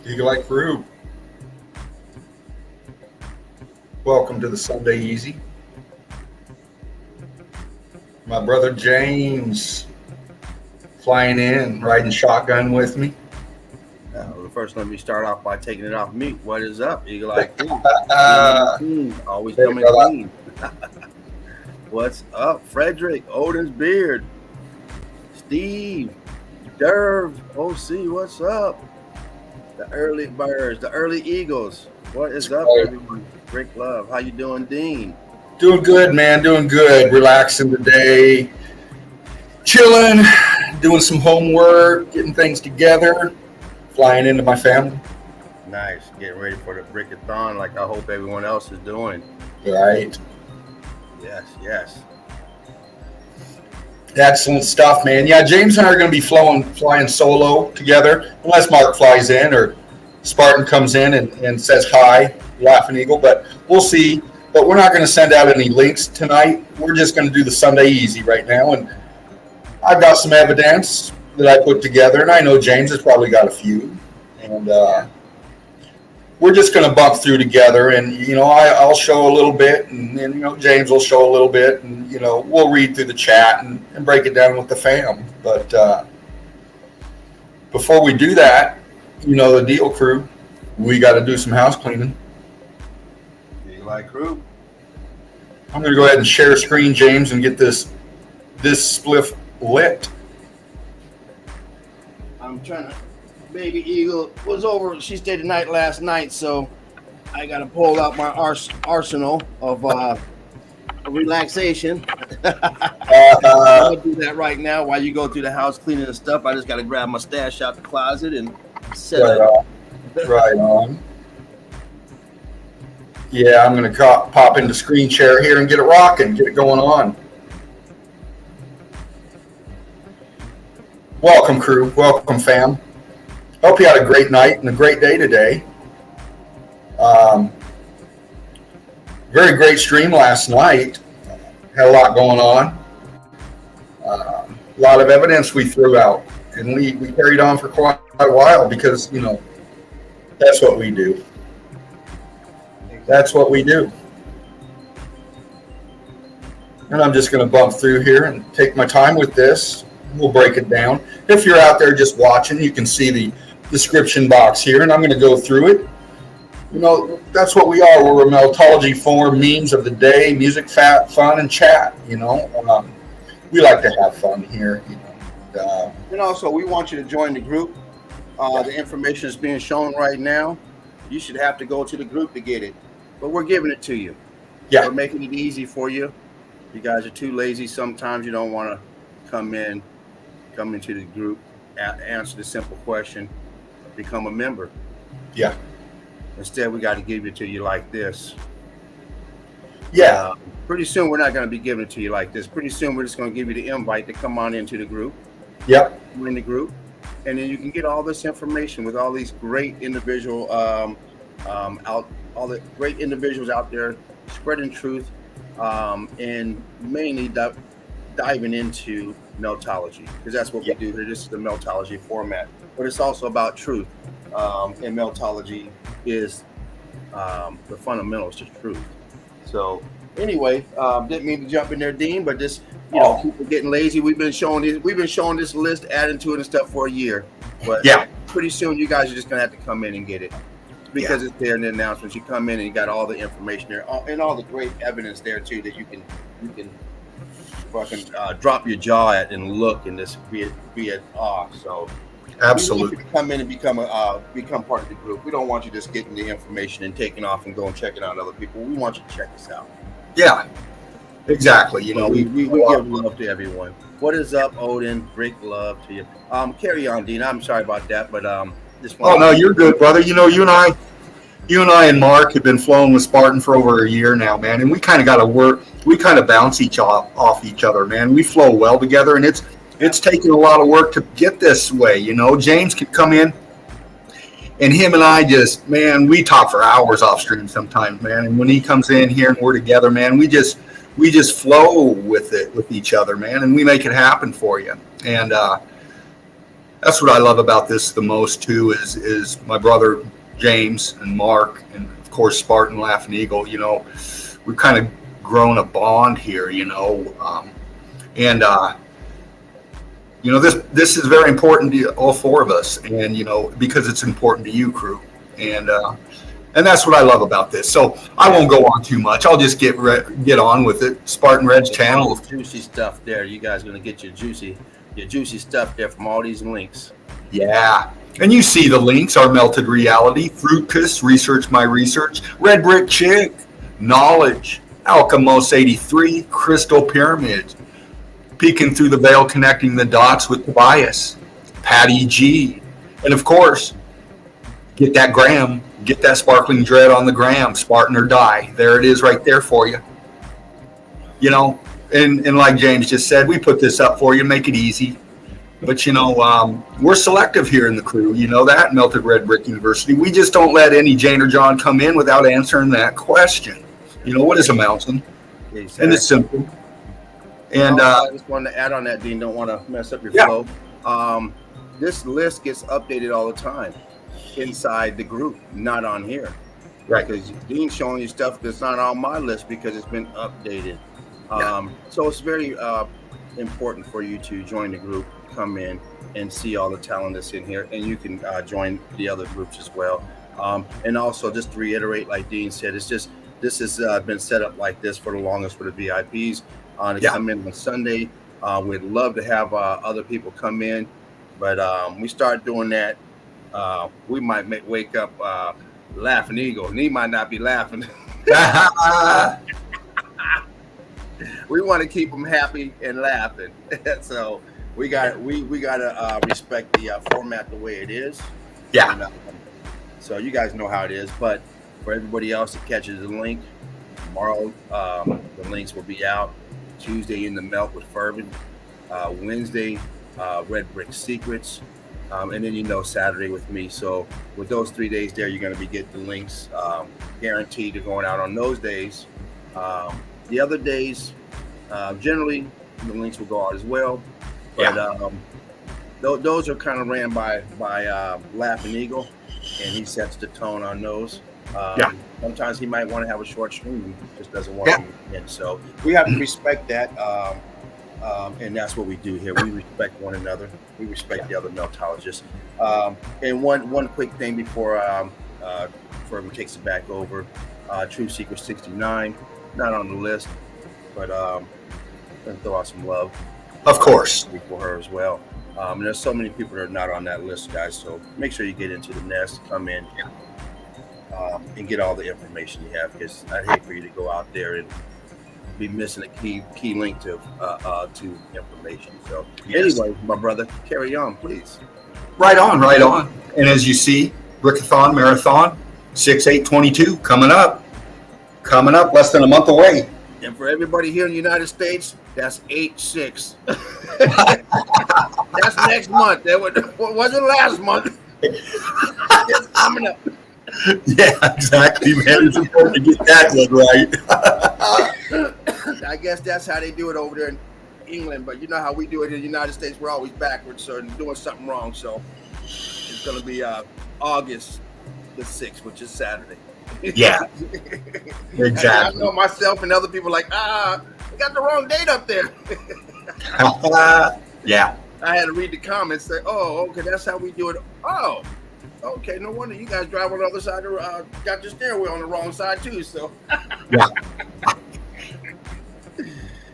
Eagle Eye Crew, welcome to the Sunday Easy. My brother James flying in, riding shotgun with me. First, let me start off by taking it off mute. What is up, Eagle Eye Crew? Uh, Always hey, coming brother. clean. What's up, Frederick? Odin's Beard. Steve. Derv. OC, what's up? The early birds, the early eagles. What is up, everyone? Rick Love. How you doing, Dean? Doing good, man. Doing good. Relaxing today. Chilling. Doing some homework. Getting things together. Flying into my family. Nice. Getting ready for the Brickathon like I hope everyone else is doing. Right. Yes. Excellent stuff, man. Yeah, James and I are going to be flying solo together, unless Mark flies in or Spartan comes in and says hi, Laughing Eagle. But we'll see. But we're not going to send out any links tonight. We're just going to do the Sunday Easy right now. And I've got some evidence that I put together, and I know James has probably got a few. And we're just going to bump through together. And, I'll show a little bit, and then, James will show a little bit. And, we'll read through the chat and break it down with the fam. But before we do that, the deal, crew, we got to do some house cleaning. Eagle Eye Crew. I'm going to go ahead and share screen, James, and get this spliff lit. I'm trying to. Baby Eagle was over. She stayed the night last night, so I got to pull out my arsenal of relaxation. I'll do that right now while you go through the house cleaning and stuff. I just got to grab my stash out the closet and set it. Right on. Yeah, I'm going to pop into screen share here and get it rocking, get it going on. Welcome, crew. Welcome, fam. Hope you had a great night and a great day today. Very great stream last night. Had a lot going on. A lot of evidence we threw out. And we carried on for quite a while because, that's what we do. That's what we do. And I'm just going to bump through here and take my time with this. We'll break it down. If you're out there just watching, you can see the description box here, and I'm going to go through it. That's what we are. We're a Meltology forum, memes of the day, music, fun, and chat. We like to have fun here. And also, we want you to join the group. The information is being shown right now. You should have to go to the group to get it, but we're giving it to you. Yeah, we're making it easy for you. You guys are too lazy. Sometimes you don't want to come into the group, answer the simple question, become a member. Yeah. Instead, we got to give it to you like this. Yeah. Pretty soon, we're not going to be giving it to you like this. Pretty soon, we're just going to give you the invite to come on into the group. Yep. We're in the group, and then you can get all this information with all these great individual all the great individuals out there spreading truth, and mainly diving into Meltology, because that's what we do here. This is the Meltology format, but it's also about truth. And Meltology is the fundamentals to truth. So anyway, didn't mean to jump in there, Dean, but just people getting lazy. We've been showing this list, adding to it and stuff for a year. But pretty soon you guys are just gonna have to come in and get it. Because it's there in the announcements. You come in and you got all the information there, and all the great evidence there too that you can fucking drop your jaw at and look and just be at awe. So absolutely, we want you to come in and become part of the group. We don't want you just getting the information and taking off and going checking out other people. We want you to check us out. Yeah, exactly. We give love to everyone. What is up, Odin? Great love to you. Carry on, Dean. I'm sorry about that, but no, you're good, brother. You and I and Mark have been flowing with Spartan for over a year now, man, and we kind of got to work. We kind of bounce off each other, man. We flow well together, and it's taken a lot of work to get this way. James could come in, and him and I we talk for hours off stream sometimes, man. And when he comes in here and we're together, man, we just flow with each other, man, and we make it happen for you. And that's what I love about this the most too. Is my brother James and Mark, and of course Spartan, Laughing Eagle. We've kind of grown a bond here. And this is very important to all four of us, and because it's important to you, crew, and that's what I love about this. So I won't go on too much. I'll just get on with it. Spartan Red's channel. Juicy stuff there. You guys are gonna get your juicy stuff there from all these links. Yeah. And you see the links are Melted Reality, Fruit Piss, Research My Research, Red Brick Chick, Knowledge, Alchemos 83, Crystal Pyramids, Peeking Through the Veil, Connecting the Dots with Tobias, Patty G, and of course, get that gram, get that sparkling dread on the gram, Spartan or Die. There it is right there for you. And like James just said, we put this up for you, make it easy. But, we're selective here in the crew. You know that, Melted Red Brick University. We just don't let any Jane or John come in without answering that question. What is a mountain? Exactly. And it's simple. And I just wanted to add on that, Dean. Don't want to mess up your flow. This list gets updated all the time inside the group, not on here. Right. Because Dean's showing you stuff that's not on my list because it's been updated. So it's very important for you to join the group, come in and see all the talent that's in here, and you can join the other groups as well. And also, just to reiterate, like Dean said, this has been set up like this for the longest for the VIPs to come in on Sunday. We'd love to have other people come in, but we start doing that, we might wake up Laughing Eagle, and he might not be laughing. We want to keep them happy and laughing, so we got to respect the format the way it is. Yeah. And, so you guys know how it is, but for everybody else that catches the link, tomorrow the links will be out. Tuesday in the Melt with Fervin, Wednesday Red Brick Secrets, and then Saturday with me. So with those 3 days there, you're going to be getting the links guaranteed to going out on those days. The other days, generally the links will go out as well, but those are kind of ran by Laughing Eagle, and he sets the tone on those. Sometimes he might want to have a short stream, he just doesn't want to in. So we have to respect that, and that's what we do here. We respect one another. We respect the other meltologists. And one quick thing before Fervin takes it back over, True Secret 69, not on the list, but gonna throw out some love, of course, for her as well. And there's so many people that are not on that list, guys. So make sure you get into the nest, come in, and get all the information you have, because I'd hate for you to go out there and be missing a key link to information. So anyway, my brother, carry on, please. Right on. And as you see, Brickathon Marathon 6/8/22 coming up, less than a month away. And for everybody here in the United States, that's 8/6. That's next month. That wasn't last month. It's coming up. Yeah, exactly, man. It's important to get that one right. I guess that's how they do it over there in England, but you know how we do it in the United States. We're always backwards, so doing something wrong. So it's going to be August the 6th, which is Saturday. Yeah, exactly. I know myself and other people like, we got the wrong date up there. Yeah. I had to read the comments, say, oh, okay, that's how we do it. Oh, okay, no wonder you guys drive on the other side of got your steering wheel on the wrong side too, so. Yeah.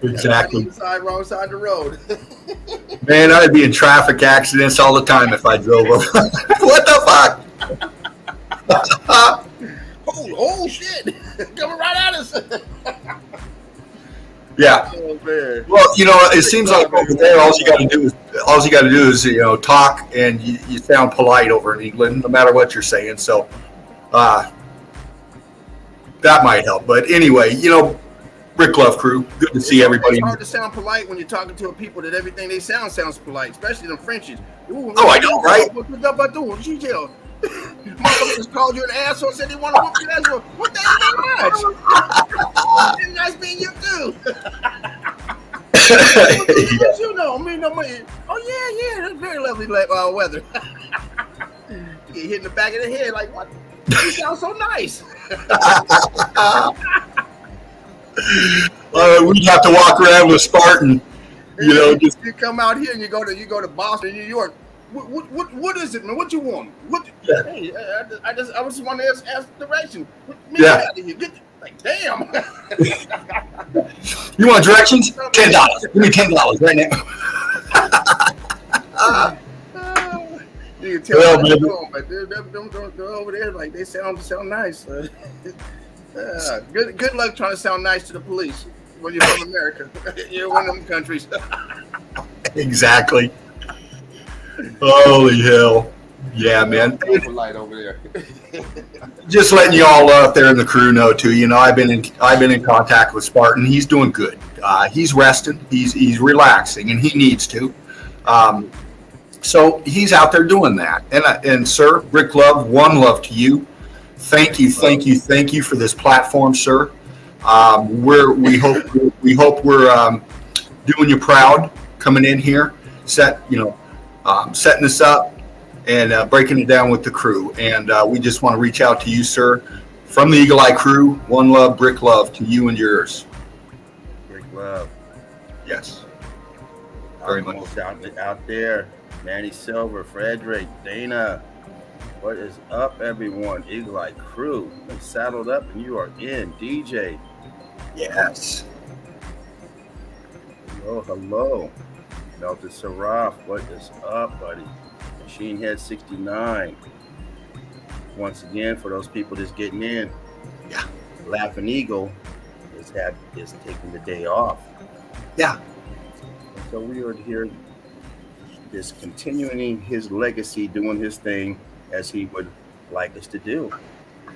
Exactly. Wrong side of the road. Man, I'd be in traffic accidents all the time if I drove over. What the fuck? Oh shit! Coming right at us. Yeah. Oh, man. Well, it seems like over there, all you got to do is talk, and you sound polite over in England, no matter what you're saying. So, that might help. But anyway, Rick Love Crew, good to see everybody. It's hard to sound polite when you're talking to a people that everything they sounds polite, especially the Frenchies. Ooh, I know, right? Motherfucker just called you an asshole, said he wanted to whoop your asshole. What the hell that much? It's nice being you too. What you know? I mean, oh yeah, that's very lovely weather. Get hit in the back of the head, like what? You sound so nice. We'd have to walk around with Spartan, you know. Just you come out here and you go to Boston, New York. What is it, man? What you want? What? Yeah. Hey, I just want to ask direction. Yeah. Out of here. Like, damn. You want directions? $10. Give me $10 right now. You can tell them, but they're over there like they sound nice. Good luck trying to sound nice to the police when you're from America. You're one of them countries. Exactly. Holy hell. Yeah, man. Light over there. Just letting you all out there in the crew know too. You know, I've been in contact with Spartan. He's doing good. He's resting. He's relaxing, and he needs to. So he's out there doing that. And sir, Rick Love, one love to you. Thank you for this platform, sir. We hope we're doing you proud coming in here, setting this up and breaking it down with the crew. And we just want to reach out to you, sir, from the Eagle Eye crew. One love, Rick Love, to you and yours. Rick Love. Yes. Very much. Out there. Manny Silver, Frederick, Dana. What is up, everyone? Eagle Eye crew. They saddled up and you are in. DJ. Yes. Hello. Melted Seraph, what is up, buddy? Machine Head 69. Once again, for those people just getting in, yeah. Laughing Eagle is taking the day off. Yeah. And so we are here just continuing his legacy, doing his thing as he would like us to do,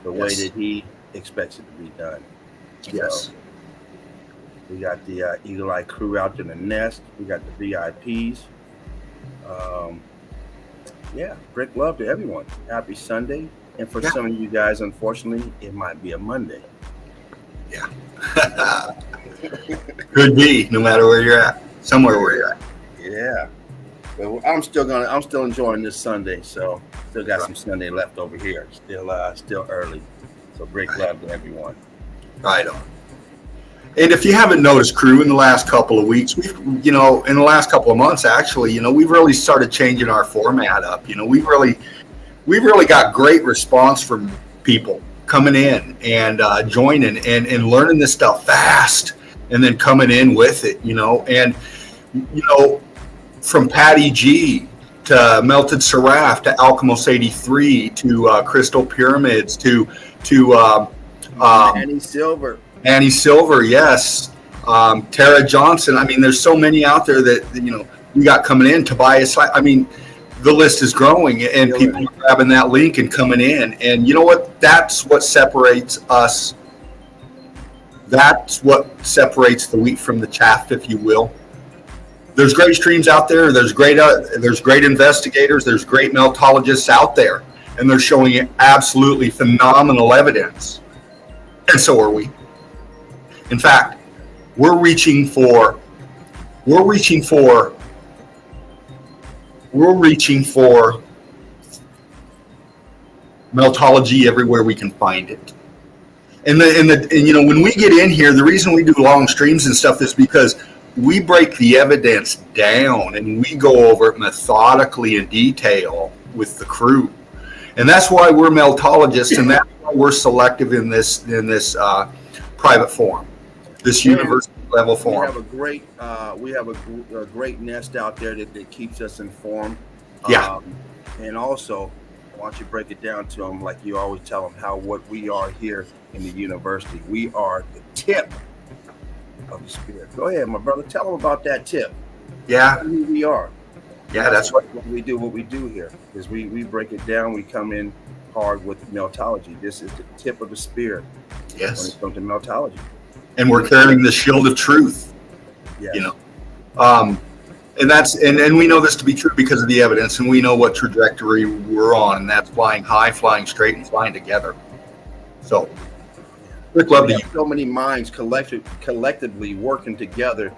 the way that he expects it to be done. Yes. So, we got the Eagle Eye crew out in the nest. We got the VIPs. Rick Love to everyone. Happy Sunday. And for some of you guys, unfortunately, it might be a Monday. Yeah. Could be, no matter where you're at. Somewhere where you're at. Yeah. But I'm still enjoying this Sunday, so still got some Sunday left over here. Still early. So Rick Love to everyone. Right on. And if you haven't noticed, crew, in the last couple of weeks, in the last couple of months, actually, we've really started changing our format up. We've really got great response from people coming in and joining and learning this stuff fast, and then coming in with it. From Patty G to Melted Seraph to Alchemos 83 to Crystal Pyramids to Annie Silver, yes. Tara Johnson. I mean, there's so many out there that, we got coming in. Tobias, I mean, the list is growing and people are grabbing that link and coming in. And you know what? That's what separates us. That's what separates the wheat from the chaff, if you will. There's great streams out there. There's great investigators. There's great meltologists out there. And they're showing absolutely phenomenal evidence. And so are we. In fact, we're reaching for meltology everywhere we can find it. And when we get in here, the reason we do long streams and stuff is because we break the evidence down and we go over it methodically in detail with the crew. And that's why we're meltologists, and that's why we're selective in this private forum. This university level forum. We have a great nest out there that keeps us informed. Yeah. And also, why don't you break it down to them like you always tell them what we are here in the university. We are the tip of the spirit. Go ahead, my brother. Tell them about that tip. Yeah. Who we are. Yeah, that's what we do. What we do here is we break it down. We come in hard with meltology. This is the tip of the spirit. Yes. When it comes to meltology. And we're carrying the shield of truth. Yes. And that's and we know this to be true because of the evidence, and we know what trajectory we're on, and that's flying high, flying straight, and flying together. So, Rick, love to you. So many minds collectively working together.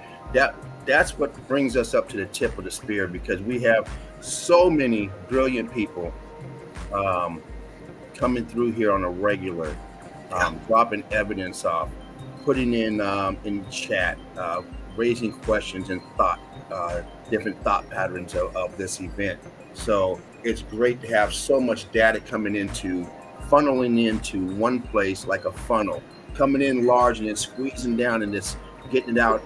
that's what brings us up to the tip of the spear, because we have so many brilliant people coming through here on a regular, dropping evidence off, putting in chat, raising questions and different thought patterns of this event. So it's great to have so much data funneling into one place, like a funnel, coming in large and then squeezing down and just getting it out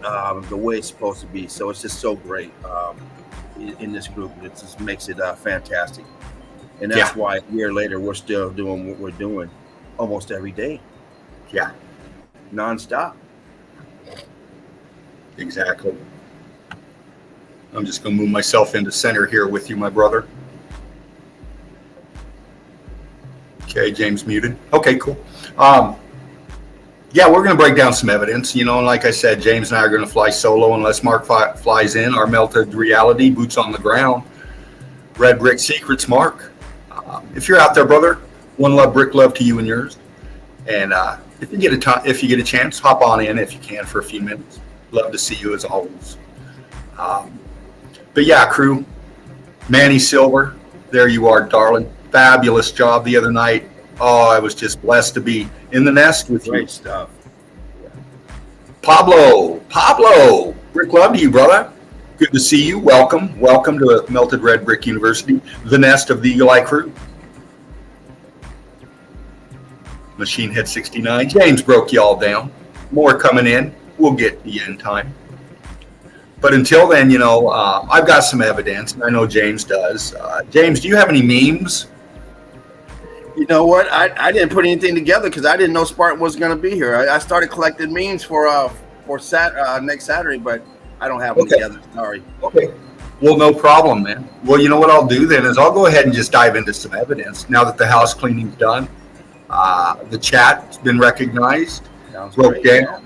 the way it's supposed to be. So it's just so great in this group. It just makes it fantastic. And that's why a year later, we're still doing what we're doing almost every day. Yeah. Nonstop. Exactly. I'm just going to move myself into center here with you, my brother. Okay, James muted. Okay, cool. Yeah, we're going to break down some evidence, and like I said, James and I are going to fly solo unless Mark flies in. Our melted reality, boots on the ground, red brick secrets, Mark. If you're out there, brother, one love, brick love to you and yours. And if you get a chance, hop on in if you can for a few minutes. Love to see you as always. But yeah, crew, Manny Silver, there you are, darling. Fabulous job the other night. Oh, I was just blessed to be in the nest with you. Great stuff. Pablo, brick love to you, brother. Good to see you. Welcome to Melted Red Brick University, the nest of the Eagle Eye crew. Machine Head 69. James broke you all down. More coming in. We'll get to you in time. But until then, I've got some evidence, and I know James does. James, do you have any memes? You know what? I didn't put anything together because I didn't know Spartan was going to be here. I started collecting memes for next Saturday, but I don't have them together. Sorry. Okay. Well, no problem, man. Well, you know what I'll do then is I'll go ahead and just dive into some evidence now that the house cleaning's done. The chat's been recognized, broke down.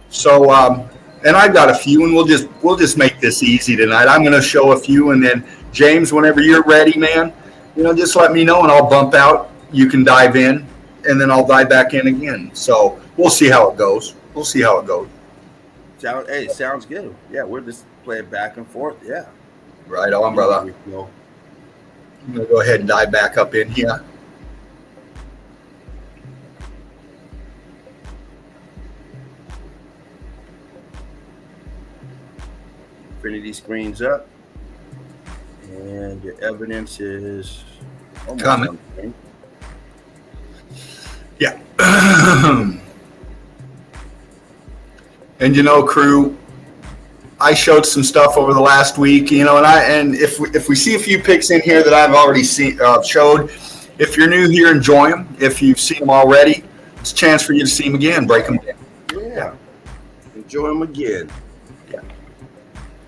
So, and I've got a few, and we'll just make this easy tonight. I'm going to show a few, and then James, whenever you're ready, man, just let me know, and I'll bump out. You can dive in, and then I'll dive back in again. So we'll see how it goes. Sounds good. Yeah, we'll just play it back and forth. Yeah. Right on, brother. I'm going to go ahead and dive back up in here. Infinity screens up, and your evidence is coming. Yeah. And crew, I showed some stuff over the last week, and if we see a few pics in here that I've already seen showed, if you're new here, enjoy them. If you've seen them already, it's a chance for you to see them again, break them down. Yeah. Enjoy them again.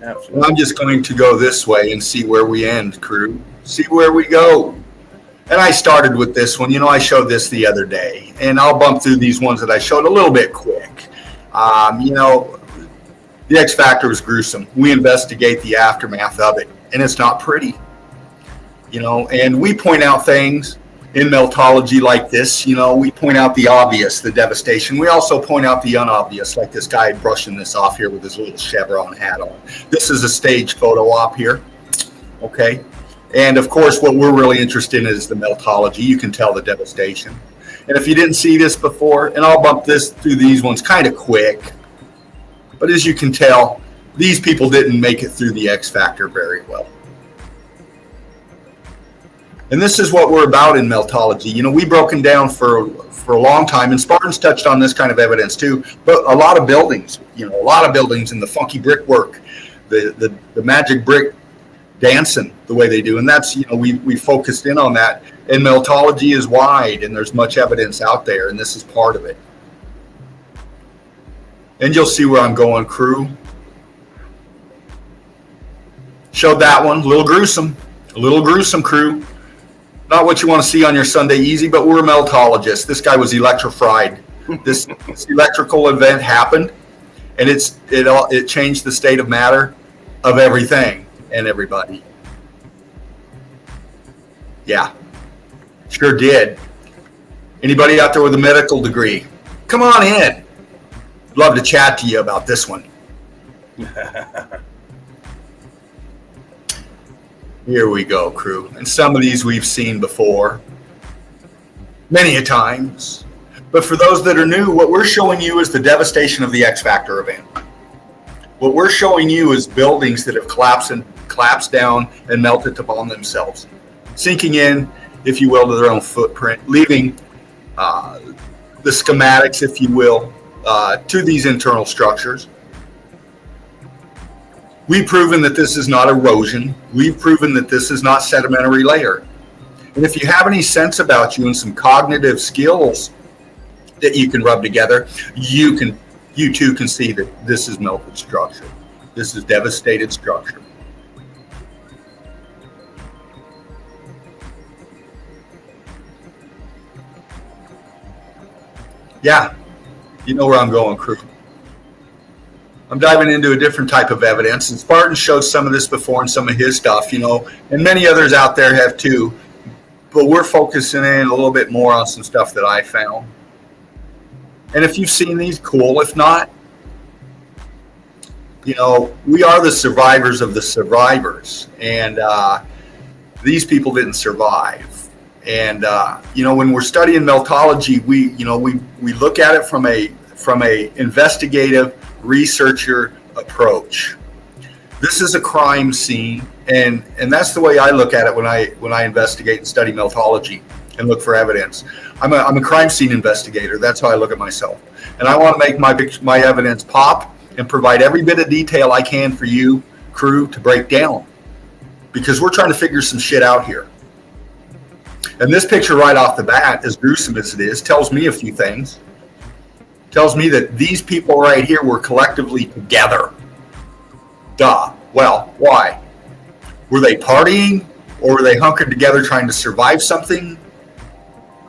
Absolutely. I'm just going to go this way and see where we end, crew. See where we go. And I started with this one. I showed this the other day, and I'll bump through these ones that I showed a little bit quick. The X Factor was gruesome. We investigate the aftermath of it, and it's not pretty. And we point out things in Meltology like this. We point out the obvious, the devastation. We also point out the unobvious, like this guy brushing this off here with his little chevron hat on. This is a stage photo op here. Okay. And of course, what we're really interested in is the Meltology. You can tell the devastation. And if you didn't see this before, and I'll bump this through these ones kind of quick, but as you can tell, these people didn't make it through the X Factor very well. And this is what we're about in Meltology. We've broken down for a long time, and Spartan's touched on this kind of evidence too, but a lot of buildings, in the funky brickwork, the magic brick dancing the way they do. And that's, we focused in on that. And Meltology is wide, and there's much evidence out there, and this is part of it. And you'll see where I'm going, crew. Showed that one, a little gruesome, crew. Not what you want to see on your Sunday easy, but we're meltologists. This guy was electrified. This electrical event happened, and it changed the state of matter of everything and everybody. Yeah, sure did. Anybody out there with a medical degree? Come on in. Love to chat to you about this one. Here we go, crew. And some of these we've seen before, many a times. But for those that are new, what we're showing you is the devastation of the X Factor event. What we're showing you is buildings that have collapsed down and melted upon themselves, sinking in, if you will, to their own footprint, leaving the schematics, if you will, to these internal structures. We've proven that this is not erosion. We've proven that this is not sedimentary layer. And if you have any sense about you and some cognitive skills that you can rub together, you too can see that this is melted structure. This is devastated structure. Yeah, you know where I'm going, crew. I'm diving into a different type of evidence, and Spartan showed some of this before in some of his stuff, and many others out there have too, but we're focusing in a little bit more on some stuff that I found. And if you've seen these, cool. If not, we are the survivors of the survivors, and these people didn't survive. And when we're studying meltology, we look at it from a investigative researcher approach. This is a crime scene, and that's the way I look at it when I investigate and study meltology and look for evidence. I'm a crime scene investigator. That's how I look at myself, and I want to make my evidence pop and provide every bit of detail I can for you, crew, to break down, because we're trying to figure some shit out here. And this picture right off the bat, as gruesome as it is, tells me a few things. Tells me that these people right here were collectively together. Duh. Well, why? Were they partying, or were they hunkered together trying to survive something?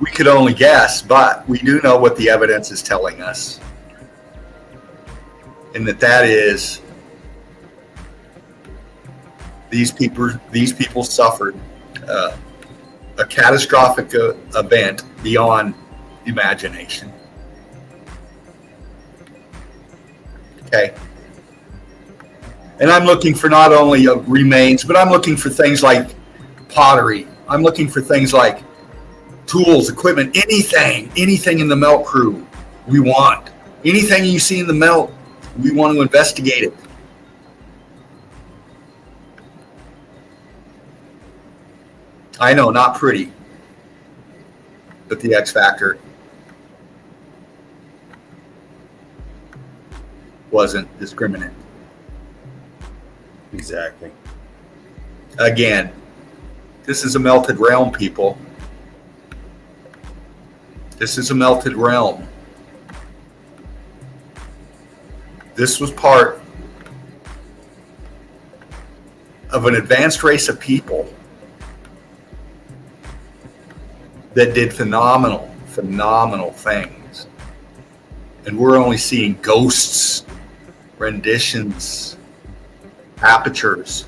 We could only guess, but we do know what the evidence is telling us. And that is these people suffered a catastrophic event beyond imagination. Okay. And I'm looking for not only remains, but I'm looking for things like pottery. I'm looking for things like tools, equipment, anything in the melt, crew we want. Anything you see in the melt, we want to investigate it. I know, not pretty, but the X Factor wasn't discriminate. Exactly. Again, this is a melted realm, people. This is a melted realm. This was part of an advanced race of people that did phenomenal things. And we're only seeing ghosts, renditions, apertures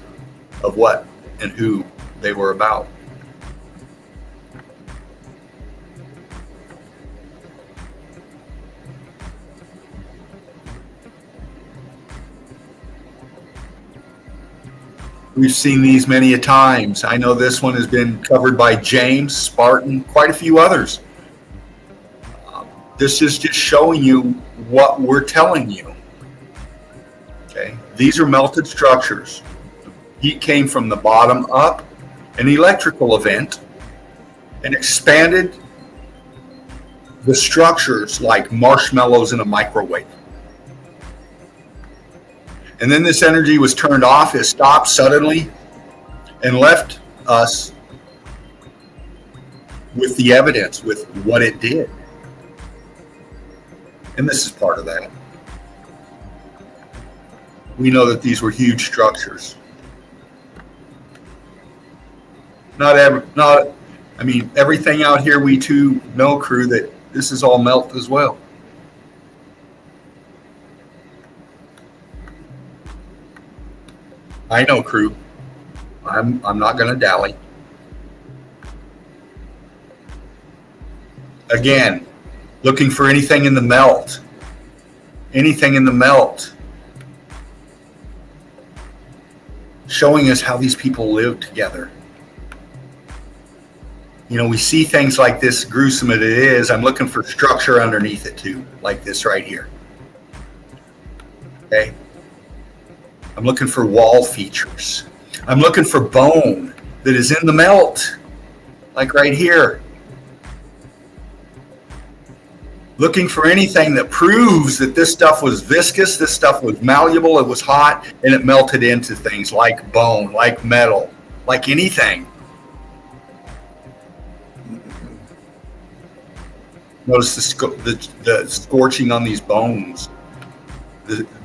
of what and who they were about. We've seen these many a times. I know this one has been covered by James, Spartan, quite a few others. This is just showing you what we're telling you. Okay, these are melted structures. Heat came from the bottom up, an electrical event, and expanded the structures like marshmallows in a microwave. And then this energy was turned off, it stopped suddenly, and left us with the evidence, with what it did. And this is part of that. We know that these were huge structures. Everything out here, we too know, crew, that this is all melt as well. I know, crew. I'm not going to dally. Again, looking for anything in the melt. Anything in the melt. showing us how these people live together. You know, we see things like this, gruesome as it is. I'm looking for structure underneath it too, like this right here. Okay. I'm looking for wall features. I'm looking for bone that is in the melt, like right here. Looking for anything that proves that this stuff was viscous, this stuff was malleable, it was hot, and it melted into things like bone, like metal, like anything. Notice the scorching on these bones.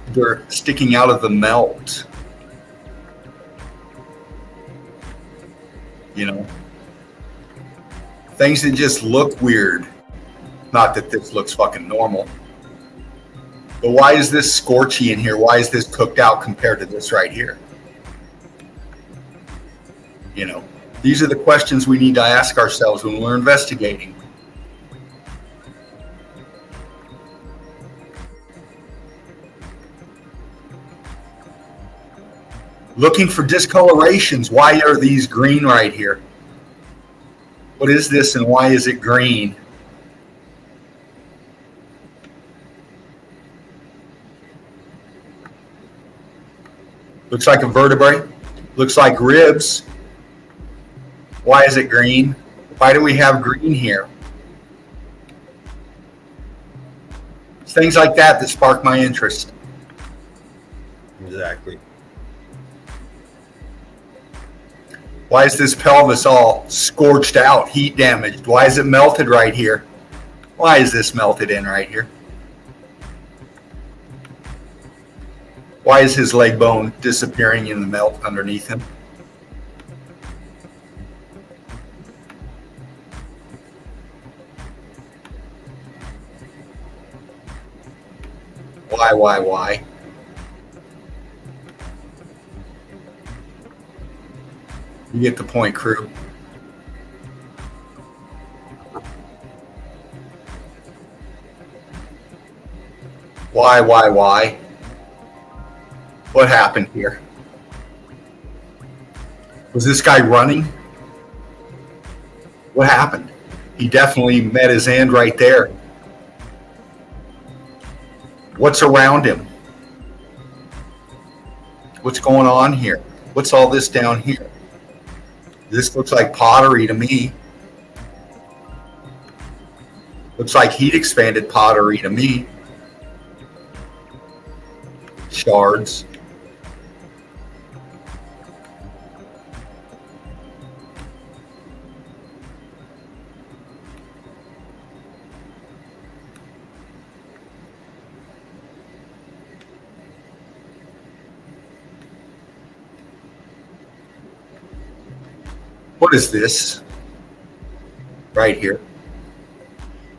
They're sticking out of the melt. You know, things that just look weird. Not that this looks fucking normal. But why is this scorchy in here? Why is this cooked out compared to this right here? You know, these are the questions we need to ask ourselves when we're investigating. Looking for discolorations. Why are these green right here? What is this and why is it green? Looks like a vertebrae. Looks like ribs. Why is it green? Why do we have green here? It's things like that that spark my interest. Exactly. Why is this pelvis all scorched out, heat damaged? Why is it melted right here? Why is this melted in right here? Why is his leg bone disappearing in the melt underneath him? Why? You get the point, crew. Why? What happened here? Was this guy running? What happened? He definitely met his end right there. What's around him? What's going on here? What's all this down here? This looks like pottery to me. Looks like heat expanded pottery to me. Shards. What is this? Right here.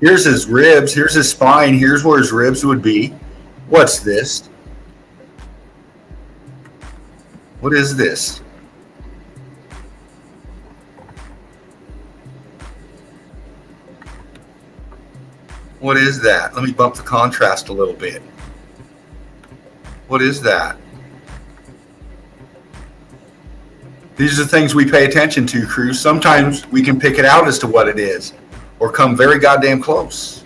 Here's his ribs. Here's his spine. Here's where his ribs would be. What's this? What is this? What is that? Let me bump the contrast a little bit. What is that? These are the things we pay attention to, crew. Sometimes we can pick it out as to what it is or come very goddamn close.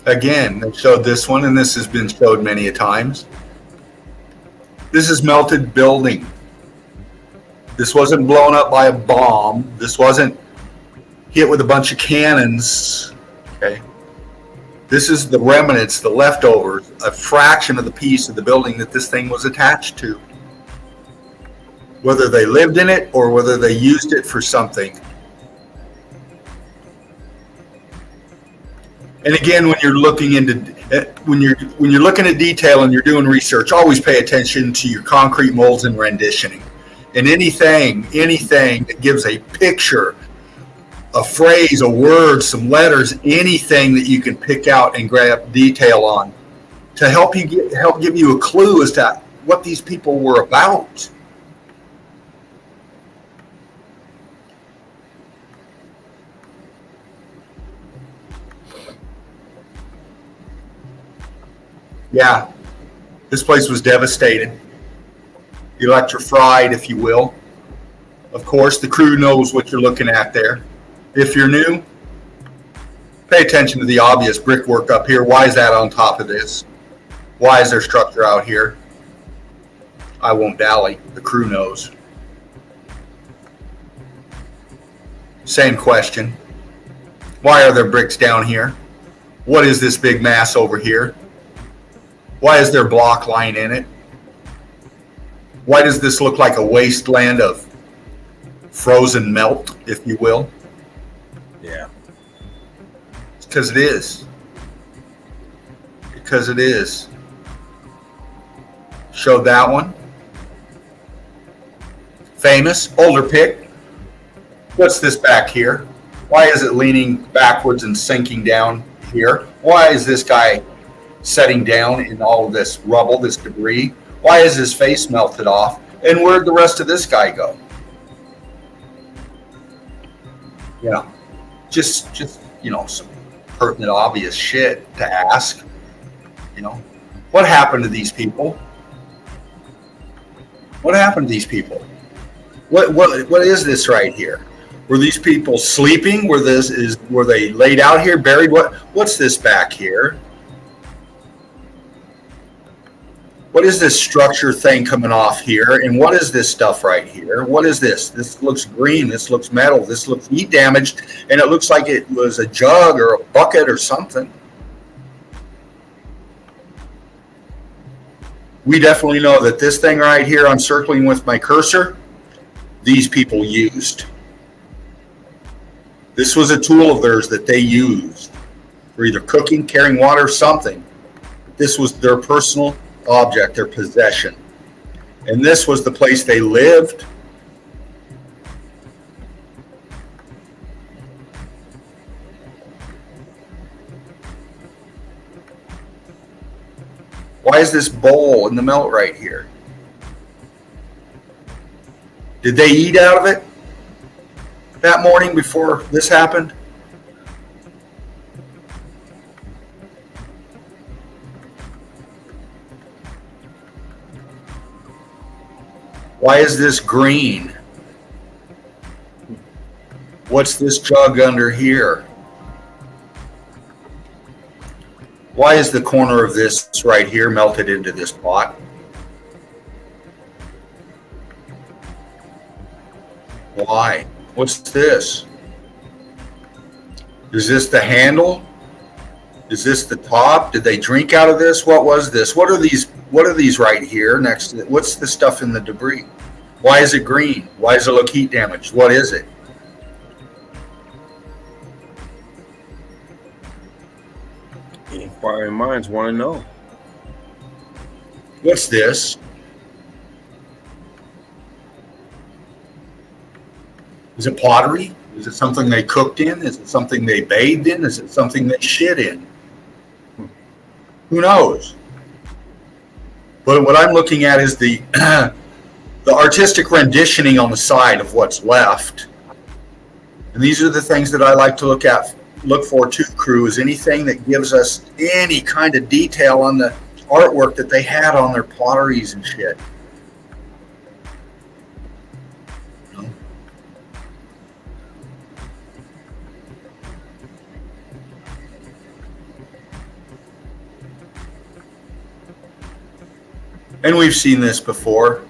Again, they showed this one, and this has been showed many a times. This is melted building. This wasn't blown up by a bomb. This wasn't hit with a bunch of cannons. Okay. This is the remnants, the leftovers, a fraction of the piece of the building that this thing was attached to. Whether they lived in it or whether they used it for something. And again, when you're looking into when you're looking at detail and you're doing research, always pay attention to your concrete molds and renditioning. And anything that gives a picture, a phrase, a word, some letters, anything that you can pick out and grab detail on to help give you a clue as to what these people were about. Yeah, this place was devastated, electrified, if you will. Of course, the crew knows what you're looking at there. If you're new, pay attention to the obvious brickwork up here. Why is that on top of this? Why is there structure out here? I won't dally. The crew knows. Same question. Why are there bricks down here? What is this big mass over here? Why is there block line in it? Why does this look like a wasteland of frozen melt, if you will? Yeah. It's because it is. Because it is. Showed that one. Famous, older pic. What's this back here? Why is it leaning backwards and sinking down here? Why is this guy setting down in all of this rubble, this debris? Why is his face melted off? And where'd the rest of this guy go? Yeah, just some pertinent, obvious shit to ask. What happened to these people? What happened to these people? What is this right here? Were these people sleeping? Were they laid out here, buried? What's this back here? What is this structure thing coming off here? And what is this stuff right here? What is this? This looks green. This looks metal. This looks heat damaged. And it looks like it was a jug or a bucket or something. We definitely know that this thing right here I'm circling with my cursor, these people used. This was a tool of theirs that they used for either cooking, carrying water, something. This was their personal object, their possession. And this was the place they lived. Why is this bowl in the melt right here? Did they eat out of it that morning before this happened? Why is this green? What's this jug under here? Why is the corner of this right here melted into this pot? Why? What's this? Is this the handle? Is this the top? Did they drink out of this? What was this? What are these right here next to it? What's the stuff in the debris? Why is it green? Why does it look heat damaged? What is it? Inquiring minds want to know. What's this? Is it pottery? Is it something they cooked in? Is it something they bathed in? Is it something they shit in? Who knows? But what I'm looking at is the the artistic renditioning on the side of what's left. And these are the things that I like to look for to crew, is anything that gives us any kind of detail on the artwork that they had on their potteries and shit. And we've seen this before.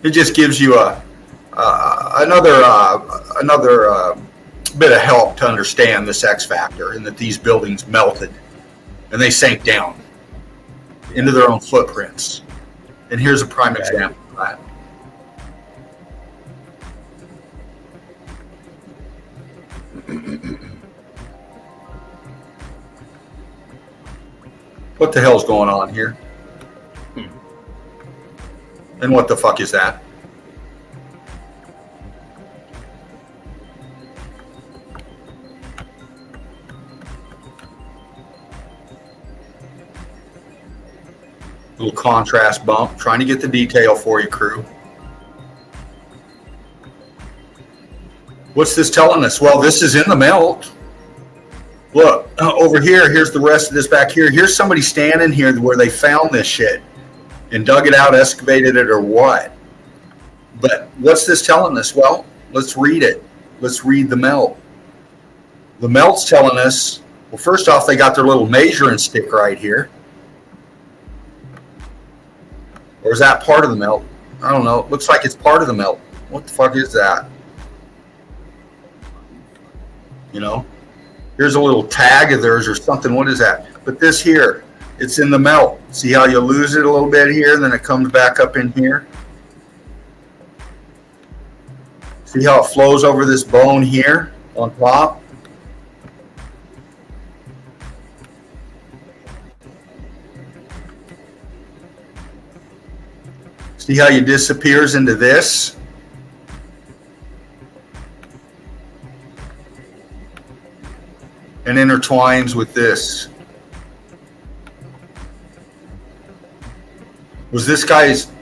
It just gives you another bit of help to understand this X factor, and that these buildings melted and they sank down into their own footprints. And here's a prime example of that. What the hell's going on here? And what the fuck is that? Little contrast bump, trying to get the detail for you, crew. What's this telling us? Well, this is in the melt. Look, over here, here's the rest of this back here. Here's somebody standing here where they found this shit and dug it out, excavated it, or what. But what's this telling us? Well, let's read it. Let's read the melt. The melt's telling us, well, first off, they got their little measuring stick right here. Or is that part of the melt? I don't know. It looks like it's part of the melt. What the fuck is that? You know? Here's a little tag of theirs or something. What is that? But this here, it's in the melt. See how you lose it a little bit here, and then it comes back up in here? See how it flows over this bone here on top? See how it disappears into this? And intertwines with this. Was this guy's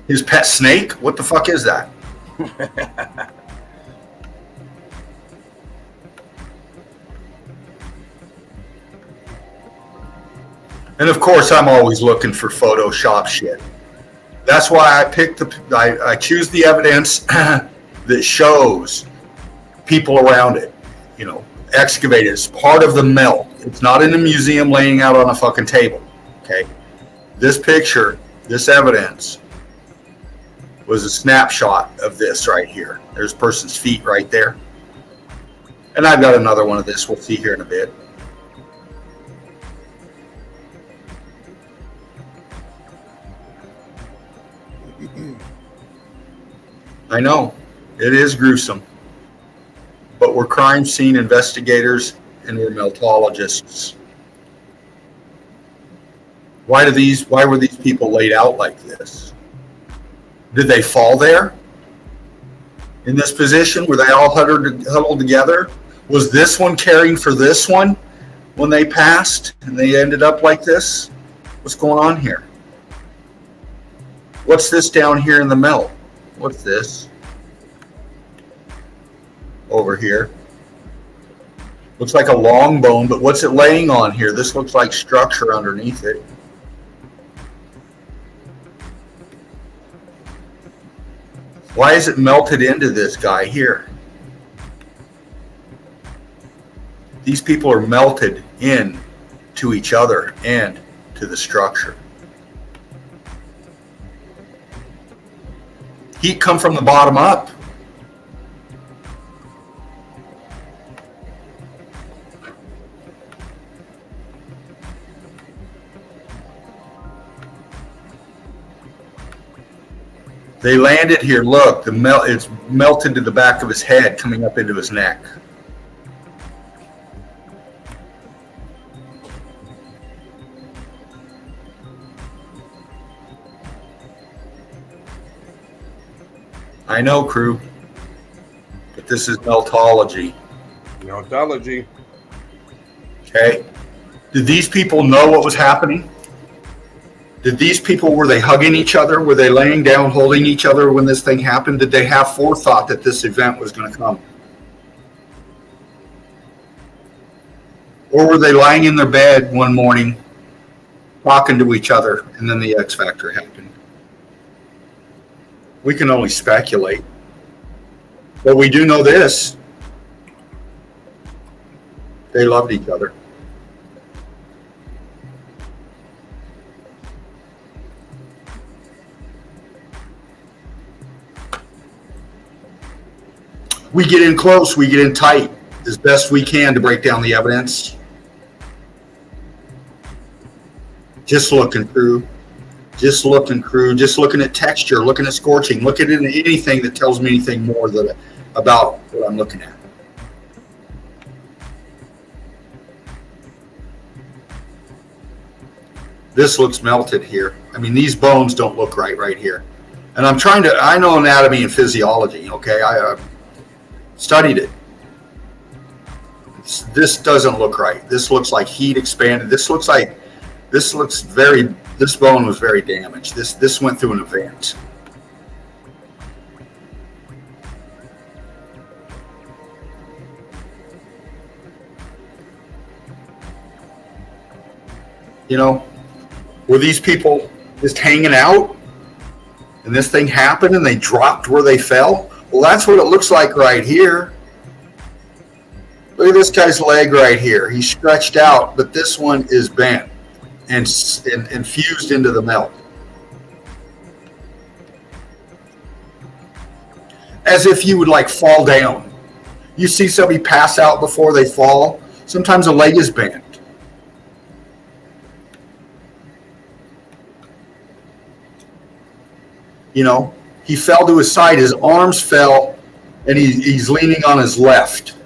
his pet snake? What the fuck is that? And of course, I'm always looking for Photoshop shit. That's why I choose the evidence that shows people around it, you know, excavated. It's part of the melt. It's not in a museum laying out on a fucking table. Okay. This picture, this evidence was a snapshot of this right here. There's a person's feet right there. And I've got another one of this we'll see here in a bit. I know, it is gruesome. But we're crime scene investigators and we're meltologists. Why were these people laid out like this? Did they fall there? In this position? Were they all huddled together? Was this one caring for this one when they passed and they ended up like this? What's going on here? What's this down here in the melt? What's this? Over here. Looks like a long bone, but what's it laying on here? This looks like structure underneath it. Why is it melted into this guy here? These people are melted in to each other and to the structure. Heat come from the bottom up. They landed here. Look, it's melted to the back of his head, coming up into his neck. I know, crew, but this is meltology. Meltology. Okay. Did these people know what was happening? Did these people, were they hugging each other? Were they laying down, holding each other when this thing happened? Did they have forethought that this event was going to come? Or were they lying in their bed one morning, talking to each other, and then the X Factor happened? We can only speculate. But we do know this. They loved each other. We get in close, we get in tight as best we can to break down the evidence. Just looking through, just looking at texture, looking at scorching, looking at anything that tells me anything more about what I'm looking at. This looks melted here. I mean, these bones don't look right here. And I know anatomy and physiology, okay? I studied it. This doesn't look right. This looks like heat expanded. This bone was very damaged. This went through an event. You know, were these people just hanging out and this thing happened and they dropped where they fell? Well, that's what it looks like right here. Look at this guy's leg right here. He's stretched out, but this one is bent and fused into the melt. As if you would like fall down. You see somebody pass out before they fall. Sometimes a leg is bent. You know, he fell to his side. His arms fell, and he's leaning on his left.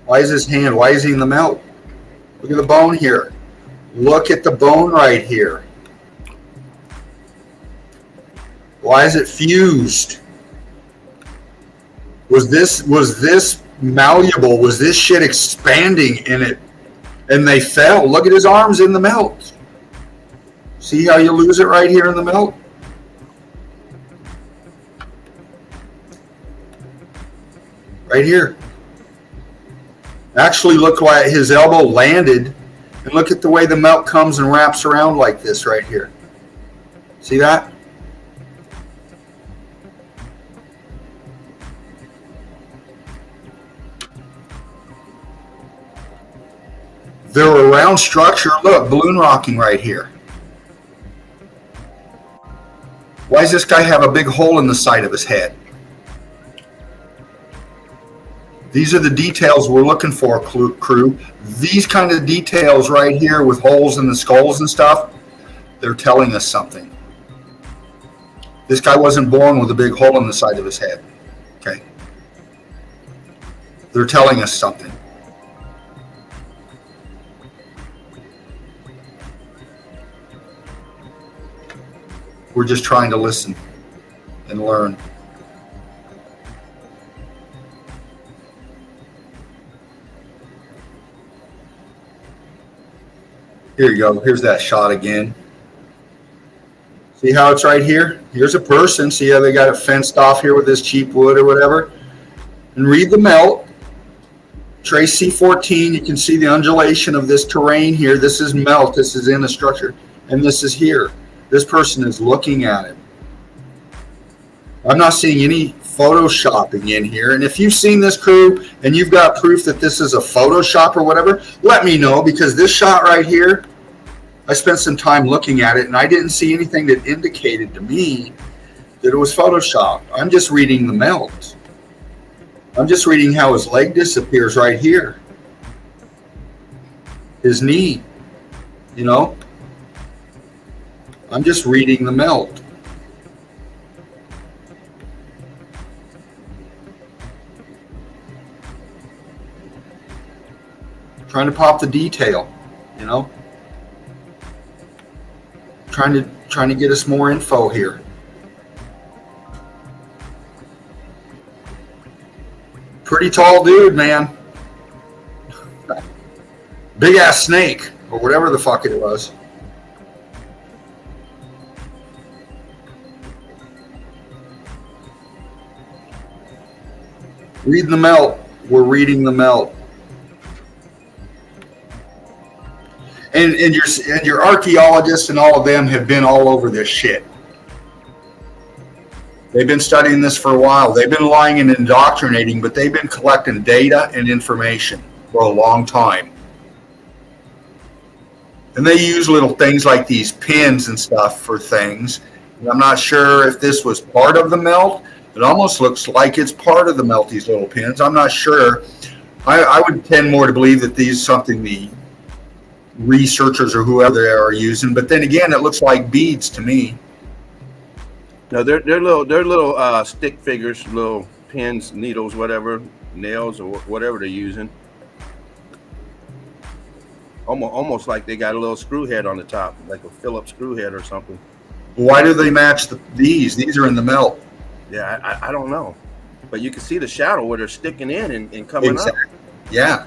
Why is his hand? Why is he in the melt? Look at the bone here. Look at the bone right here. Why is it fused? Was this malleable? Was this shit expanding in it? And they fell. Look at his arms in the melt. See how you lose it right here in the melt? Right here. Actually, look why his elbow landed, and look at the way the melt comes and wraps around like this right here. See that? They're a round structure. Look, balloon rocking right here. Why does this guy have a big hole in the side of his head? These are the details we're looking for, crew. These kind of details right here with holes in the skulls and stuff, they're telling us something. This guy wasn't born with a big hole in the side of his head. Okay. They're telling us something. We're just trying to listen and learn. Here you go. Here's that shot again. See how it's right here? Here's a person. See how they got it fenced off here with this cheap wood or whatever? And read the melt. Trace C14. You can see the undulation of this terrain here. This is melt. This is in the structure. And this is here. This person is looking at it. I'm not seeing any photoshopping in here. And if you've seen this, crew, and you've got proof that this is a Photoshop or whatever, let me know, because this shot right here, I spent some time looking at it, and I didn't see anything that indicated to me that it was Photoshop. I'm just reading the melt. I'm just reading how his leg disappears right here. His knee, you know? I'm just reading the melt. Trying to pop the detail, you know? Trying to get us more info here. Pretty tall dude, man. Big ass snake, or whatever the fuck it was. Read the melt. We're reading the melt. And your archaeologists and all of them have been all over this shit. They've been studying this for a while. They've been lying and indoctrinating, but they've been collecting data and information for a long time. And they use little things like these pins and stuff for things. And I'm not sure if this was part of the melt. It almost looks like it's part of the melt, these little pins. I'm not sure. I would tend more to believe that these are something the researchers or whoever they are using. But then again, it looks like beads to me. No, they're little stick figures, little pins, needles, whatever, nails or whatever they're using. Almost like they got a little screw head on the top, like a Phillips screw head or something. Why do they match these? These are in the melt. Yeah, I don't know. But you can see the shadow where they're sticking in and coming up. Yeah.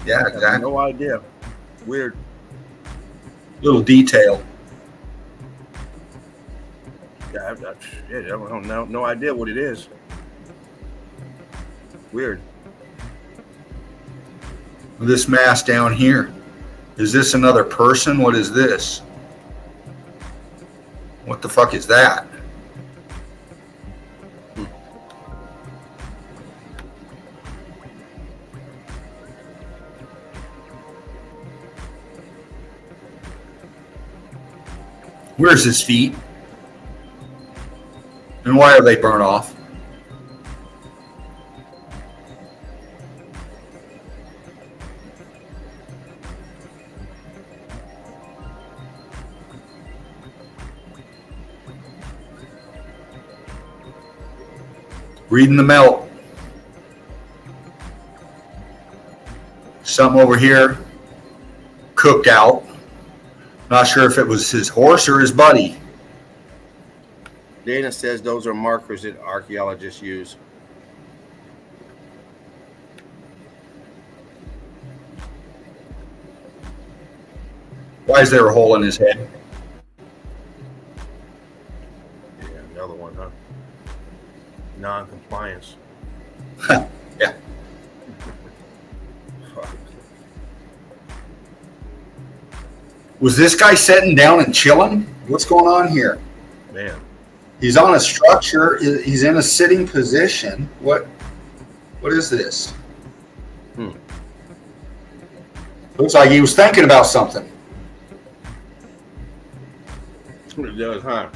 Yeah, exactly. No idea. Weird. Little detail. Yeah, I don't know. No idea what it is. Weird. This mass down here. Is this another person? What is this? What the fuck is that? Where's his feet? And why are they burnt off? Reading the melt. Something over here cooked out. Not sure if it was his horse or his buddy. Dana says those are markers that archaeologists use. Why is there a hole in his head? Yeah, another one, huh? Non-compliance. Yeah. Was this guy sitting down and chilling? What's going on here? Man. He's on a structure. He's in a sitting position. What is this? Looks like he was thinking about something. It does, huh?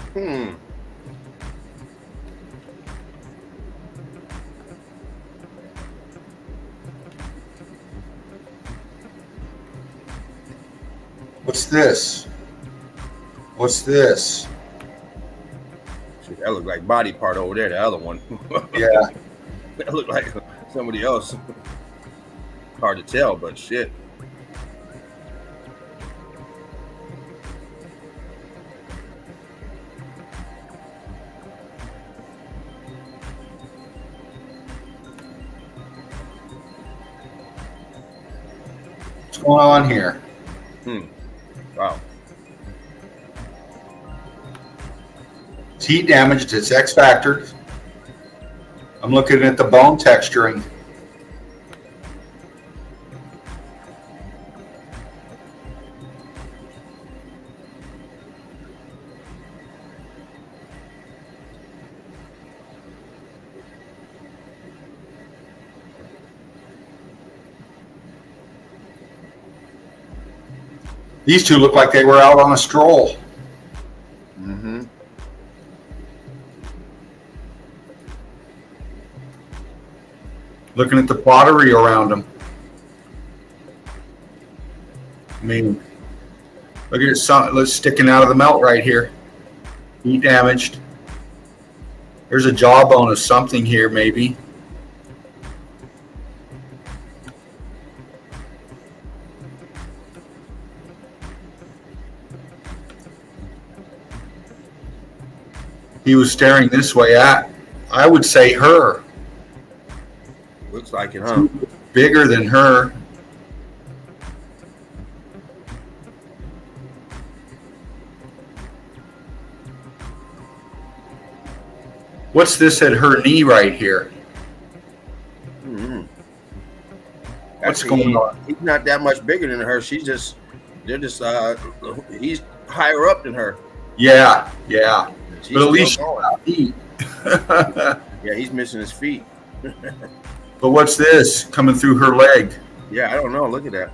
What's this? What's this? Shit, that looked like body part over there, the other one. Yeah. That looked like somebody else. Hard to tell, but shit. What's going on here? Wow. It's heat damage. It's X factor. I'm looking at the bone texturing. These two look like they were out on a stroll. Mm-hmm. Looking at the pottery around them. I mean, look at it, it's sticking out of the melt right here. Heat damaged. There's a jawbone of something here, maybe. He was staring this way at, I would say, her. Looks like it, huh? Bigger than her. What's this at her knee right here? Mm-hmm. What's going on? He's not that much bigger than her. He's higher up than her. Yeah, yeah. She's But at least still going. feet. Yeah, he's missing his feet. But what's this coming through her leg? Yeah, I don't know. Look at that.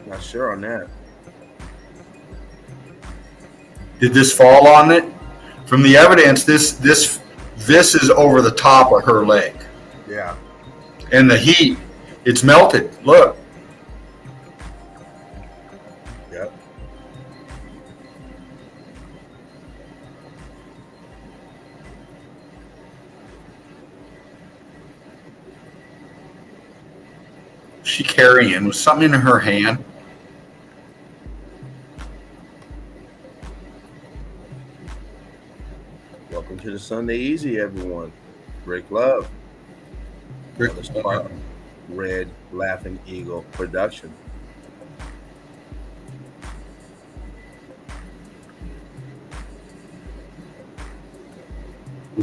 Not sure on that. Did this fall on it? From the evidence, this is over the top of her leg. Yeah. And the heat, it's melted. Look. Yep. She carrying with something in her hand. Welcome to the Sunday Easy, everyone. Break love. Another Spark Red Laughing Eagle production.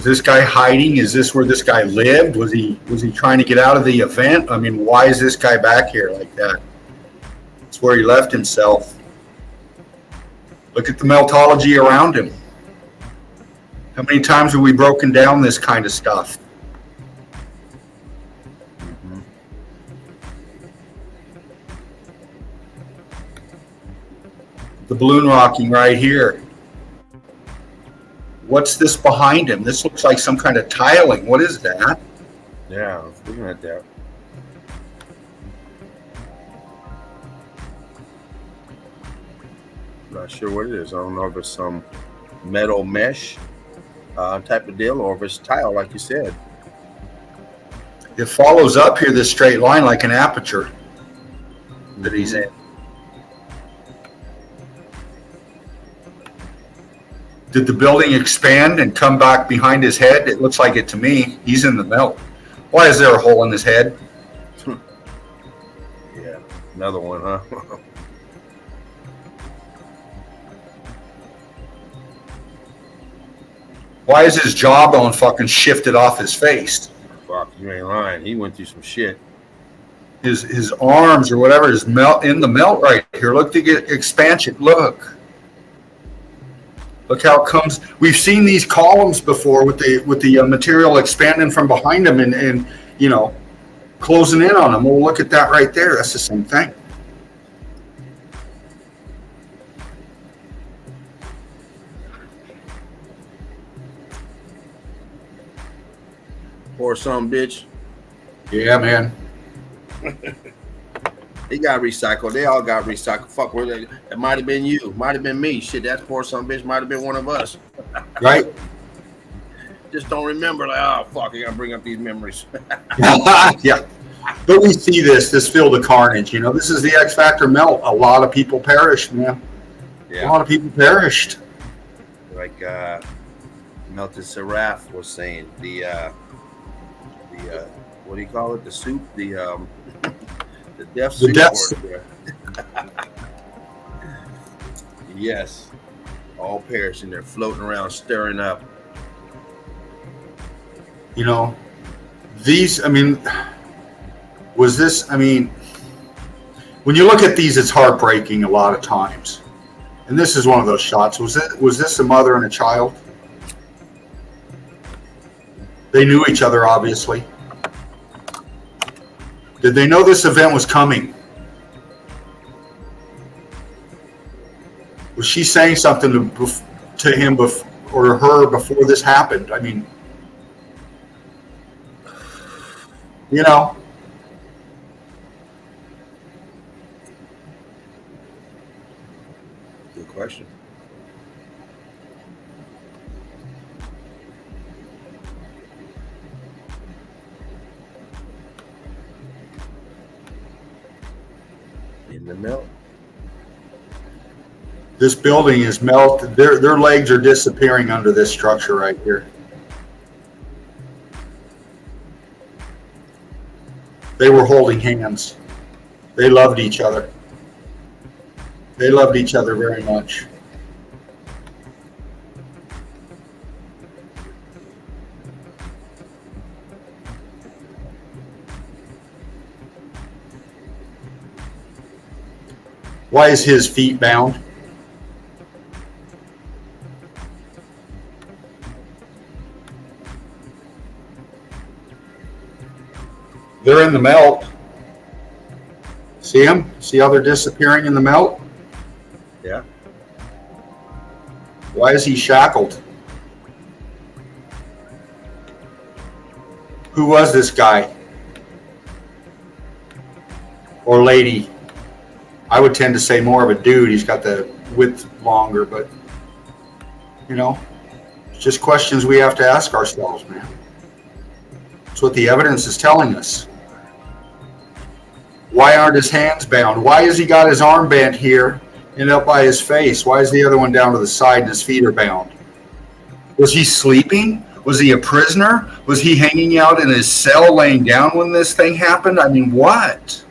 Was this guy hiding? Is this where this guy lived? Was he trying to get out of the event? I mean, why is this guy back here like that? It's where he left himself. Look at the meltology around him. How many times have we broken down this kind of stuff? The balloon rocking right here. What's this behind him? This looks like some kind of tiling. What is that? Yeah, I was looking at that. Not sure what it is. I don't know if it's some metal mesh type of deal or if it's tile, like you said. It follows up here this straight line like an aperture that he's in. Did the building expand and come back behind his head? It looks like it to me. He's in the melt. Why is there a hole in his head? Yeah, another one, huh? Why is his jawbone fucking shifted off his face? Fuck, you ain't lying. He went through some shit. His arms or whatever is melt in the melt right here. Look to get expansion. Look how it comes. We've seen these columns before with the material expanding from behind them and closing in on them. Well, look at that right there. That's the same thing. Or some bitch. Yeah, man. They got recycled. They all got recycled. Fuck, where they? It might have been you. Might have been me. Shit, that poor some bitch might have been one of us. Right? Just don't remember. Like, oh fuck, I gotta bring up these memories. Yeah. But we see this field of carnage. This is the X Factor melt. A lot of people perished, man. Yeah. A lot of people perished. Like Melted Seraph was saying, the what do you call it? The soup, the death soup. Yes, all perishing. They're floating around, stirring up. These. Was this? When you look at these, it's heartbreaking a lot of times. And this is one of those shots. Was this a mother and a child? They knew each other, obviously. Did they know this event was coming? Was she saying something to him or her before this happened? Good question. In the melt. This building is melted. Their legs are disappearing under this structure right here. They were holding hands. They loved each other. They loved each other very much. Why is his feet bound? They're in the melt. See them? See how they're disappearing in the melt? Yeah. Why is he shackled? Who was this guy? Or lady? I would tend to say more of a dude. He's got the width longer, but it's just questions we have to ask ourselves, man. That's what the evidence is telling us. Why aren't his hands bound? Why has he got his arm bent here and up by his face? Why is the other one down to the side and his feet are bound? Was he sleeping? Was he a prisoner? Was he hanging out in his cell laying down when this thing happened? What?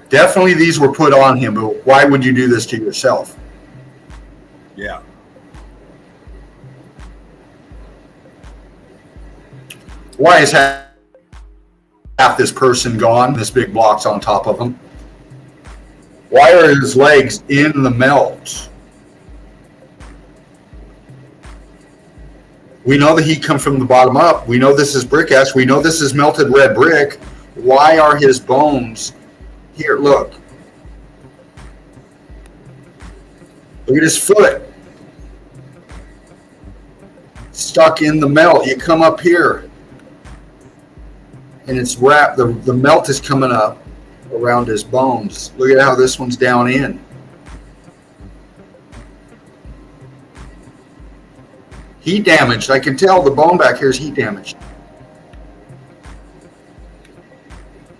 Definitely these were put on him, but why would you do this to yourself? Yeah. Why is half this person gone? This big block's on top of him. Why are his legs in the melt? We know the heat comes from the bottom up. We know this is brick ash. We know this is melted red brick. Why are his bones here? Look. Look at his foot. Stuck in the melt. You come up here and it's wrapped. The melt is coming up around his bones. Look at how this one's down in. Heat damaged. I can tell the bone back here is heat damaged.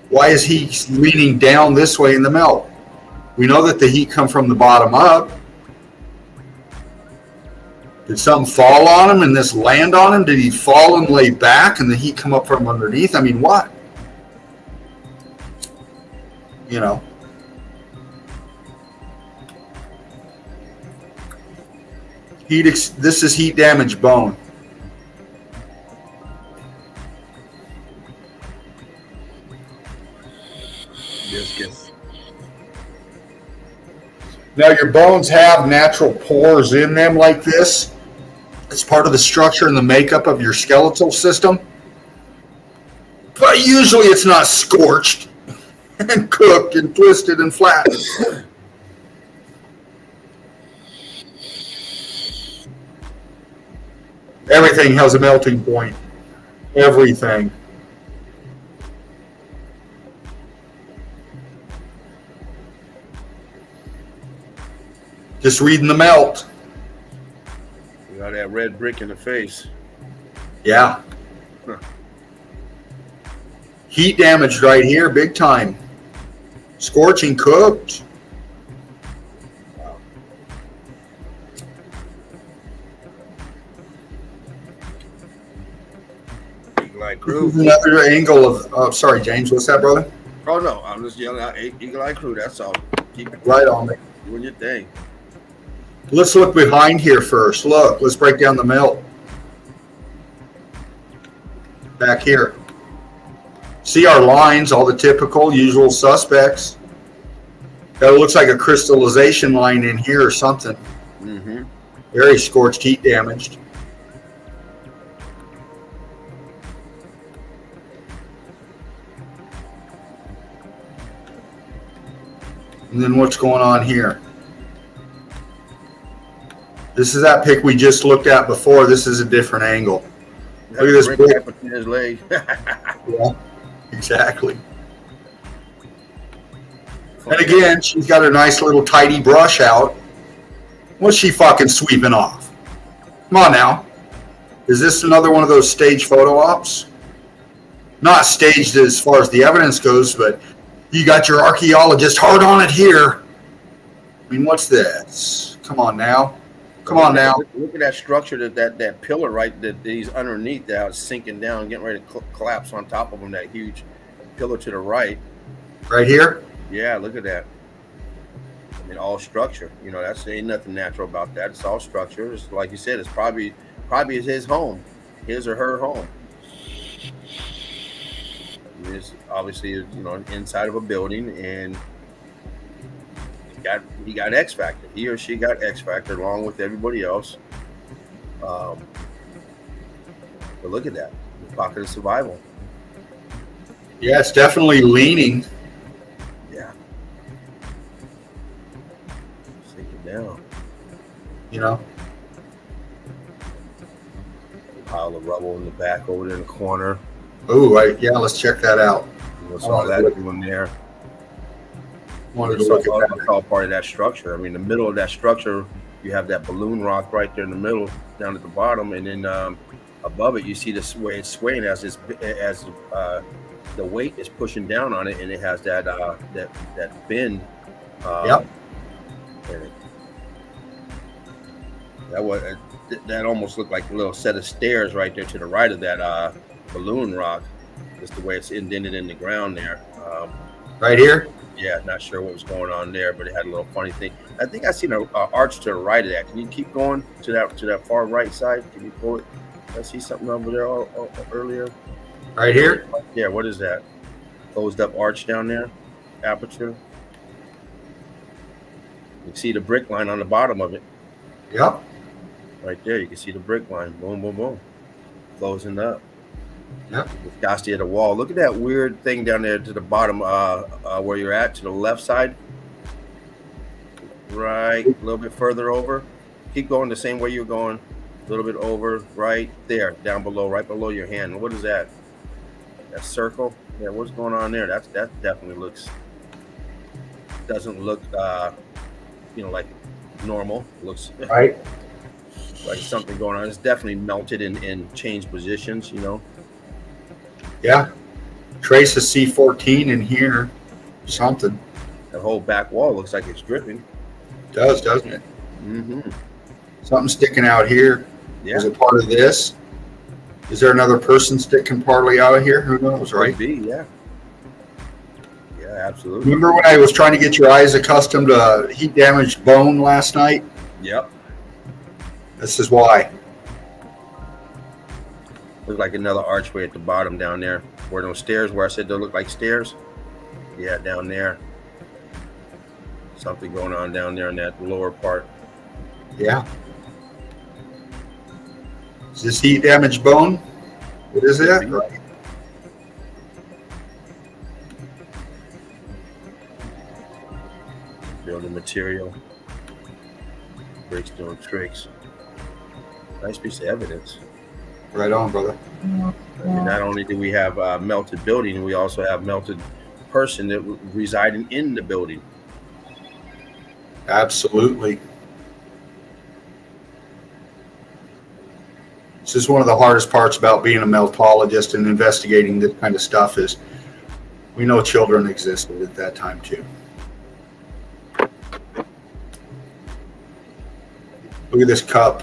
Why is he leaning down this way in the melt? We know that the heat comes from the bottom up. Did something fall on him and this land on him? Did he fall and lay back and the heat come up from underneath? I mean, what? You know. This is heat damaged bone. Discus. Now your bones have natural pores in them like this. It's part of the structure and the makeup of your skeletal system. But usually it's not scorched and cooked and twisted and flattened. Everything has a melting point. Everything. Just reading the melt. You got that red brick in the face. Yeah. Huh. Heat damage right here, big time. Scorching, cooked. Eagle-eye crew. Another angle of, sorry, James, what's that, brother? Oh no, I'm just yelling out Eagle-eye crew. That's all. Keep Right on me. doing your thing. Let's look behind here first. Look, let's break down the melt. Back here. See our lines, all the typical, usual suspects. That looks like a crystallization line in here or something. Mm-hmm. Very scorched, heat damaged. And then what's going on here? This is that pic we just looked at before. This is a different angle. Look at this brick. Between his leg. Yeah, exactly. And again, she's got her nice little tidy brush out. What's she fucking sweeping off? Come on now. Is this another one of those stage photo ops? Not staged as far as the evidence goes, but you got your archaeologist hard on it here. I mean, what's this? Come on now. Come on now. Look at that structure, that pillar right that he's underneath that sinking down, getting ready to collapse on top of him, that huge pillar to the right. Right here? Yeah, look at that. I mean, all structure. You know, that's ain't nothing natural about that. It's all structure. It's, like you said, it's probably is his home, his or her home. It's obviously, you know, inside of a building, and he got X Factor. He or she got X Factor along with everybody else. But look at that, the pocket of survival. Yeah, it's definitely leaning. Yeah, sinking down. You know. Pile of rubble in the back over there in the corner. Oh, yeah, let's check that out. What's all that doing there? Wanted to look at that. It's all part of that structure. I mean, the middle of that structure, you have that balloon rock right there in the middle, down at the bottom, and then above it, you see this way it's swaying as the weight is pushing down on it, and it has that bend. Yep. In it. That almost looked like a little set of stairs right there to the right of that balloon rock. Just the way it's indented in the ground there. Right here? Yeah, not sure what was going on there, but it had a little funny thing. I think I seen a arch to the right of that. Can you keep going to that far right side? Can you pull it? I see something over there earlier. Right here? Yeah, what is that? Closed up arch down there, aperture. You can see the brick line on the bottom of it. Yep. Right there, you can see the brick line. Boom, boom, boom. Closing up. Yep. Viscosity of the wall. Look at that weird thing down there to the bottom, where you're at, to the left side. Right, a little bit further over. Keep going the same way you're going. A little bit over, right there, down below, right below your hand. What is that? That circle? Yeah, what's going on there? That definitely doesn't look, like normal. It looks Right. like something going on. It's definitely melted and changed positions, Yeah. Trace a C14 in here. Something. The whole back wall looks like it's dripping. Does, doesn't it? Mm-hmm. Something sticking out here. Yeah. Is it part of this? Is there another person sticking partly out of here? Who knows, right? Could be, yeah. Yeah, absolutely. Remember when I was trying to get your eyes accustomed to heat damaged bone last night? Yep. This is why. Looks like another archway at the bottom down there. Where those stairs, where I said they look like stairs. Yeah, down there. Something going on down there in that lower part. Yeah. Is this heat damaged bone? What is it? Right. Building material. Bricks doing tricks. Nice piece of evidence. Right on, brother. And not only do we have melted building, we also have melted person that residing in the building. Absolutely. This is one of the hardest parts about being a meltologist and investigating this kind of stuff is we know children existed at that time too. Look at this cup.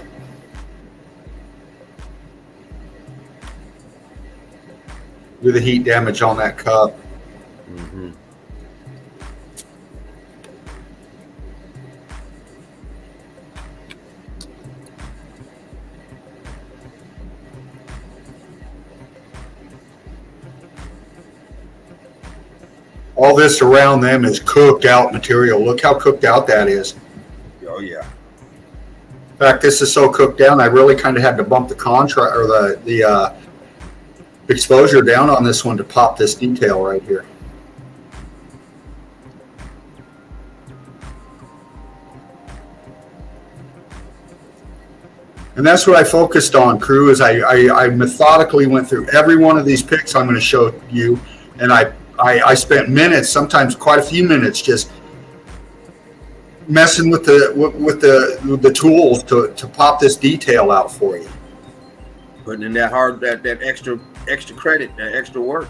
Look at the heat damage on that cup. Mm-hmm. All this around them is cooked out material. Look how cooked out that is. Oh yeah. In fact, this is so cooked down, I really kind of had to bump the contrast or the exposure down on this one to pop this detail right here. And that's what I focused on, crew, is I methodically went through every one of these pics I'm going to show you, and I spent minutes, sometimes quite a few minutes, just messing with the tools to pop this detail out for you. Putting in that extra credit, that extra work.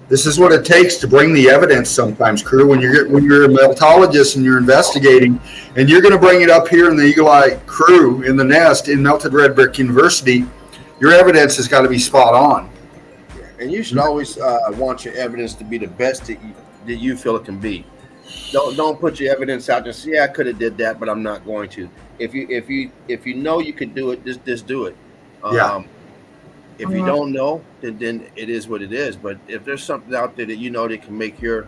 This is what it takes to bring the evidence sometimes, crew. When you're a meltologist and you're investigating, and you're going to bring it up here in the Eagle Eye crew in the nest in Melted Red Brick University, your evidence has got to be spot on. And you should always want your evidence to be the best that you feel it can be. Don't put your evidence out there and say, yeah, I could have did that, but I'm not going to. If you know you could do it, just do it. If you don't know, then it is what it is. But if there's something out there that you know that can make your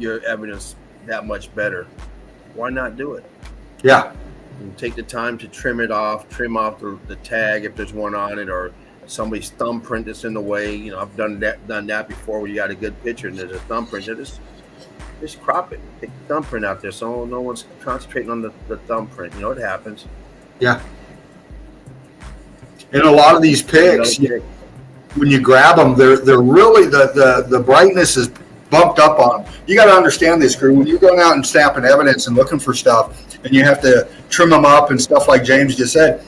evidence that much better, why not do it? Yeah. And take the time to trim off the tag if there's one on it, or somebody's thumbprint that's in the way. I've done that before, where you got a good picture and there's a thumbprint. Just crop it. Take the thumbprint out there so no one's concentrating on the thumbprint. It happens. Yeah. In a lot of these pics, when you grab them, they're really the brightness is bumped up on them. You got to understand this, crew. When you're going out and snapping evidence and looking for stuff, and you have to trim them up and stuff like James just said,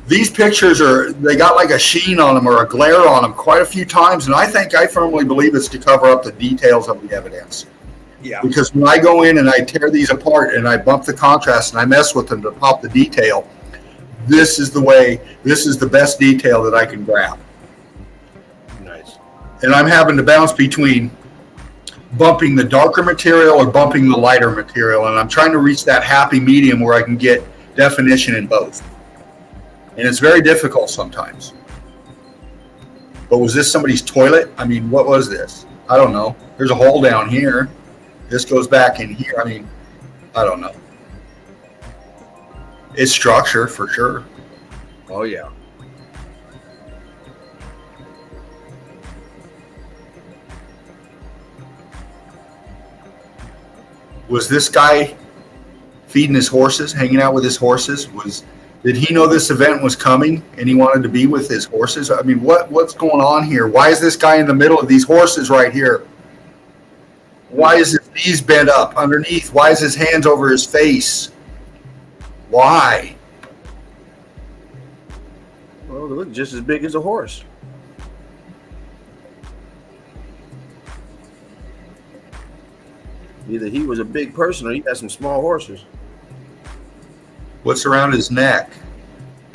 these pictures they got like a sheen on them or a glare on them quite a few times, and I firmly believe it's to cover up the details of the evidence. Yeah. Because when I go in and I tear these apart and I bump the contrast and I mess with them to pop the detail, this is the best detail that I can grab. Nice. And I'm having to bounce between bumping the darker material or bumping the lighter material, and I'm trying to reach that happy medium where I can get definition in both. And it's very difficult sometimes. But was this somebody's toilet? I mean, what was this? I don't know. There's a hole down here. This goes back in here. I mean, I don't know. It's structure for sure. Oh yeah. Was this guy feeding his horses, hanging out with his horses? Did he know this event was coming and he wanted to be with his horses? I mean, what's going on here? Why is this guy in the middle of these horses right here? Why is his knees bent up underneath? Why is his hands over his face? Why? Well, they look just as big as a horse. Either he was a big person or he had some small horses. What's around his neck?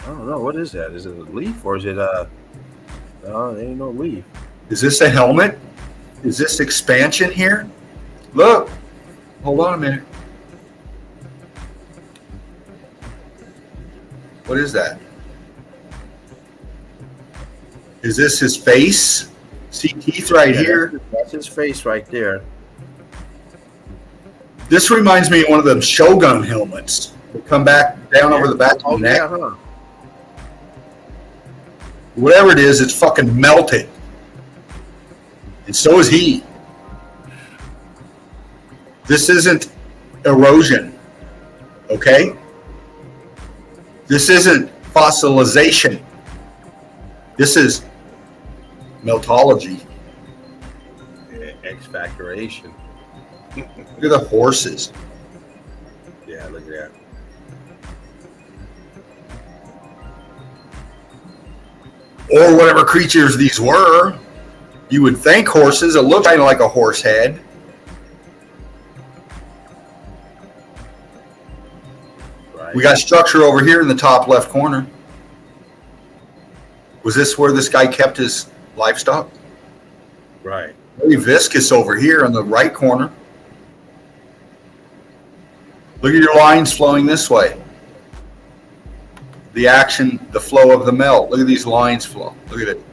I don't know. What is that? Is it a leaf or is it no, there ain't no leaf. Is this a helmet? Is this expansion here? Look. Hold on a minute. What is that? Is this his face? See teeth right here? That's his face right there. This reminds me of one of them Shogun helmets that come back down over the back of the neck. Yeah, huh? Whatever it is, it's fucking melted. And so is he. This isn't erosion, okay? This isn't fossilization. This is meltology. X-factoration. Look at the horses. Yeah, look at that. Or whatever creatures these were. You would think horses. It looked kind of like a horse head. Right. We got structure over here in the top left corner. Was this where this guy kept his livestock? Right. Very viscous over here in the right corner. Look at your lines flowing this way. The action, the flow of the melt. Look at these lines flow. Look at it.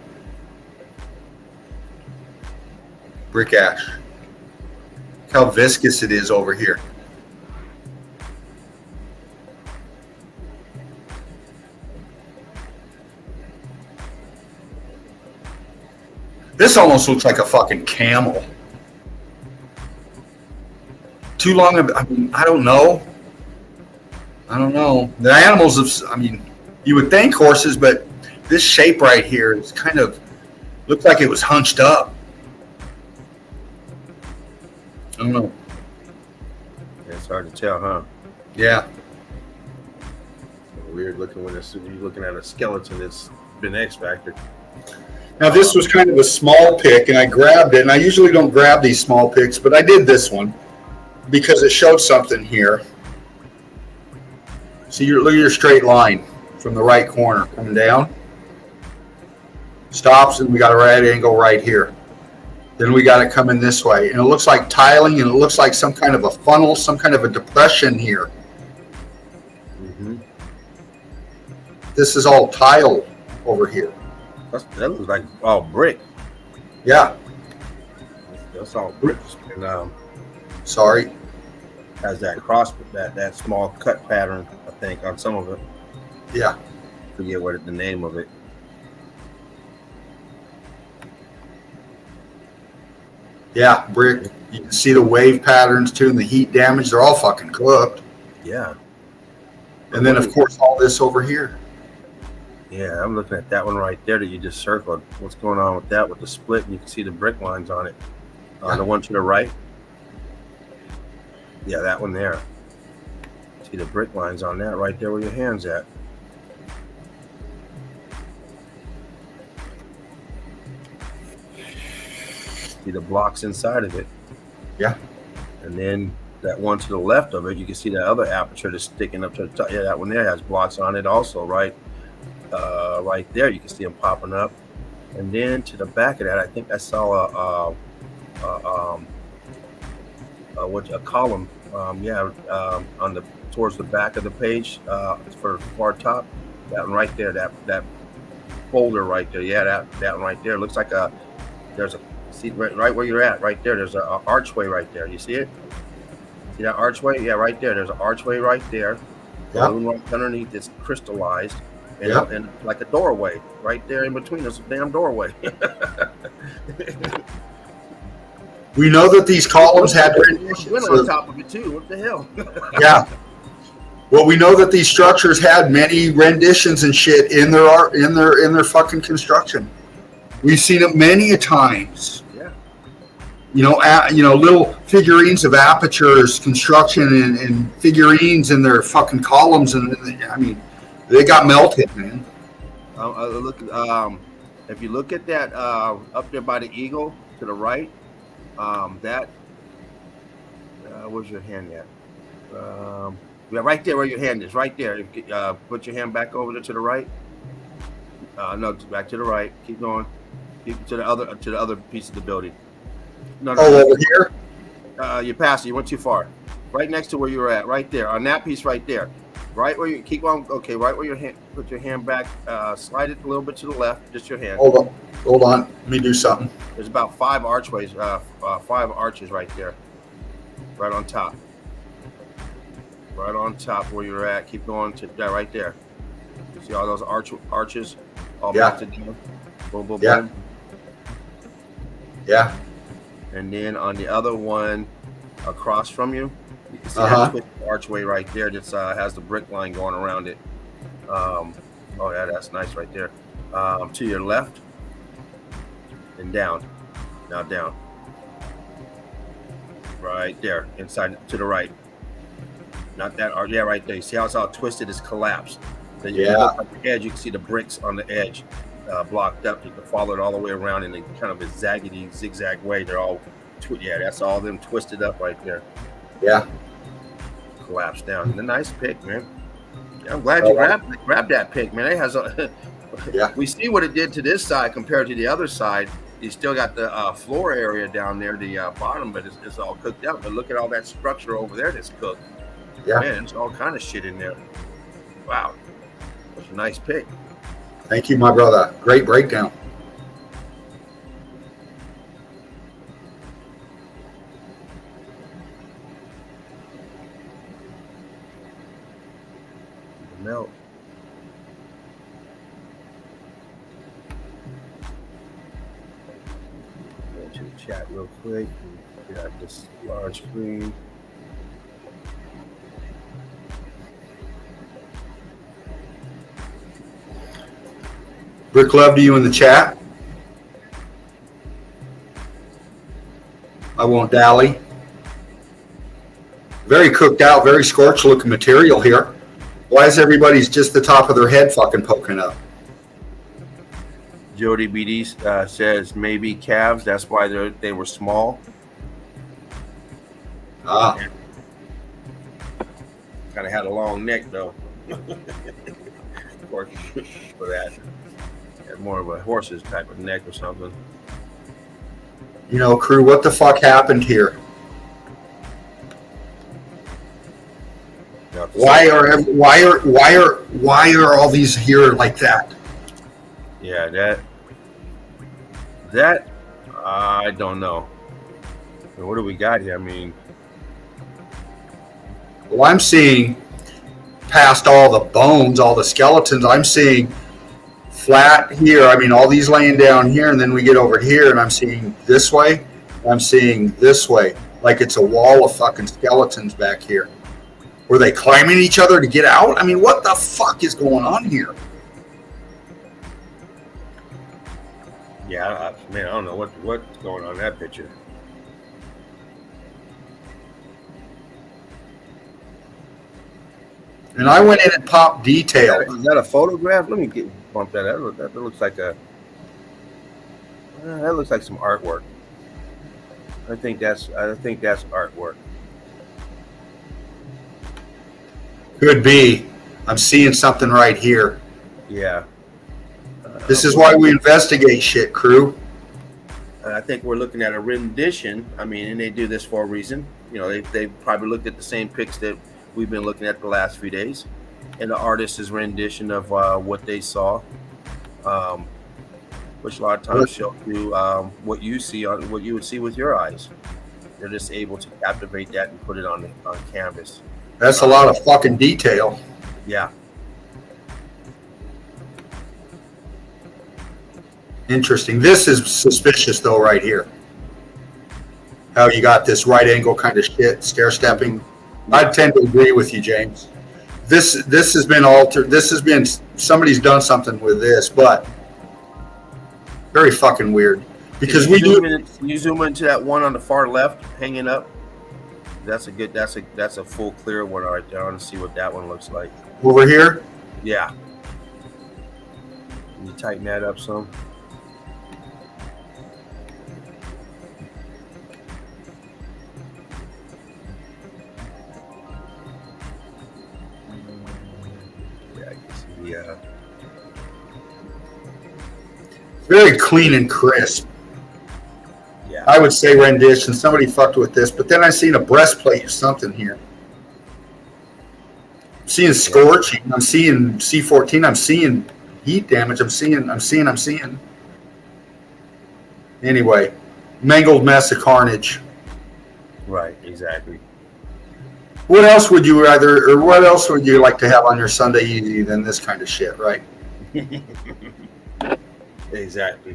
Brick ash. Look how viscous it is over here. This almost looks like a fucking camel. Too long of, I mean, I don't know. The animals have, I mean, you would think horses, but this shape right here is kind of, looked like it was hunched up. I don't know. It's hard to tell, huh? Yeah. Weird looking when you're looking at a skeleton that's been X-factored. Now this was kind of a small pick and I grabbed it, and I usually don't grab these small picks, but I did this one because it showed something here. See, look at your straight line from the right corner coming down. Stops, and we got a right angle right here. Then we got it coming this way, and it looks like tiling, and it looks like some kind of a funnel, some kind of a depression here. Mm-hmm. This is all tile over here. That looks like all brick. Yeah. That's all brick. And Sorry. has that cross, that small cut pattern, I think, on some of it. Yeah. Forget what the name of it. Yeah, brick. You can see the wave patterns too, and the heat damage. They're all fucking cooked. Yeah. And then, of course, all this over here. Yeah, I'm looking at that one right there that you just circled. What's going on with that, with the split? And you can see the brick lines on it. The one to the right. Yeah, that one there. See the brick lines on that right there where your hand's at. See the blocks inside of it. Yeah. And then that one to the left of it, you can see that other aperture that's sticking up to the top. Yeah, that one there has blocks on it also, right? Right there, you can see them popping up. And then to the back of that, I think I saw a column. On the towards the back of the page, for far top, that one right there, that folder right there. Yeah, that one right there looks like there's a see right where you're at right there. There's a archway right there. You see it? See that archway? Yeah, right there. There's an archway right there. Yeah. Balloon right underneath it's crystallized, and, Yeah. and like a doorway right there in between. There's a damn doorway. We know that these columns had renditions. Went on top of it too. What the hell? Yeah. Well, we know that these structures had many renditions and shit in their art, in their fucking construction. We've seen it many a times. Yeah. Little figurines of apertures, construction, and figurines in their fucking columns, and I mean, they got melted, man. If you look at that up there by the eagle to the right, where's your hand at? Yeah, right there where your hand is, right there. Put your hand back over there to the right. No, back to the right. Keep going. Keep to the other piece of the building. No. Over here. You passed it. You went too far. Right next to where you were at, right there, on that piece right there. Right where you keep on. Okay, right where your hand. Put your hand back. Slide it a little bit to the left. Just your hand. Hold on. Let me do something. There's about 5 archways. 5 arches right there. Right on top. Right on top where you're at. Keep going to that right there. You see all those arches all melted down. Boom, boom, Yeah. boom. Yeah. And then on the other one across from you, you can see Uh-huh. that archway right there that has the brick line going around it. Oh yeah, that's nice right there. To your left and down. Now down. Right there, inside to the right. Not that arch, yeah, right there. You see how it's all twisted? It's collapsed. So you look at the edge, you can see the bricks on the edge blocked up. You can follow it all the way around in a kind of a zaggedy, zigzag way. They're all, that's all them twisted up right there. Yeah. Collapsed down. And a nice pick, man. Yeah, I'm glad you grabbed that pick, man. It has a. Yeah. We see what it did to this side compared to the other side. You still got the floor area down there, the bottom, but it's all cooked out. But look at all that structure over there that's cooked. Yeah. Man, there's all kind of shit in there. Wow. That's a nice pick. Thank you, my brother. Great breakdown. Melt. Go to the chat real quick. We got this large screen. Brick love to you in the chat. I won't dally. Very cooked out, very scorched looking material here. Why is everybody's just the top of their head fucking poking up? Jody BD says maybe calves. That's why they were small. Ah, Kind of had a long neck though. For that, had more of a horse's type of neck or something. crew, what the fuck happened here? Why are all these here like that? Yeah, that I don't know. What do we got here? I mean, Well, I'm seeing past all the bones, all the skeletons. I'm seeing flat here. I mean, all these laying down here, and then we get over here, and I'm seeing this way. I'm seeing this way, like it's a wall of fucking skeletons back here. Were they climbing each other to get out? I mean, what the fuck is going on here? yeah, I don't know what's going on in that picture. And I went in and popped detail. Is that a photograph? Let me bump that. That looks like that looks like some artwork. I think that's artwork. Could be. I'm seeing something right here. Yeah. This is why we investigate shit, crew. I think we're looking at a rendition. I mean, and they do this for a reason. You know, they probably looked at the same pics that we've been looking at the last few days, and the artist's rendition of what they saw, which a lot of times show you what you see on what you would see with your eyes. They're just able to captivate that and put it on canvas. That's a lot of fucking detail. Yeah. Interesting. This is suspicious though, right here. How you got this right angle kind of shit, stair stepping. I tend to agree with you, James. This has been altered. This has been, somebody's done something with this, but very fucking weird. Because you zoom into that one on the far left, hanging up. That's a full clear one right there. I want to see what that one looks like. Over here? Yeah. Can you tighten that up some? Yeah, I can see. Yeah. Very clean and crisp. Yeah. I would say rendition. Somebody fucked with this, but then I seen a breastplate or something here. I'm seeing scorching. I'm seeing C14. I'm seeing heat damage. I'm seeing. Anyway, mangled mess of carnage. Right. Exactly. What else would you rather, or what else would you like to have on your Sunday easy than this kind of shit, right? Exactly.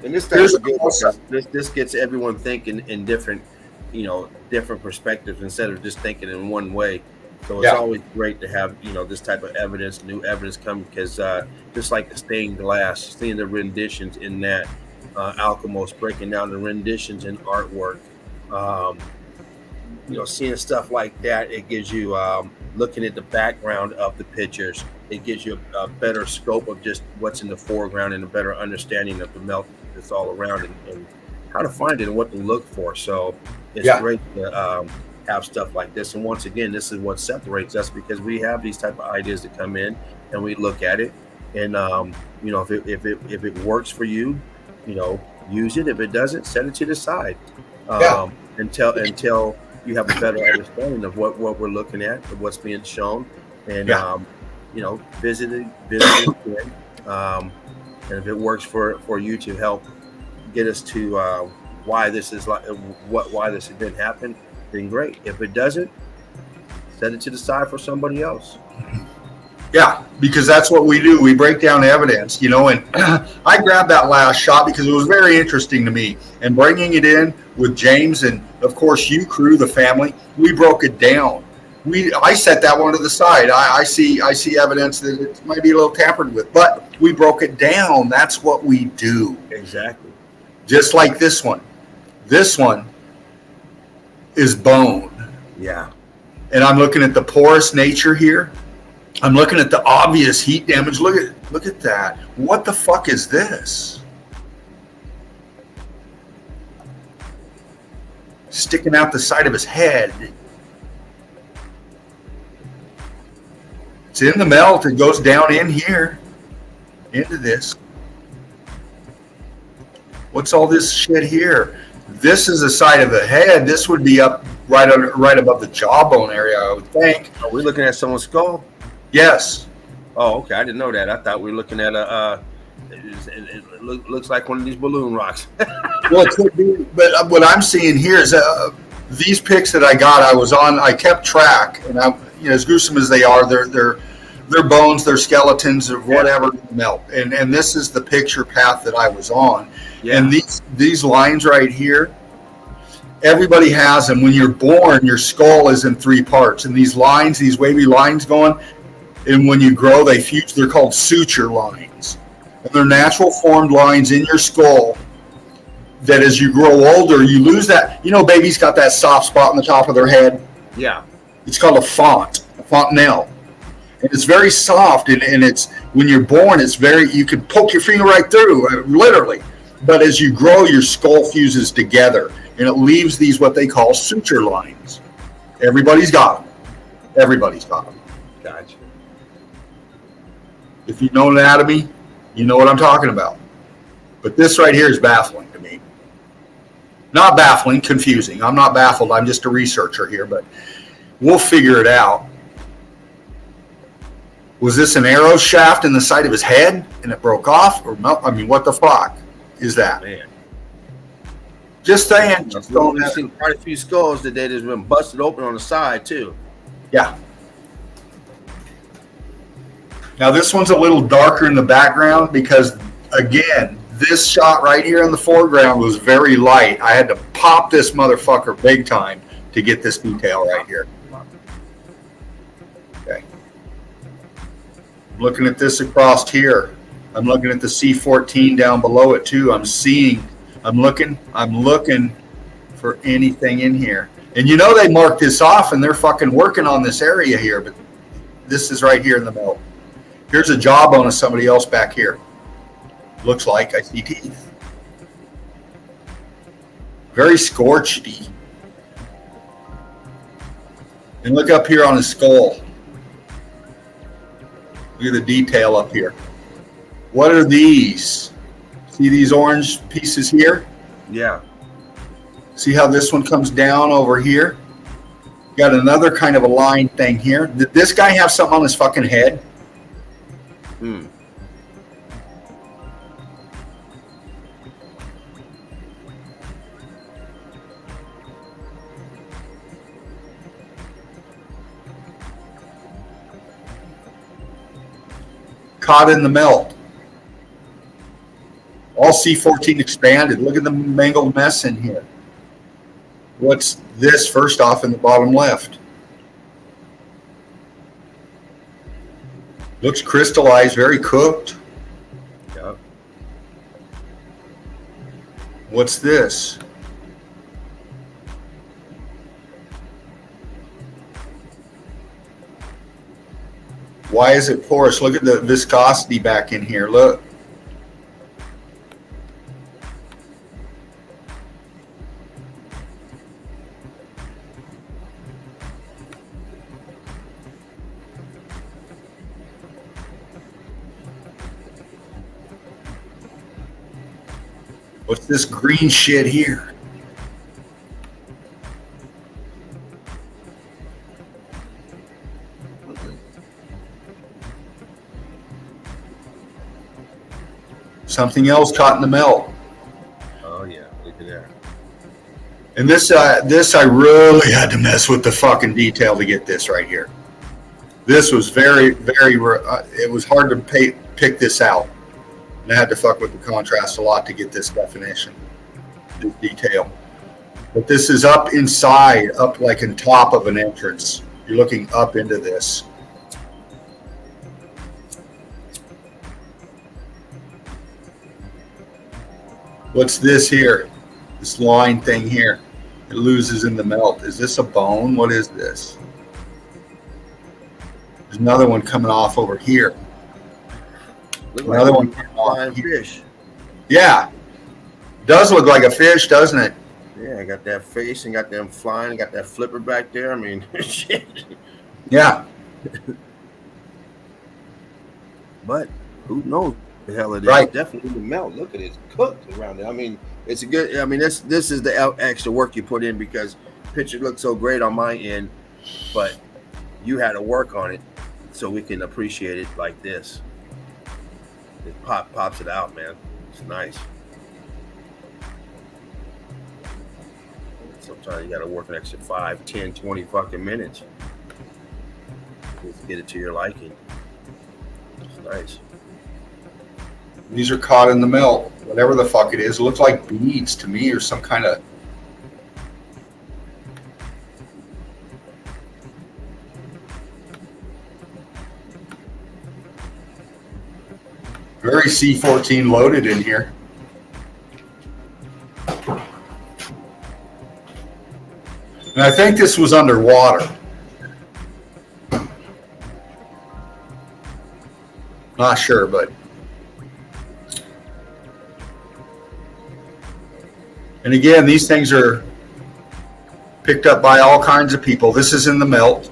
And this is good because this gets everyone thinking in different, different perspectives instead of just thinking in one way. So it's always great to have, this type of evidence, new evidence come, because just like the stained glass, seeing the renditions in that, Alchemos breaking down the renditions in artwork, seeing stuff like that, it gives you, looking at the background of the pictures, it gives you a better scope of just what's in the foreground and a better understanding of the melt that's all around and how to find it and what to look for. So it's great to have stuff like this. And once again, this is what separates us, because we have these type of ideas that come in and we look at it. And, if it works for you, use it. If it doesn't, set it to the side until you have a better understanding of what we're looking at, of what's being shown. And, visit it again. And if it works for you to help get us to why this is like why this didn't happen, then great. If it doesn't, set it to the side for somebody else. Yeah, because that's what we do. We break down evidence, and I grabbed that last shot because it was very interesting to me. And bringing it in with James and, of course, you, crew, the family, we broke it down. I set that one to the side. I see evidence that it might be a little tampered with, but we broke it down. That's what we do. Exactly. Just like this one. This one is bone. Yeah. And I'm looking at the porous nature here. I'm looking at the obvious heat damage. Look at that. What the fuck is this? Sticking out the side of his head. It's in the melt. It goes down in here into this. What's all this shit here? This is the side of the head. This would be up right above the jawbone area, I would think. Are we looking at someone's skull? Yes. Oh, okay. I didn't know that. I thought we were looking at it looks like one of these balloon rocks. Well, it could be, but what I'm seeing here is these pics that I got. I kept track, and as gruesome as they are, they're bones, they're skeletons, or whatever melt. And this is the picture path that I was on. Yeah. And these lines right here, everybody has them. When you're born, your skull is in three parts, and these lines, these wavy lines going. And when you grow, they fuse. They're called suture lines. And they're natural formed lines in your skull that as you grow older, you lose that. Babies got that soft spot on the top of their head. Yeah. It's called a fontanelle. And it's very soft. And it's, when you're born, you can poke your finger right through, literally. But as you grow, your skull fuses together. And it leaves these, what they call suture lines. Everybody's got them. Gotcha. If you know anatomy, you know what I'm talking about. But this right here is baffling to me. Not baffling, confusing. I'm not baffled. I'm just a researcher here, but we'll figure it out. Was this an arrow shaft in the side of his head and it broke off? Or I mean, what the fuck is that? Man. Just saying. Just we've seen quite a few skulls today that's been busted open on the side too. Yeah. Now this one's a little darker in the background because, again, this shot right here in the foreground was very light. I had to pop this motherfucker big time to get this detail right here. Okay. I'm looking at this across here. I'm looking at the C14 down below it too. I'm looking for anything in here. And you know they marked this off and they're fucking working on this area here, but this is right here in the middle. Here's a jawbone of somebody else back here. Looks like I see teeth. Very scorched-y. And look up here on his skull. Look at the detail up here. What are these? See these orange pieces here? Yeah. See how this one comes down over here? Got another kind of a line thing here. Did this guy have something on his fucking head? Hmm. Caught in the melt. All C14 expanded. Look at the mangled mess in here. What's this first off in the bottom left? Looks crystallized, very cooked. Yep. What's this? Why is it porous? Look at the viscosity back in here. Look. What's this green shit here? Something else caught in the melt. Oh yeah, look at that. And this I really had to mess with the fucking detail to get this right here. This was very, very, it was hard to pick this out. And I had to fuck with the contrast a lot to get this definition, this detail. But this is up inside, up like in top of an entrance. You're looking up into this. What's this here? This line thing here. It loses in the melt. Is this a bone? What is this? There's another one coming off over here. Look Another like one. flying fish. Yeah. Does look like a fish, doesn't it? Yeah, I got that face and got them flying, got that flipper back there. I mean, shit. Yeah. But who knows the hell it is? Right. Definitely the melt. Look at it, it's cooked around it. I mean, it's a good. I mean, this is the extra work you put in because the picture looked so great on my end, but you had to work on it so we can appreciate it like this. It pops it out, man. It's nice. Sometimes you got to work an extra 5, 10, 20 fucking minutes just to get it to your liking. It's nice. These are caught in the melt. Whatever the fuck it is. It looks like beads to me or some kind of... Very C14 loaded in here. And I think this was underwater. Not sure, but... And again, these things are picked up by all kinds of people. This is in the melt.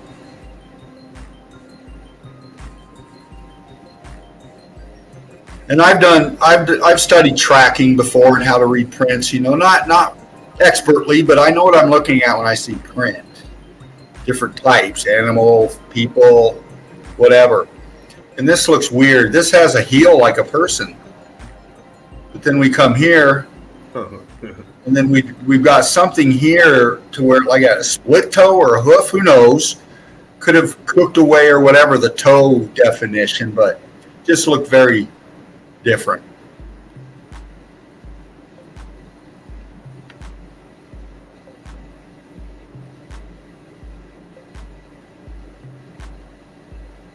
And I've studied tracking before and how to read prints. You know, not expertly, but I know what I'm looking at when I see print. Different types, animal, people, whatever. And this looks weird. This has a heel like a person. But then we come here, and then we've got something here to where like a split toe or a hoof, who knows? Could have cooked away or whatever the toe definition, but just looked very different.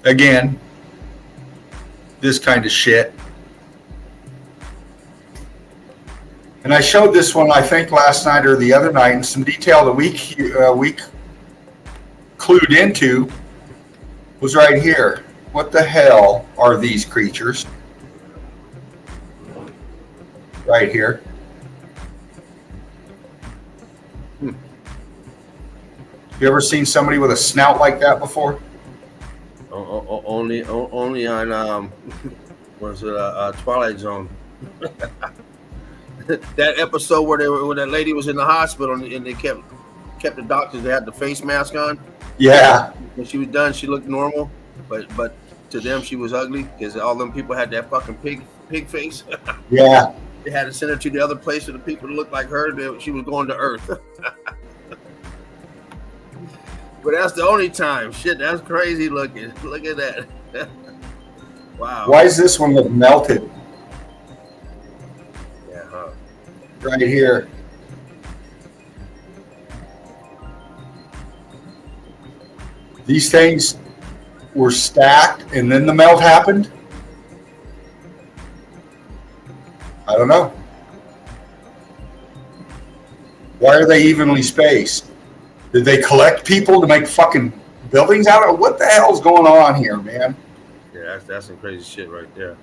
Again, this kind of shit. And I showed this one, I think, last night or the other night in some detail that we clued into was right here. What the hell are these creatures? Right here. You ever seen somebody with a snout like that before? Only on was it Twilight Zone? That episode where that lady was in the hospital and they kept the doctors. They had the face mask on. Yeah. When she was done, she looked normal, but to them she was ugly because all them people had that fucking pig face. Yeah. They had to send her to the other place for the people to look like her. She was going to Earth. But that's the only time. Shit, that's crazy looking. Look at that. Wow. Why is this one look melted? Yeah, huh? Right here. These things were stacked and then the melt happened? I don't know. Why are they evenly spaced? Did they collect people to make fucking buildings out of? What the hell's going on here, man? Yeah, that's some crazy shit right there.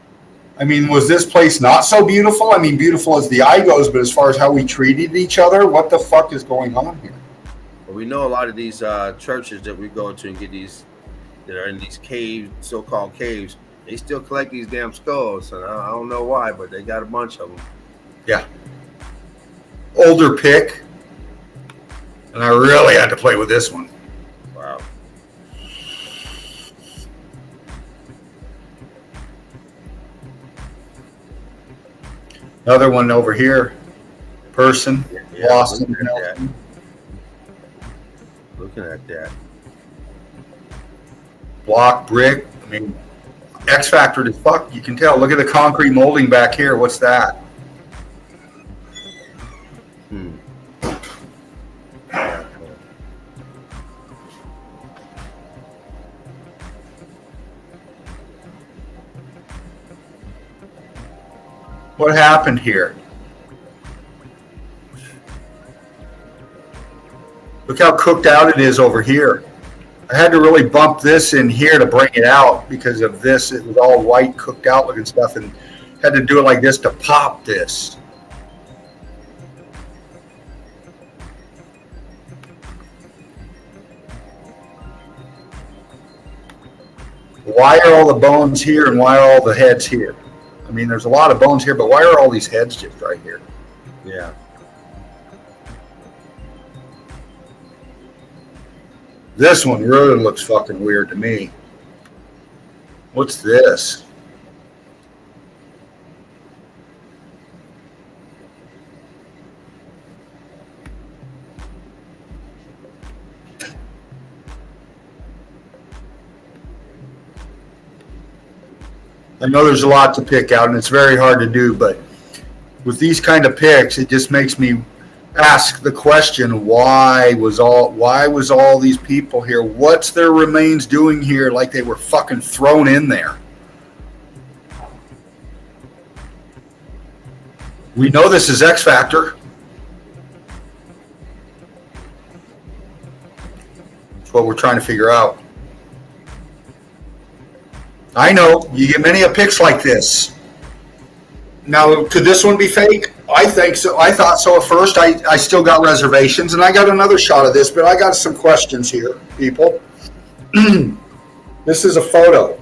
I mean, was this place not so beautiful? I mean, beautiful as the eye goes, but as far as how we treated each other, what the fuck is going on here? Well, we know a lot of these churches that we go to and get these that are in these caves, so-called caves. They still collect these damn skulls, and I don't know why, but they got a bunch of them. Yeah. Older pick. And I really had to play with this one. Wow. Another one over here. Person. Yeah, Lost in looking at that. Block, brick. I mean, X factor as fuck. You can tell. Look at the concrete molding back here. What's that? What happened here? Look how cooked out it is over here. I had to really bump this in here to bring it out because of this. It was all white, cooked out looking stuff, and had to do it like this to pop this. Why are all the bones here and why are all the heads here? I mean, there's a lot of bones here, but why are all these heads just right here? Yeah. This one really looks fucking weird to me. What's this? I know there's a lot to pick out, and it's very hard to do, but with these kind of picks, it just makes me ask the question, why was all these people here? What's their remains doing here like they were fucking thrown in there? We know this is X Factor. That's what we're trying to figure out. I know, you get many pics like this. Now, could this one be fake? I think so. I thought so at first. I still got reservations, and I got another shot of this, but I got some questions here, people. This is a photo.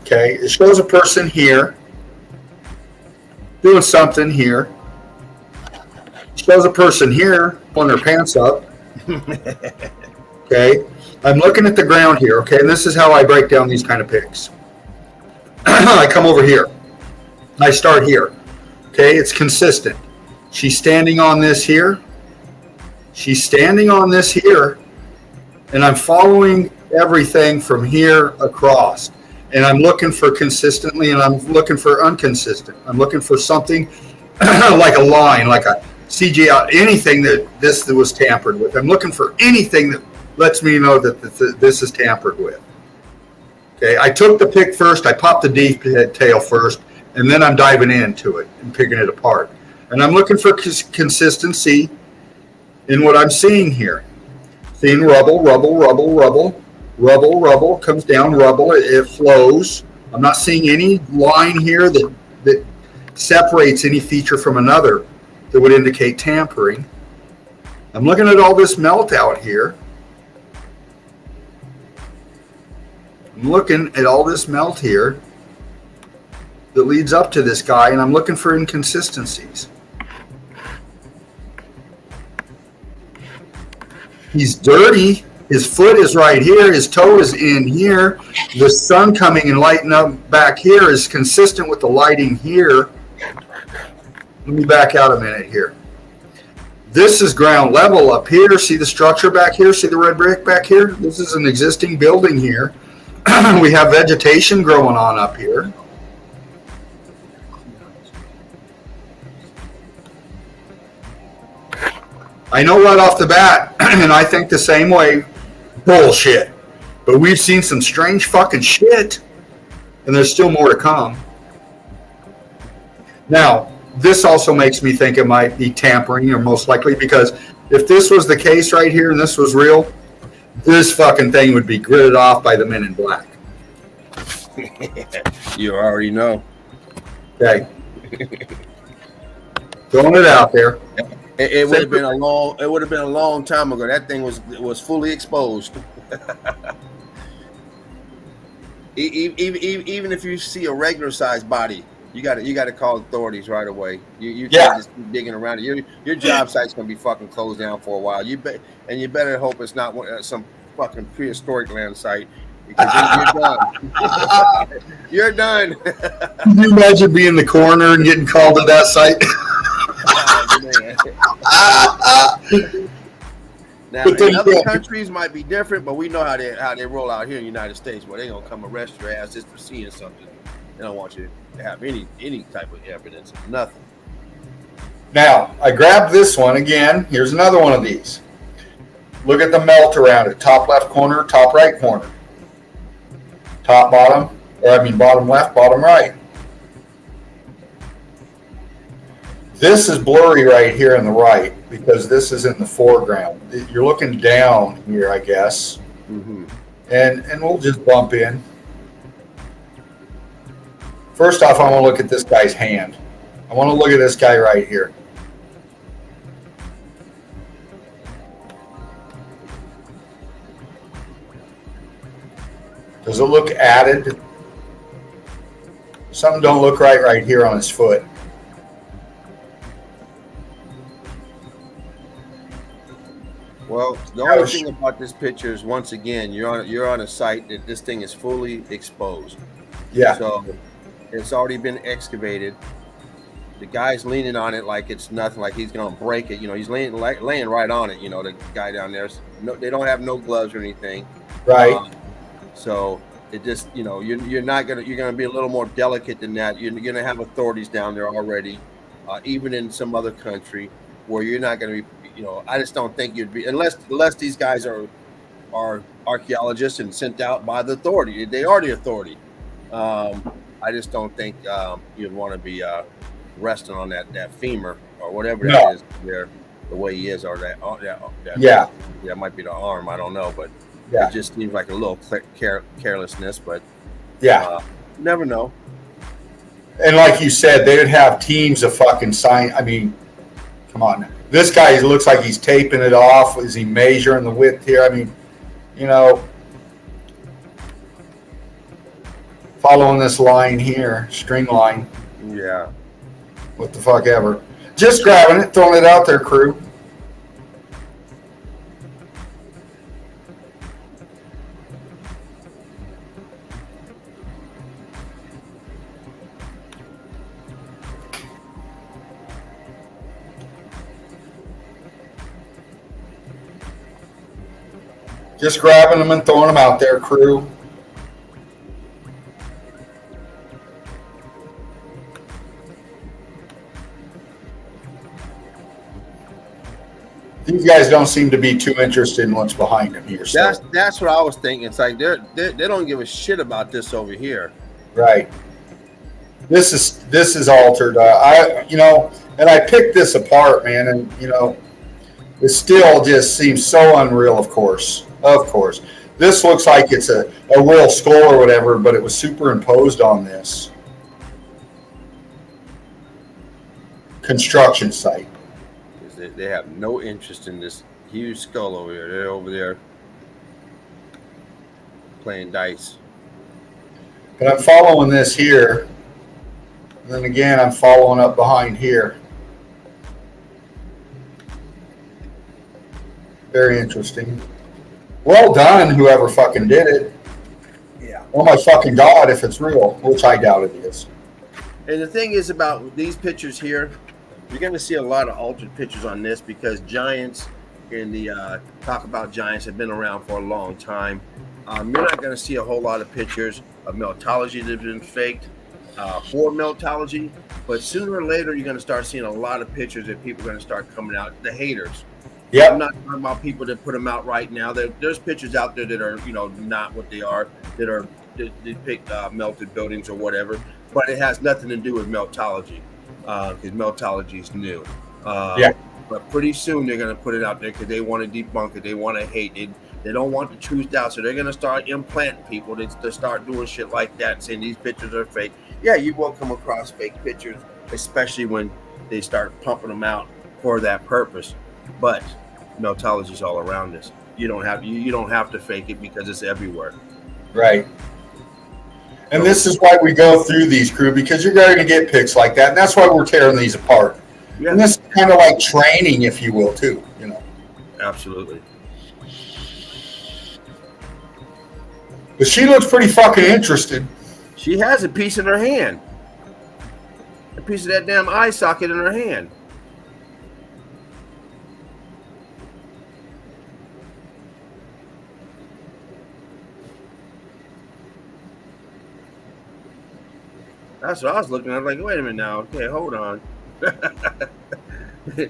Okay, it shows a person here doing something here. Shows a person here pulling their pants up. Okay. I'm looking at the ground here. Okay. And this is how I break down these kind of pics. I come over here. I start here. Okay. It's consistent. She's standing on this here. She's standing on this here. And I'm following everything from here across. And I'm looking for consistently, and I'm looking for inconsistent. I'm looking for something like a line, like a CGI, anything that was tampered with. I'm looking for anything that lets me know that this is tampered with. Okay, I took the pic first, I popped the detail first, and then I'm diving into it and picking it apart. And I'm looking for consistency in what I'm seeing here. Seeing rubble, comes down, rubble, it flows. I'm not seeing any line here that separates any feature from another that would indicate tampering. I'm looking at all this melt out here. I'm looking at all this melt here that leads up to this guy, and I'm looking for inconsistencies. He's dirty. His foot is right here. His toe is in here. The sun coming and lighting up back here is consistent with the lighting here. Let me back out a minute here. This is ground level up here. See the structure back here? See the red brick back here? This is an existing building here. We have vegetation growing on up here. I know right off the bat, and I think the same way, bullshit. But we've seen some strange fucking shit, and there's still more to come. Now, this also makes me think it might be tampering, or most likely, because if this was the case right here and this was real, this fucking thing would be gridded off by the men in black. You already know. Okay. Throwing it out there. It would have been a long. It would have been a long time ago. That thing was fully exposed. Even if you see a regular sized body, you got to call authorities right away. You can't just keep digging around it. Your job site's gonna be fucking closed down for a while. You better hope it's not some fucking prehistoric land site, because you're done. You're done. Can you imagine being the coroner and getting called to that site? Now, in other countries might be different, but we know how they roll out here in the United States, where they're gonna come arrest your ass just for seeing something. They don't want you to have any type of evidence, nothing. Now, I grabbed this one again. Here's another one of these. Look at the melt around it. Top left corner, top right corner. Top bottom, bottom left, bottom right. This is blurry right here in the right because this is in the foreground. You're looking down here, I guess. Mm-hmm. And we'll just bump in. First off, I want to look at this guy's hand. I want to look at this guy right here. Does it look added? Something don't look right here on his foot. Well, the only thing about this picture is, once again, you're on a site that this thing is fully exposed. Yeah. So it's already been excavated. The guy's leaning on it like it's nothing, like he's gonna break it. He's laying right on it. The guy down there. They don't have no gloves or anything. Right. So it just, you're gonna be a little more delicate than that. You're gonna have authorities down there already, even in some other country where you're not gonna be. I just don't think you'd be, unless these guys are archaeologists and sent out by the authority. They are the authority. I just don't think you'd want to be resting on that femur or whatever that is there, the way he is, or that might be the arm. I don't know, but it just seems like a little carelessness. But you never know. And like you said, they would have teams of fucking science. I mean, come on. This guy looks like he's taping it off. Is he measuring the width here? I mean, following this line here, string line. Yeah. What the fuck ever. Just grabbing it, throwing it out there, crew. Just grabbing them and throwing them out there, crew. These guys don't seem to be too interested in what's behind them here. So. That's what I was thinking. It's like they don't give a shit about this over here. Right. This is altered. And I picked this apart, man, and it still just seems so unreal. Of course. This looks like it's a real skull or whatever, but it was superimposed on this construction site. They have no interest in this huge skull over here. They're over there playing dice. But I'm following this here. And then again, I'm following up behind here. Very interesting. Well done, whoever fucking did it. Yeah. Oh my fucking God, if it's real, which I doubt it is. And the thing is about these pictures here, you're going to see a lot of altered pictures on this because giants in the talk about giants have been around for a long time. You're not going to see a whole lot of pictures of Meltology that have been faked for Meltology, but sooner or later you're going to start seeing a lot of pictures that people are going to start coming out. The haters. Yeah. I'm not talking about people that put them out right now. There's pictures out there that are not what they are, that depict melted buildings or whatever, but it has nothing to do with Meltology. Because Meltology is new. But pretty soon they're going to put it out there because they want to debunk it. They want to hate it. They don't want the truth out. So they're going to start implanting people to start doing shit like that and saying these pictures are fake. Yeah, you will come across fake pictures, especially when they start pumping them out for that purpose. But Meltology is all around us. You don't have to fake it because it's everywhere. Right. And this is why we go through these, crew, because you're going to get pics like that. And that's why we're tearing these apart. Yeah. And this is kind of like training, if you will, too. Absolutely. But she looks pretty fucking interested. She has a piece in her hand. A piece of that damn eye socket in her hand. That's what I was looking at. Like, wait a minute now. Okay, hold on. Yeah,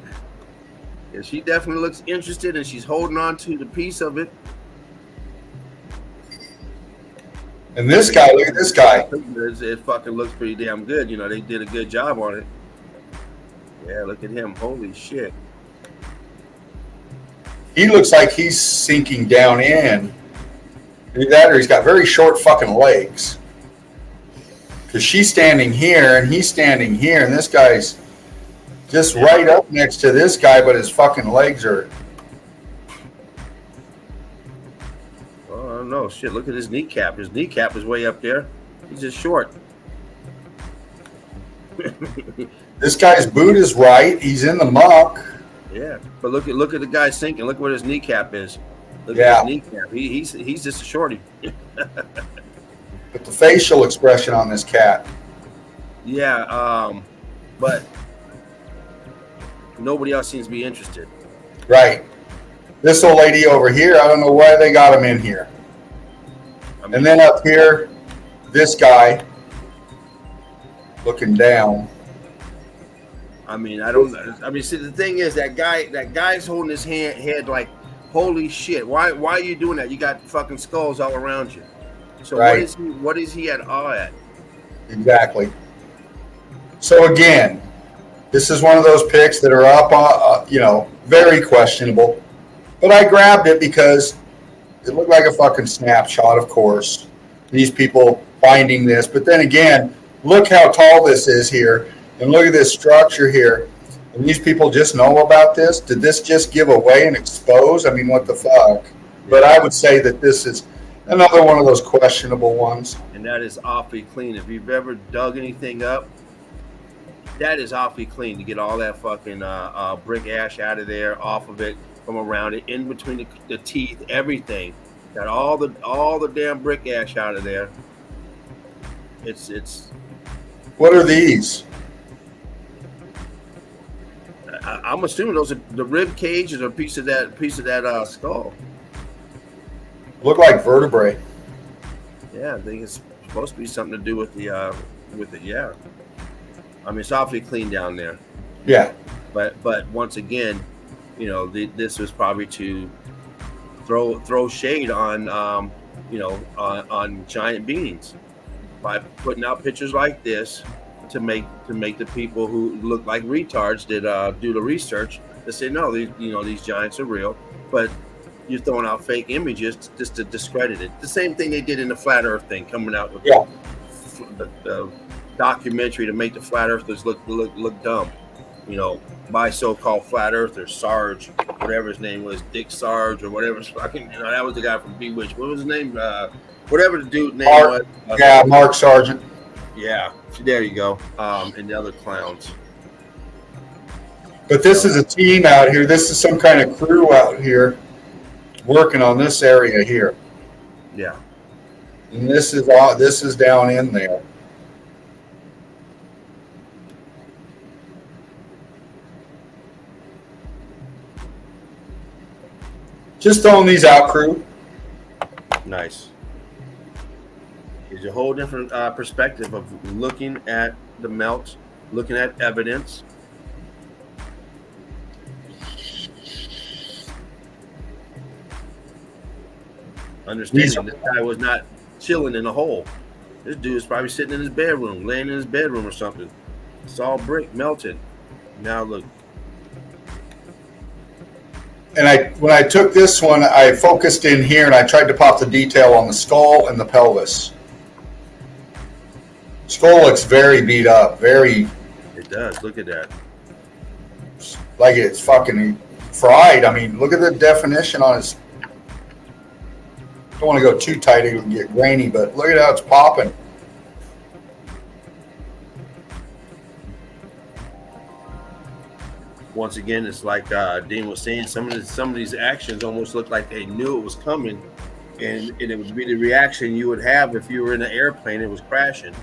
she definitely looks interested, and she's holding on to the piece of it. And this guy, look at this guy. It fucking looks pretty damn good. They did a good job on it. Yeah, look at him. Holy shit. He looks like he's sinking down in. Either that or he's got very short fucking legs. Because she's standing here and he's standing here, and this guy's just right up next to this guy, but his fucking legs are. Oh no, shit! Look at his kneecap. His kneecap is way up there. He's just short. This guy's boot is right. He's in the muck. Yeah, but look at the guy sinking. Look where his kneecap is. Look at his kneecap. He's just a shorty. But the facial expression on this cat. Yeah, but nobody else seems to be interested. Right. This old lady over here, I don't know why they got him in here. And then up here, this guy looking down. See, the thing is that guy's holding his head like, holy shit. Why are you doing that? You got fucking skulls all around you. So right. What is he at awe at? Exactly. So again, this is one of those pics that are up, very questionable. But I grabbed it because it looked like a fucking snapshot, of course. These people finding this. But then again, look how tall this is here. And look at this structure here. And these people just know about this? Did this just give away and expose? I mean, what the fuck? But I would say that this is another one of those questionable ones. And that is awfully clean. If you've ever dug anything up, that is awfully clean to get all that fucking brick ash out of there, off of it, from around it, in between the teeth, everything. Got all the damn brick ash out of there. It's. What are these? I'm assuming those are the rib cage is a piece of that skull. Look like vertebrae. Yeah, I think it's supposed to be something to do with the yeah. I mean, it's awfully clean down there. Yeah. But once again, you know, this was probably to throw shade on on giant beings by putting out pictures like this to make the people who look like retards that do the research to say no, these giants are real, but you're throwing out fake images just to discredit it. The same thing they did in the flat Earth thing, coming out with the documentary to make the flat earthers look dumb, by so-called flat earthers, Sarge, whatever his name was, Dick Sarge or whatever. Fucking, that was the guy from Bewitched. What was his name? Whatever the dude's name was. Mark Sargent. Yeah, there you go. And the other clowns. But this is a team out here. This is some kind of crew out here working on this area here. Yeah. And this is down in there. Just throwing these out, crew. Nice. Gives you a whole different perspective of looking at the melt, looking at evidence. Understanding this guy was not chilling in a hole. This dude was probably sitting in his bedroom, laying in his bedroom or something. It's all brick melted. Now look. And when I took this one, I focused in here and I tried to pop the detail on the skull and the pelvis. Skull looks very beat up, very. It does. Look at that. Like it's fucking fried. I mean, look at the definition on his. Don't want to go too tight; it would get grainy. But look at how it's popping. Once again, it's like Dean was saying. Some of these actions almost look like they knew it was coming, and it would be the reaction you would have if you were in an airplane and it was crashing,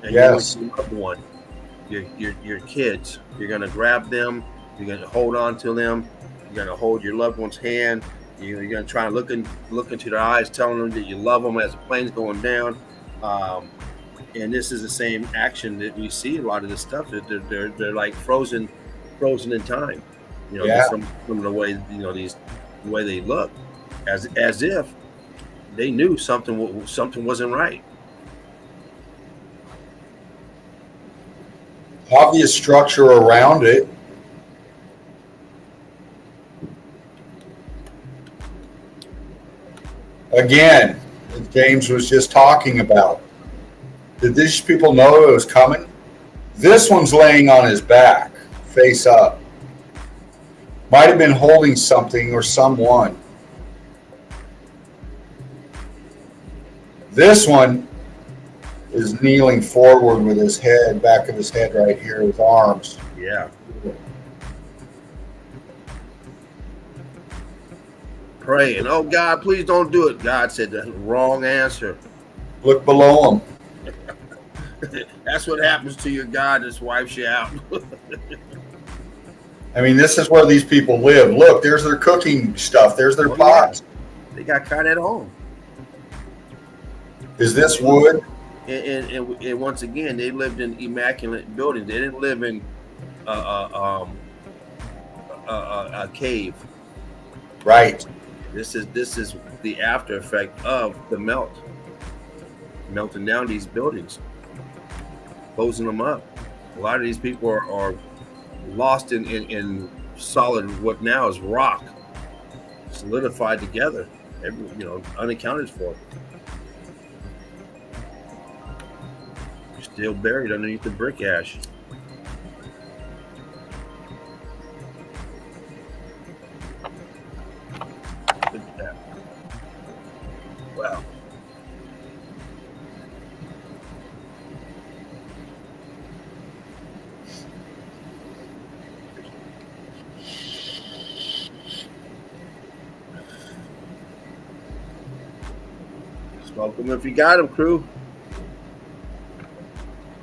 and yes. You loved one, your kids. You're gonna grab them. You're gonna hold on to them. You're gonna hold your loved one's hand. You're gonna try and look into their eyes, telling them that you love them as the plane's going down. And this is the same action that we see a lot of this stuff. That they're like frozen in time, some of the way the way they look, as if they knew something wasn't right. Obvious structure around it. Again, as James was just talking about, did these people know it was coming? This one's laying on his back, face up. Might have been holding something or someone. This one is kneeling forward with his head, back of his head right here, his arms. Yeah. Praying, oh God, please don't do it. God said the wrong answer. Look below him. That's what happens to your God. Just wipes you out. I mean, this is where these people live. Look, there's their cooking stuff. There's their pots. Yeah. They got caught at home. Is this wood? And once again, they lived in immaculate buildings. They didn't live in a cave. Right. This is the after effect of the melting down these buildings, closing them up. A lot of these people are lost in solid, what now is rock, solidified together, unaccounted for. Still buried underneath the brick ash. Look at that. Wow. Welcome if you got them, crew.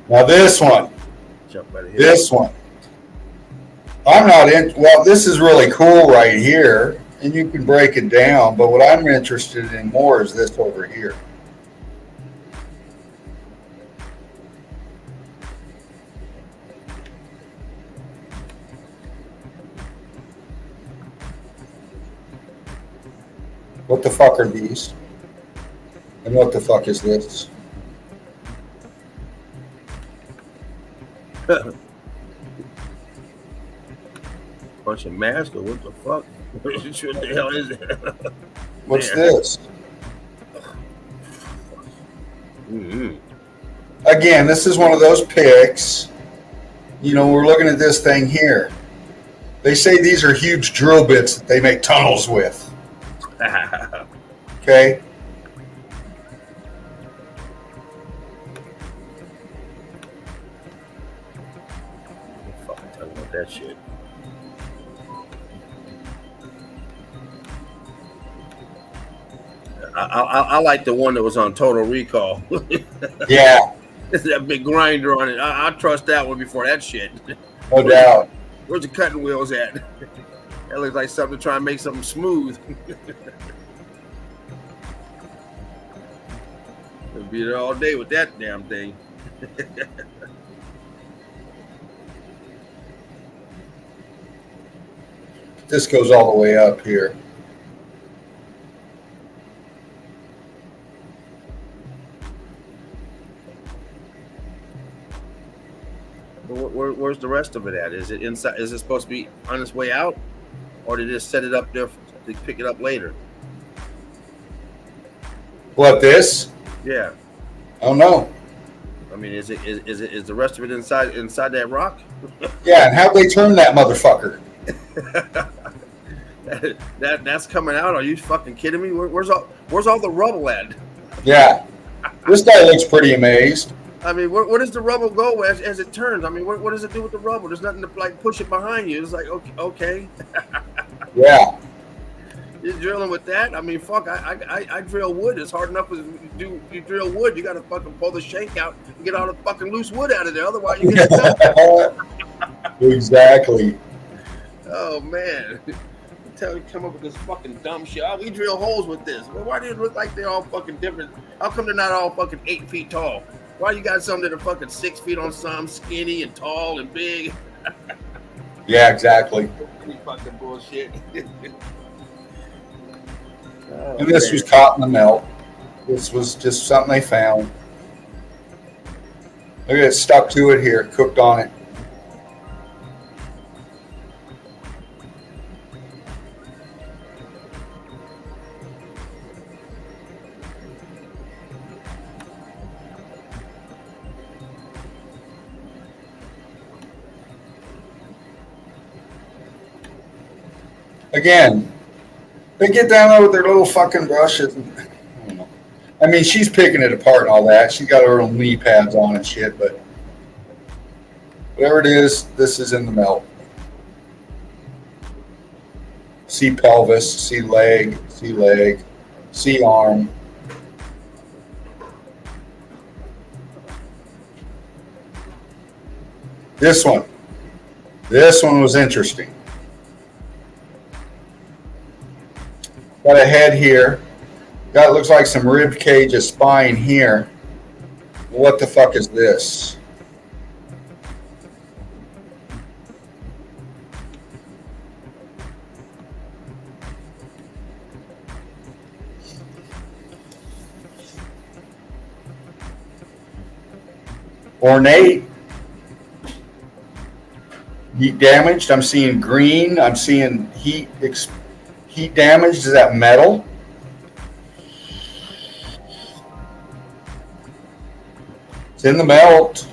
Now this one. Jump right here. This one. I'm not in. Well, this is really cool right here, and you can break it down. But what I'm interested in more is this over here. What the fuck are these? And what the fuck is this? Bunch of masks or what the fuck? What the hell is that? What's this? Mm-hmm. Again, this is one of those pics. You know, we're looking at this thing here. They say these are huge drill bits that they make tunnels with. Okay. Fucking talking about that shit. I like the one that was on Total Recall. Yeah, That big grinder on it. I trust that one before that shit. no doubt. Where's the cutting wheels at? That looks like something to try and make something smooth. I'll be there all day with that damn thing. This goes all the way up here. Where's the rest of it at? Is it inside? Is it supposed to be on its way out, or did they just set it up there to pick it up later? What, this? Yeah. I don't know. I mean, is the rest of it inside that rock? Yeah, and how'd they turn that motherfucker? That's coming out. Are you fucking kidding me? Where's all the rubble at? Yeah. This guy looks pretty amazed. I mean, where does the rubble go as it turns? I mean, what does it do with the rubble? There's nothing to like push it behind you. It's like okay. Yeah. You're drilling with that? I mean, fuck. I drill wood. It's hard enough as you drill wood. You got to fucking pull the shank out and get all the fucking loose wood out of there. Otherwise, you get stuck. Exactly. Oh man. Tell you come up with this fucking dumb shit. Oh, we drill holes with this. Well, why do it look like they're all fucking different? How come they're not all fucking 8 feet tall? Why you got some that are fucking 6 feet on some, skinny and tall and big? Yeah, exactly. Any fucking bullshit. Oh, And this was caught in the melt. This was just something they found. Look at it, stuck to it here, cooked on it. Again, they get down there with their little fucking brushes. I don't know. I mean, she's picking it apart and all that. She's got her own knee pads on and shit, but whatever it is, this is in the melt. See pelvis, see leg, see arm. This one was interesting. Got a head here. Got looks like some rib cage, a spine here. What the fuck is this? Ornate. Heat damaged. I'm seeing green. I'm seeing heat damage. Is that metal? It's in the melt.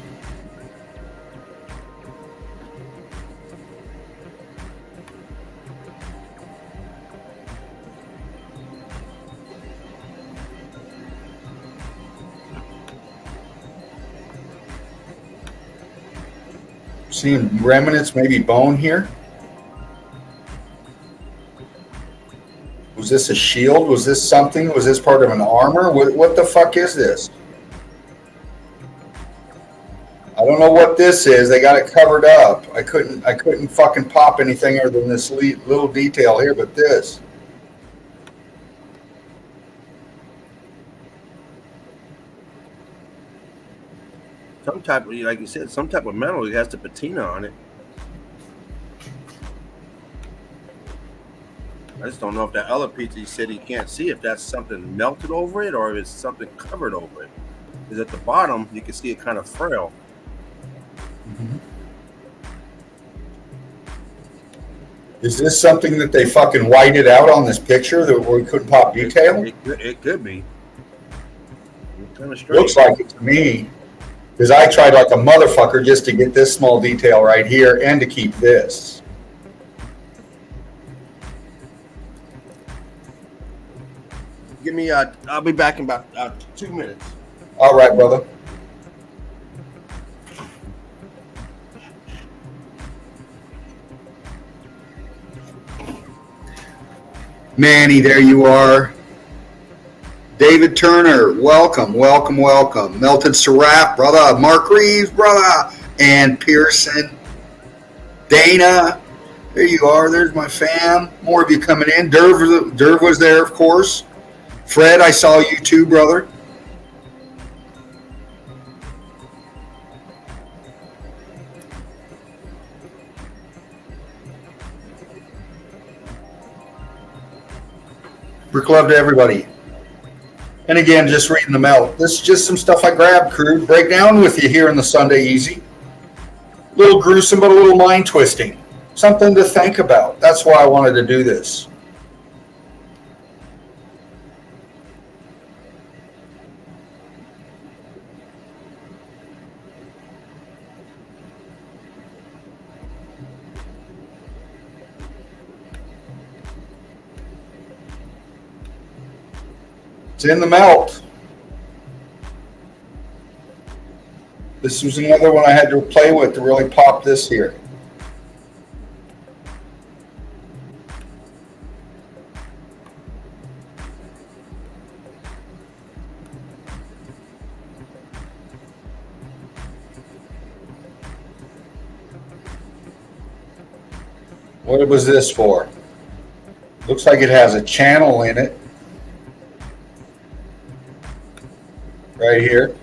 Seeing remnants, maybe bone here. Was this a shield? Was this something? Was this part of an armor? What the fuck is this? I don't know what this is. They got it covered up. I couldn't fucking pop anything other than this little detail here, but this. Some type of, like you said, some type of metal. It has the patina on it. I just don't know if that other piece you said you can't see, if that's something melted over it or if it's something covered over it. Because at the bottom, you can see it kind of frail. Mm-hmm. Is this something that they fucking whited out on this picture that we couldn't pop detail? It could be. It's kind of strange. Looks like it to me. Because I tried like a motherfucker just to get this small detail right here and to keep this. Give me, I'll be back in about 2 minutes. All right, brother. Manny, there you are. David Turner, welcome, welcome, welcome. Melted Seraph, brother. Mark Reeves, brother. And Pearson. Dana, there you are. There's my fam. More of you coming in. Derv was there, of course. Fred, I saw you too, brother. Brick love to everybody. And again, just reading them out. This is just some stuff I grabbed, crew. Break down with you here in the Sunday Easy. A little gruesome, but a little mind twisting. Something to think about. That's why I wanted to do this. It's in the melt. This was another one I had to play with to really pop this here. What was this for? Looks like it has a channel in it. Right here.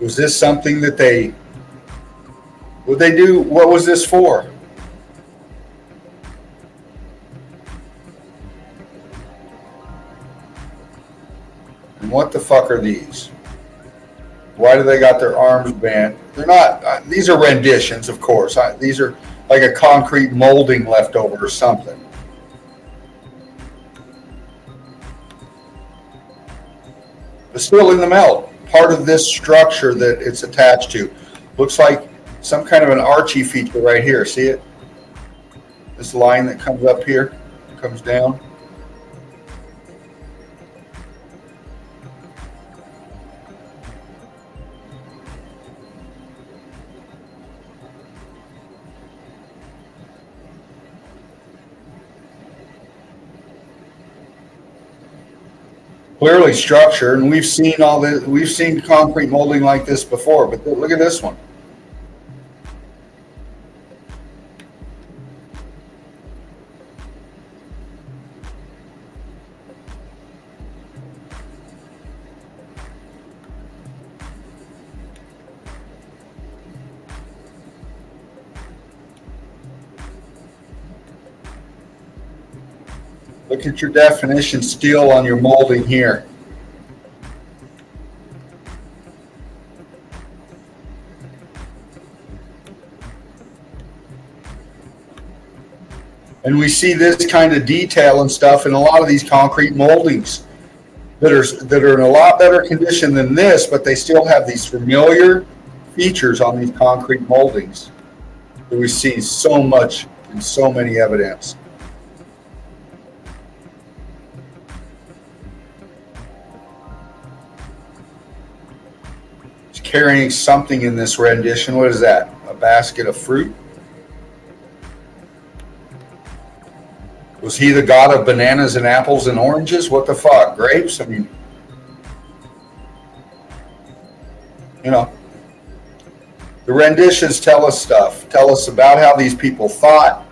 Was this something that would they do? What was this for? And what the fuck are these? Why do they got their arms bent? They're not, these are renditions, of course. These are like a concrete molding left over or something. But still in the melt, part of this structure that it's attached to. Looks like some kind of an archy feature right here. See it? This line that comes up here, comes down. Clearly structure, and we've seen all this. We've seen concrete molding like this before, but look at this one. Look at your definition still on your molding here. And we see this kind of detail and stuff in a lot of these concrete moldings that are in a lot better condition than this, but they still have these familiar features on these concrete moldings that we see so much in so many evidence. carrying something in this rendition. What is that? A basket of fruit? Was he the god of bananas and apples and oranges? What the fuck? Grapes? I mean, you know, the renditions tell us stuff, tell us about how these people thought,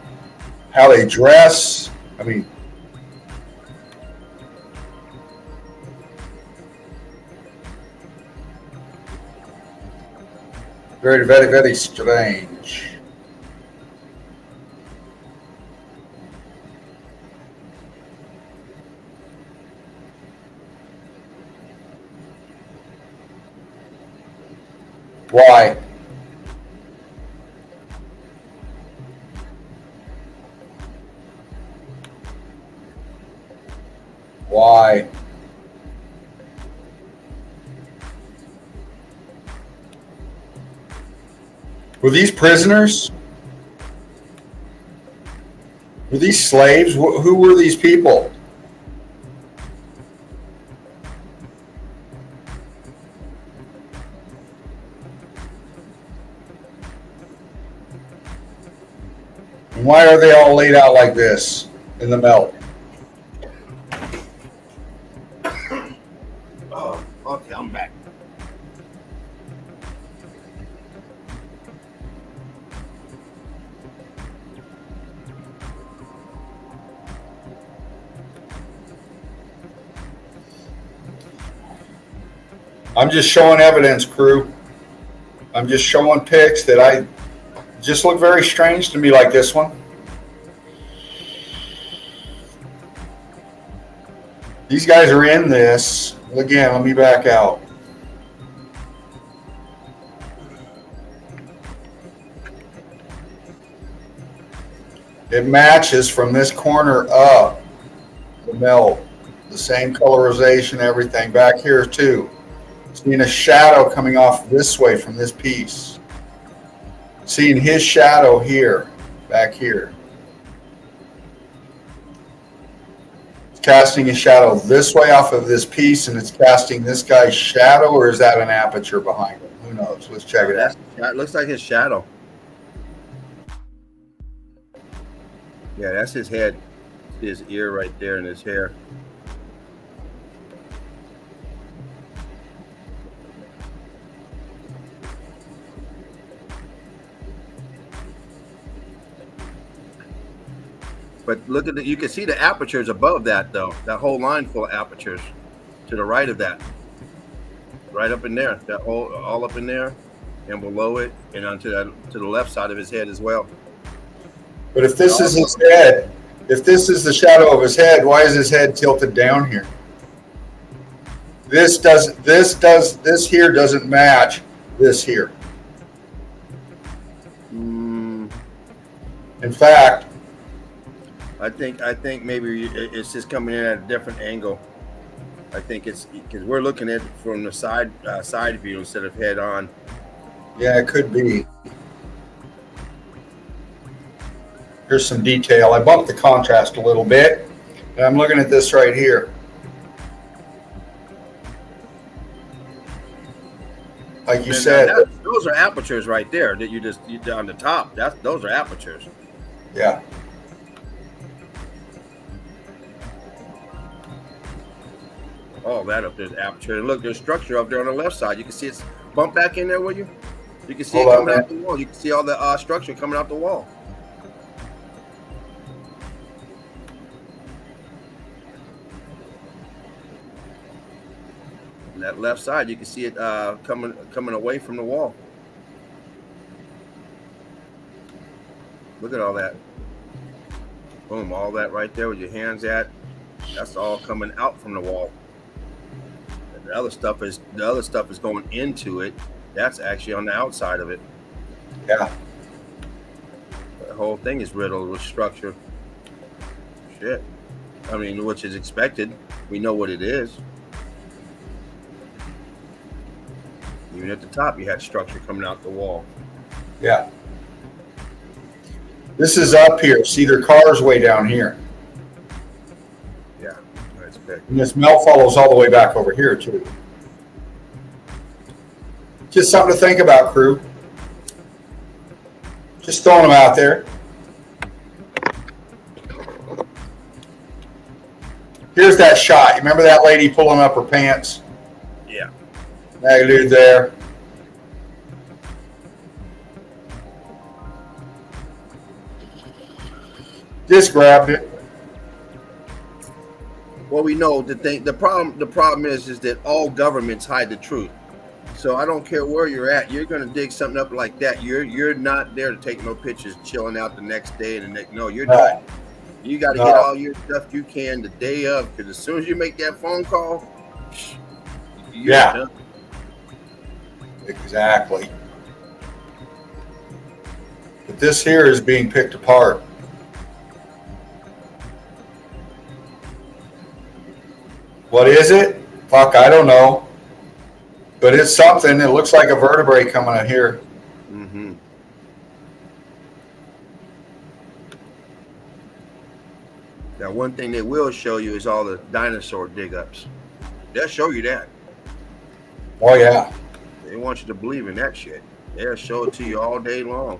how they dress. I mean, very, very, very strange. Why? Why? Were these prisoners? Were these slaves? Who were these people? And why are they all laid out like this in the melt? Oh, okay, I'm back. I'm just showing evidence, crew. I'm just showing pics that I just look very strange to me, like this one. These guys are in this. Again, let me back out. It matches from this corner up, the melt, the same colorization, everything. Back here too. Seeing a shadow coming off this way from this piece. Seeing his shadow here, back here. It's casting a shadow this way off of this piece, and it's casting this guy's shadow, or is that an aperture behind him? Who knows? Let's check it out. That looks like his shadow. Yeah, that's his head, his ear right there, and his hair. But look at the, you can see the apertures above that though. That whole line full of apertures to the right of that. Right up in there. That whole all up in there and below it and onto that to the left side of his head as well. But if this is his head, if this is the shadow of his head, why is his head tilted down here? This here doesn't match this here. In fact, I think maybe it's just coming in at a different angle. I think it's because we're looking at it from the side view instead of head on. yeah, it could be. Here's some detail. I bumped the contrast a little bit, and I'm looking at this right here. Like you said, those are apertures right there that you on the top. Those are apertures. yeah. All that up there's aperture. And look, there's structure up there on the left side. You can see it's bumped back in there, will you? You can see Hold it on, coming man. out the wall. You can see all the structure coming out the wall. And that left side, you can see it coming away from the wall. Look at all that. Boom, all that right there with your hands at. That's all coming out from the wall. And the other stuff is going into it. That's actually on the outside of it. Yeah. The whole thing is riddled with structure. Shit. I mean, which is expected. We know what it is. Even at the top, you had structure coming out the wall. Yeah. This is up here. See, their car's way down here. Yeah, that's big. And this melt follows all the way back over here, too. Just something to think about, crew. Just throwing them out there. Here's that shot. You remember that lady pulling up her pants? Yeah. That dude there. Just grabbed it. Well, we know the problem is that all governments hide the truth. So I don't care where you're at, you're gonna dig something up like that. You're not there to take no pictures, chilling out the next day and the next. No, you're done. You got to get all your stuff you can the day of, because as soon as you make that phone call, you're done. Exactly. But this here is being picked apart. What is it? Fuck, I don't know. But it's something. It looks like a vertebrae coming out here. Mm-hmm. Now, one thing they will show you is all the dinosaur dig-ups. They'll show you that. Oh, yeah. They want you to believe in that shit. They'll show it to you all day long.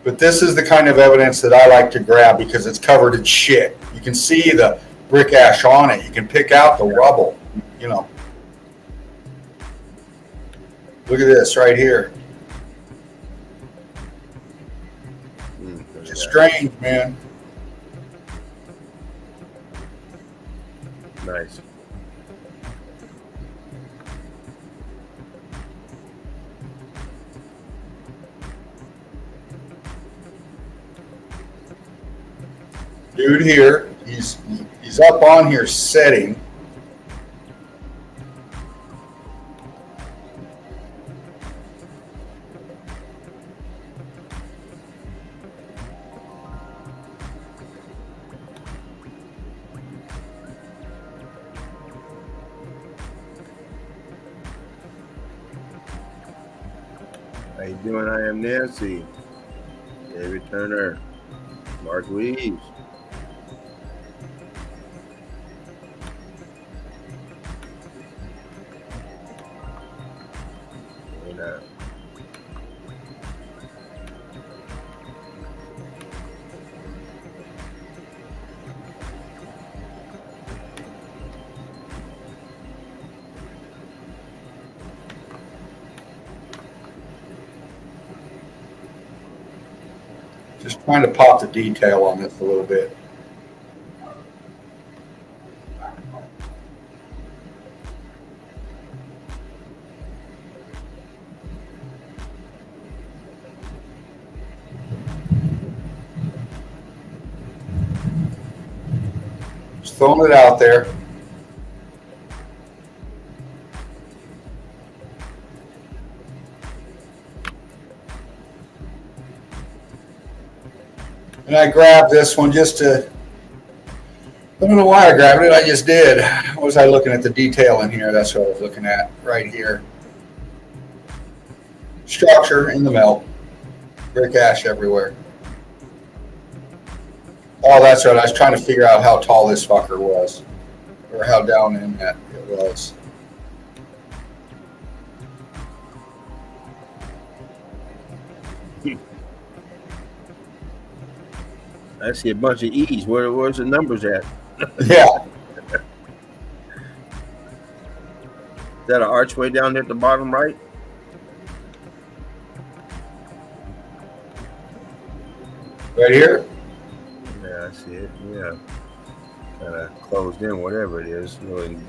But this is the kind of evidence that I like to grab because it's covered in shit. You can see the brick ash on it. You can pick out the rubble, you know. Look at this right here. It's strange, man. Nice. Dude here, he's up on here setting. How you doing? I am Nancy. David Turner. Mark Reeves. Just trying to pop the detail on this a little bit. Just throwing it out there. And I grabbed this one just to, I don't know why I grabbed it, I just did. What was I looking at? The detail in here, that's what I was looking at right here. Structure in the melt, brick ash everywhere. Oh, that's right, I was trying to figure out how tall this fucker was, or how down in that it was. I see a bunch of E's. Where's the numbers at? Yeah. Is that an archway down there at the bottom right? Right here? Yeah, I see it. Yeah. Kind of closed in, whatever it is. Little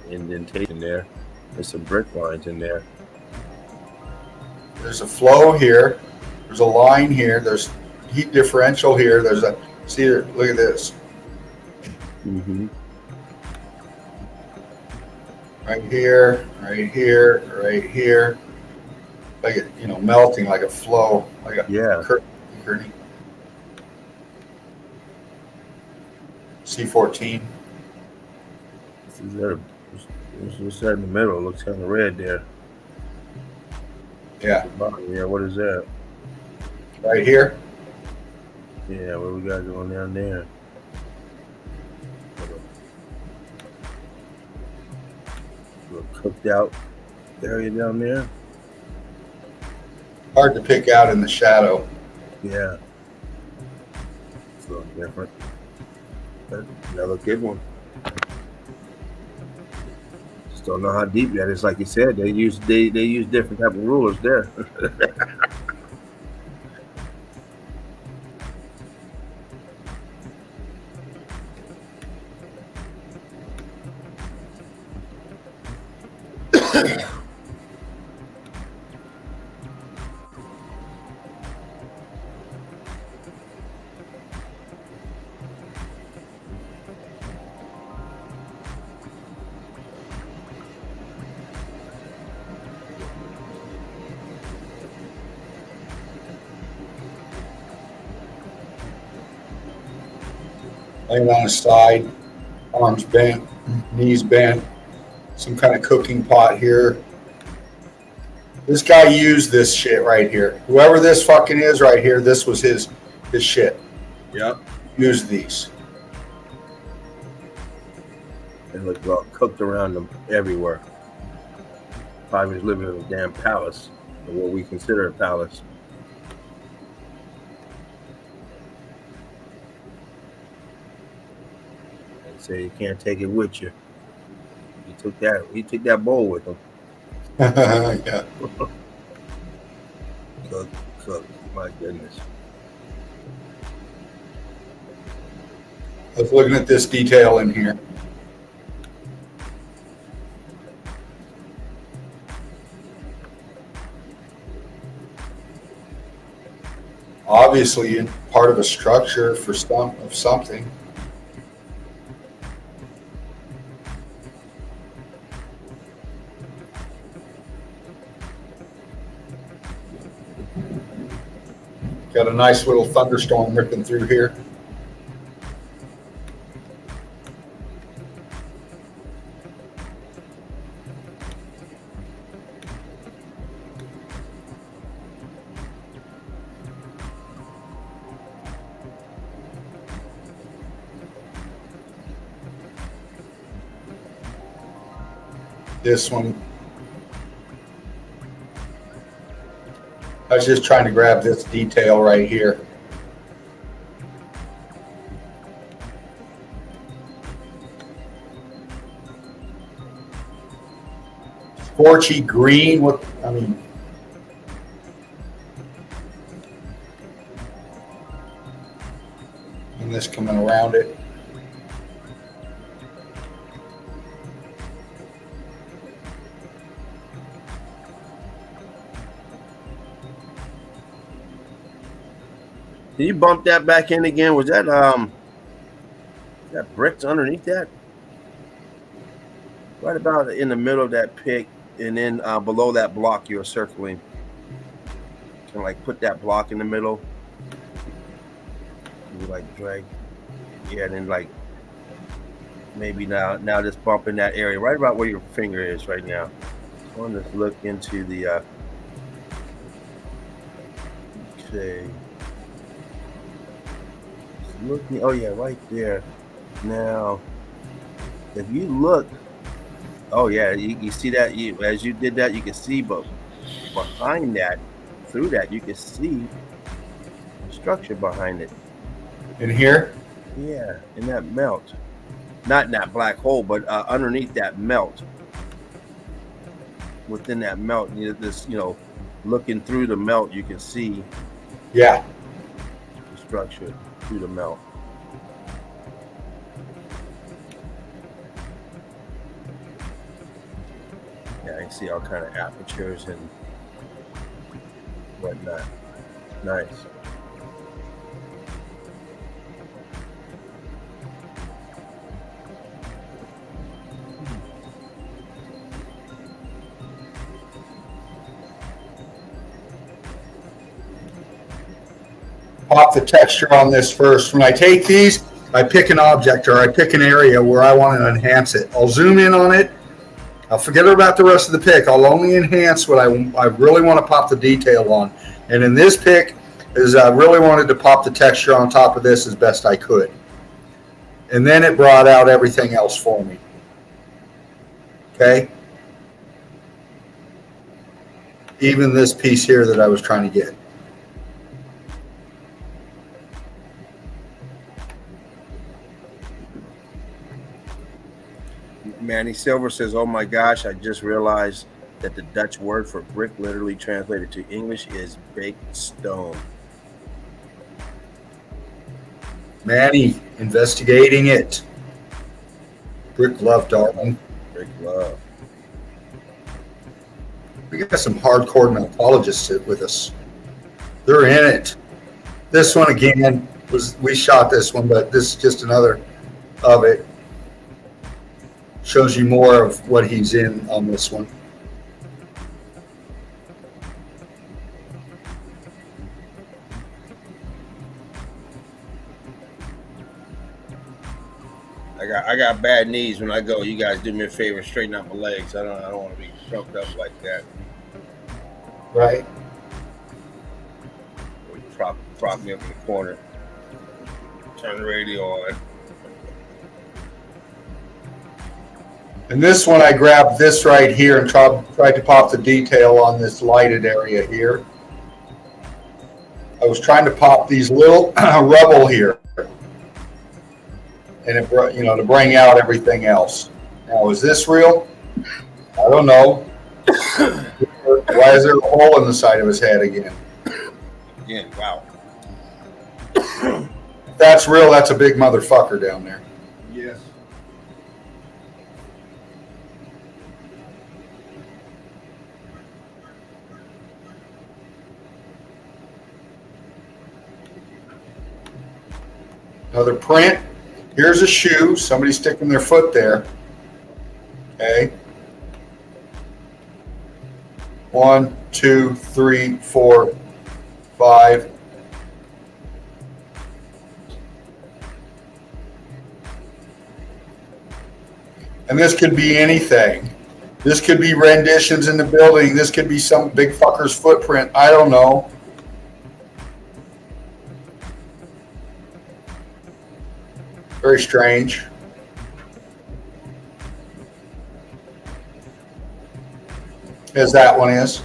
indentation there. There's some brick lines in there. There's a flow here. There's a line here. There's heat differential here. There's a, see here, look at this. Mm-hmm. Right here, right here, right here. Like it, you know, melting like a flow, like a curtain. C14. What's that in the middle? It looks kind of red there. Yeah. Yeah, what is that? Right here. Yeah, what we got going down there? Little cooked out area down there. Hard to pick out in the shadow. Yeah. It's a little different. But another good one. Just don't know how deep that is. Like you said, they use different type of rulers there. Laying on his side, arms bent, knees bent, some kind of cooking pot here. This guy used this shit right here. Whoever this fucking is right here, this was his shit. Yep. Used these. They look well cooked around them everywhere. Probably was living in a damn palace, or what we consider a palace. They say you can't take it with you. He took that bowl with him. Yeah. Cook. My goodness. I was looking at this detail in here. Obviously, part of a structure for something. Got a nice little thunderstorm ripping through here. This one, I was just trying to grab this detail right here. Scorchy green, and this coming around it. Can you bump that back in again? Was that bricks underneath that? Right about in the middle of that pick, and then below that block you were circling. Kind of like put that block in the middle. You like drag, yeah, and then like maybe now just bump in that area, right about where your finger is right now. I want to look into the. Okay. Looking, oh yeah, right there. Now, if you look, oh yeah, you see that. As you did that, you can see, but behind that, through that, you can see the structure behind it. In here? Yeah, in that melt, not in that black hole, but underneath that melt. Within that melt, looking through the melt, you can see. Yeah. The structure through the melt. Yeah, I can see all kind of apertures and whatnot. Nice. Pop the texture on this first. When I take these, I pick an object or I pick an area where I want to enhance it. I'll zoom in on it. I'll forget about the rest of the pick. I'll only enhance what I really want to pop the detail on. And in this pick, is I really wanted to pop the texture on top of this as best I could. And then it brought out everything else for me. Okay? even this piece here that I was trying to get. Manny Silver says, "Oh my gosh, I just realized that the Dutch word for brick, literally translated to English, is baked stone." Manny, investigating it. Brick love, darling. Brick love. We got some hardcore meltologists with us. They're in it. This one again we shot this one, but this is just another of it. Shows you more of what he's in on this one. I got bad knees when I go. You guys do me a favor, straighten out my legs. I don't want to be choked up like that. Right. Prop me up in the corner. Turn the radio on. And this one, I grabbed this right here and tried to pop the detail on this lighted area here. I was trying to pop these little rubble here, and it, to bring out everything else. Now, is this real? I don't know. Why is there a hole in the side of his head again? Again, wow. If that's real, that's a big motherfucker down there. Yes. Another print. Here's a shoe. Somebody's sticking their foot there. Okay. 1, 2, 3, 4, 5. And this could be anything. This could be renditions in the building. This could be some big fucker's footprint. I don't know. Very strange. As that one is.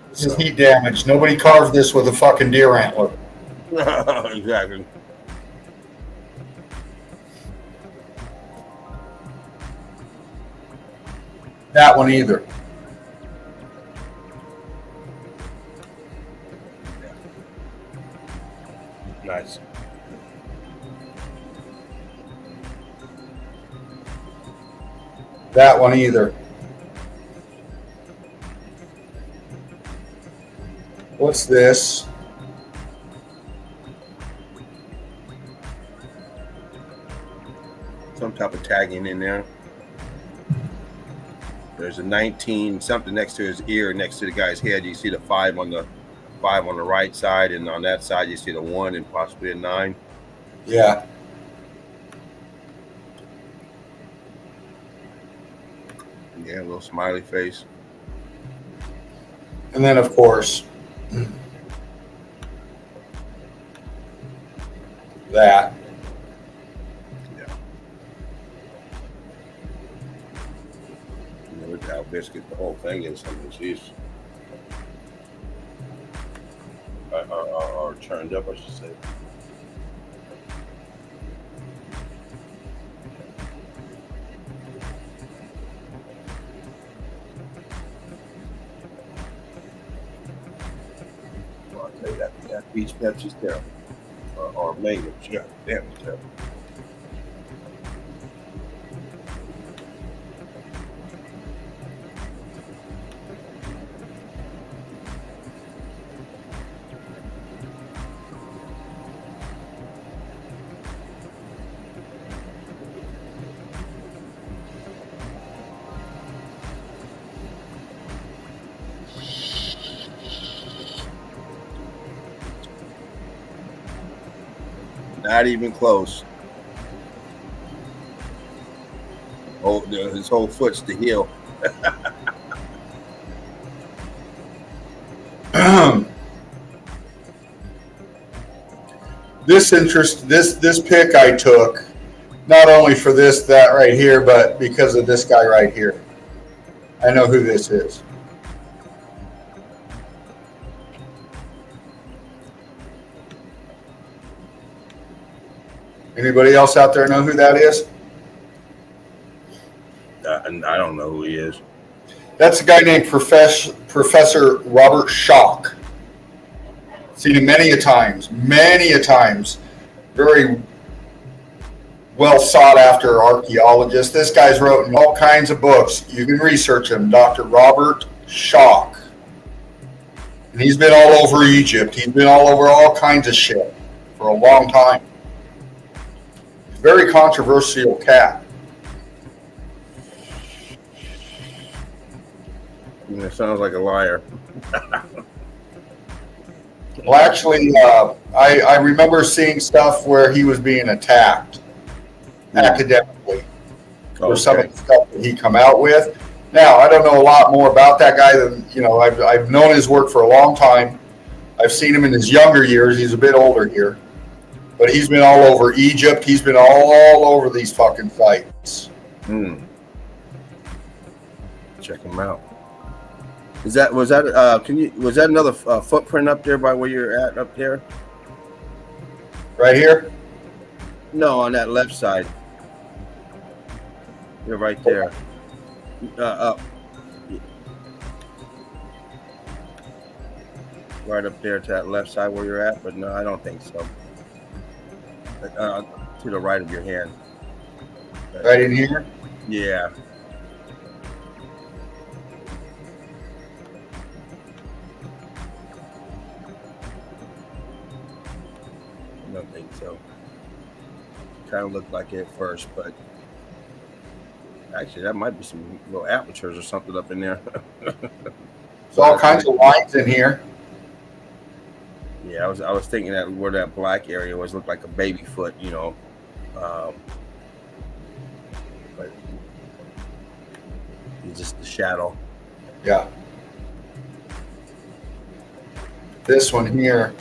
This is heat damage. Nobody carved this with a fucking deer antler. Exactly. That one either. Nice. That one either. What's this? Some type of tagging in there. There's a 19 something next to his ear, next to the guy's head. You see the 5 on the right side, and on that side you see the 1 and possibly a 9. Yeah. Yeah, a little smiley face. And then, of course, that. Yeah. Look how biscuit the whole thing is. Some of these are turned up, I should say. Well, I'll tell you that beach Pepsi's terrible. Or mango. Yeah, damn, it's terrible. Not even close. Oh, his whole foot's the heel. this pick I took, not only for that right here, but because of this guy right here. I know who this is. Anybody else out there know who that is? And I don't know who he is. That's a guy named Professor Robert Schoch. Seen him many a times. Very well sought after archaeologist. This guy's written all kinds of books. You can research him, Dr. Robert Schoch. And he's been all over Egypt. He's been all over all kinds of shit for a long time. Very controversial cat. It sounds like a liar. Well, actually, I remember seeing stuff where he was being attacked academically for some of the stuff that he come out with. Now, I don't know a lot more about that guy than, I've known his work for a long time. I've seen him in his younger years. He's a bit older here. But he's been all over Egypt. He's been all over these fucking sites. Check him out. Was that another footprint up there by where you're at up there? Right here? No, on that left side. You're right there. Up. Right up there to that left side where you're at, but no, I don't think so. To the right of your hand. Right in here? Yeah. I don't think so. Kind of looked like it at first, but actually that might be some little apertures or something up in there. There's all kinds of lines in here. Yeah, I was thinking that where that black area was looked like a baby foot, but it's just the shadow. Yeah. This one here.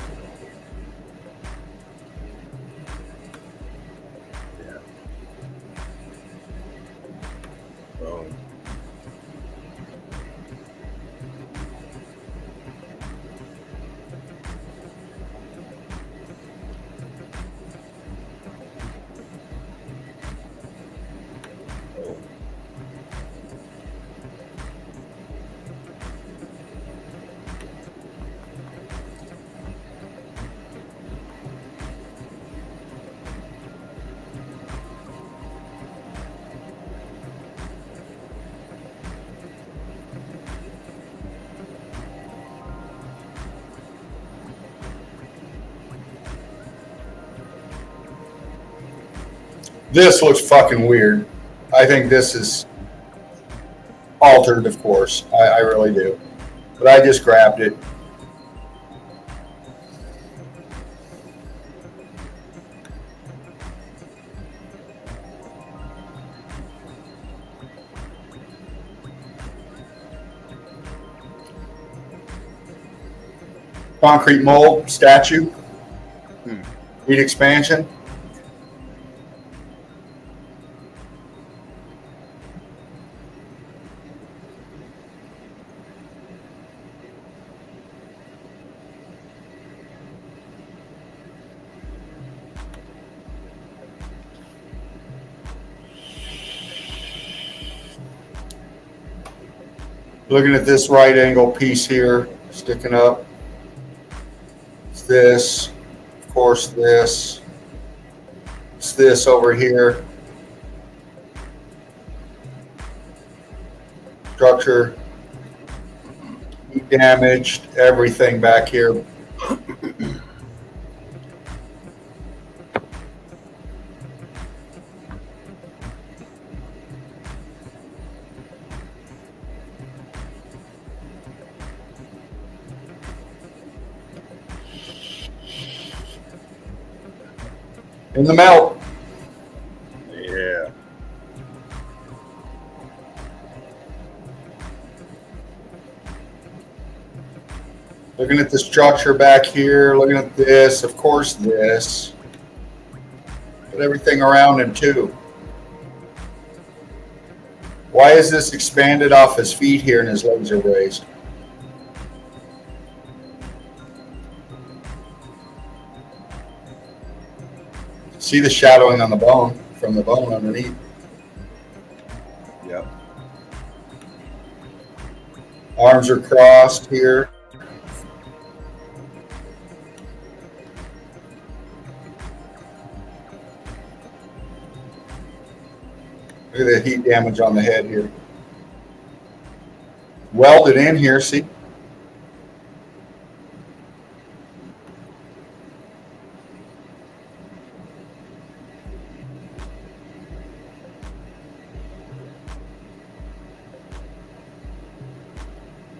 Yeah. Oh. This looks fucking weird. I think this is altered, of course. I really do. But I just grabbed it. Concrete mold statue. Heat expansion. Looking at this right angle piece here, sticking up. It's this, of course, this. It's this over here. Structure, damaged, everything back here. In the melt. Yeah. Look Looking at the structure back here, looking at this, of course this, but everything around him too. Why is this expanded off his feet here and his legs are raised? See the shadowing on the bone, from the bone underneath. Yep. Arms are crossed here. Look at the heat damage on the head here. Welded in here, see?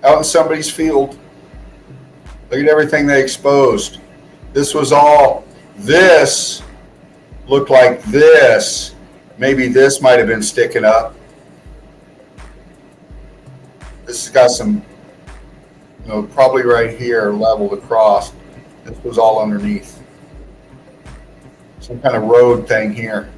Out in somebody's field. Look at everything they exposed. This was all, this looked like this. Maybe this might have been sticking up. This has got some, probably right here, leveled across. This was all underneath. Some kind of road thing here.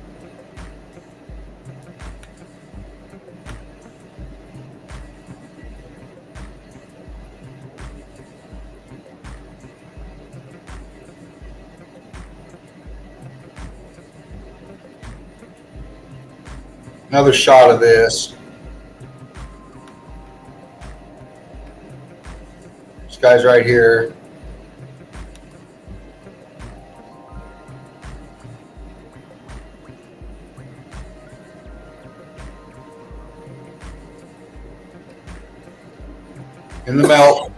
Another shot of this. This guy's right here. In the melt.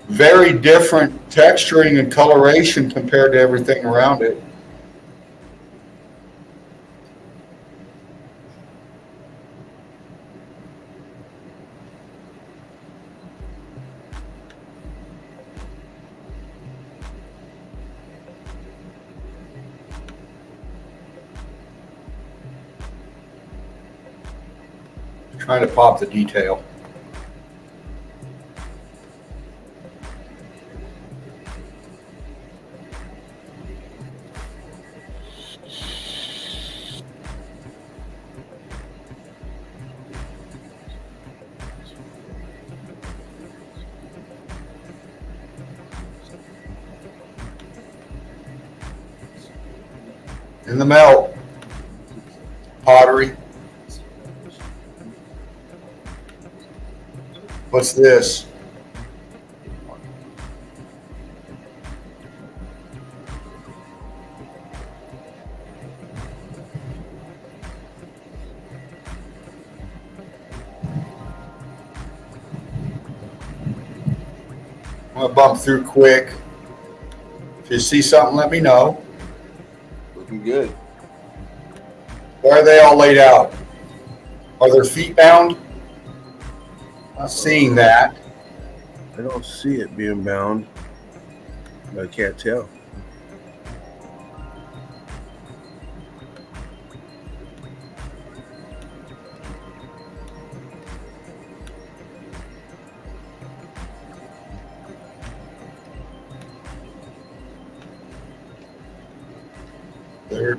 Very different texturing and coloration compared to everything around it. Trying to pop the detail. In the melt, pottery. What's this? I'm gonna bump through quick. If you see something, let me know. Looking good. Why are they all laid out? Are their feet bound? Not seeing that. I don't see it being bound. I can't tell. There.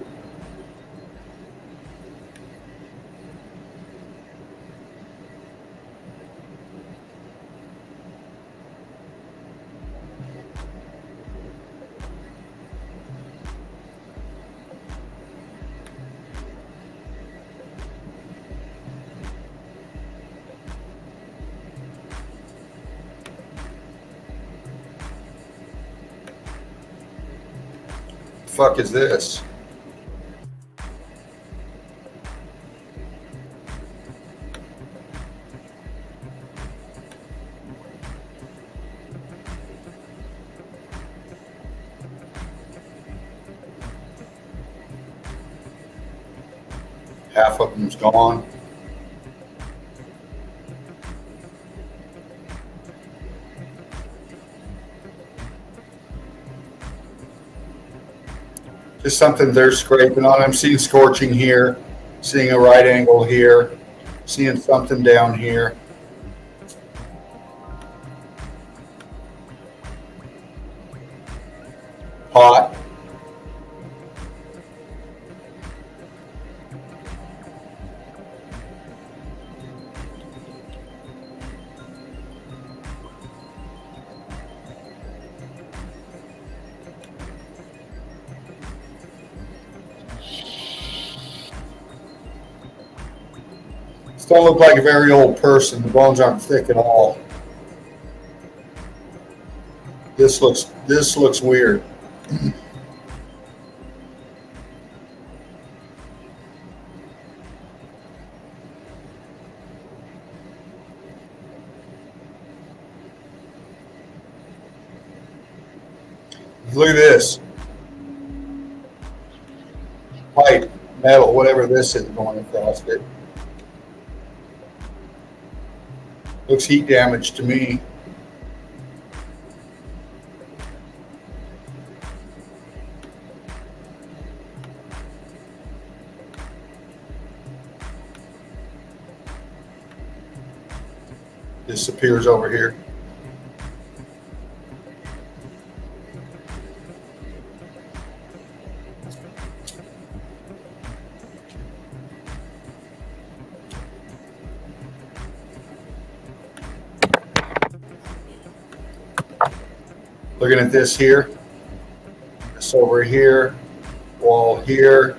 Fuck is this? Half of them's gone. Just something they're scraping on. I'm seeing scorching here, seeing a right angle here, seeing something down here. Hot. This don't look like a very old person. The bones aren't thick at all. This looks weird. Look at this. Pipe, metal, whatever this is going across it. Looks heat damage to me. Disappears over here. Looking at this here, this over here, wall here,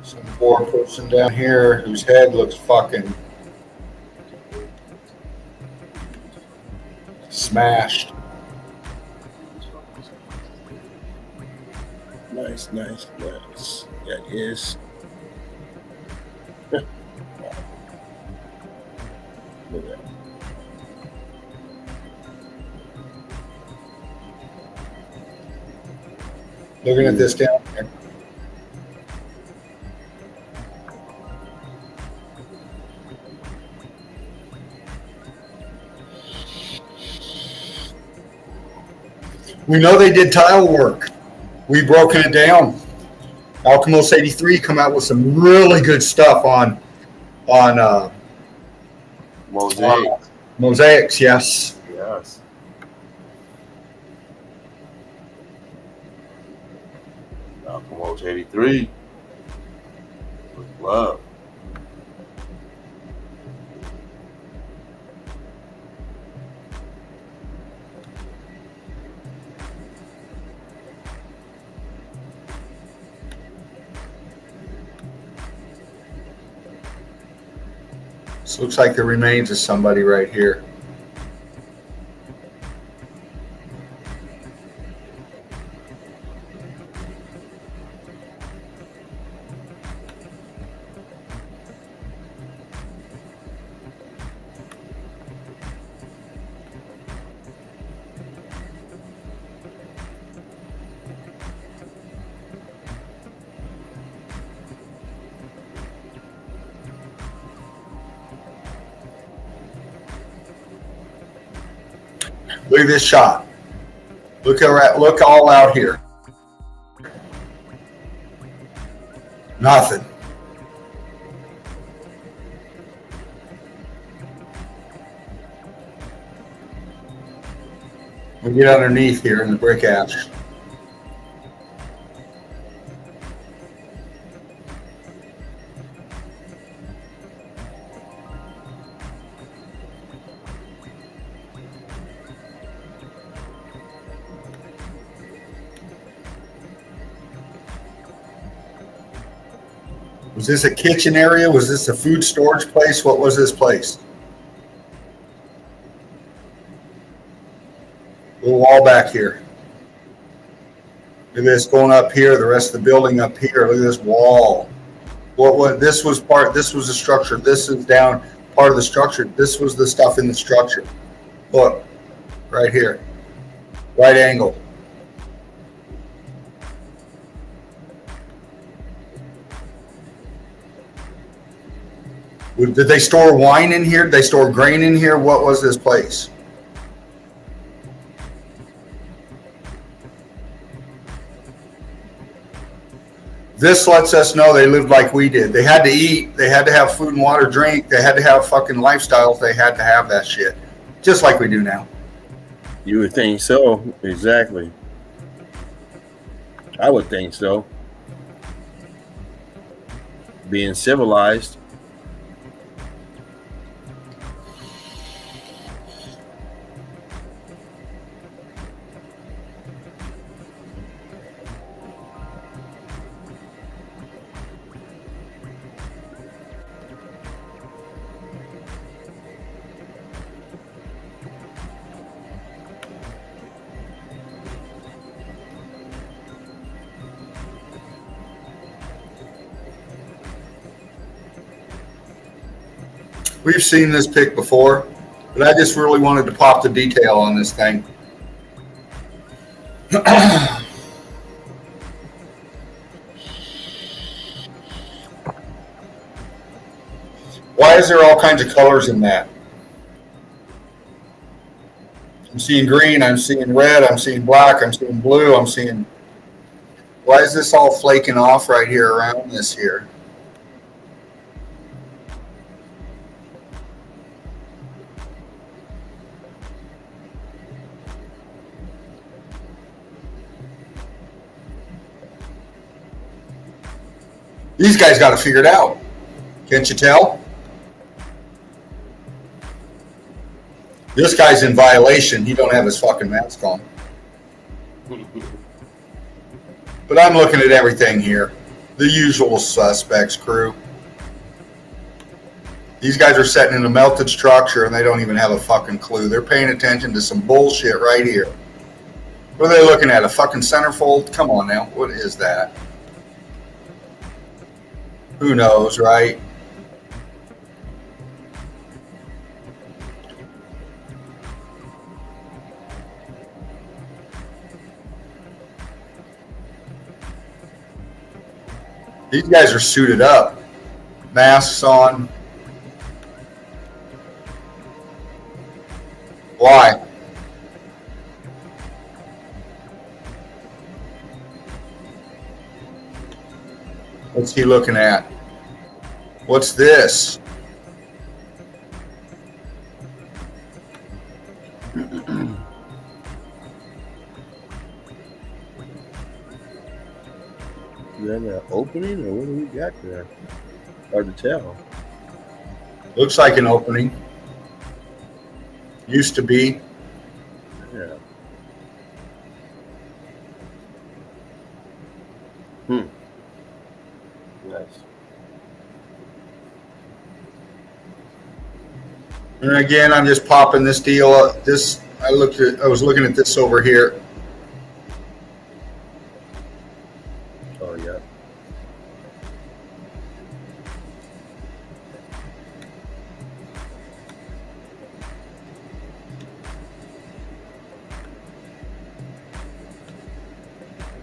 some poor person down here whose head looks fucking smashed. Nice. That is. Look at that. Looking at this down here. We know they did tile work. We've broken it down. Alchemist 83 come out with some really good stuff on Mosaic. mosaics. Yes. Yes. Alchemist 83. With love. This looks like the remains of somebody right here. Look at this shot. Look all out here. Nothing. We get underneath here in the brick ash. Was this a kitchen area? Was this a food storage place? What was this place? Little wall back here. Look at this going up here, the rest of the building up here. Look at this wall. This was the structure. This is down part of the structure. This was the stuff in the structure. Look, right here. Right angle. Did they store wine in here? Did they store grain in here? What was this place? This lets us know they lived like we did. They had to eat. They had to have food and water, drink. They had to have fucking lifestyles. They had to have that shit. Just like we do now. You would think so. Exactly. I would think so. Being civilized. We've seen this pic before, but I just really wanted to pop the detail on this thing. Why is there all kinds of colors in that? I'm seeing green, I'm seeing red, I'm seeing black, I'm seeing blue, I'm seeing... Why is this all flaking off right here around this here? These guys got to figure it out. Can't you tell? This guy's in violation. He don't have his fucking mask on. But I'm looking at everything here. The usual suspects, crew. These guys are setting in a melted structure and they don't even have a fucking clue. They're paying attention to some bullshit right here. What are they looking at? A fucking centerfold? Come on now. What is that? Who knows, right? These guys are suited up. Masks on. Why? What's he looking at? What's this? Is that an opening or what do we got there? Hard to tell. Looks like an opening. Used to be. Yeah. Nice. And again, I'm just popping this deal up. This I was looking at this over here. Oh yeah.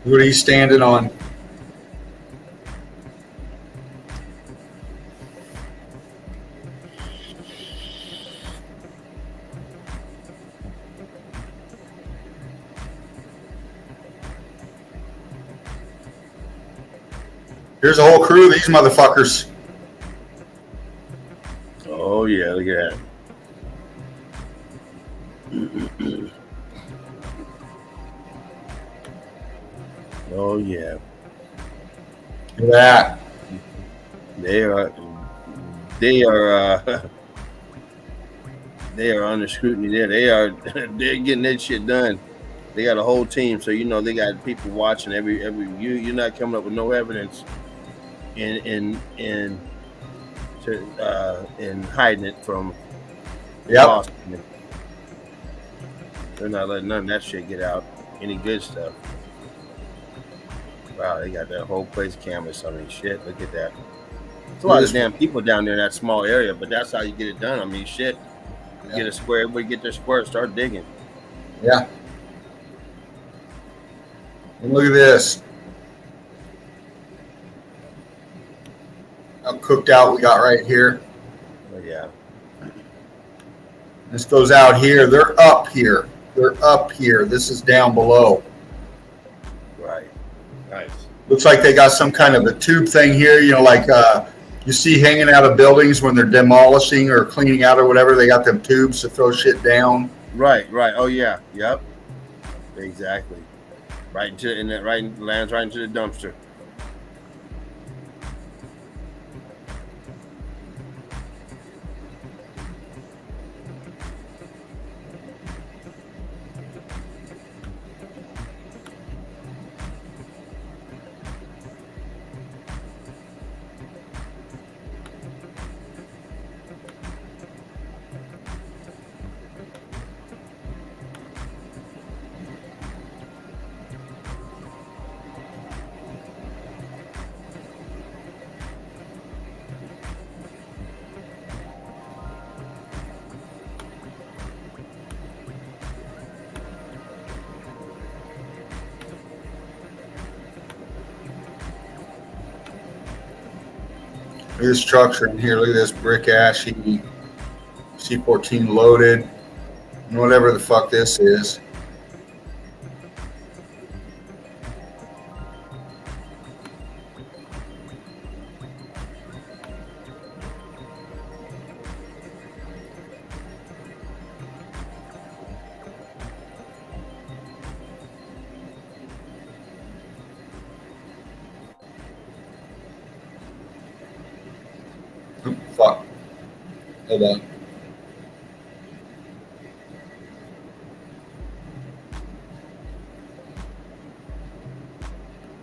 What are you standing on? Here's a whole crew of these motherfuckers. Oh yeah, look at that. Oh yeah. Look at that. They are they are under scrutiny there. They're getting that shit done. They got a whole team, so you know they got people watching every you're not coming up with no evidence in hiding it from the Yep. boss. They're not letting none of that shit get out. Any good stuff. Wow, they got that whole place cameras. I mean, shit, look at that. There's a lot of damn people down there in that small area, but that's how you get it done. I mean, shit. You get a square, everybody get their square, start digging. Yeah. And look at this. How cooked out we got right here. Yeah. This goes out here. They're up here. They're up here. This is down below. Right. Nice. Looks like they got some kind of a tube thing here, you know, like you see hanging out of buildings when they're demolishing or cleaning out or whatever. They got them tubes to throw shit down. Right. Oh yeah. Yep. Exactly. Right into and that lands right into the dumpster. Look at this structure in here. Look at this brick ashy C-14 loaded. And whatever the fuck this is. Fuck. Hold on.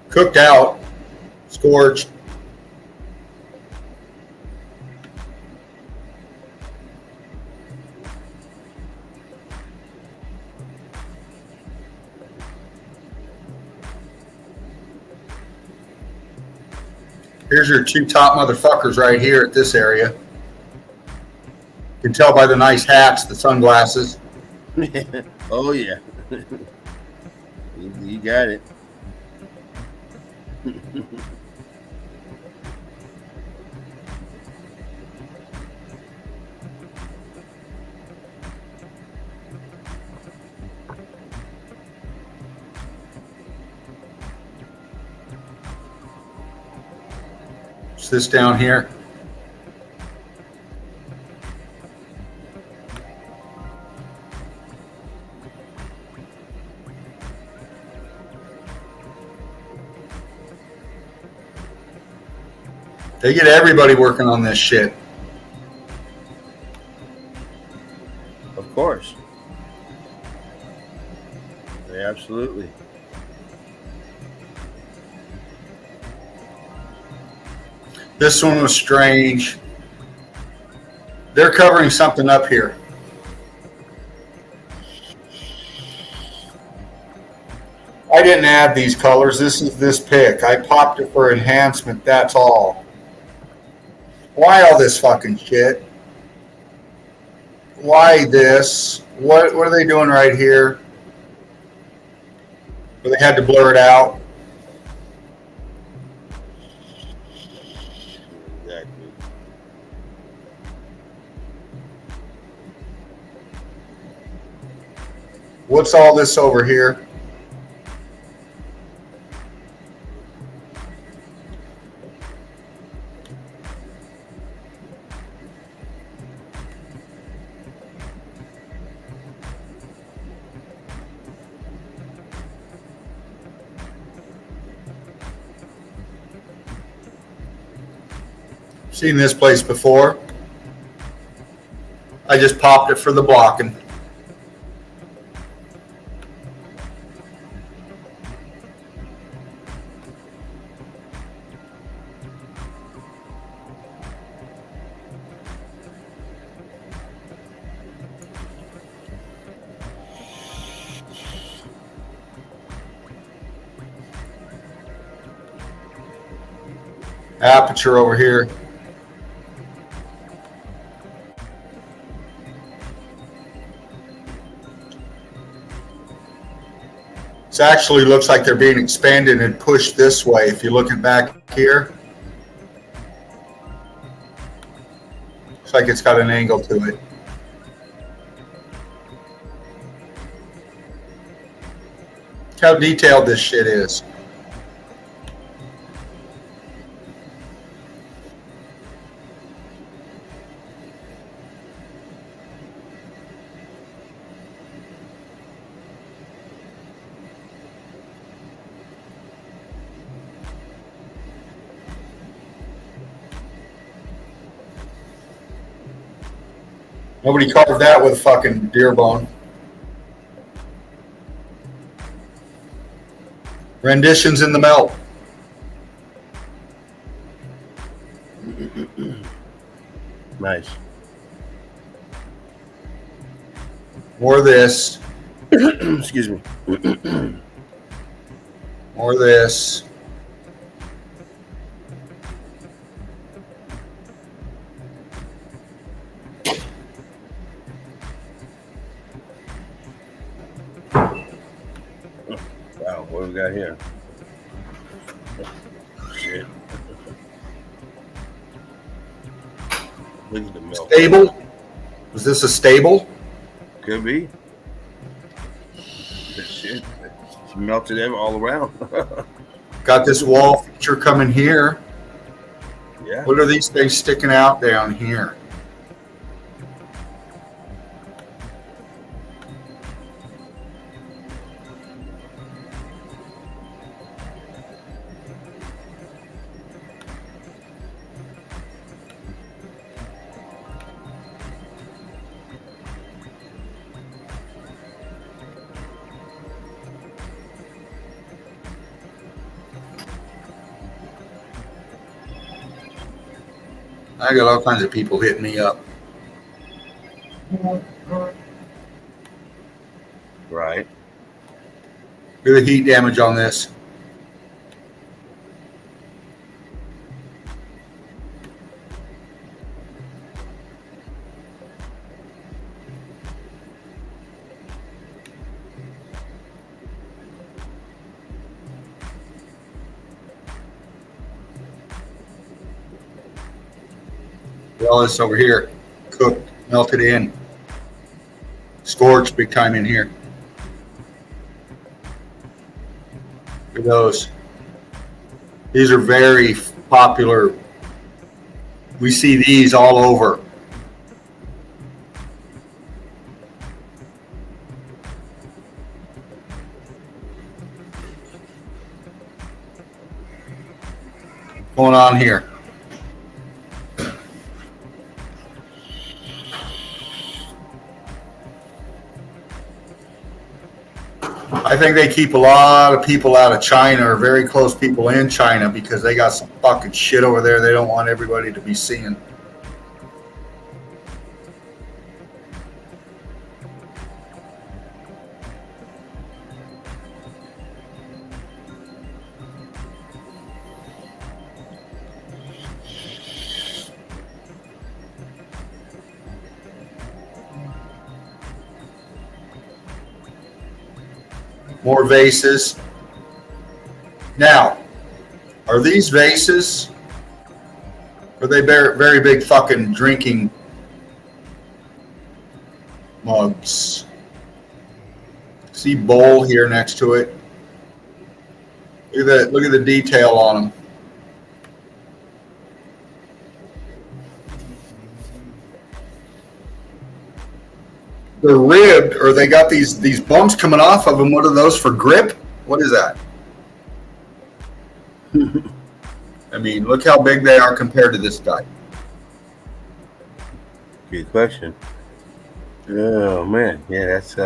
Cooked out. Scorched. Here's your two top motherfuckers right here at this area. You can tell by the nice hats, the sunglasses. Oh yeah. You got it. What's this down here? They get everybody working on this shit. Of course. Yeah, absolutely. This one was strange. They're covering something up here. I didn't add these colors. This is this pick. I popped it for enhancement. That's all. Why all this fucking shit? Why this? What are they doing right here? Where they had to blur it out. Exactly. What's all this over here? Seen this place before. I just popped it for the blocking. Aperture over here. It actually looks like they're being expanded and pushed this way. If you look at back here, Looks like it's got an angle to it. Look how detailed this shit is. Nobody carved that with a fucking deer bone. Renditions in the melt. Nice. More of this. Excuse me. More of this. Wow, what do we got here? Shit. Look at the milk. Stable? Was this a stable? Could be. Shit. She melted it all around. Got this wall feature coming here. Yeah. What are these things sticking out down here? I got all kinds of people hitting me up. Right. Look at the heat damage on this. All this over here, cooked, melted in, scorched big time in here. Look at those. These are very popular. We see these all over. What's going on here? I think they keep a lot of people out of China, or very close people in China, because they got some fucking shit over there they don't want everybody to be seeing. More vases. Now, are these vases? Are they very, very big fucking drinking mugs? See bowl here next to it. Look at that. Look at the detail on them. They're ribbed, or they got these bumps coming off of them. What are those for grip? What is that? I mean, look how big they are compared to this guy. Good question. Oh man, yeah, that's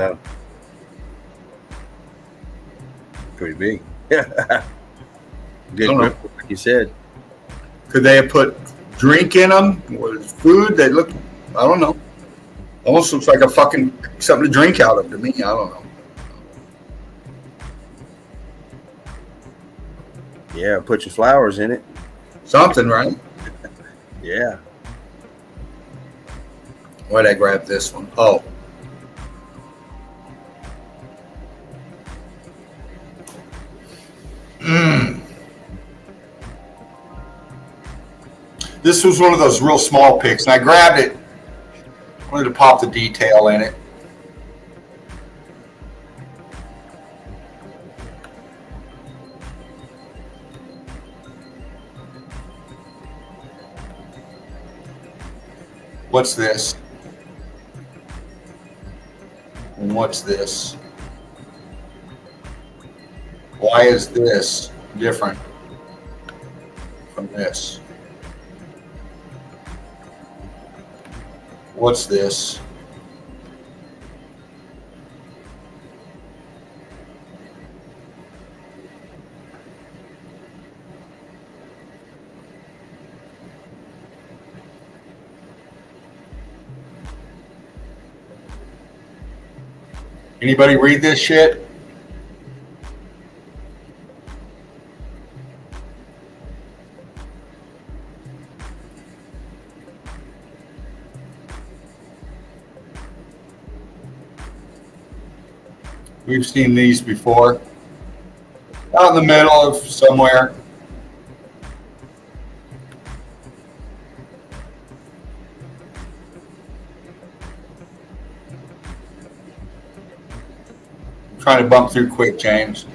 pretty big. Yeah. Good grip, like you said. Could they have put drink in them? Or food? They look, I don't know. Almost looks like a fucking something to drink out of to me. I don't know. Yeah, put your flowers in it. Something, right? Yeah. Why'd I grab this one? Oh. This was one of those real small pics, and I grabbed it. Wanted to pop the detail in it. What's this? And what's this? Why is this different from this? What's this? Anybody read this shit? We've seen these before. Out in the middle of somewhere. I'm trying to bump through quick, James.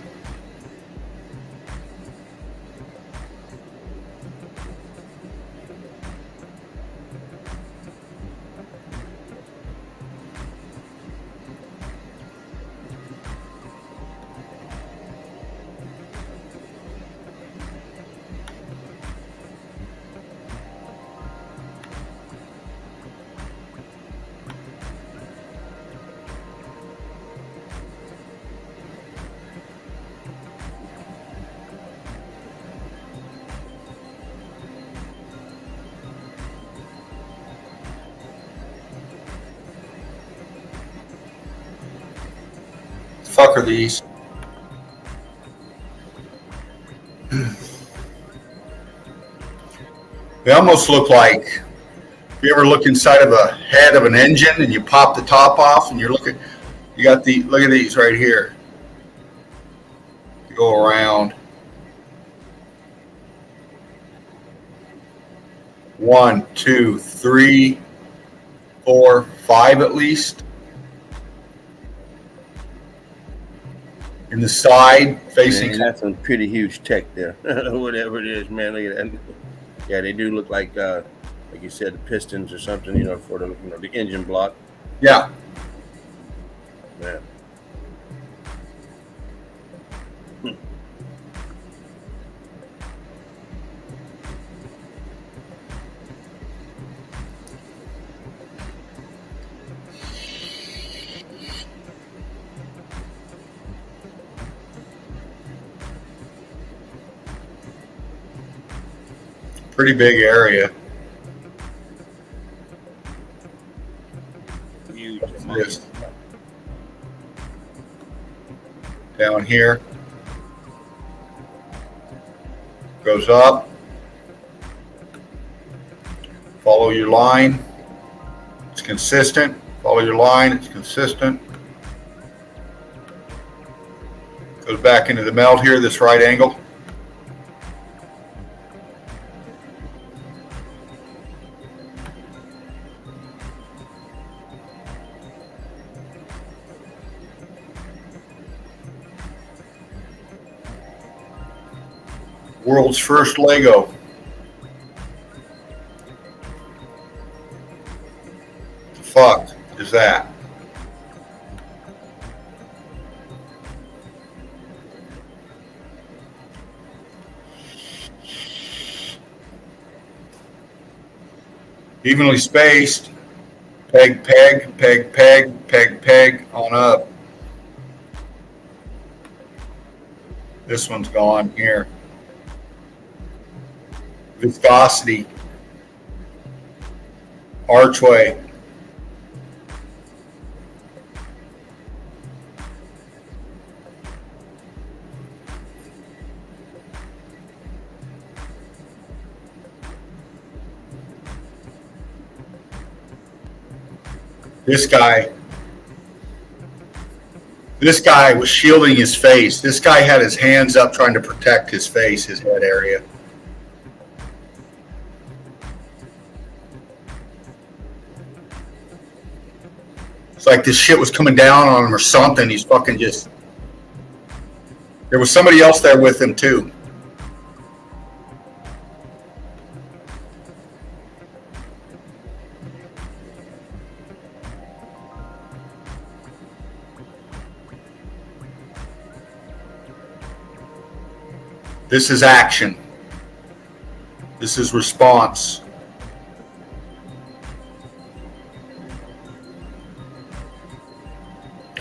Fuck are these? They almost look like, you ever look inside of a head of an engine and you pop the top off and you're looking, you got the, look at these right here. You go around. 1, 2, 3, 4, 5 at least. In the side facing. Man, that's some pretty huge tech there. Whatever it is, man. Look at that. Yeah, they do look like you said, the pistons or something, you know, for the, you know, the engine block. Yeah. Man. Pretty big area. Huge. This. Down here. Goes up. Follow your line. It's consistent. Follow your line. It's consistent. Goes back into the melt here, this right angle. World's first Lego. The fuck is that? Evenly spaced. Peg, peg, peg, peg, peg, peg on up. This one's gone here. Viscosity, archway, this guy was shielding his face. This guy had his hands up trying to protect his face, his head area. It's like this shit was coming down on him or something. He's fucking just. There was somebody else there with him too. This is action. This is response.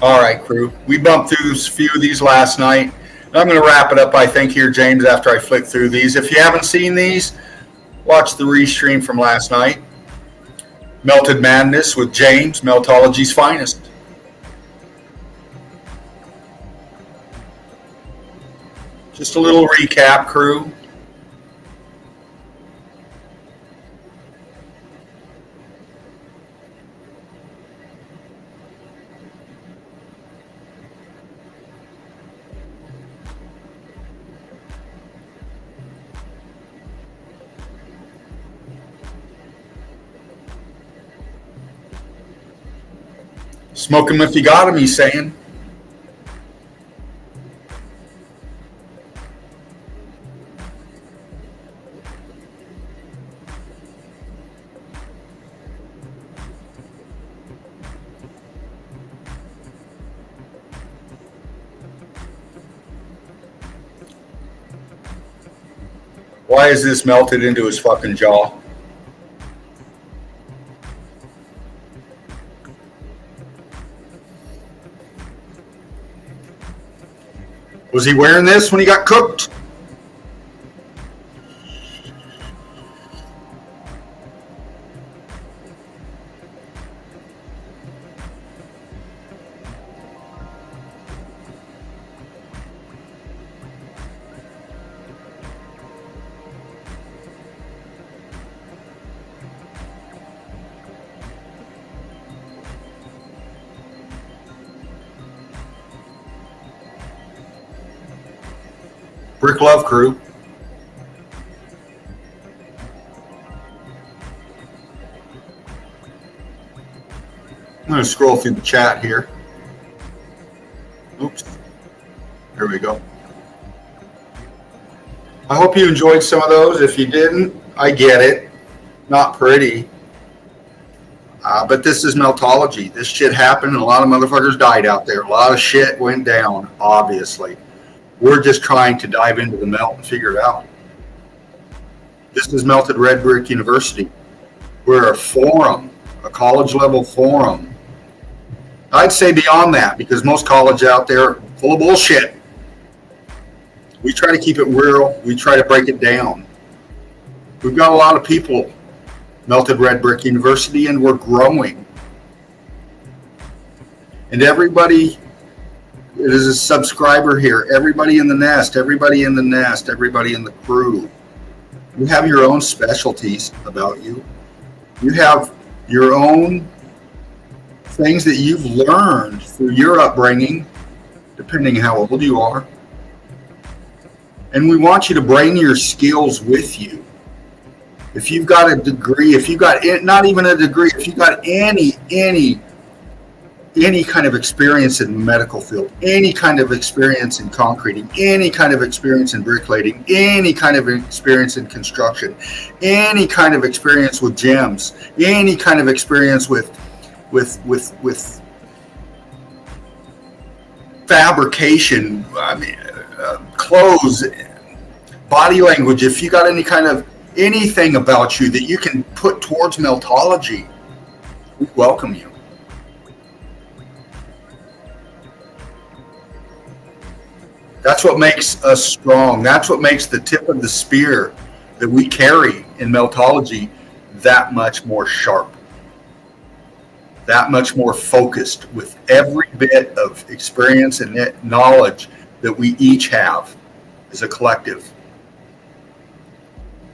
All right, crew. We bumped through a few of these last night. I'm going to wrap it up, I think, here, James, after I flick through these. If you haven't seen these, watch the restream from last night. Melted Madness with James, Meltology's finest. Just a little recap, crew. Smoke 'em if you got 'em, he's saying. Why is this melted into his fucking jaw? Was he wearing this when he got cooked? Brick Love Crew. I'm going to scroll through the chat here. Oops. There we go. I hope you enjoyed some of those. If you didn't, I get it. Not pretty. But this is Meltology. This shit happened and a lot of motherfuckers died out there. A lot of shit went down, obviously. We're just trying to dive into the melt and figure it out. This is Melted Red Brick University. We're a forum, a college level forum. I'd say beyond that, because most colleges out there are full of bullshit. We try to keep it real. We try to break it down. We've got a lot of people, Melted Red Brick University, and we're growing. And everybody is a subscriber here. Everybody in the nest, everybody in the nest, everybody in the crew. You have your own specialties about you. You have your own things that you've learned through your upbringing, depending how old you are. And we want you to bring your skills with you. If you've got a degree, if you've got not even a degree, if you've got any kind of experience in the medical field, any kind of experience in concreting, any kind of experience in bricklaying, any kind of experience in construction, any kind of experience with gems, any kind of experience with fabrication, clothes, body language, if you got any kind of anything about you that you can put towards Meltology, we welcome you. That's what makes us strong. That's what makes the tip of the spear that we carry in Meltology that much more sharp, that much more focused with every bit of experience and knowledge that we each have as a collective.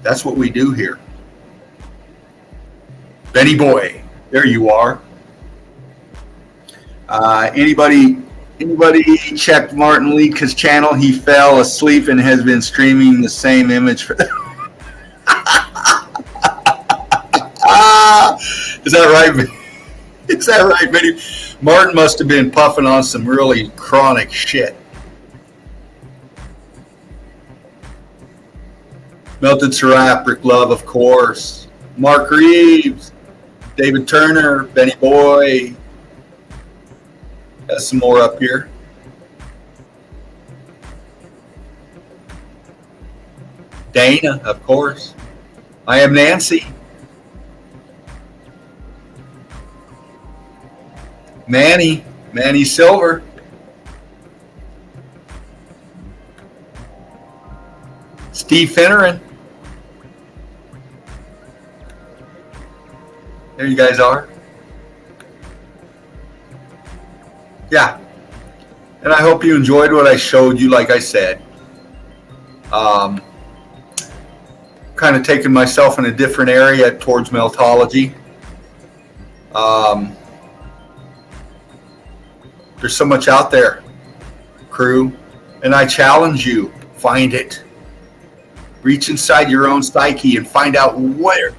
That's what we do here. Benny boy, there you are. Anybody checked Martin Leaka's channel? He fell asleep and has been streaming the same image for Is that right? Is that right, Benny? Martin must have been puffing on some really chronic shit. Melted Seraphic Love, of course. Mark Reeves, David Turner, Benny Boy. Got some more up here. Dana, of course. I am Nancy. Manny Silver. Steve Finneran. There you guys are. Yeah. And I hope you enjoyed what I showed you, like I said. Kind of taking myself in a different area towards Meltology. There's so much out there, crew, and I challenge you, find it. Reach inside your own psyche and find out where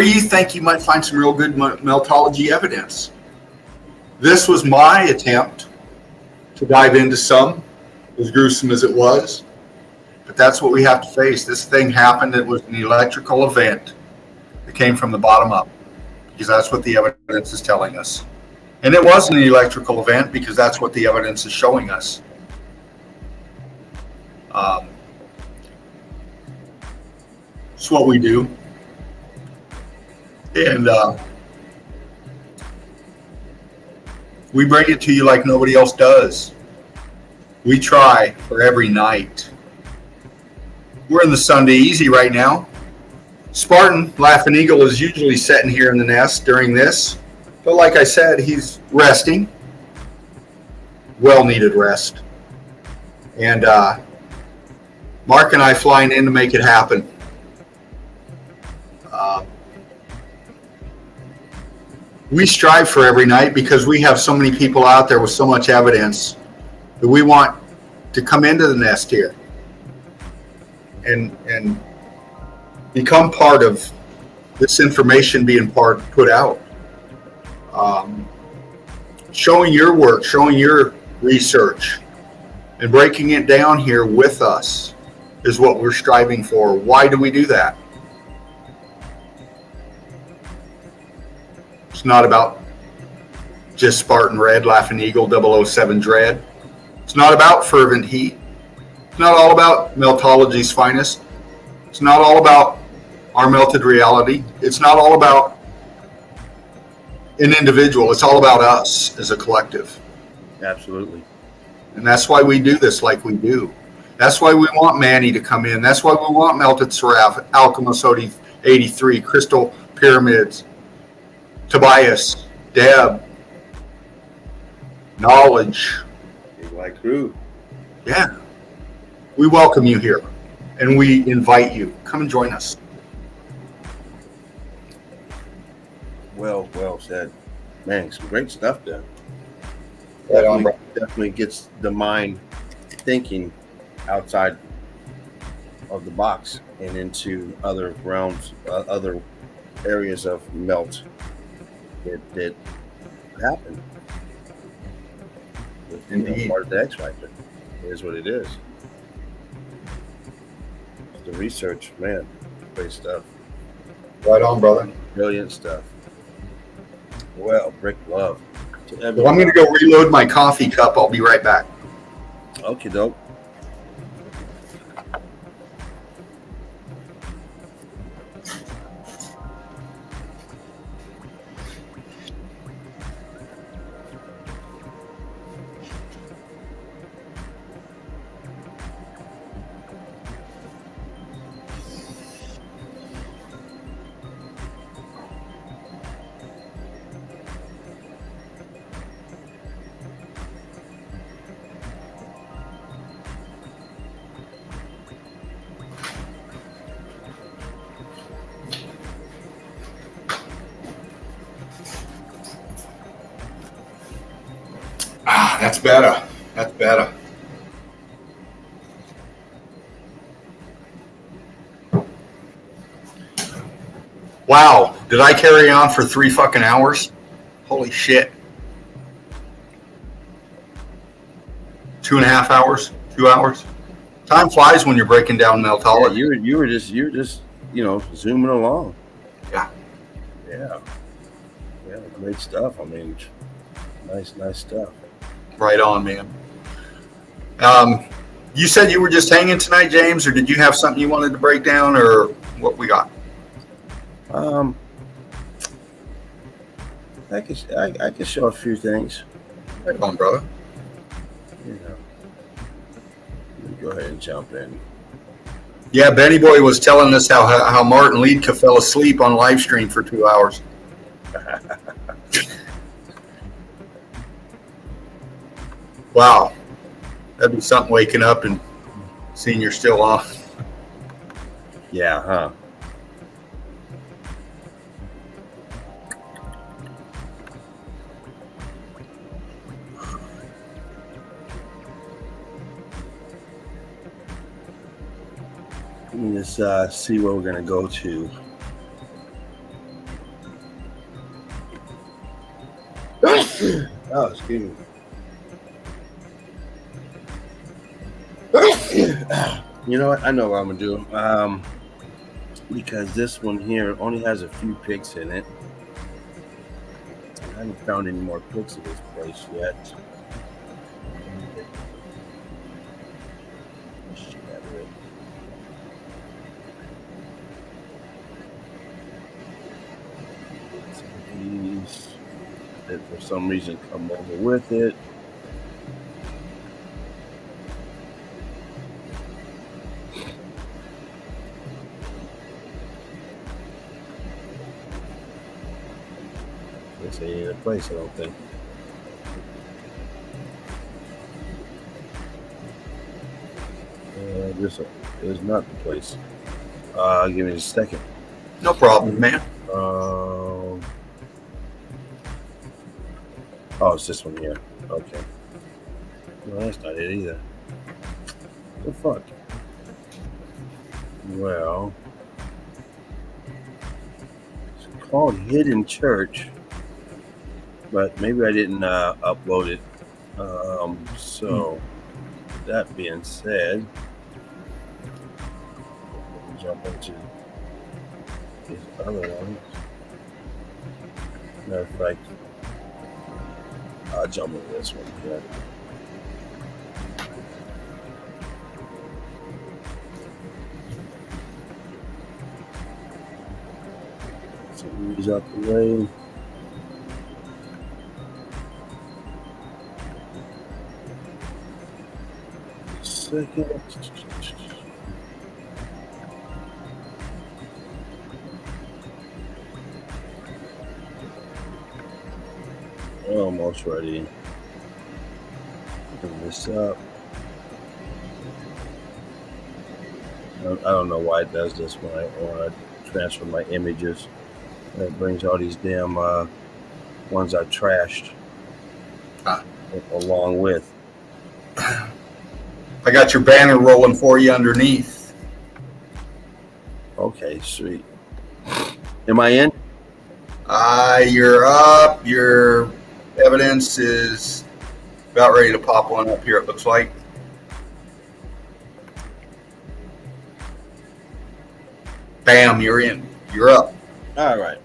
you think you might find some real good Meltology evidence. This was my attempt to dive into some, as gruesome as it was, but that's what we have to face. This thing happened. It was an electrical event that came from the bottom up, because that's what the evidence is telling us. And it was an electrical event because that's what the evidence is showing us. It's what we do. And we bring it to you like nobody else does. We try for every night. We're in the Sunday Easy right now. Spartan, Laughing Eagle, is usually sitting here in the nest during this. But like I said, he's resting. Well-needed rest. And Mark and I flying in to make it happen. We strive for every night because we have so many people out there with so much evidence that we want to come into the nest here and become part of this information being put out. Showing your work, showing your research, and breaking it down here with us is what we're striving for. Why do we do that? It's not about just Spartan Red, Laughing Eagle, 007 Dread. It's not about Fervent Heat. It's not all about Meltology's finest. It's not all about our melted reality. It's not all about an individual. It's all about us as a collective. Absolutely. And that's why we do this like we do. That's why we want Manny to come in. That's why we want Melted Seraph, Alchemist 83, Crystal Pyramids, Tobias, Deb, Knowledge. Big White Crew. Yeah. We welcome you here. And we invite you. Come and join us. Well said. Man, some great stuff there. Right on, bro. Definitely gets the mind thinking outside of the box and into other realms, other areas of melt that happen. Indeed. Part of the X Factor. It is what it is. The research, man, great stuff. Right on, brother. Brilliant stuff. Well, Brick love to Well, I'm going to go reload my coffee cup. I'll be right back. Okay, dope. That's better. That's better. Wow. Did I carry on for 3 fucking hours? Holy shit. 2.5 hours, 2 hours. Time flies when you're breaking down Yeah, Meltology. you were just zooming along. Yeah. Yeah, great stuff. I mean, nice stuff. Right on, man. You said you were just hanging tonight, James, or did you have something you wanted to break down, or what we got? I could show a few things. Right on, brother. You know, let me go ahead and jump in. Yeah, Benny Boy was telling us how Martin Liedke fell asleep on live stream for 2 hours. Wow. That'd be something, waking up and seeing you're still on. Yeah, huh? Let me just see where we're gonna go to. Oh, excuse me. You know what? I know what I'm gonna do. Because this one here only has a few pics in it. I haven't found any more pics of this place yet. These that for some reason come over with it. This ain't a place, I don't think. This is not the place. Give me a second. No problem, man. Oh, it's this one here. Okay. No, that's not it either. What the fuck? Well, it's called Hidden Church, but maybe I didn't upload it. So, that being said, jump into these other ones. Matter of fact, I'll jump into this one here. So these out the way. Second. Almost ready. Open this up. I don't know why it does this when I transfer my images. It brings all these damn ones I trashed along with. I got your banner rolling for you underneath. Okay, sweet. Am I in? You're up. Your evidence is about ready to pop one up here, it looks like. Bam, you're in. You're up. All right.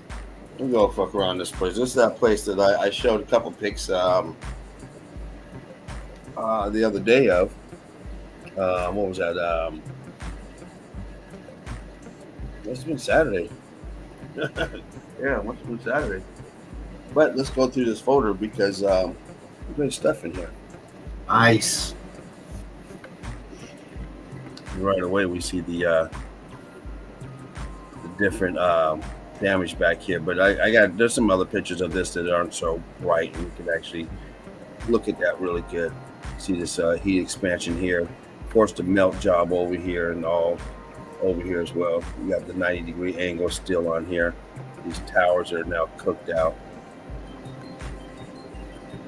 We'll go fuck around this place. This is that place that I showed a couple pics the other day of. What was that? Must have been Saturday. Yeah, must have been Saturday. But let's go through this folder because there's great stuff in here. Nice. Right away, we see the different damage back here. But there's some other pictures of this that aren't so bright, and you can actually look at that really good. See this heat expansion here, forced to melt job over here, and all over here as well. You got the 90-degree angle still on here. These towers are now cooked out.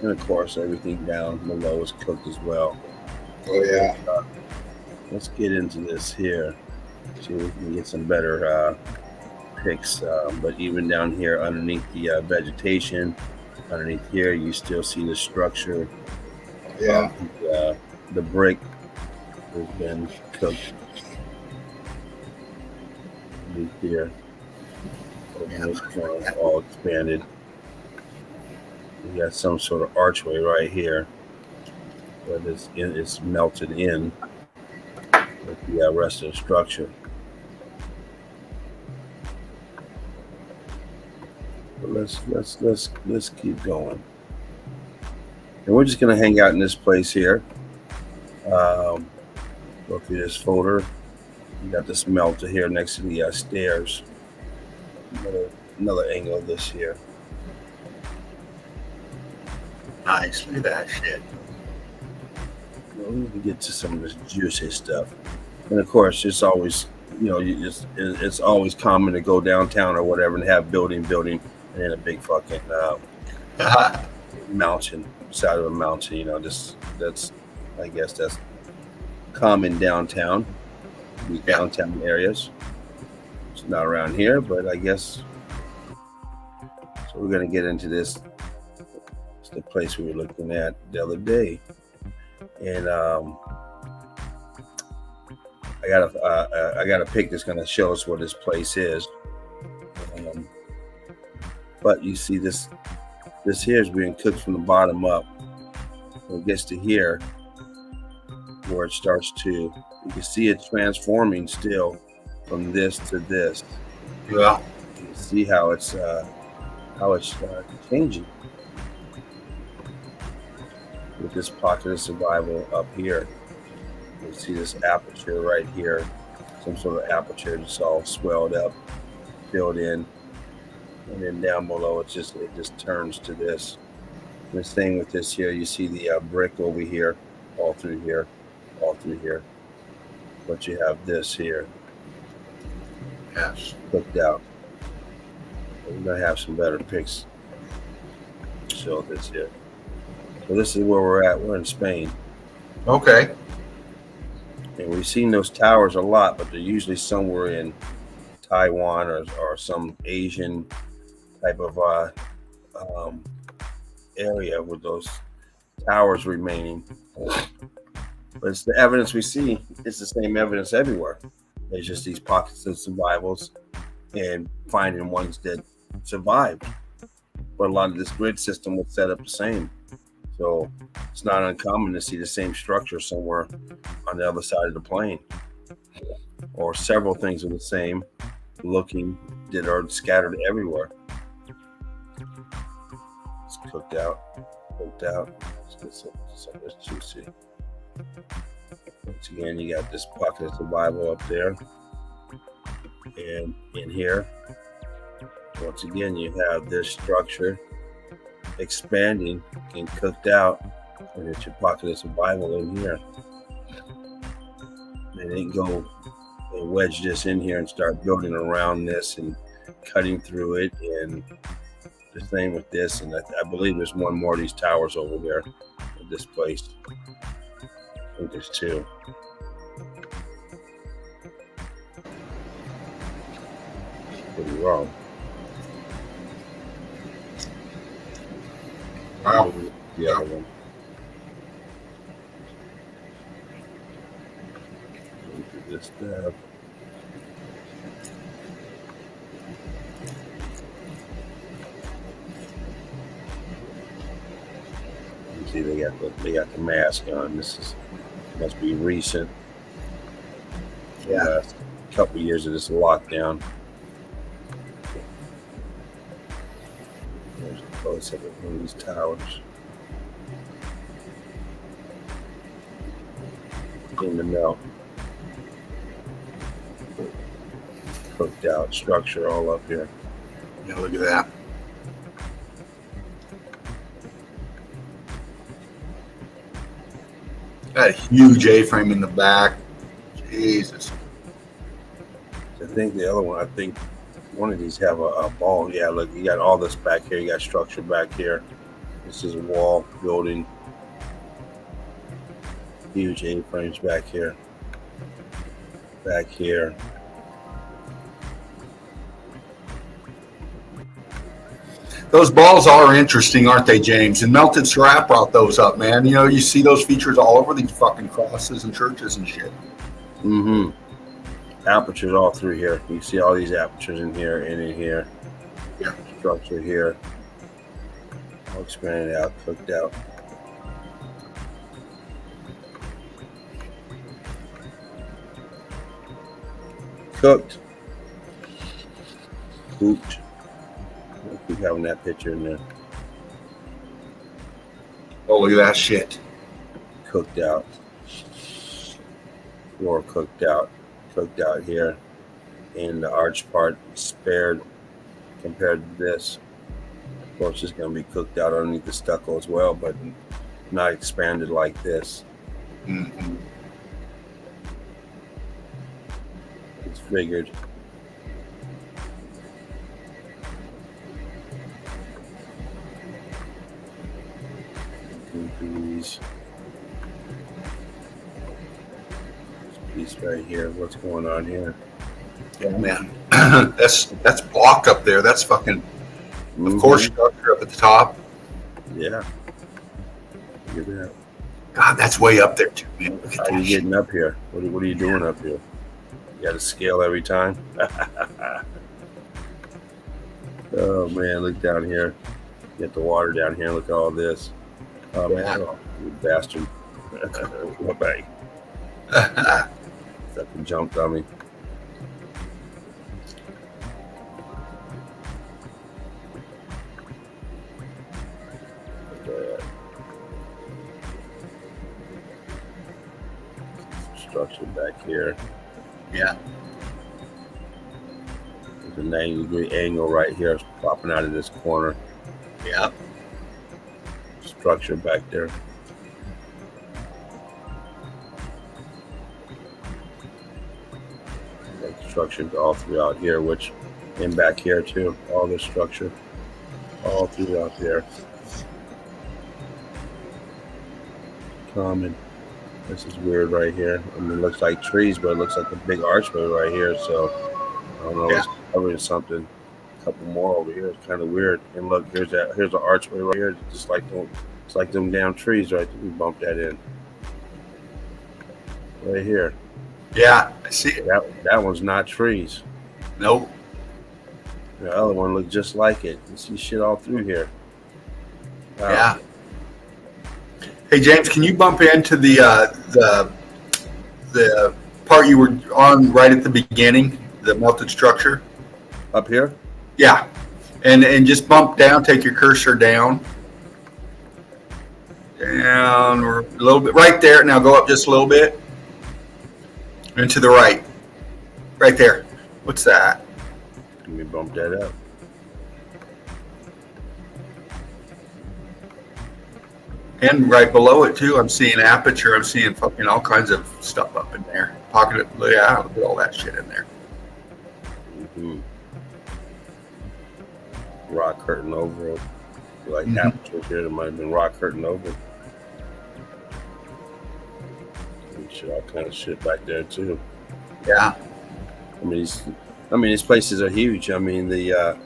And of course, everything down below is cooked as well. Oh, yeah. Let's get into this here. See if we can get some better pics. But even down here underneath the vegetation, underneath here, you still see the structure. Yeah. the brick has been cooked here. It's all expanded. We got some sort of archway right here, but it's melted in with the rest of the structure. But let's keep going, and we're just gonna hang out in this place here. Go through this folder. You got this melter here next to the stairs. Another angle of this here. Nice. Look at that shit. Well, we can get to some of this juicy stuff, and of course, it's always it's always common to go downtown or whatever and have building, and then a big fucking mountain, side of a mountain. I guess that's common downtown. The downtown areas. It's not around here, but I guess. So we're gonna get into this. It's the place we were looking at the other day, and I got a pic that's gonna show us where this place is. But you see this here is being cooked from the bottom up. When it gets to here, where it starts to, you can see it transforming still from this to this. Yeah. You can see how it's changing with this pocket of survival up here. You see this aperture right here, some sort of aperture that's all swelled up, filled in, and then down below it just turns to this. And the same with this here. You see the brick over here, all through here. But you have this here. Yes. Cooked out. We're gonna have some better pics to show this here. So this is where we're at. We're in Spain, Okay. and we've seen those towers a lot, but they're usually somewhere in Taiwan or some Asian type of area with those towers remaining. But it's the evidence we see. It's the same evidence everywhere. There's just these pockets of survivals and finding ones that survived. But a lot of this grid system was set up the same. So it's not uncommon to see the same structure somewhere on the other side of the plane. Or several things are the same looking that are scattered everywhere. It's cooked out. Let's get some of this juicy. Once again, you got this pocket of survival up there, and in here, once again, you have this structure expanding and cooked out, and it's your pocket of survival in here. They didn't go and wedge this in here and start building around this and cutting through it, and the same with this. And I believe there's one more of these towers over there at this place. I think there's two. Could be wrong. Wow. The other one. This stuff. You see, they got the mask on. This must be recent. Yeah. Last couple of years of this lockdown. There's a close up of one of these towers. In the melt. Cooked out structure all up here. Yeah, look at that. That huge A-frame in the back. Jesus. I think the other one, one of these have a ball. Yeah, look, you got all this back here. You got structure back here. This is a wall building. Huge A-frames back here. Back here. Those balls are interesting, aren't they, James? And Melted Scrap brought those up, man. You know, you see those features all over these fucking crosses and churches and shit. Mm-hmm. Apertures all through here. You see all these apertures in here and in here. Yeah. Structure here. All expanded out, cooked out. Cooked. Cooked. I'll keep having that picture in there. Oh, look at that shit. Cooked out. Floor cooked out. Cooked out here. And the arch part spared compared to this. Of course, it's going to be cooked out underneath the stucco as well, but not expanded like this. Mm-hmm. It's figured. These. This piece right here. What's going on here? Yeah, man. that's block up there. That's fucking, of course, structure up at the top. Yeah. Look at that. God, that's way up there too, man. Look at How that are you shit. getting up here? What are you doing up here? You got to scale every time. Oh man, look down here. Get the water down here. Look at all this. Oh man, oh, you bastard! What bang? Fucking jumped on me. Structure back here. Yeah. There's a 90-degree angle right here. It's popping out of this corner. Yeah. Structure back there. Like structures all throughout here, which and back here too. All this structure, all throughout there. Common. This is weird right here. I mean, it looks like trees, but it looks like a big archway right here. So I don't know. Yeah. It's covering something. A couple more over here. It's kind of weird. And look, here's an archway right here. Just like it's like them damn trees right there. We bumped that in. Right here. Yeah, I see it. That one's not trees. Nope. The other one looked just like it. You see shit all through here. Wow. Yeah. Hey James, can you bump into the part you were on right at the beginning, the melted structure? Up here? Yeah. And just bump down, take your cursor down. Down or a little bit. Right there. Now go up just a little bit. And to the right. Right there. What's that? Let me bump that up. And right below it too, I'm seeing aperture. I'm seeing fucking all kinds of stuff up in there. Pocket, yeah, look at all that shit in there. Mm-hmm. Rock curtain over it. Like Mhm. aperture here, there might have been rock curtain over it. And shit, all kind of shit back there too. Yeah. I mean, these places are huge. I mean, the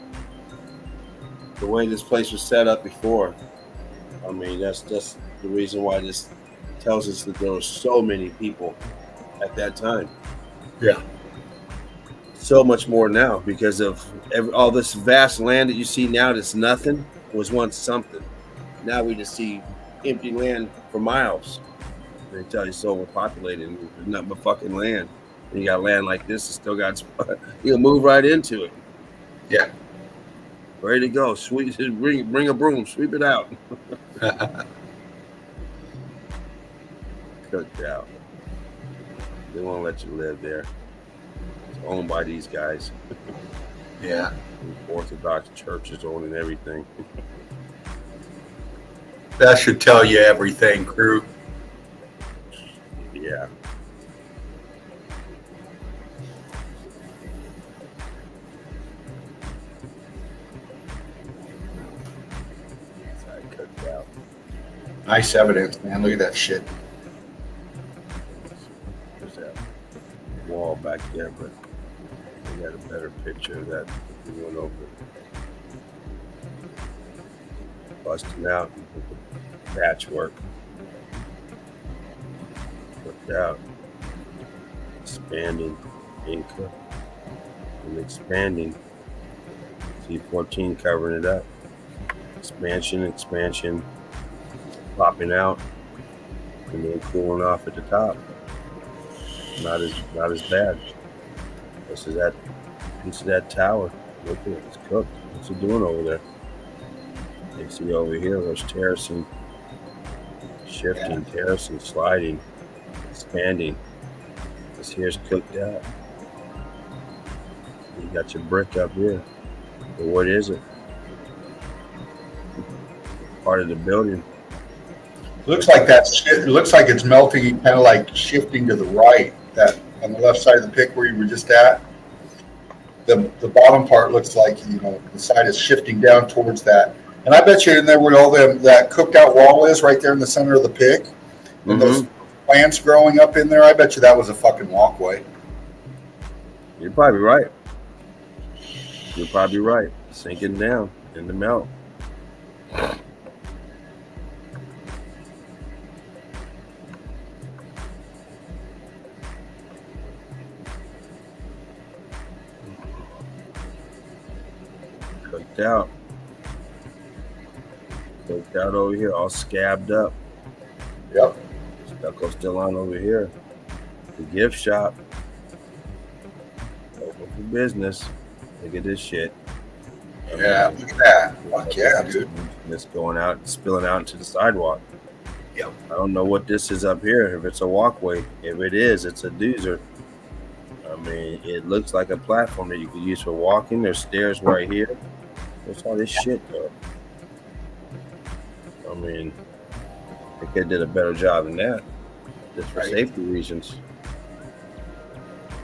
way this place was set up before. I mean, that's the reason why this tells us that there were so many people at that time. Yeah. So much more now because of all this vast land that you see now that's nothing was once something. Now we just see empty land for miles. They tell you it's overpopulated and there's nothing but fucking land. And you got land like this, it's still got you'll move right into it. Yeah. Ready to go. Sweep, bring a broom, sweep it out. Cooked out. They won't let you live there. It's owned by these guys. Yeah. Orthodox churches owning everything. That should tell you everything, crew. Yeah. Cooked out. Nice evidence, man. Look at that shit. There's that wall back there, but we got a better picture of that we went over. busting out. Patchwork. Cooked out. Expanding. Being cooked. And expanding. C14 covering it up. Expansion. Popping out. And then cooling off at the top. Not as bad. This is that piece of that tower. Look at it, it's cooked. What's it doing over there? You see over here, there's terracing, shifting, terracing, sliding, expanding. This here's cooked out. You got your brick up here. But what is it? Part of the building. Looks like it looks like it's melting, kind of like shifting to the right. That on the left side of the pic where you were just at. The bottom part looks like, the side is shifting down towards that. And I bet you in there where all that cooked out wall is, right there in the center of the pic, and those plants growing up in there, I bet you that was a fucking walkway. You're probably right. Sinking down in the melt. Cooked out over here, all scabbed up. Yep. Stucco still on over here. The gift shop. Open for business. Look at this shit. Yeah, look at that. Fuck yeah, dude. It's going out, spilling out into the sidewalk. Yep. I don't know what this is up here, if it's a walkway. If it is, it's a doozer. I mean, it looks like a platform that you could use for walking. There's stairs right here. What's all this shit, though? I mean, they could have did a better job than that, just for safety reasons.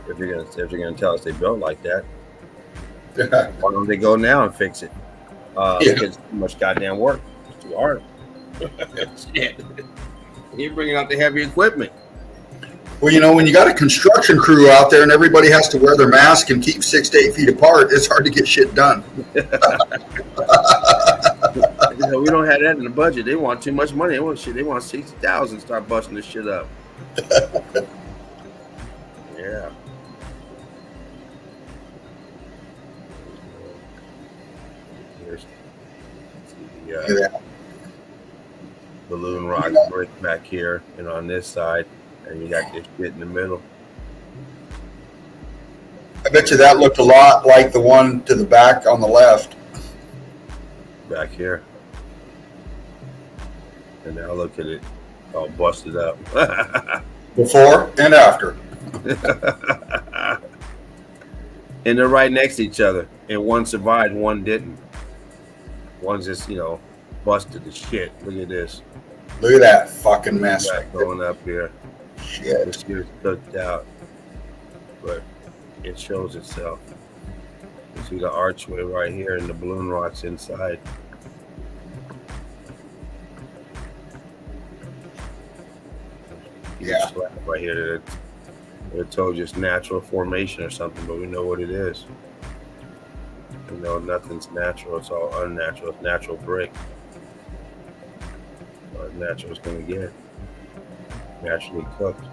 If you're gonna tell us they built like that, why don't they go now and fix it? Because it's too much goddamn work. It's too hard. Shit. You're bringing out the heavy equipment. Well, when you got a construction crew out there and everybody has to wear their mask and keep 6 to 8 feet apart, it's hard to get shit done. We don't have that in the budget. They want too much money. They want $60,000 to start busting this shit up. Yeah. Here's the balloon rock brick back here, and on this side, and you got this shit in the middle. I bet you that looked a lot like the one to the back on the left. Back here. And now look at it, all busted up. Before and after. And they're right next to each other. And one survived, one didn't. One's just, busted to shit. Look at this. Look at that fucking mess. Going up here. Shit. This here's cooked out. But it shows itself. You see the archway right here and the balloon rocks inside. Yeah. Right here that it told you it's natural formation or something, but we know what it is. We know nothing's natural, it's all unnatural. It's natural brick. As natural as gonna get. Naturally cooked.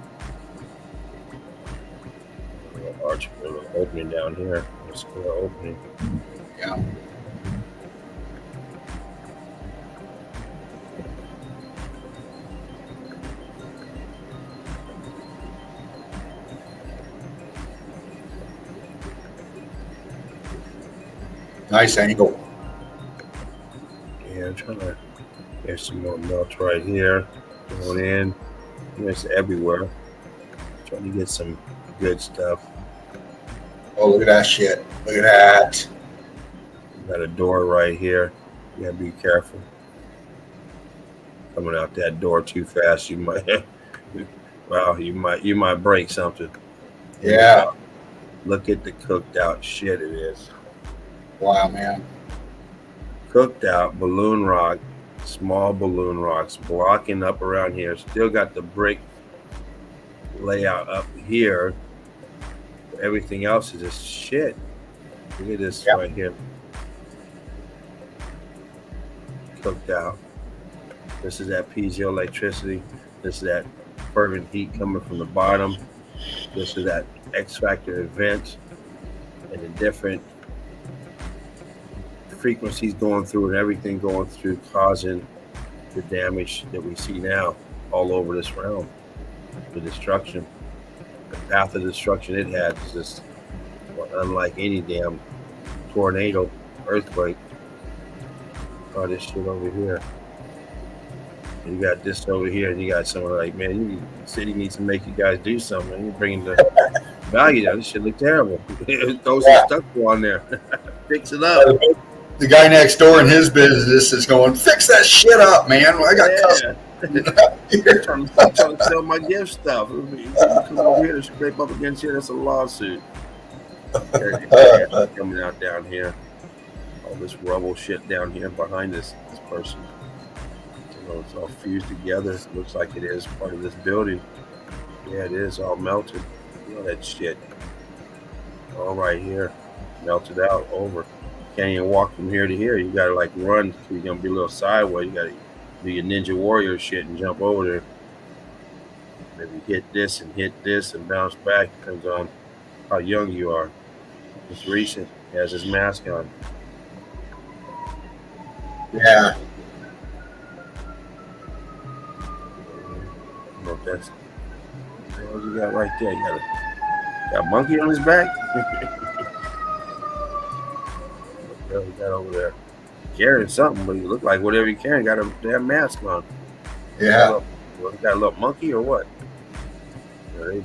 A little opening down here. A square opening. Yeah. Nice angle. Yeah, I'm trying to. There's some more melt right here. Going in. It's everywhere. Trying to get some good stuff. Oh, look at that shit. Look at that. Got a door right here. You gotta be careful. Coming out that door too fast, you might. Well, you might break something. Yeah. Look at the cooked out shit it is. Wow, man. Cooked out balloon rock, small balloon rocks blocking up around here. Still got the brick layout up here. Everything else is just shit. Look at this right here. cooked out. This is that piezoelectricity. This is that fervent heat coming from the bottom. This is that X factor event and the different frequencies going through and everything going through, causing the damage that we see now all over this realm. The destruction, the path of destruction it had is just unlike any damn tornado, earthquake. All this shit over here. And you got this over here, and you got someone like, man, the city needs to make you guys do something. You're bringing the value down. This shit look terrible. Throw some stuff on there. Fix it up. The guy next door in his business is going, fix that shit up, man. I got customers. I'm trying to sell my gift stuff. Come over here to scrape up against you. That's a lawsuit. Coming out down here. All this rubble shit down here behind this person. You know, it's all fused together. It looks like it is part of this building. Yeah, it is all melted. You know that shit. All right here. Melted out. Over. Can't even walk from here to here. You gotta like run. You're gonna be a little sideways. You gotta do your Ninja Warrior shit and jump over there. Maybe hit this and bounce back. Depends on how young you are. It's recent. He has his mask on. Yeah. Look, that's what you got right there. You got a monkey on his back. What he got over there? Carrying something, but he looked like whatever he carrying got a damn mask on. Yeah. Got a little monkey or what?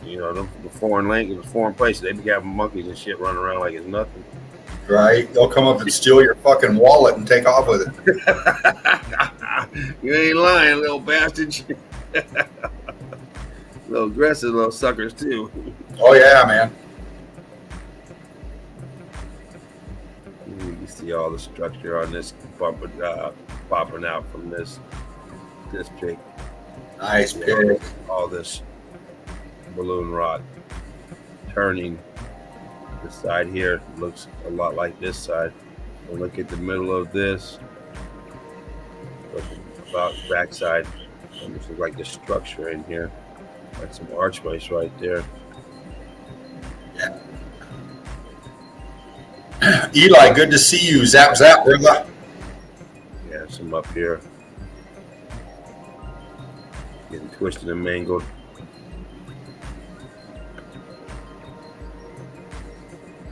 You know, the foreign language, the foreign places, they be having monkeys and shit running around like it's nothing. Right? They'll come up and steal your fucking wallet and take off with it. You ain't lying, little bastard. Little aggressive little suckers too. Oh yeah, man. You see all the structure on this popping out from this pig. Nice pig. All this balloon rock turning. This side here looks a lot like this side. And look at the middle of this. Look about back side. Looks like the structure in here. Like some archways right there. Yeah. Eli, good to see you. Zap, zap, brother. Yeah, some up here. Getting twisted and mangled.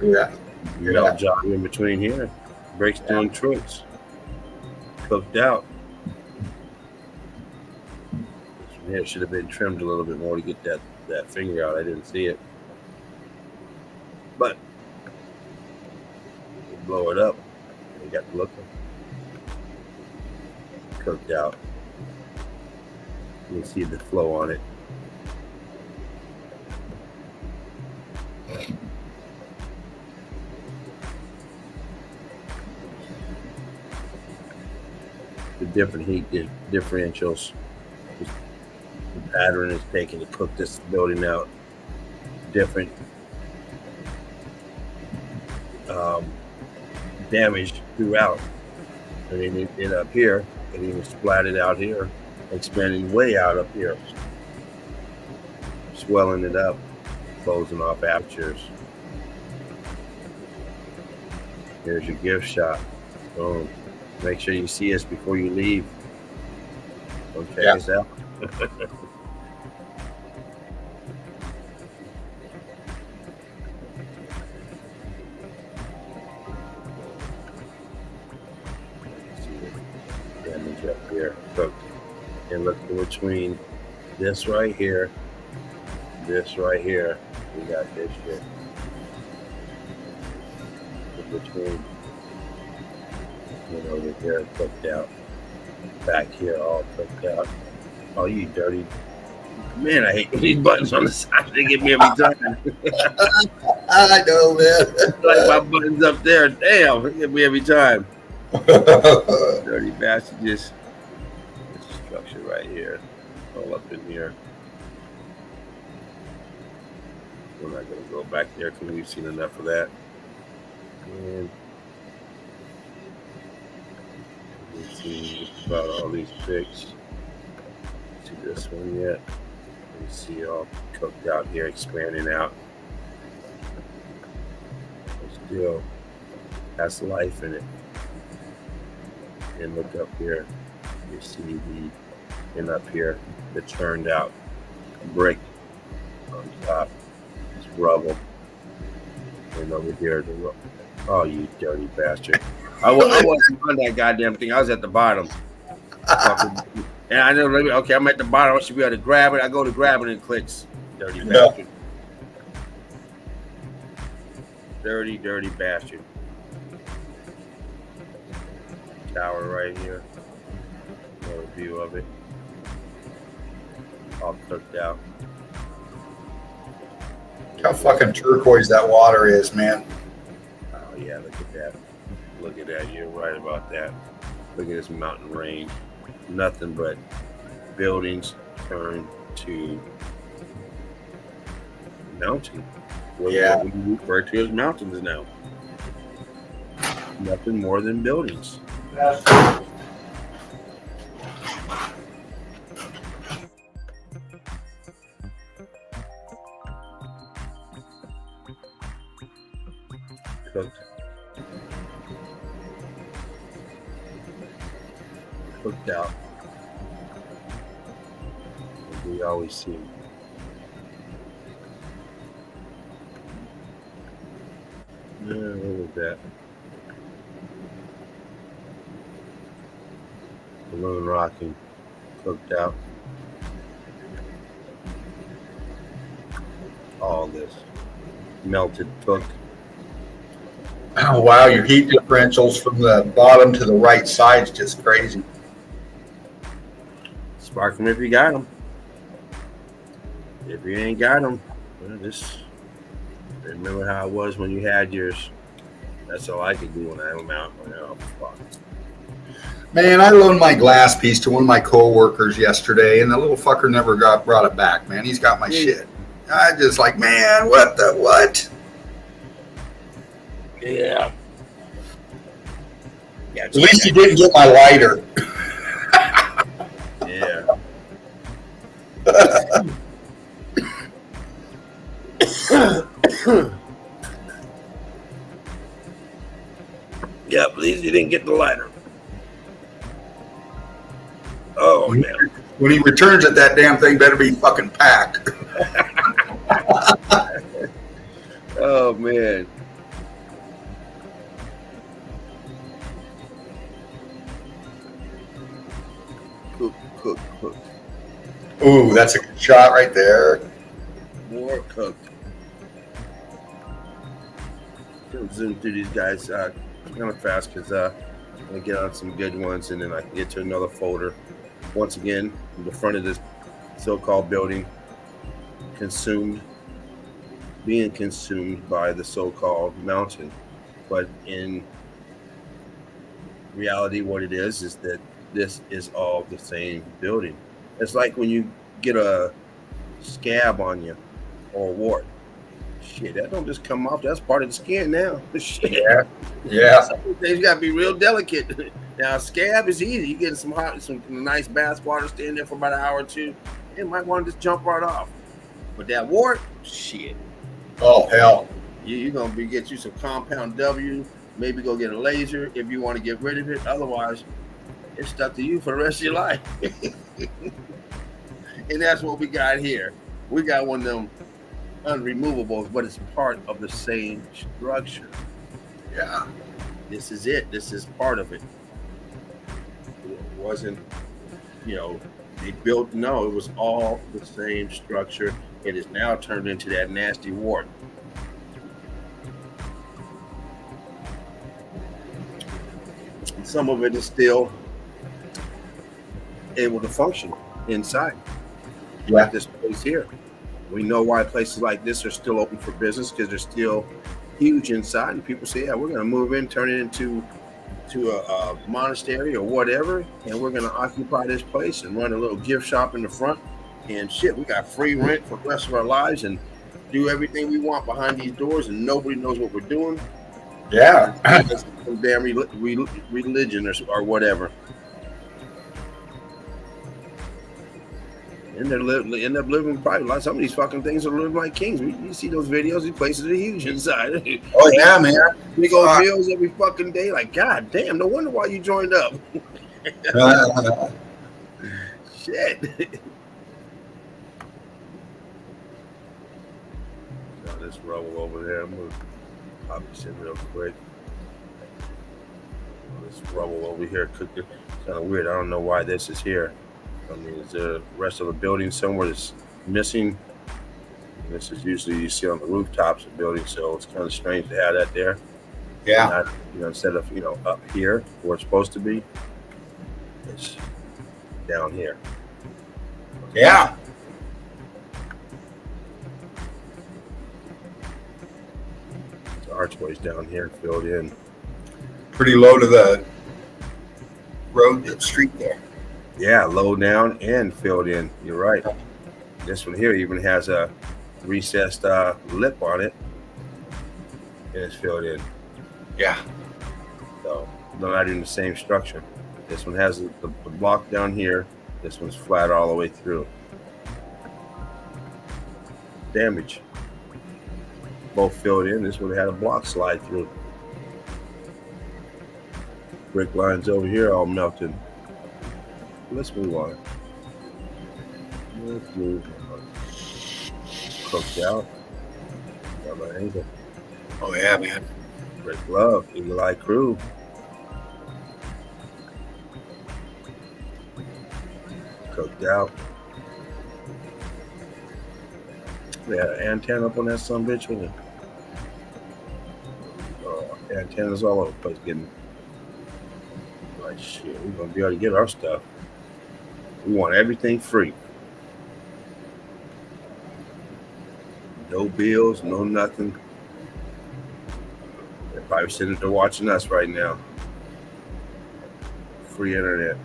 Yeah. Metal job in between here. Breaks down tricks. Cooked out. Yeah, it should have been trimmed a little bit more to get that finger out. I didn't see it. But blow it up. You got to look. Cooked out. You can see the flow on it. The different heat differentials. The pattern is taken to cook this building out. Different damage throughout. I mean, it up here, and even splatted out here, expanding way out up here, swelling it up, closing off apertures. Here's your gift shop. Boom. Make sure you see us before you leave. Don't check us out. Damage up here. Cooked. And look in between this right here, this right here. We got this shit. In between. Over here, cooked out. Back here, all cooked out. Oh, you dirty. Man, I hate these buttons on the side. They get me every time. I know, man. Like my buttons up there. Damn, they get me every time. Dirty bastard. Just this structure right here. All up in here. We're not going to go back there because we've seen enough of that. And Let's see about all these pics. See this one yet? You see all cooked out here, expanding out. It still has life in it. And look up here, you see and up here, the turned out brick on top. It's rubble. And over here, the rubble. Oh, you dirty bastard. I wasn't on that goddamn thing. I was at the bottom. And I know, okay, I'm at the bottom. I should be able to grab it. I go to grab it and it clicks. Dirty bastard. Dirty, dirty bastard. Tower right here. Another view of it. All cooked out. How fucking turquoise that water is, man. Oh yeah, look at that. Look at that. You're right about that. Look at this mountain range. Nothing but buildings turned to mountain. Yeah. We refer to as mountains now. Nothing more than buildings. Cooked out. As we always see. Yeah, what was that? Balloon rocking. Cooked out. All this. Melted, cooked. Oh, wow, your heat differentials from the bottom to the right side is just crazy. Spark them if you got them. If you ain't got them, well, just remember how it was when you had yours. That's all I could do when I'm out. Oh, fuck. Man, I loaned my glass piece to one of my coworkers yesterday, and the little fucker never brought it back, man. He's got my shit. I just like, man, what? Yeah. At least he didn't get my lighter. Yeah. Yeah, at least you didn't get the lighter. Oh, man. When he returns it, that damn thing better be fucking packed. Oh, man. Cook. Ooh, that's a good shot right there. More cooked. Gonna zoom through these guys kind of fast because I'm gonna get on some good ones and then I can get to another folder. Once again, in the front of this so-called building, being consumed by the so-called mountain. But in reality, what it is that this is all the same building. It's like when you get a scab on you or a wart. Shit, that don't just come off. That's part of the skin now. Shit. Yeah. Some things got to be real delicate. Now, scab is easy. You get some nice bath water, stay in there for about an hour or two. It might want to just jump right off. But that wart, shit. Oh, hell. You're going to get you some compound W, maybe go get a laser if you want to get rid of it. Otherwise, it's stuck to you for the rest of your life. And that's what we got here. We got one of them unremovables, but it's part of the same structure. Yeah. This is it. This is part of it. It wasn't, they built, no, it was all the same structure. It is now turned into that nasty wart. Some of it is still able to function inside. Like this place here. We know why places like this are still open for business because they're still huge inside, and people say, yeah, we're going to move in, turn it into a monastery or whatever, and we're going to occupy this place and run a little gift shop in the front, and shit, we got free rent for the rest of our lives and do everything we want behind these doors, and nobody knows what we're doing. Yeah. Some damn religion or whatever. And they end up living probably like some of these fucking things are living like kings. You see those videos, these places are huge inside. Oh yeah, man. Big old meals every fucking day. Like, god damn, no wonder why you joined up. Shit. Now this rubble over there. I'm gonna pop this in real quick. This rubble over here cooked it. Kind of weird. I don't know why this is here. I mean, is the rest of the building somewhere that's missing? This is usually you see on the rooftops of buildings, so it's kind of strange to have that there. Yeah. Not, instead of up here where it's supposed to be, it's down here. Yeah. The archway's down here filled in. Pretty low to the road, the street there. Yeah, low down and filled in. You're right. This one here even has a recessed lip on it, and it's filled in. Yeah. So they're not in the same structure. This one has the block down here. This one's flat all the way through. Damage. Both filled in. This one had a block slide through. Brick lines over here all melted. Let's move on. Let's move on. Cooked out. Got my angle. Oh yeah, man. Brick Love, Eagle Eye Crew. Cooked out. They had an antenna up on that son bitch with it. Oh, antennas all over the place getting like shit. We're gonna be able to get our stuff. We want everything free. No bills, no nothing. They're probably sitting there watching us right now. Free internet.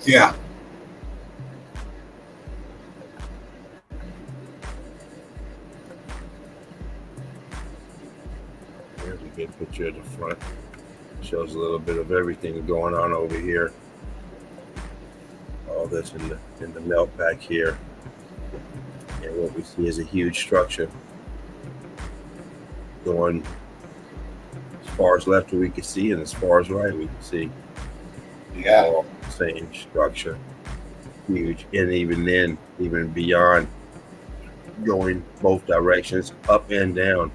Yeah. Here's a good picture of the front. Shows a little bit of everything going on over here. All this in the melt back here. And what we see is a huge structure going as far as left we can see and as far as right we can see. Yeah. All same structure. Huge. And even then, even beyond, going both directions, up and down.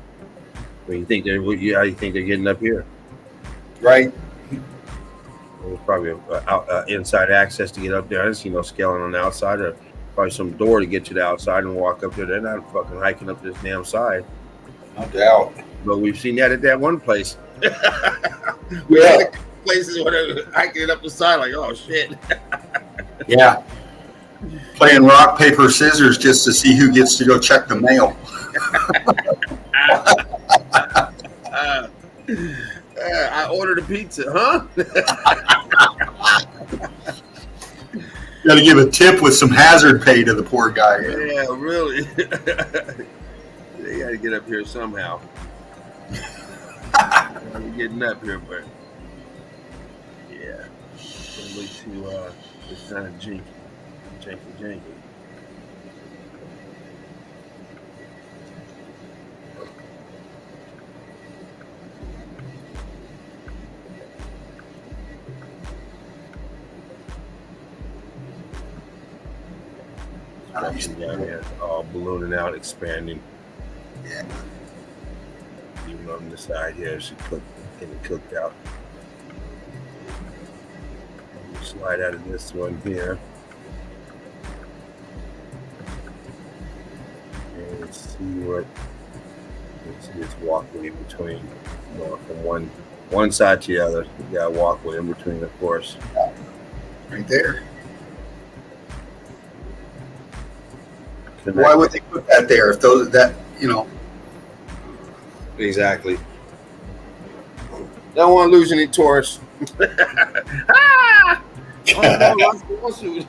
When you think how do you think they're getting up here? Right. There's probably inside access to get up there. I didn't see no scaling on the outside, or probably some door to get to the outside and walk up there. They're not fucking hiking up this damn side. No doubt. But we've seen that at that one place. Yeah. Places where they're hiking it up the side, like, oh shit. Yeah. Playing rock, paper, scissors just to see who gets to go check the mail. I ordered a pizza, huh? Got to give a tip with some hazard pay to the poor guy. Yeah, really. They got to get up here somehow. I'm getting up here, but yeah, it looks too it's kind of janky. Construction down here, all ballooning out, expanding. Yeah. Even on the side here, it's getting cooked out. Slide out of this one here. And let's see what. Let's see this walkway in between. From one side to the other, you got a walkway in between, of course. Right there. Why would they put that there if those Exactly. Don't want to lose any tourists. Ah! Lawsuit.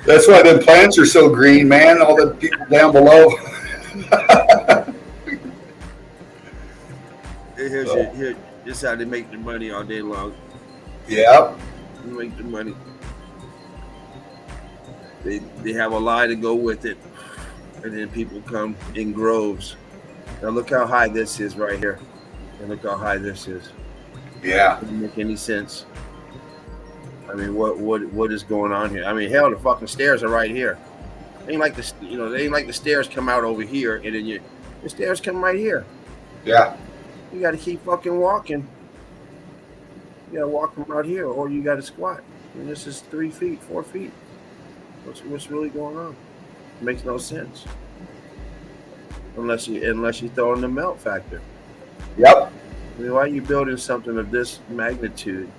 That's why them plants are so green, man. All the people down below. Here, this is how they make their money all day long. Yep. They make their money. They have a lie to go with it, and then people come in groves. Now look how high this is right here, and look how high this is. Yeah. Doesn't make any sense. I mean, what is going on here? I mean, hell, the fucking stairs are right here. They ain't like the stairs come out over here, and then the stairs come right here. Yeah. You got to keep fucking walking. You got to walk from out here, or you got to squat. And this is 3 feet, 4 feet. What's really going on? It makes no sense. Unless you throw in the melt factor. Yep. I mean, why are you building something of this magnitude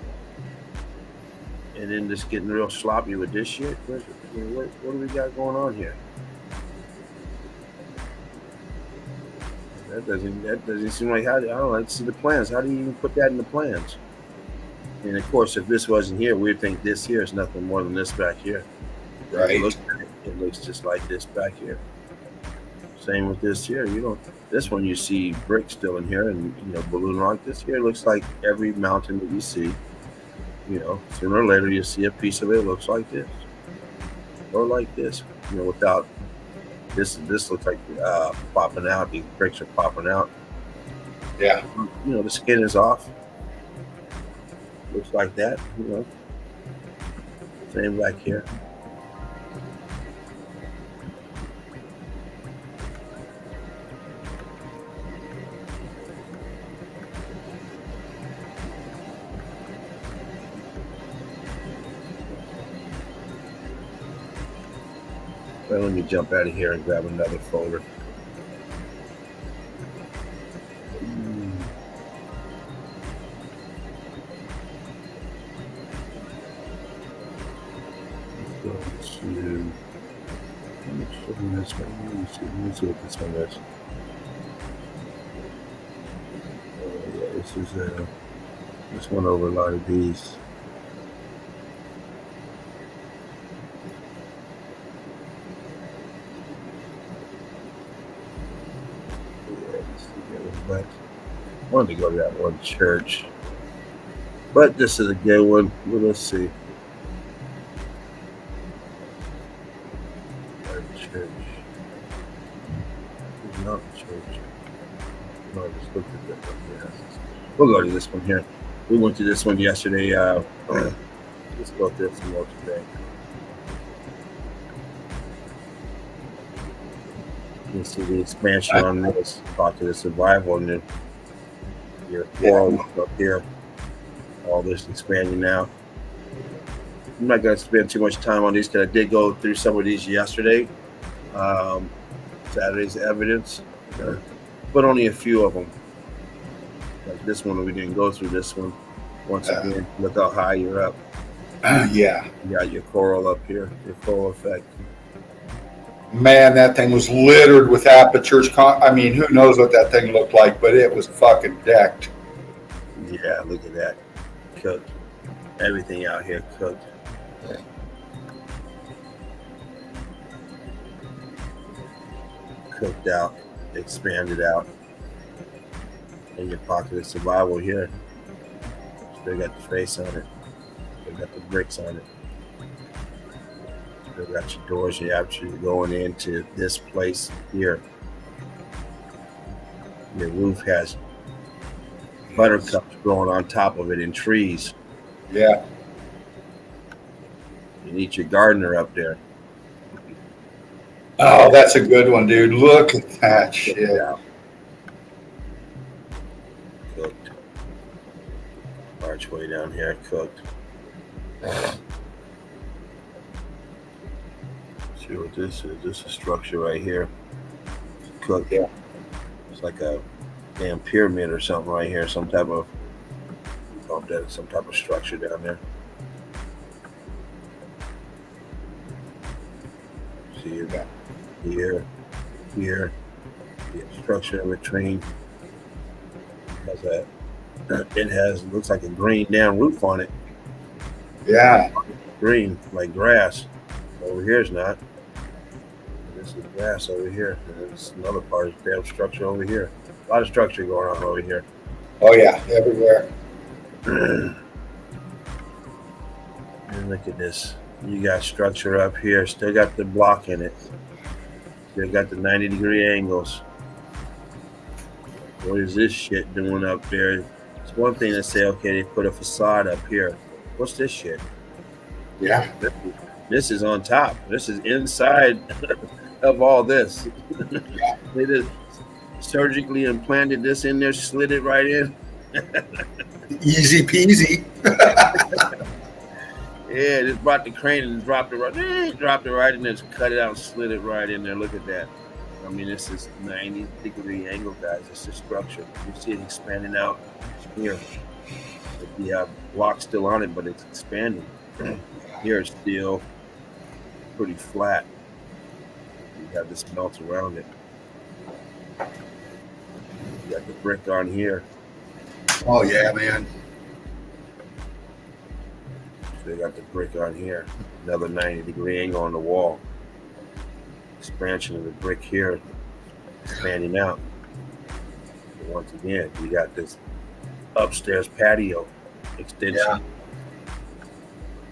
and then just getting real sloppy with this shit? What do we got going on here? That doesn't seem like how. I don't know. Let's see the plans. How do you even put that in the plans? And of course, if this wasn't here, we'd think this here is nothing more than this back here. Right. It looks just like this back here. Same with this here. This one you see brick still in here, and balloon rock. This here looks like every mountain that you see. Sooner or later you see a piece of it looks like this, or like this. Without this looks like popping out. These bricks are popping out. Yeah. The skin is off. Looks like that. Same back here. Well, let me jump out of here and grab another folder. Let's see what this one is. Yeah, this one over a lot of these. But I wanted to go to that one church. But this is a good one. Well, let's see. Church. Not church. No, I just looked at that one. Yes. We'll go to this one here. We went to this one yesterday. Let's go through some more today. You see the expansion on this, talk to the survival, and then your coral up here. All this expanding now. I'm not going to spend too much time on these because I did go through some of these yesterday. Saturday's evidence, but only a few of them. Like this one, we didn't go through this one. Once again, look how high you're up. Yeah. You got your coral up here, your coral effect. Man, that thing was littered with apertures. I mean, who knows what that thing looked like, but it was fucking decked. Yeah, look at that. Cooked. Everything out here cooked. Cooked out, expanded out. And your pocket of survival here. Still got the face on it. Still got the bricks on it. Still got your doors. You're actually going into this place here. Your roof has buttercups growing on top of it in trees. Yeah. You need your gardener up there. Oh, that's a good one, dude. Look at that shit. Yeah. Cooked. Archway down here, cooked. See what this is? This is a structure right here. Cooked. Yeah. It's like a damn pyramid or something right here. Some type of structure down there. See it here, the structure in between. Looks like a green damn roof on it. Yeah. Green, like grass. Over here is not. This is grass over here. And there's another part of the damn structure over here. A lot of structure going on over here. Oh yeah, everywhere. And look at this. You got structure up here. Still got the block in it. Still got the 90-degree angles. What is this shit doing up there? It's one thing to say, okay, they put a facade up here. What's this shit? Yeah. This is on top. This is inside of all this. They just surgically implanted this in there, slid it right in. Easy peasy. Yeah, just brought the crane and dropped it right in there, just cut it out and slid it right in there. Look at that. I mean, this is 90-degree angle, guys. It's a structure. You see it expanding out here. The block's still on it, but it's expanding. Here it's still pretty flat. You have this melt around it. You got the brick on here. Oh yeah, man. They got the brick on here. Another 90-degree angle on the wall. Expansion of the brick here, expanding out. And once again, you got this upstairs patio extension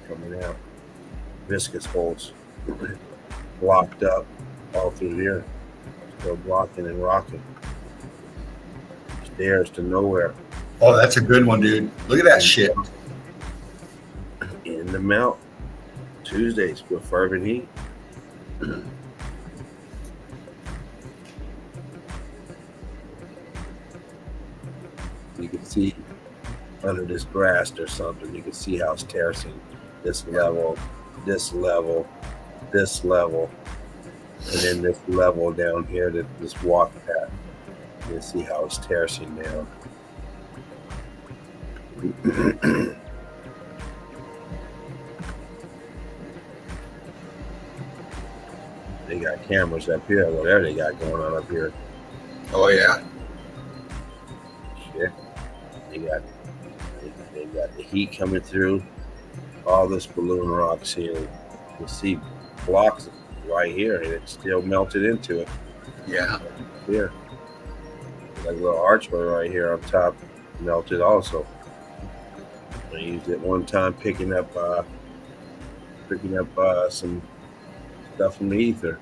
coming out. Viscous holes blocked up all through here. Still blocking and rocking. Stairs to nowhere. Oh, that's a good one, dude. Look at that shit. In the melt. Tuesdays with fervent heat. You can see under this grass or something, you can see how it's terracing this level, this level, this level, and then this level down here, this walk path. You can see how it's terracing down. They got cameras up here, whatever they got going on up here. Oh yeah. Shit. They got the heat coming through all this balloon rock ceiling. You can see blocks right here, and it's still melted into it. Yeah. Here, like a little archway right here on top, melted also. I used it one time picking up some stuff from the ether.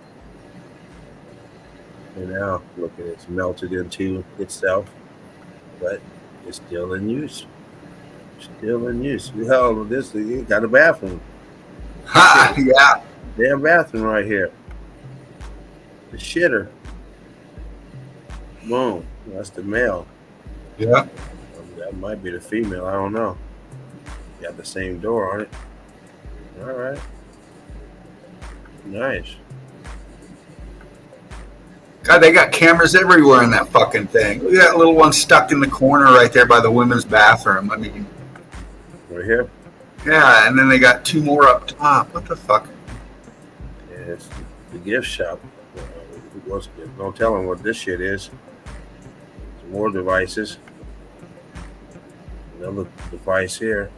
And now look at it, it's melted into itself, but it's still in use. Still in use. Hell, this you got a bathroom. Ha! Yeah. Damn bathroom right here. The shitter. Boom. That's the male. Yeah. That might be the female. I don't know. Got the same door on it. All right. Nice. God, they got cameras everywhere in that fucking thing. Look at that little one stuck in the corner right there by the women's bathroom. I mean, Right here. yeah, and then they got two more up top. What the fuck? Yeah, it's the gift shop. Don't tell them what this shit is. Some more devices. Another device here.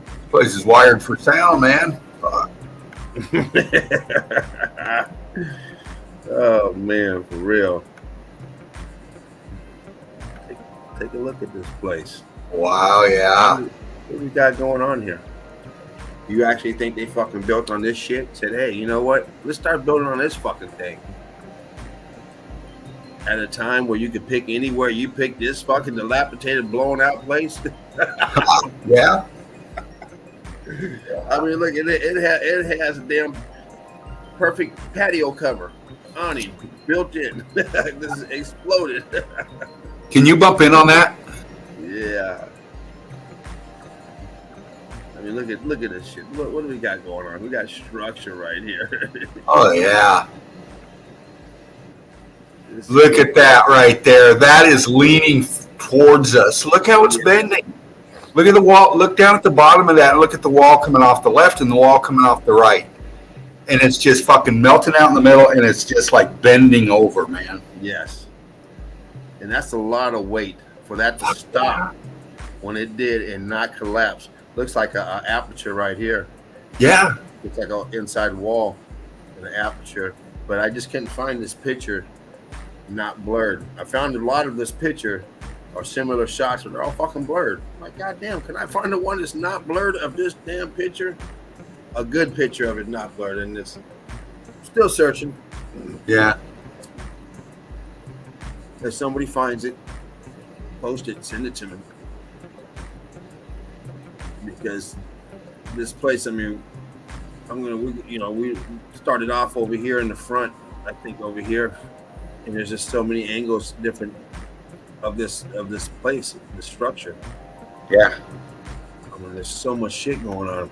This place is wired for sound, man. Fuck. Oh man, for real. Take a look at this place. Wow, yeah. What we got going on here? You actually think they fucking built on this shit? Said, hey, you know what? Let's start building on this fucking thing. At a time where you could pick anywhere, you pick this fucking dilapidated, blown out place. Yeah. I mean, look, it has a damn perfect patio cover on it, built in. This is exploded. Can you bump in on that? Yeah. I mean, look at this shit. What do we got going on? We got structure right here. Oh, yeah. Look at that right there. That is leaning towards us. Look how it's bending. Look at the wall. Look down at the bottom of that. And look at the wall coming off the left and the wall coming off the right. And it's just fucking melting out in the middle, and it's just like bending over, man. Yes. And that's a lot of weight for that to stop when it did and not collapse. Looks like a aperture right here. Yeah. It's like an inside wall and an aperture. But I just couldn't find this picture not blurred. I found a lot of this picture or similar shots, but they're all fucking blurred. I'm like, goddamn, can I find the one that's not blurred of this damn picture? A good picture of it not blurred, and it's still searching. Yeah. If somebody finds it, post it, send it to me. Because this place, I mean, we started off over here in the front, I think over here, and there's just so many angles different of this place, the structure. Yeah. I mean, there's so much shit going on.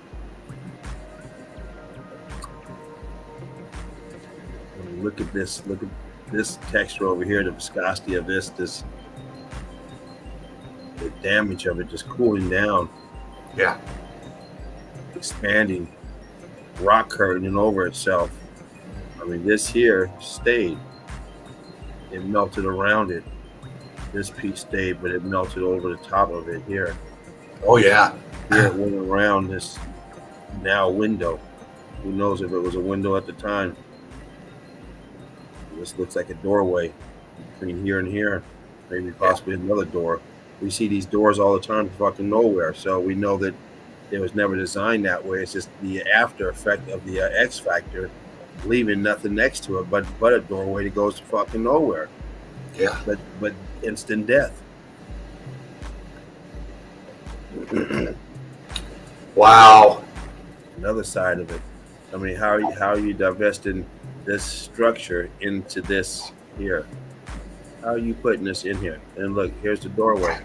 I mean, look at this texture over here, the viscosity of this, the damage of it just cooling down. Yeah. Expanding, rock curtain over itself. I mean, this here stayed. It melted around it. This piece stayed, but it melted over the top of it here. Oh yeah. Here it went around this now window. Who knows if it was a window at the time? This looks like a doorway between here and here. Maybe possibly another door. We see these doors all the time, fucking nowhere. So we know that it was never designed that way. It's just the after effect of the X factor, leaving nothing next to it but a doorway that goes to fucking nowhere. Yeah. But instant death. Wow. Another side of it. I mean, how are you divesting this structure into this here? How are you putting this in here? And look, here's the doorway.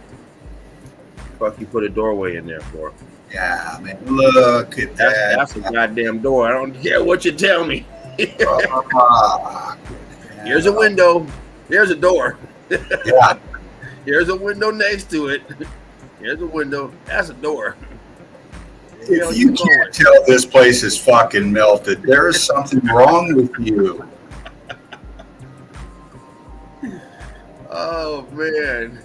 Fuck, you put a doorway in there for? Yeah, man. Look at that. That's a goddamn door. I don't care what you tell me. Here's a window. Here's a door. Yeah. Here's a window next to it. Here's a window. That's a door. If you can't tell this place is fucking melted, there is something wrong with you. Oh man.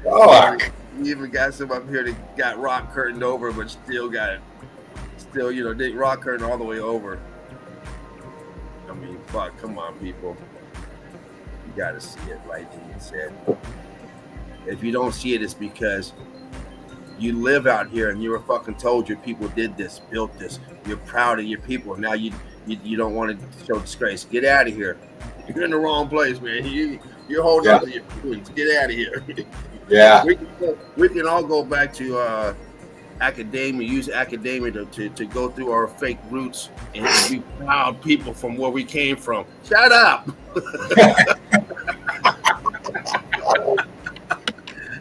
Fuck. You even got some up here that got rock curtained over, but still did rock curtain all the way over. I mean, fuck, come on, people. You gotta see it, like Dean said. If you don't see it, it's because you live out here and you were fucking told your people did this, built this. You're proud of your people. Now you don't want to show disgrace. Get out of here. You're in the wrong place, man. You're holding on to your feelings. Get out of here. Yeah. We can all go back to academia, use academia to go through our fake roots and be proud people from where we came from. Shut up.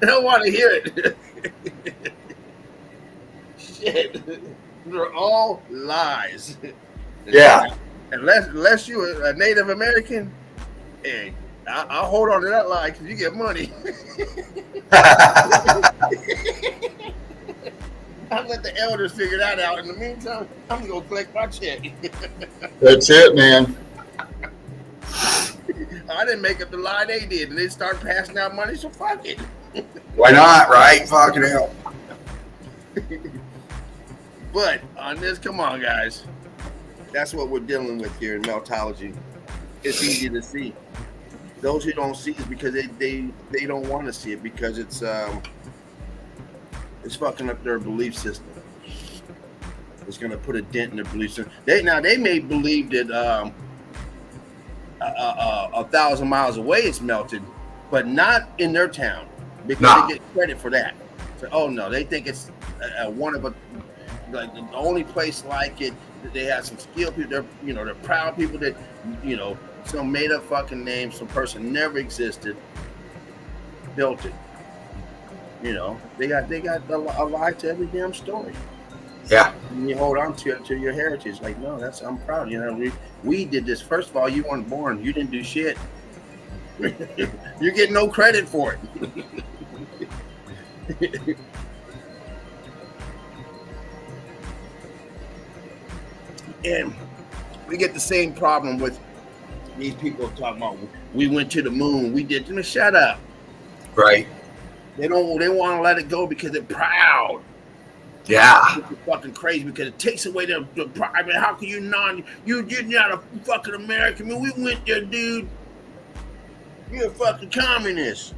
I don't want to hear it. Shit. They're all lies. Yeah. Unless you're a Native American, hey, I'll hold on to that lie because you get money. I'll let the elders figure that out. In the meantime, I'm going to go collect my check. That's it, man. I didn't make up the lie, they did. And they start passing out money, so fuck it. Why not, right? Fucking hell. But on this, come on, guys. That's what we're dealing with here in Meltology. It's easy to see. Those who don't see it because they don't want to see it because it's fucking up their belief system. It's gonna put a dent in their belief system. They may believe that 1,000 miles away it's melted, but not in their town because they get credit for that. So, oh no, they think it's one of like the only place like it. They have some skilled people. They're proud people that some made up fucking name, some person never existed, built it. They got a lie to every damn story. Yeah. And you hold on to your heritage. Like, no, I'm proud. We did this. First of all, you weren't born. You didn't do shit. You get no credit for it. And we get the same problem with these people talking about we went to the moon. We did. Shut up. Right. They want to let it go because they're proud. Yeah. It's fucking crazy because it takes away the pride. I mean, how can you you're not a fucking American? I mean, we went there, dude. You're a fucking communist.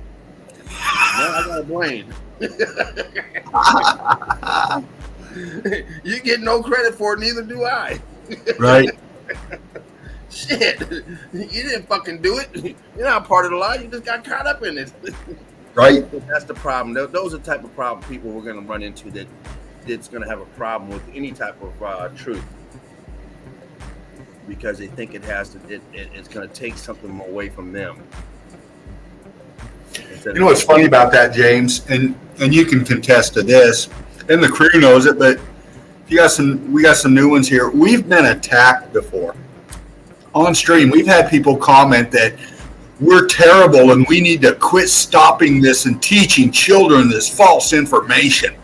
Now I gotta blame. You get no credit for it, neither do I. Right. Shit. You didn't fucking do it. You're not part of the lie. You just got caught up in it. Right. But that's the problem. Those are the type of problem people we're going to run into that's going to have a problem with any type of truth, because they think it's going to take something away from them. You know what's funny about that, James, and you can contest to this, and the crew knows it, but we got some new ones here. We've been attacked before on stream. We've had people comment that we're terrible and we need to quit stopping this and teaching children this false information.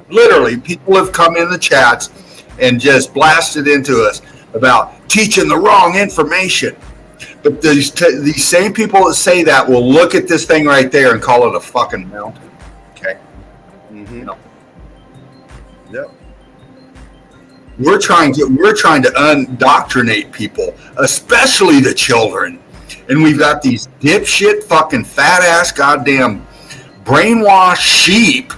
Literally, people have come in the chats and just blasted into us about teaching the wrong information. But these same people that say that will look at this thing right there and call it a fucking mountain. Okay. Mm-hmm. You know? Yep. We're trying to indoctrinate people, especially the children. And we've got these dipshit fucking fat ass goddamn brainwashed sheep.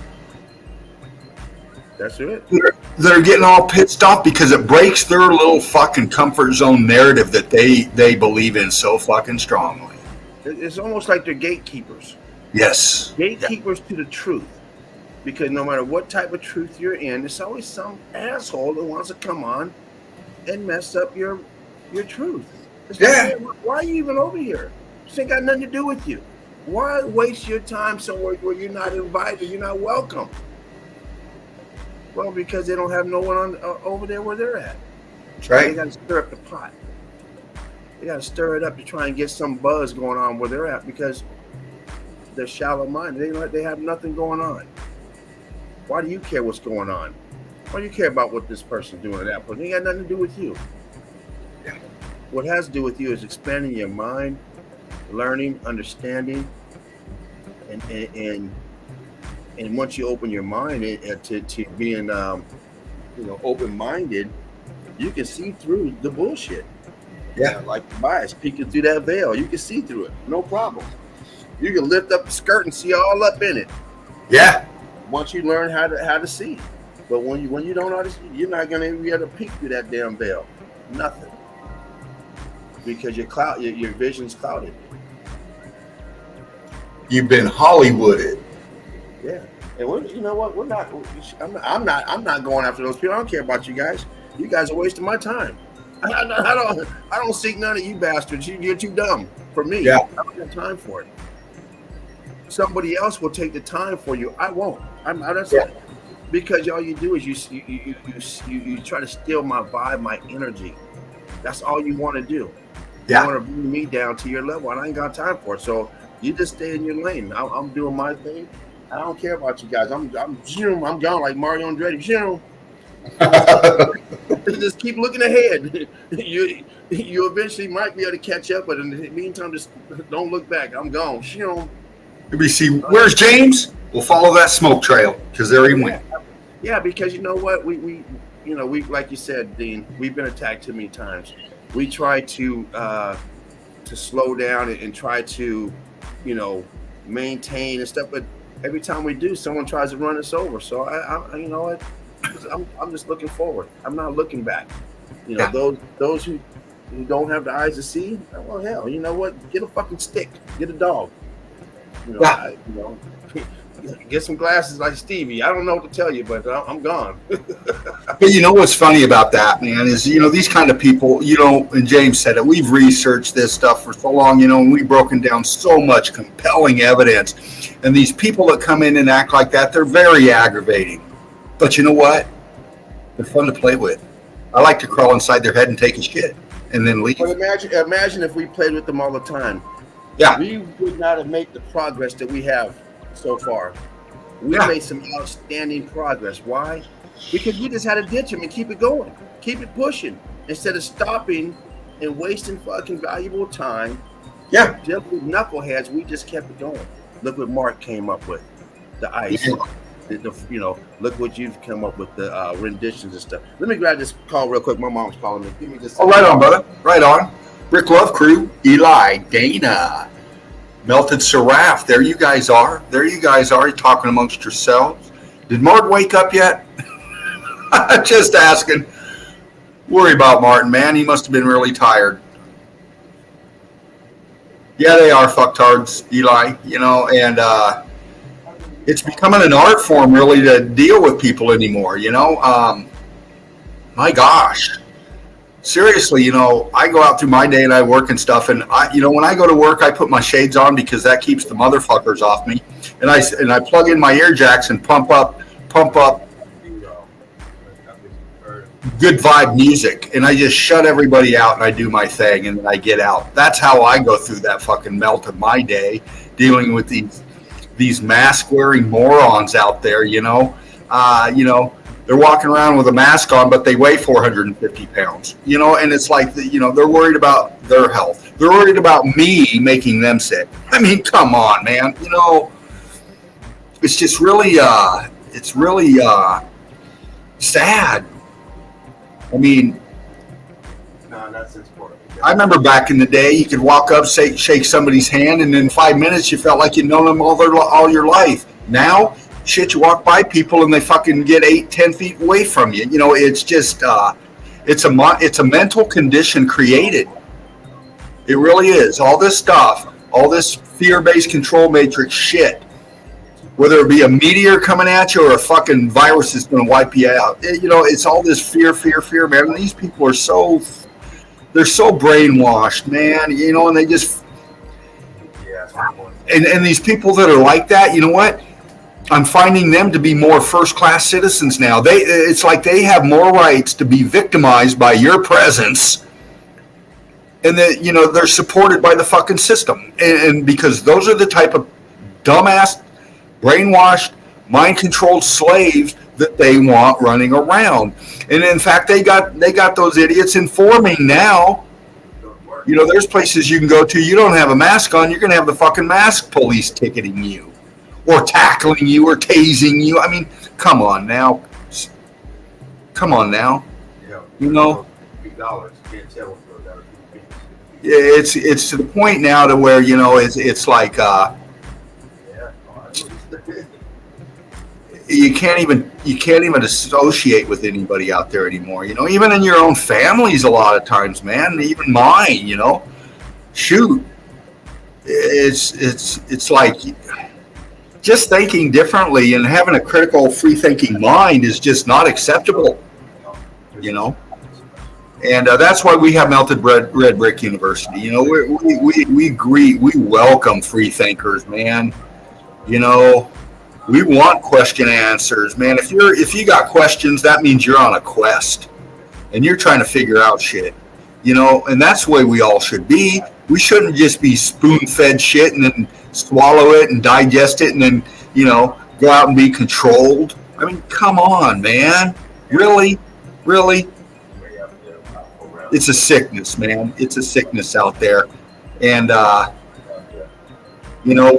That's it. That are getting all pissed off because it breaks their little fucking comfort zone narrative that they believe in so fucking strongly. It's almost like they're gatekeepers. Yes. Gatekeepers to the truth. Because no matter what type of truth you're in, there's always some asshole that wants to come on and mess up your truth. It's like, why are you even over here? This ain't got nothing to do with you. Why waste your time somewhere where you're not invited, you're not welcome? Well, because they don't have no one over there where they're at. That's right. They got to stir up the pot. They got to stir it up to try and get some buzz going on where they're at, because they're shallow-minded. They have nothing going on. Why do you care what's going on? Why do you care about what this person's doing or that person? It ain't got nothing to do with you. Yeah. What has to do with you is expanding your mind, learning, understanding, and once you open your mind to being open-minded, you can see through the bullshit. Yeah. Like Tobias peeking through that veil, you can see through it, no problem. You can lift up the skirt and see all up in it. Yeah. Once you learn how to see. But when you don't know how to see, you're not gonna be able to peek through that damn veil. Nothing. Because your vision's clouded. You've been Hollywooded. Yeah. And you know what? I'm not going after those people. I don't care about you guys. You guys are wasting my time. I don't seek none of you bastards. You're too dumb for me. Yeah. I don't have time for it. Somebody else will take the time for you. I won't. Because all you do is you try to steal my vibe, my energy. That's all you want to do. Yeah. You want to bring me down to your level, and I ain't got time for it. So you just stay in your lane. I'm doing my thing. I don't care about you guys. I'm gone like Mario Andretti. Just keep looking ahead. You eventually might be able to catch up, but in the meantime, just don't look back. I'm gone. We see, where's James? We'll follow that smoke trail because there he went. Yeah, because you know what, we like you said, Dean, we've been attacked too many times. We try to slow down and try to, maintain and stuff, but every time we do, someone tries to run us over. So I you know what, I'm just looking forward. I'm not looking back. Those who don't have the eyes to see, well, hell, you know what? Get a fucking stick. Get a dog. Get some glasses like Stevie. I don't know what to tell you, but I'm gone. But you know what's funny about that, man, is, these kind of people, and James said it, we've researched this stuff for so long, and we've broken down so much compelling evidence. And these people that come in and act like that, they're very aggravating. But you know what? They're fun to play with. I like to crawl inside their head and take a shit and then leave. But imagine if we played with them all the time. Yeah. We would not have made the progress that we have so far. We made some outstanding progress. Why? Because we just had to ditch them and keep it going. Keep it pushing. Instead of stopping and wasting fucking valuable time. Yeah. Just with knuckleheads, we just kept it going. Look what Mark came up with. The ice. look what you've come up with, the renditions and stuff. Let me grab this call real quick. My mom's calling me. Give me just. Oh, right on, brother. Right on. Brick Love Crew, Eli, Dana, Melted Seraph. There you guys are. You're talking amongst yourselves. Did Martin wake up yet? Just asking. Worry about Martin, man. He must have been really tired. Yeah, they are fucktards, Eli, and it's becoming an art form really to deal with people anymore, my gosh. Seriously, I go out through my day and I work and stuff, and when I go to work, I put my shades on because that keeps the motherfuckers off me, and I plug in my ear jacks and pump up good vibe music, and I just shut everybody out and I do my thing and then I get out. That's how I go through that fucking melt of my day, dealing with these mask wearing morons out there. They're walking around with a mask on, but they weigh 450 pounds, and it's like, they're worried about their health. They're worried about me making them sick. I mean, come on, man. It's just really, sad. I mean, No, that's important. I remember back in the day, you could walk up, shake somebody's hand, and in 5 minutes, you felt like you'd known them all your life. Now, shit, you walk by people and they fucking get 8-10 feet away from you. It's just, it's a mental condition created. It really is. All this stuff, all this fear-based control matrix shit, whether it be a meteor coming at you or a fucking virus that's going to wipe you out. It's all this fear, man. And these people are they're so brainwashed, man, and they just, and these people that are like that, you know what? I'm finding them to be more first-class citizens now. It's like they have more rights to be victimized by your presence, and that, they're supported by the fucking system. And because those are the type of dumbass, brainwashed, mind-controlled slaves that they want running around. And in fact, they got those idiots informing now. There's places you can go to, you don't have a mask on, you're going to have the fucking mask police ticketing you or tackling you or tasing you. I mean, come on now. It's to the point now to where, it's like, you can't even associate with anybody out there anymore. Even in your own families, a lot of times, man. Even mine, shoot, it's like just thinking differently and having a critical, free-thinking mind is just not acceptable. And that's why we have Melted Red Brick University. We welcome free thinkers, man. We want question answers, man. If you got questions, that means you're on a quest and you're trying to figure out shit, and that's the way we all should be. We shouldn't just be spoon-fed shit and then swallow it and digest it and then, go out and be controlled. I mean, come on, man. Really? It's a sickness, man. It's a sickness out there. And,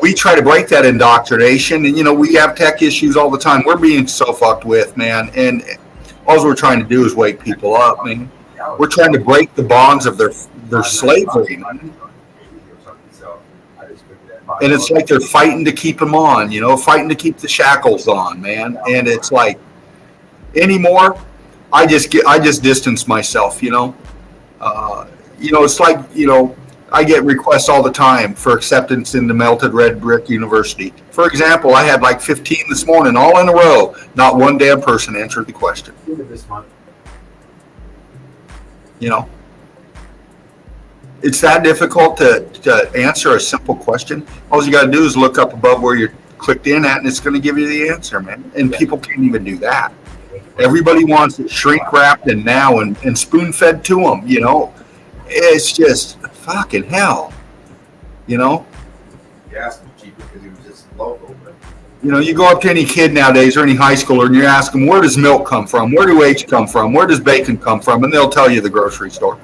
we try to break that indoctrination, and, we have tech issues all the time. We're being so fucked with, man. And all we're trying to do is wake people up, man. We're trying to break the bonds of their slavery, man. And it's like they're fighting to keep them on, fighting to keep the shackles on, man. And it's like, anymore, I just distance myself, it's like, I get requests all the time for acceptance into Melted Red Brick University. For example, I had like 15 this morning, all in a row. Not one damn person answered the question. It's that difficult to answer a simple question. All you got to do is look up above where you're clicked in at, and it's going to give you the answer, man. And people can't even do that. Everybody wants it shrink wrapped and now and spoon fed to them, It's just fucking hell, Gas was cheap because it was just local. But... you go up to any kid nowadays or any high schooler and you ask them, where does milk come from? Where do eggs come from? Where does bacon come from? And they'll tell you the grocery store.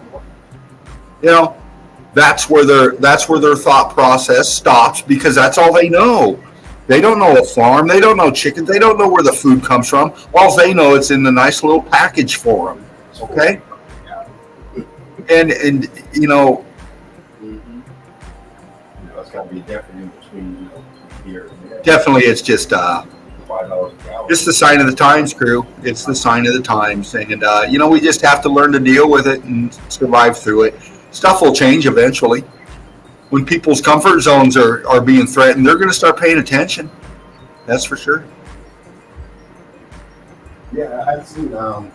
That's where their thought process stops because that's all they know. They don't know a farm. They don't know chickens. They don't know where the food comes from. All they know it's in the nice little package for them. Okay. And you know, It's got to be different in between here and there. definitely it's just $5 a gallon. it's the sign of the times, crew. It's the sign of the times, and you know, we just have to learn to deal with it and survive through it. Stuff will change eventually. When people's comfort zones are being threatened, they're going to start paying attention. That's for sure. Yeah, I've seen some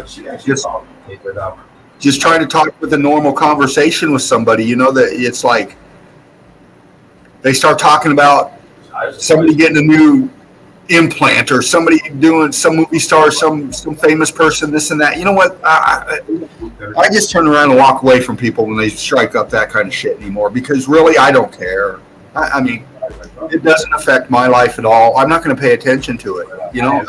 she actually just- called me, but Just trying to talk with a normal conversation with somebody, you know, that it's like they start talking about somebody getting a new implant or somebody doing some movie star, some famous person, this and that. You know what? I just turn around and walk away from people when they strike up that kind of shit anymore, because really I don't care. I mean, it doesn't affect my life at all. I'm not going to pay attention to it, you know.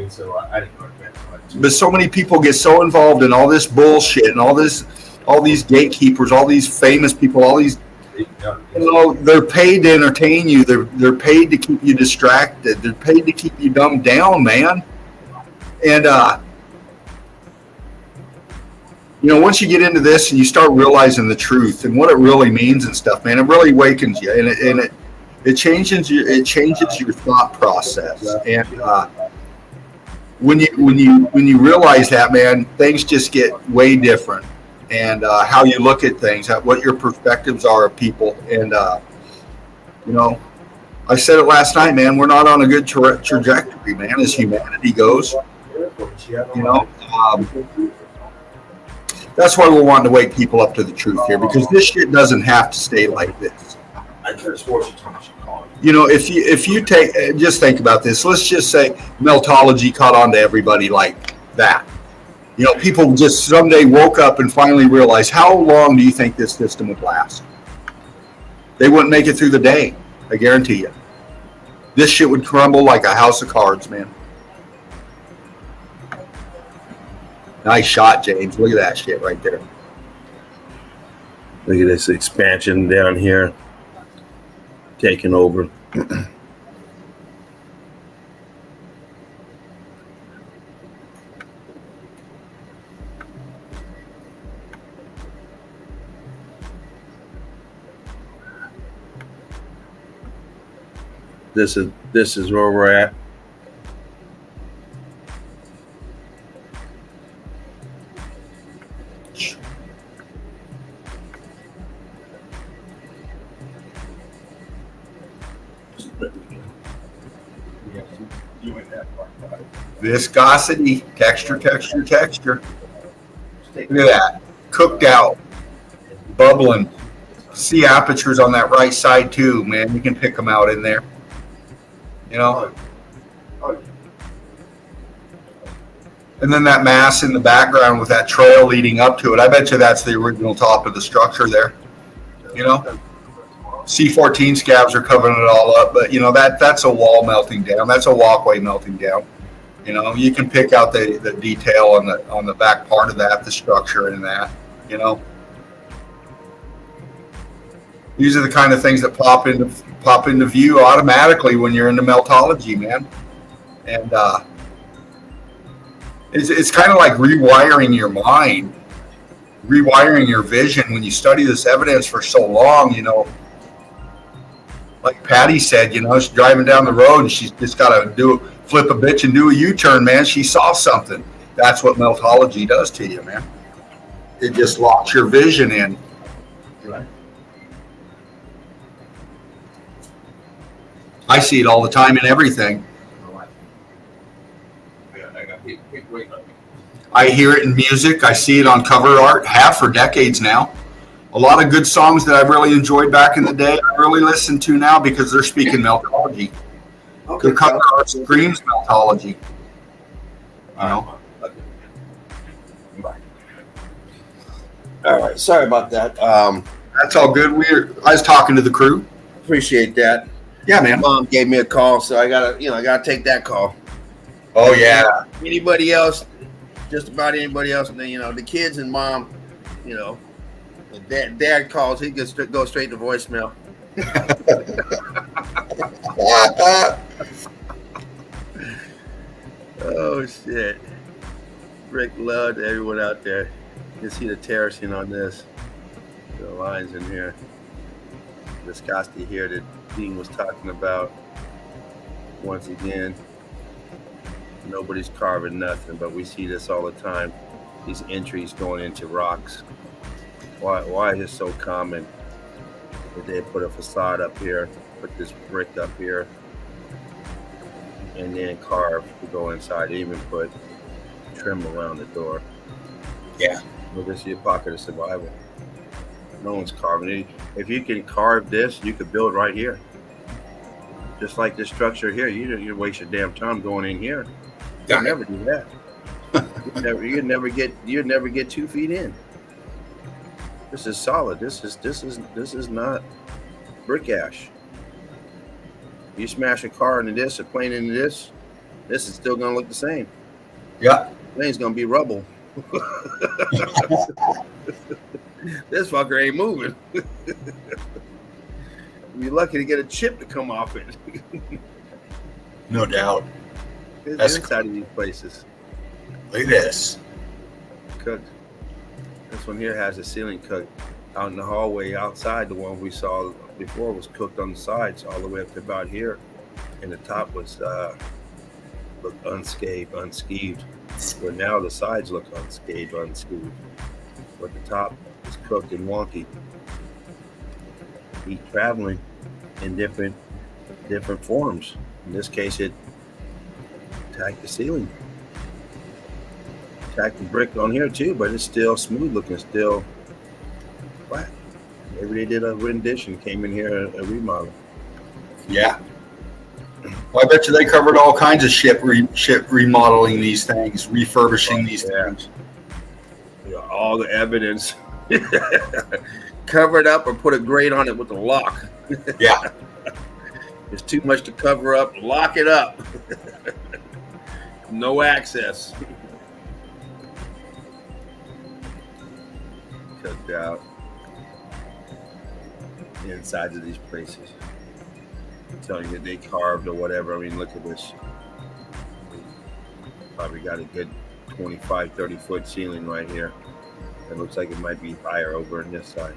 So I didn't know that. But so many people get so involved in all this bullshit and all these gatekeepers, all these famous people, all these, you know, they're paid to entertain you. They're paid to keep you distracted. They're paid to keep you dumbed down, man. And you know, once you get into this and you start realizing the truth and what it really means and stuff, man, it really awakens you, and it changes your thought process. And when you realize that, man, things just get way different, and how you look at things, what your perspectives are of people, and you know, I said it last night, man. We're not on a good trajectory, man, as humanity goes. You know, that's why we're wanting to wake people up to the truth here, because this shit doesn't have to stay like this. You know, if you take, just think about this. Let's just say Meltology caught on to everybody like that. You know, people just someday woke up and finally realized, how long do you think this system would last? They wouldn't make it through the day. I guarantee you. This shit would crumble like a house of cards, man. Nice shot, James. Look at that shit right there. Look at this expansion down here, taking over. This is where we're at. Viscosity, texture. Look at that. Cooked out, bubbling. See apertures on that right side too, man. You can pick them out in there. You know? And then that mass in the background with that trail leading up to it. I bet you that's the original top of the structure there. You know? C14 scabs are covering it all up, but you know, that's a wall melting down. That's a walkway melting down. You know, you can pick out the detail on the back part of that, the structure in that, you know. These are the kind of things that pop into view automatically when you're into Meltology, man. And it's kind of like rewiring your mind, rewiring your vision when you study this evidence for so long, you know. Like Patty said, you know, she's driving down the road and she's just got to flip a bitch and do a U-turn, man. She saw something. That's what Meltology does to you, man. It just locks your vision in. Right. I see it all the time in everything. I hear it in music. I see it on cover art, have for decades now. A lot of good songs that I've really enjoyed back in the day, I really listen to now because they're speaking Meltology. Okay. The cover art screams Meltology. You know? All right, sorry about that. That's all good. I was talking to the crew. Appreciate that. Yeah, man. Mom gave me a call, so I gotta take that call. Oh yeah. Anybody else, just about anybody else, and then the kids and mom, dad calls, he gets go straight to voicemail. Oh shit! Rick loved everyone out there. You can see the terracing on this. The lines in here. Viscosity here that Dean was talking about. Once again, nobody's carving nothing, but we see this all the time. These entries going into rocks. Why is it so common that they put a facade up here, put this brick up here, and then carve to go inside? They even put trim around the door. Yeah. Well, this is your pocket of survival. No one's carving it. If you can carve this, you could build right here. Just like this structure here, you waste your damn time going in here. You'll never do that. You'd never get 2 feet in. This is solid. This is not brick ash. You smash a car into this, a plane into this is still gonna look the same. Yeah. Plane's gonna be rubble. This fucker ain't moving. You're lucky to get a chip to come off it. No doubt. It's inside of these places. Look at this. Cooked. This one here has a ceiling cooked out in the hallway outside. The one we saw before was cooked on the sides all the way up to about here, and the top was looked unscathed. Where now the sides look unscathed, but the top is cooked and wonky. Heat traveling in different forms. In this case, it attacked the ceiling. Attacked the brick on here too, but it's still smooth looking, still flat. Maybe they did a rendition, came in here a remodel. Yeah. Well, I bet you they covered all kinds of shit remodeling these things, refurbishing these things. You know, all the evidence. Cover it up or put a grate on it with a lock. Yeah. There's too much to cover up. Lock it up. No access. Cooked out. The insides of these places. I'm telling you, they carved or whatever. I mean, look at this. Probably got a good 25, 30 foot ceiling right here. It looks like it might be higher over on this side.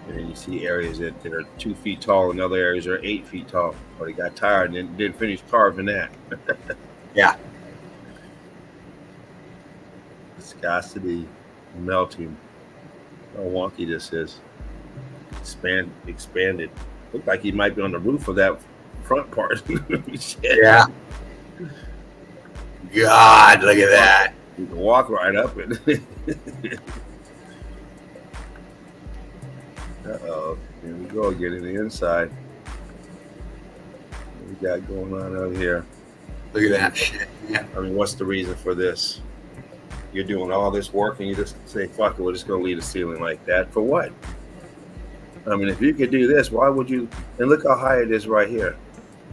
And then you see areas that are 2 feet tall and other areas are 8 feet tall. Or they got tired and didn't finish carving that. Yeah. Viscosity, melting. How wonky this is. Expanded. Looked like he might be on the roof of that front part. Yeah. God, look at that. You can walk right up it. Uh-oh. Here we go again in the inside. What we got going on out here? Look at that shit. Yeah. I mean, what's the reason for this? You're doing all this work and you just say, fuck it, we're just going to leave the ceiling like that. For what? I mean, if you could do this, why would you? And look how high it is right here.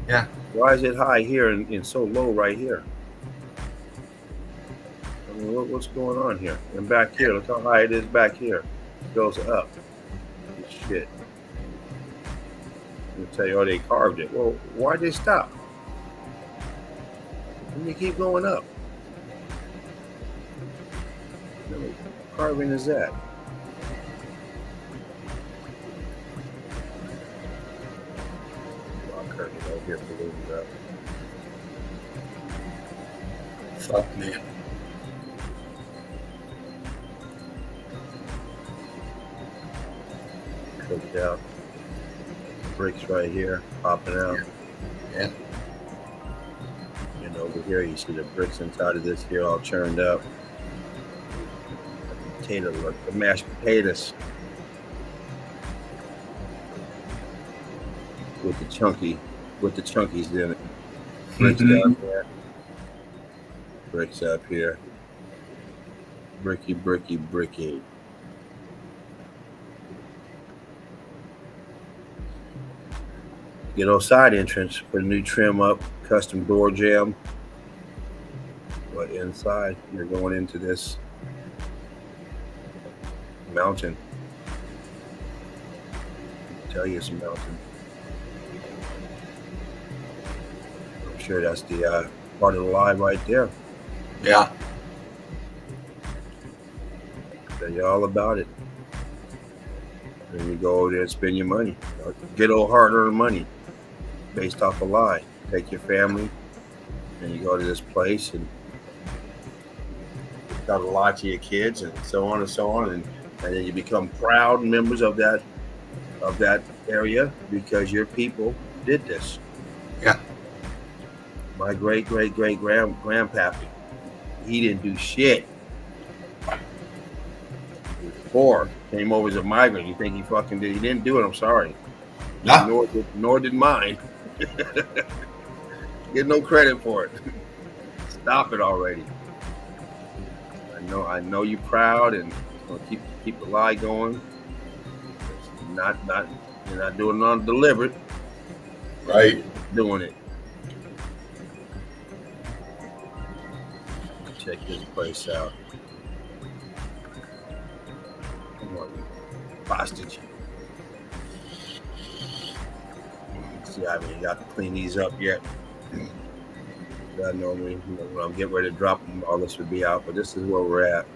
Yeah. Why is it high here and so low right here? I mean, what's going on here? And back here, look how high it is back here. It goes up. Shit. I'll tell you, oh, they carved it. Well, why'd they stop? And you keep going up. What carving is that? Curtain over here ballooned up. Fuck, man. Cooked out. Bricks right here, popping out. Yeah. And over here, you see the bricks inside of this here all churned up. Potato look, the mashed potatoes. With the chunkies in it. Bricks down there. Bricks up here. Bricky. Get old side entrance, put a new trim up, custom door jamb. But inside, you're going into this mountain. tell you it's a mountain. I'm sure that's the part of the lie right there. Yeah. Tell you all about it. And you go over there and spend your money. Good old hard-earned money based off a lie. Take your family and you go to this place and tell a lie to your kids and so on and so on. And then you become proud members of that area because your people did this. Yeah. My grandpappy, he didn't do shit. He was poor, came over as a migrant. You think he fucking did? He didn't do it. I'm sorry. No. Nor did mine. Get no credit for it. Stop it already. I know you're proud and keep the lie going. You're not doing it on deliberate. Right. Doing it. Check this place out. Come on, you hostage. See, I haven't even got to clean these up yet. God know me. When I'm getting ready to drop them, all this would be out. But this is where we're at.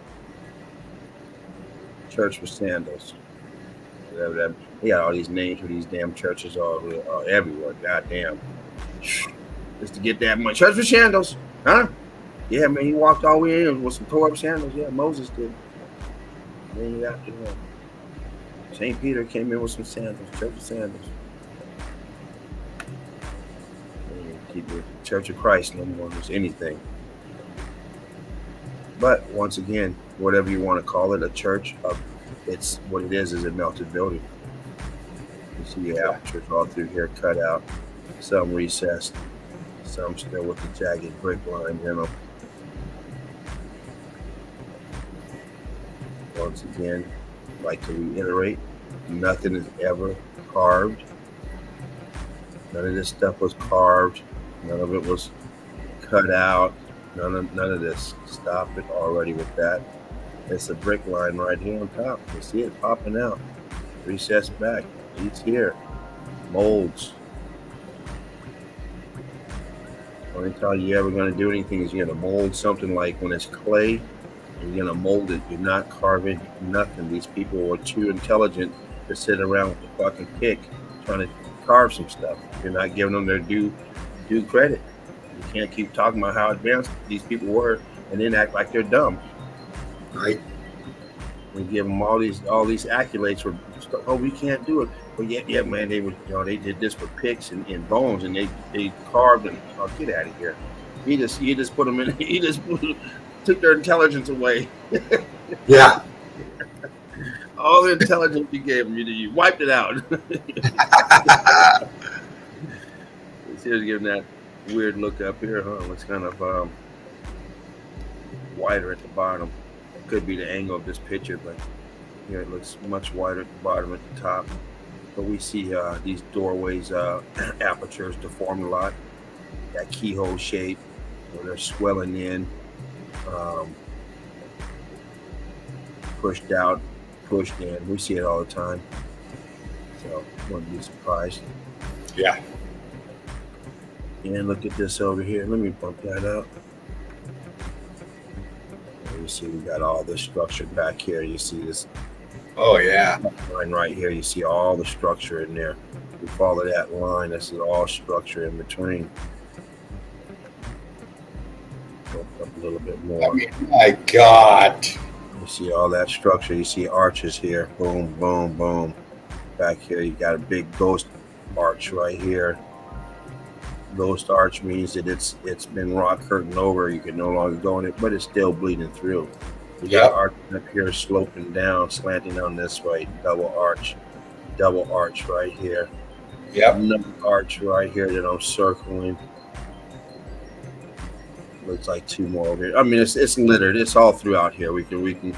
Church with sandals. Whatever that. They got all these names for these damn churches all everywhere. Goddamn. Just to get that money. Church with sandals, huh? Yeah, man. He walked all the way in with some tore up sandals. Yeah, Moses did. Then you got St. Peter came in with some sandals. Church with sandals. Keep the Church of Christ no more as anything. But once again, whatever you want to call it, a church, it's what it is a melted building. You see the apertures all through here cut out, some recessed, some still with the jagged brick line in them. Once again, I'd like to reiterate, nothing is ever carved. None of this stuff was carved. None of it was cut out. None of this. Stop it already with that. It's a brick line right here on top. You see it popping out. Recessed back. It's here. Molds. Only time you're ever going to do anything is you're going to mold something like when it's clay. You're going to mold it. You're not carving nothing. These people were too intelligent to sit around with a fucking pick trying to carve some stuff. You're not giving them their due credit. You can't keep talking about how advanced these people were and then act like they're dumb. Right. We give them all these accolades for stuff. Oh, we can't do it. Well, yeah, man. They were, they did this with picks and bones, and they carved and get out of here. He just put them in. He just took their intelligence away. Yeah. All the intelligence you gave them, you wiped it out. Here's giving that weird look up here, huh? Looks kind of wider at the bottom. Could be the angle of this picture, but here it looks much wider at the bottom, at the top. But we see these doorways, apertures deformed a lot. That keyhole shape where they're swelling in, pushed out, pushed in. We see it all the time, so wouldn't be surprised. Yeah. And look at this over here. Let me bump that up. You see we got all this structure back here. You see this Oh yeah. line right here. You see all the structure in there. We follow that line. This is all structure in between. Go up a little bit more. I mean, my God. You see all that structure. You see arches here. Boom, boom, boom. Back here, you got a big ghost arch right here. Ghost arch means that it's been rock curtained over. You can no longer go in it, but it's still bleeding through. You got arch up here sloping down, slanting down this way. Double arch right here. Yep. Another arch right here that I'm circling. Looks like two more over here. I mean, it's littered. It's all throughout here. We can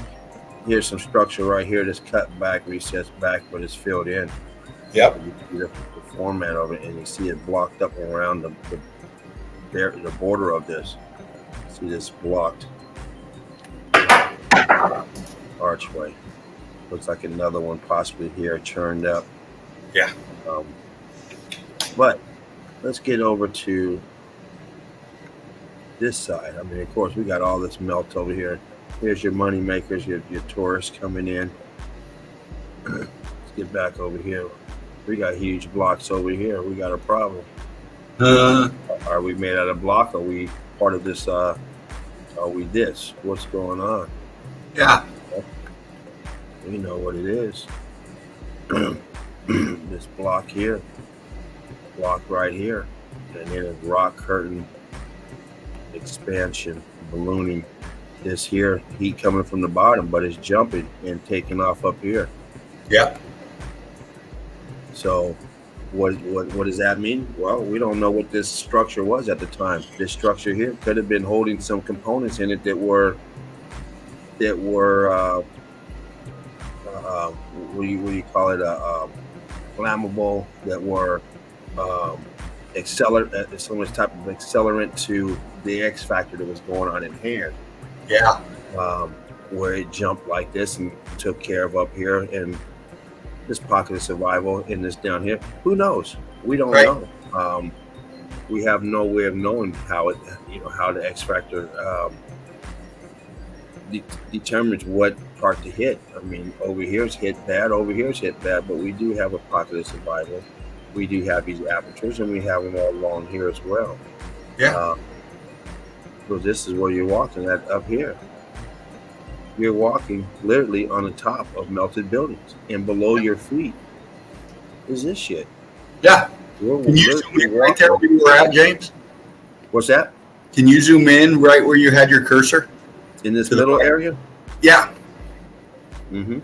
here's some structure right here that's cut back, recessed back, but it's filled in. Yep. You see the format of it, and you see it blocked up around the border of this. See this blocked archway. Looks like another one possibly here churned up. Yeah. But let's get over to this side. I mean, of course, we got all this melt over here. Here's your money makers, your tourists coming in. Let's get back over here. We got huge blocks over here. We got a problem. Are we made out of block? Are we part of this? Are we this? What's going on? Yeah. We know what it is. This block here, block right here, and then a rock curtain expansion, ballooning. This here, heat coming from the bottom, but it's jumping and taking off up here. Yeah. So what does that mean? Well, we don't know what this structure was at the time. This structure here could have been holding some components in it that were what do you call it, flammable, that were accelerant, some type of accelerant to the X factor that was going on in hand. Yeah. Where it jumped like this and took care of up here, and this pocket of survival in this down here. Who knows? We don't know. We have no way of knowing how it, how the X factor determines what part to hit. I mean, over here's hit bad, over here's hit bad, but we do have a pocket of survival. We do have these apertures, and we have them all along here as well. Yeah. So this is where you're walking at up here. You're walking literally on the top of melted buildings, and below your feet is this shit. Yeah. We're Can you zoom in right there where you were at, James? What's that? Can you zoom in right where you had your cursor? In this little area? Yeah. Mm-hmm.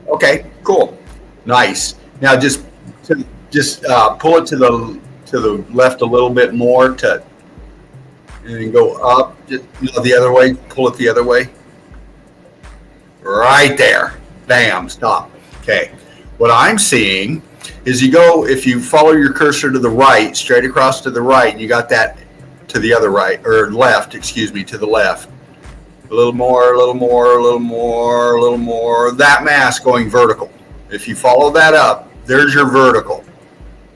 Okay, cool. Nice. Now just pull it to the left a little bit more and then go up just the other way. Pull it the other way. Right there. Bam. Stop. Okay. What I'm seeing is if you follow your cursor to the right, straight across to the right, you got that to the other right, or left, excuse me, to the left. A little more, a little more, a little more, a little more. That mass going vertical. If you follow that up, there's your vertical.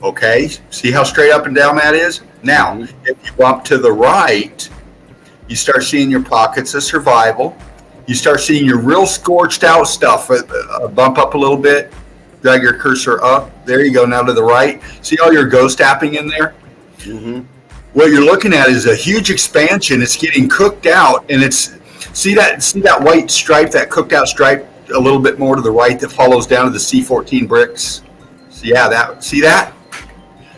Okay? See how straight up and down that is? Now, if you bump to the right, you start seeing your pockets of survival. You start seeing your real scorched out stuff. Bump up a little bit. Drag your cursor up. There you go. Now to the right. See all your ghost tapping in there? Mm-hmm. What you're looking at is a huge expansion. It's getting cooked out, and see that white stripe, that cooked out stripe, a little bit more to the right that follows down to the C14 bricks. So yeah, see that?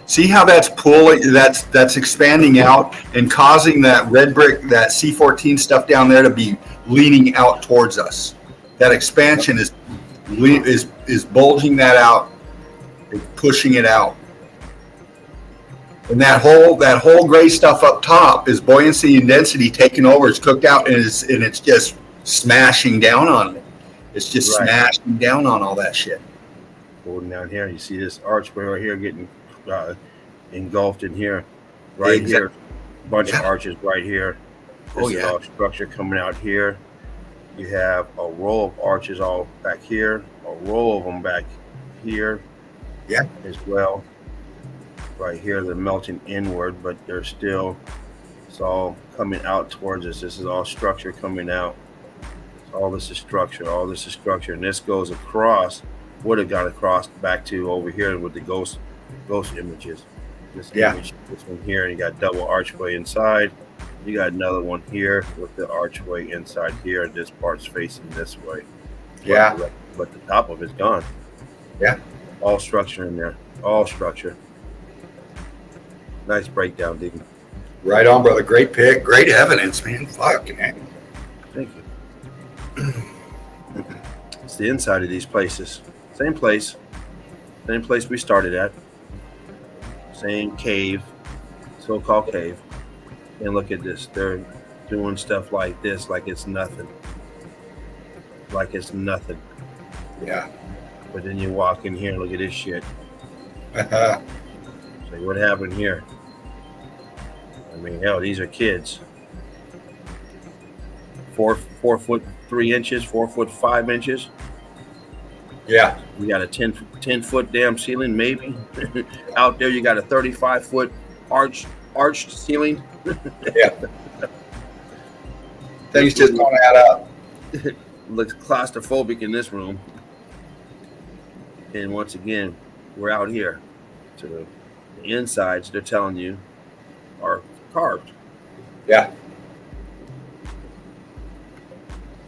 See how that's pulling? That's expanding out and causing that red brick, that C14 stuff down there, to be leaning out towards us. That expansion is bulging that out, pushing it out. And that whole gray stuff up top is buoyancy and density taking over. It's cooked out, and it's just smashing down on it. It's just smashing down on all that shit. Going down here, you see this archway right here getting engulfed in here. Right here, a bunch of arches right here. This is all structure coming out here. You have a row of arches all back here, a row of them back here as well. Right here, they're melting inward, but it's all coming out towards us. This is all structure coming out. All this is structure, and this goes across, would have got across back to over here with the ghost images. This image, this one here, and you got double archway inside. You got another one here with the archway inside here, and this part's facing this way. But the top of it's gone. Yeah. All structure in there. All structure. Nice breakdown, Deacon. Right on, brother. Great pick. Great evidence, man. Fucking heck. Thank you. It's the inside of these places. Same place we started at. Same cave, so-called cave. And look at this. They're doing stuff like this, like it's nothing. Like it's nothing. Yeah. But then you walk in here and look at this shit. So what happened here? I mean, hell, these are kids. 4 foot 3 inches, 4 foot 5 inches. Yeah. You got a 10 foot damn ceiling, maybe. Out there, you got a 35-foot arched ceiling. Yeah. Things just don't add up. Looks claustrophobic in this room. And once again, we're out here. So the insides, they're telling you, are carved. Yeah.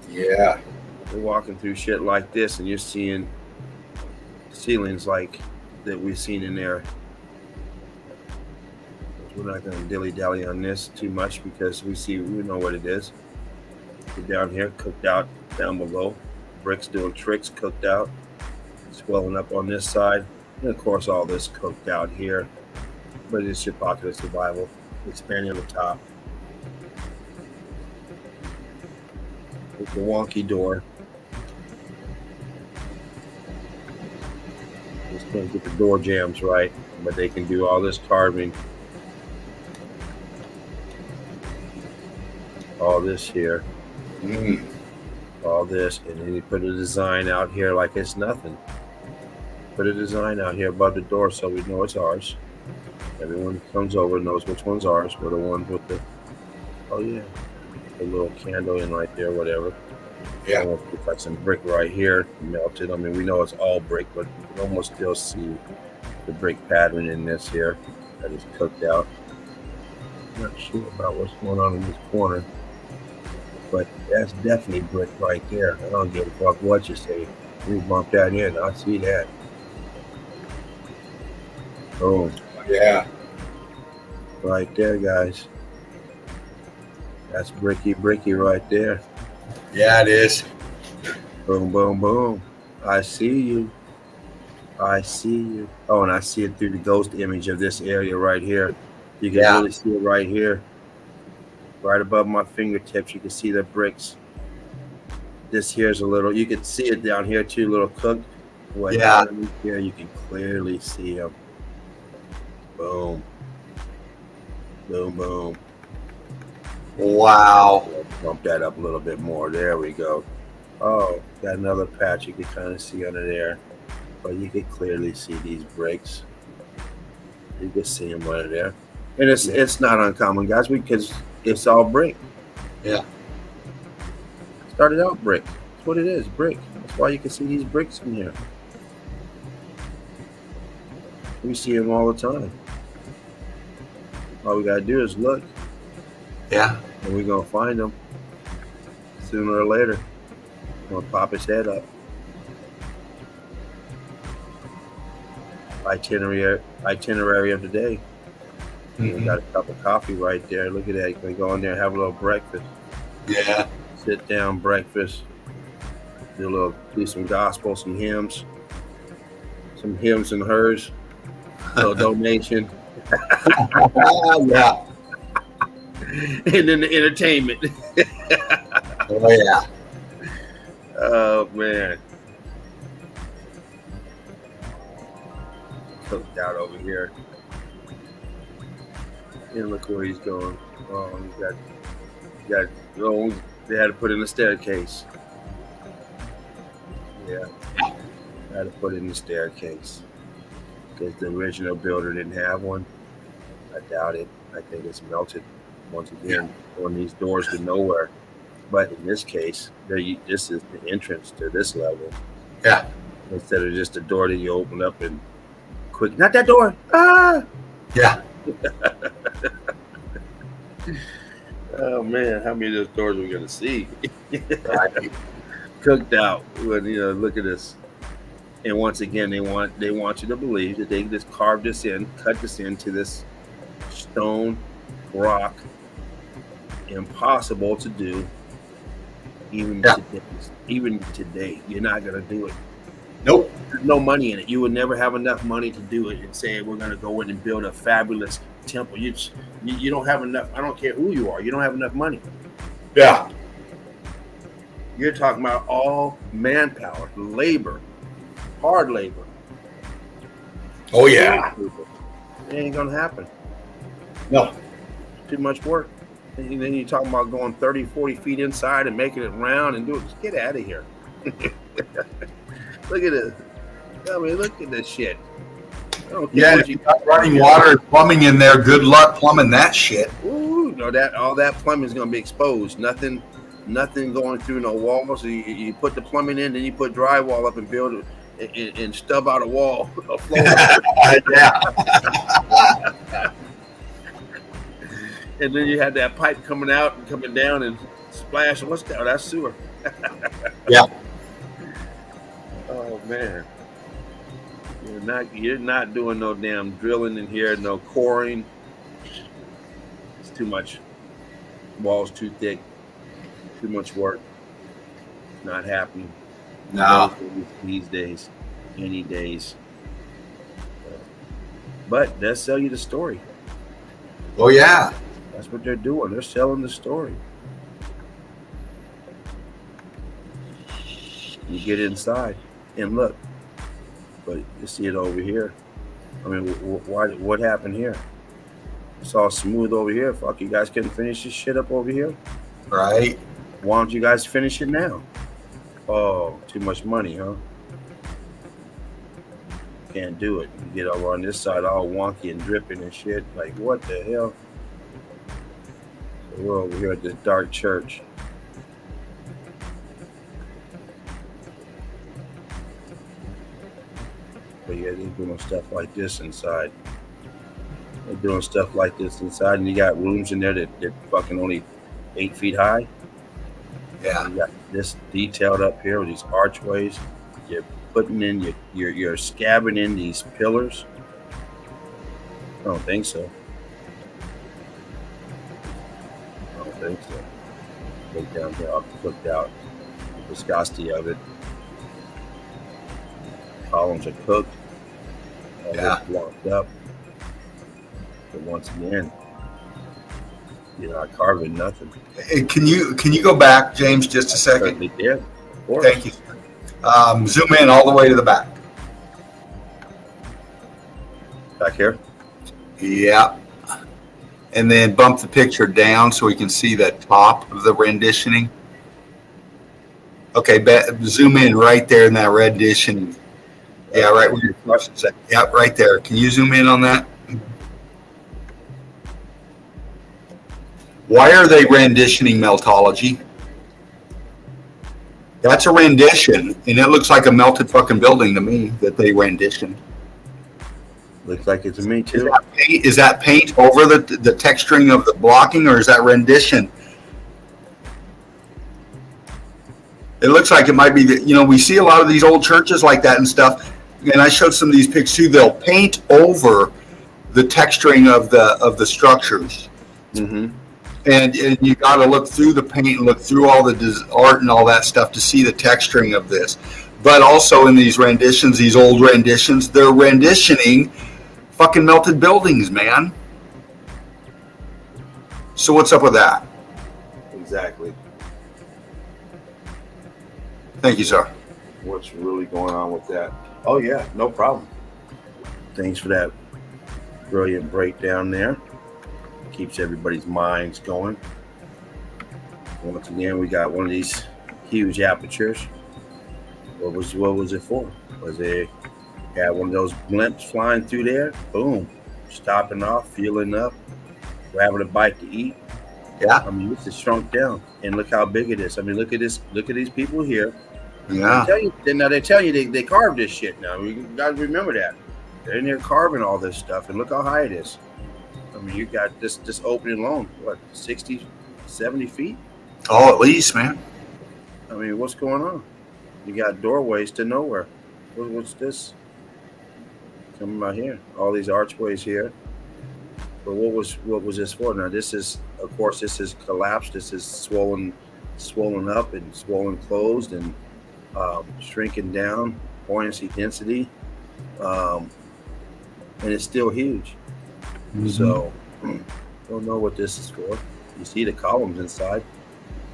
Yeah. We're walking through shit like this, and you're seeing ceilings like that we've seen in there. We're not going to dilly-dally on this too much because we know what it is. We're down here, cooked out down below. Bricks doing tricks, cooked out. Swelling up on this side. And of course, all this cooked out here. But it's your pocket of survival. Expanding on the top. It's a wonky door. Just can't get the door jams right, but they can do all this carving. All this here. All this, and then you put a design out here like it's nothing. Put a design out here above the door so we know it's ours. Everyone comes over knows which one's ours. We're the ones with the, oh yeah, the little candle in right there, whatever. Yeah. It's like some brick right here, melted. I mean, we know it's all brick, but you can almost still see the brick pattern in this here that is cooked out. I'm not sure about what's going on in this corner, but that's definitely brick right there. I don't give a fuck what you say. We bump that in. I see that. Boom. Yeah. Right there, guys. That's bricky right there. Yeah, it is. Boom, boom, boom. I see you. I see you. Oh, and I see it through the ghost image of this area right here. You can really see it right here. Right above my fingertips, you can see the bricks. This here's a little, you can see it down here too, a little cooked. Yeah. Here you can clearly see them. Boom. Boom, boom. Wow. Bump that up a little bit more. There we go. Oh, got another patch you can kind of see under there. But you can clearly see these bricks. You can see them under there. And it's not uncommon, guys, because it's all brick. Yeah. Started out brick. That's what it is, brick. That's why you can see these bricks in here. We see them all the time. All we gotta do is look. Yeah. And we're gonna find them sooner or later. Gonna pop his head up. Itinerary of the day. We got a cup of coffee right there. Look at that. You can go in there and have a little breakfast. Yeah. Sit down, breakfast. Do some gospel, some hymns and hers. A little donation. Yeah. And then the entertainment. Oh yeah. Oh man. Cooked out over here. And look where he's going. Oh, they had to put in a staircase. Yeah. Had to put in the staircase. Because the original builder didn't have one. I doubt it. I think it's melted once again on these doors to nowhere. But in this case, this is the entrance to this level. Yeah. Instead of just a door that you open up and quick, not that door. Ah! Yeah. Oh man, how many of those doors are we gonna see? Right. Cooked out. When look at this. And once again, they want you to believe that they just carved this in, cut this into this stone rock. Impossible to do. Even today, you're not gonna do it. Nope. There's no money in it. You would never have enough money to do it and say we're gonna go in and build a fabulous temple. You don't have enough. I don't care who you are. You don't have enough money. Yeah. You're talking about all manpower, labor, hard labor. Oh yeah. It ain't gonna happen. No. Too much work. And then you're talking about going 30, 40 feet inside and making it round and do it. Just get out of here. Look at this. I mean, look at this shit. I don't care Yeah, what if you got running water and plumbing in there, good luck plumbing that shit. Ooh, no, that all that plumbing is going to be exposed. Nothing going through no walls. So you put the plumbing in, then you put drywall up and build it and stub out a wall, a floor. Yeah. And then you had that pipe coming out and coming down and splash. What's that? Oh, that's sewer. Yeah. Oh man. You're not doing no damn drilling in here, no coring. It's too much. Walls too thick. Too much work. Not happening. No. These days. Any days. But they'll sell you the story. Oh yeah. That's what they're doing. They're selling the story. You get inside and look. But you see it over here. I mean, what happened here? It's all smooth over here. Fuck, you guys couldn't finish this shit up over here? Right. Why don't you guys finish it now? Oh, too much money, huh? Can't do it. You get over on this side all wonky and dripping and shit. Like, what the hell? So we're over here at this dark church. But yeah, they're doing stuff like this inside. They're doing stuff like this inside, and you got rooms in there that fucking only 8 feet high. Yeah. And you got this detailed up here with these archways. You're putting in, you're scabbing in these pillars. I don't think so. I don't think so. Look down here, I'll look out the viscosity of it. Columns are cooked. Yeah. Blocked up. But once again, you're not carving nothing. Hey, can you go back, James, just a second? Certainly did. Thank you. Zoom in all the way to the back. Back here. Yeah. And then bump the picture down so we can see the top of the renditioning. Okay, zoom in right there in that renditioning. Yeah, right where your question's at. Yep, right there. Can you zoom in on that? Why are they renditioning Meltology? That's a rendition, and it looks like a melted fucking building to me that they renditioned. Looks like it to me too. Is that paint over the texturing of the blocking, or is that rendition? It looks like it might be that, we see a lot of these old churches like that and stuff. And I showed some of these pics too. They'll paint over the texturing of the structures. Mm-hmm. And you got to look through the paint and look through all the art and all that stuff to see the texturing of this. But also in these renditions, these old renditions, they're renditioning fucking melted buildings, man. So what's up with that? Exactly. Thank you, sir. What's really going on with that? Oh yeah, no problem. Thanks for that brilliant breakdown there. Keeps everybody's minds going. Once again, we got one of these huge apertures. What was it for? Was it had one of those blimps flying through there? Boom, stopping off, fueling up, grabbing a bite to eat. Yeah. I mean, this is shrunk down, and look how big it is. I mean, look at this. Look at these people here. Yeah. They tell you they carved this shit now. You got to remember that. They're in there carving all this stuff, and look how high it is. I mean, you got this opening alone, what, 60, 70 feet? Oh, at least, man. I mean, what's going on? You got doorways to nowhere. What's this? Coming out here. All these archways here. But what was this for? Now, this is, of course, this is collapsed. This is swollen up and swollen closed and shrinking down, buoyancy density, and it's still huge. Mm-hmm. So don't know what this is for. You see the columns inside.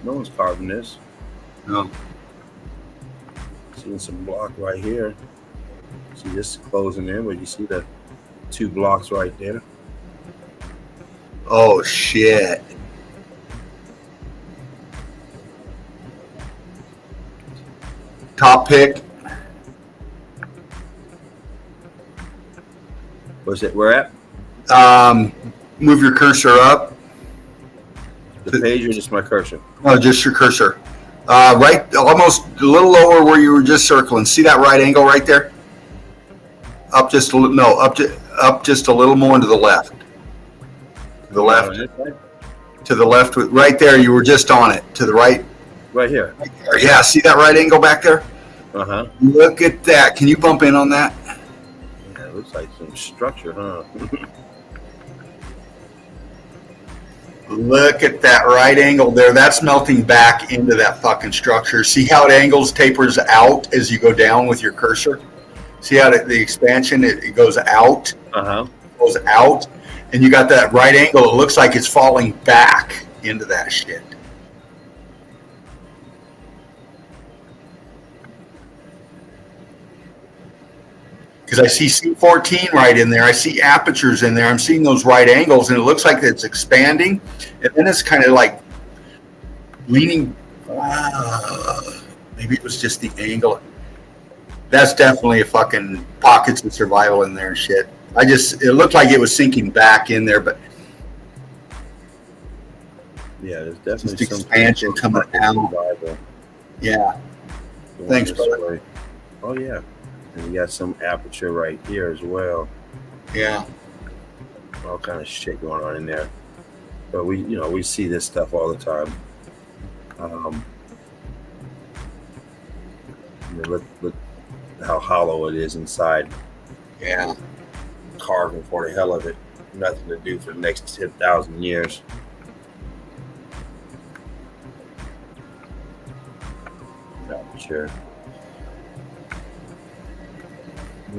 No one's carving this. No. Seeing some block right here. See this closing in, but you see the 2 blocks right there. Oh shit. top pick. Was it where at? Move your cursor up. The page or just my cursor? No, just your cursor. Right, almost a little lower where you were just circling. See that right angle right there? Up just a little. No, up just a little more to the left. To the left. To the left. Right there. You were just on it. To the right. Right here. Right there. Yeah. See that right angle back there? Uh huh. Look at that. Can you bump in on that? Yeah, it looks like some structure, huh? Look at that right angle there. That's melting back into that fucking structure. See how it angles, tapers out as you go down with your cursor? See how the expansion, it goes out? Uh-huh. Goes out. And you got that right angle. It looks like it's falling back into that shit. Because I see C14 right in there. I see apertures in there. I'm seeing those right angles, and it looks like it's expanding. And then it's kind of like leaning. Maybe it was just the angle. That's definitely a fucking pockets of survival in there and shit. It looked like it was sinking back in there, but yeah, there's definitely just expansion coming out. Survival. Yeah. Thanks, brother. Way. Oh, yeah. And you got some aperture right here as well. Yeah. All kind of shit going on in there. But we see this stuff all the time. Look how hollow it is inside. Yeah. Carving for the hell of it. Nothing to do for the next 10,000 years. Aperture.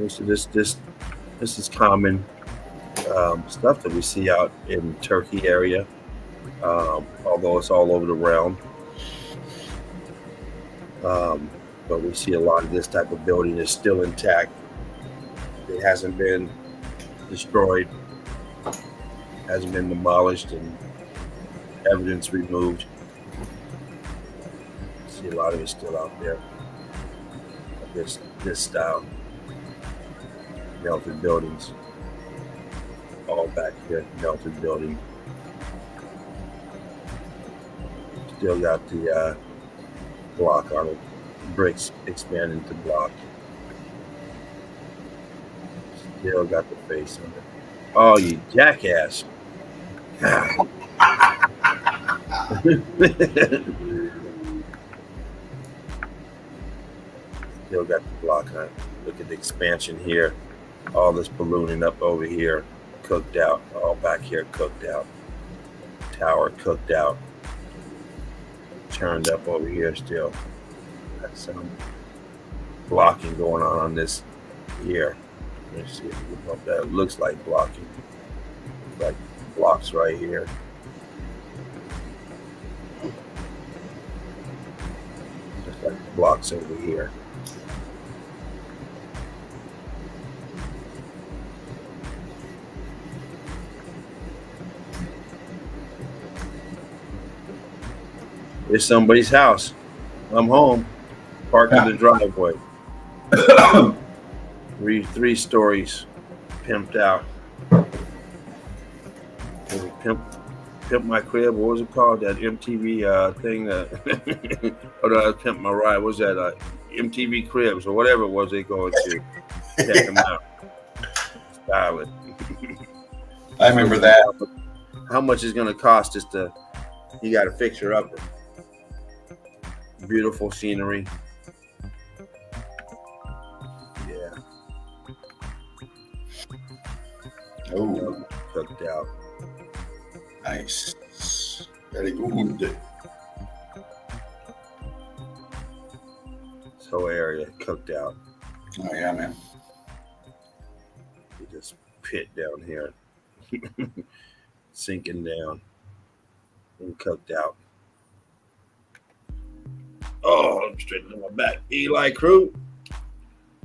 So this is common stuff that we see out in Turkey area, although it's all over the realm. But we see a lot of this type of building is still intact. It hasn't been destroyed, hasn't been demolished, and evidence removed. See a lot of it still out there. This style. Melted buildings. All back here, melted building. Still got the block on it. Bricks expanding to block. Still got the face on it. Oh, you jackass. Still got the block on it. Look at the expansion here. All this ballooning up over here, cooked out. All back here, cooked out. Tower cooked out. Turned up over here still. Got some blocking going on this here. Let's see if we can help that. It looks like blocking. Like blocks right here. Just like blocks over here. It's somebody's house. I'm home. Parked in the driveway. Three stories, pimped out. Pimp my crib. What was it called? That MTV thing. Pimp my ride. What was that? MTV Cribs or whatever it was they going to. Check them out. Style it. I remember that. How much is going to cost just to? You got to fix her up. Beautiful scenery. Yeah. Oh, Cooked out. nice. Very good. This whole area cooked out. Oh yeah, man. This pit down here. Sinking down. And cooked out. Oh, I'm straightening my back. Eli crew.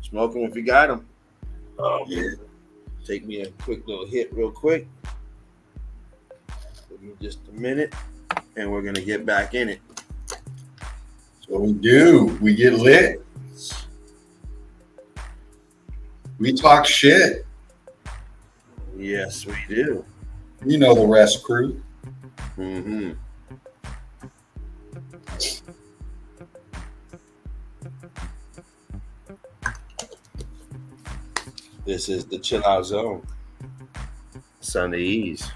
Smoke them if you got them. Oh, Yeah. Take me a quick little hit real quick. Give me just a minute. And we're going to get back in it. So we do. We get lit. We talk shit. Yes, we do. You know the rest, crew. Mm-hmm. This is the chill out zone. Sunday Ease.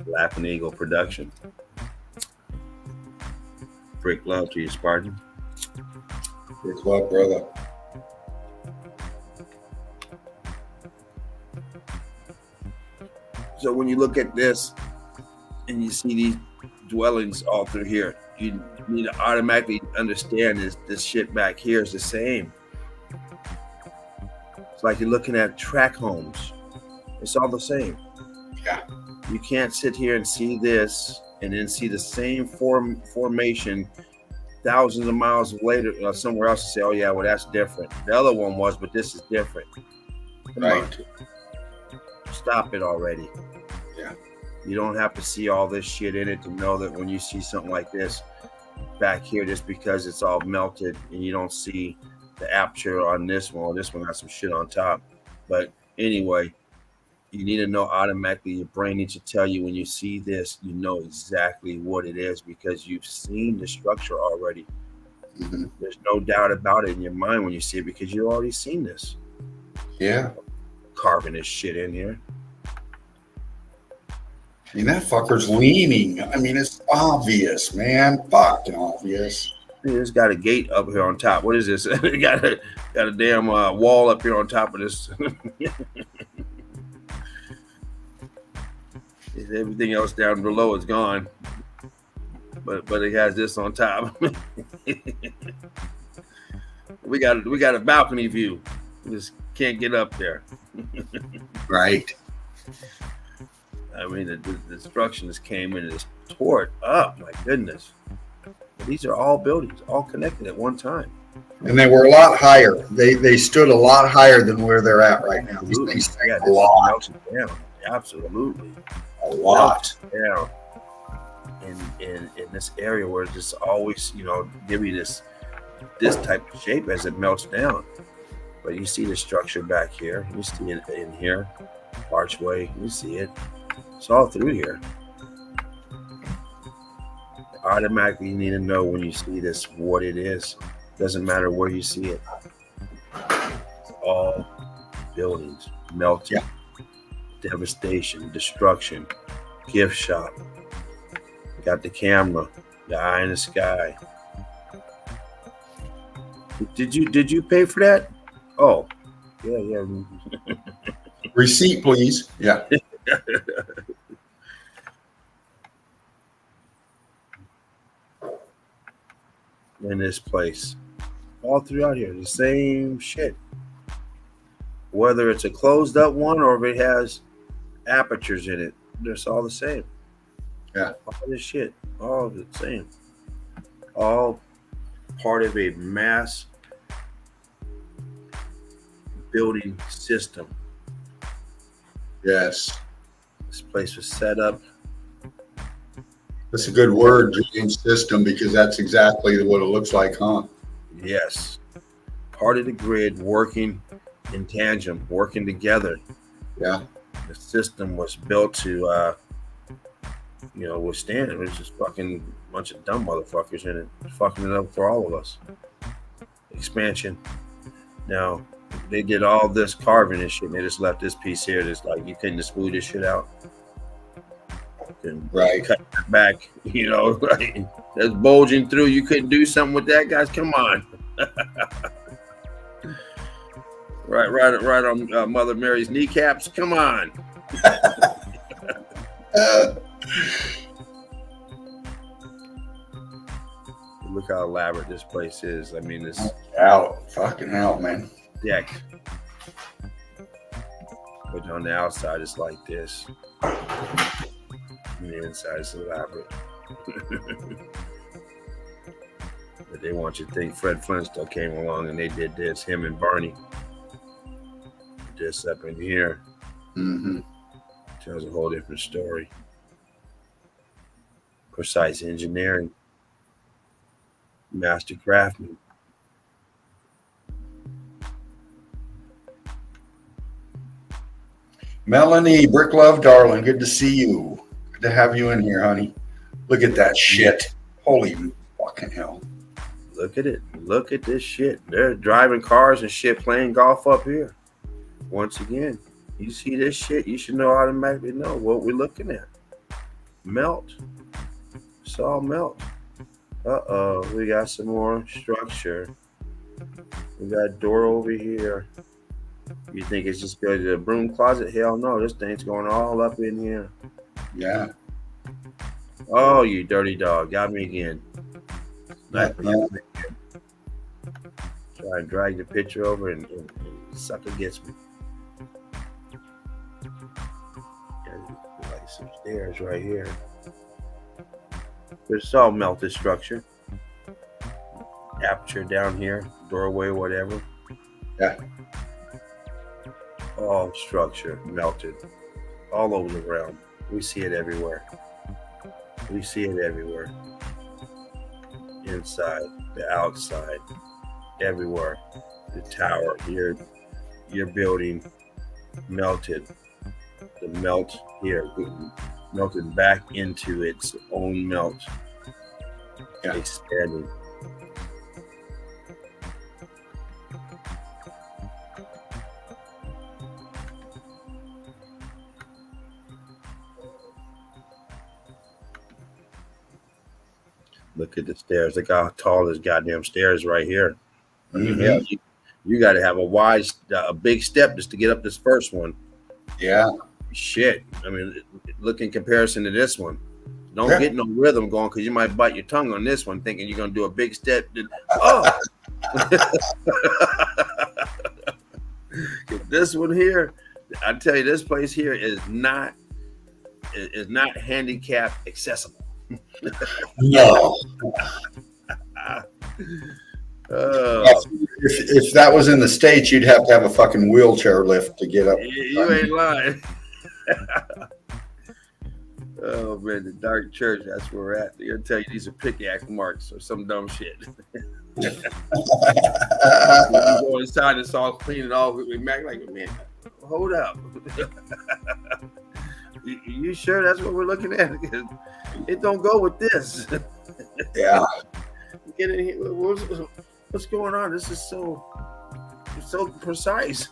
Laughing Eagle production. Freak love to you, Spartan. Big love, brother. So when you look at this and you see these dwellings all through here, you need to automatically understand this shit back here is the same. It's like you're looking at track homes. It's all the same. Yeah. You can't sit here and see this and then see the same formation thousands of miles later somewhere else and say, oh yeah, well that's different. The other one was, but this is different. Come Right. on. Stop it already. Yeah. You don't have to see all this shit in it to know that when you see something like this back here, just because it's all melted and you don't see the aperture on this one, this one got some shit on top. But anyway, you need to know automatically, your brain needs to tell you when you see this, you know exactly what it is because you've seen the structure already. Mm-hmm. There's no doubt about it in your mind when you see it because you've already seen this. Yeah. Carving this shit in here. I mean, that fucker's leaning. I mean, it's obvious, man. Fucking obvious. It's got a gate up here on top. What is this? It got a damn wall up here on top of this. Everything else down below is gone, but it has this on top. we got a balcony view. We just can't get up there. Right. I mean, the destruction just came in and just tore it up. My goodness. But these are all buildings, all connected at one time. And they were a lot higher. They stood a lot higher than where they're at right now. These Absolutely. things Yeah, take a this lot. melted down. Absolutely. A lot. Down. In this area where it's just always, give you this type of shape as it melts down. But you see the structure back here. You see it in here. Archway. You see it. It's all through here. Automatically, you need to know when you see this what it is. Doesn't matter where you see it. It's all buildings, melting, devastation, destruction, gift shop. Got the camera, the eye in the sky. Did you pay for that? Oh, yeah. Receipt, please. Yeah. In this place, all throughout here, the same shit. Whether it's a closed up one or if it has apertures in it, it's all the same. Yeah. All this shit, all the same. All part of a mass building system. Yes. This place was set up. That's a good word, dream system, because that's exactly what it looks like, huh? Yes. Part of the grid working in tandem, working together. Yeah. The system was built to, withstand it. It was just fucking bunch of dumb motherfuckers in it, fucking it up for all of us. Expansion. Now, they did all this carving and shit, and they just left this piece here. That's like, you couldn't just glue this shit out. Right. Cut it back, like, that's bulging through. You couldn't do something with that, guys. Come on. right on Mother Mary's kneecaps. Come on. Look how elaborate this place is. I mean, this fucking hell, man. deck. But on the outside, it's like this. And the inside is elaborate. But they want you to think Fred Flintstone came along and they did this, him and Barney. This up in here. Mm-hmm. Tells a whole different story. Precise engineering. Master craftsman. Melanie, Brick Love, darling, good to see you. Good to have you in here, honey. Look at that shit. Holy fucking hell. Look at it. Look at this shit. They're driving cars and shit, playing golf up here. Once again, you see this shit, you should know automatically know what we're looking at. Melt. It's all melt. Uh-oh, we got some more structure. We got a door over here. You think it's just go to the broom closet? Hell no, this thing's going all up in here. Yeah. Oh, you dirty dog. Got me again. Yeah. Try and drag the picture over and sucker gets me. Like some stairs right here. It's all melted structure. Aperture down here, doorway, whatever. Yeah. All structure melted. All over the ground. We see it everywhere. We see it everywhere. Inside, the outside, everywhere. The tower, your building melted. The melt here melted back into its own melt. Yeah. Expanding. Look at the stairs. Look how tall this goddamn stairs right here. I mean, hell, you got to have a big step just to get up this first one. Yeah. Shit. I mean, look in comparison to this one. Don't get no rhythm going because you might bite your tongue on this one thinking you're going to do a big step. Oh! This one here, I tell you, this place here is not handicap accessible. No. If that was in the States, you'd have to have a fucking wheelchair lift to get up. You ain't lying. Oh man, the dark church, that's where we're at. They're gonna tell you these are pickaxe marks or some dumb shit. You go inside, it's all clean and all we back like, man, hold up. You sure that's what we're looking at? It don't go with this. Yeah. Get in here. What's going on? This is so precise.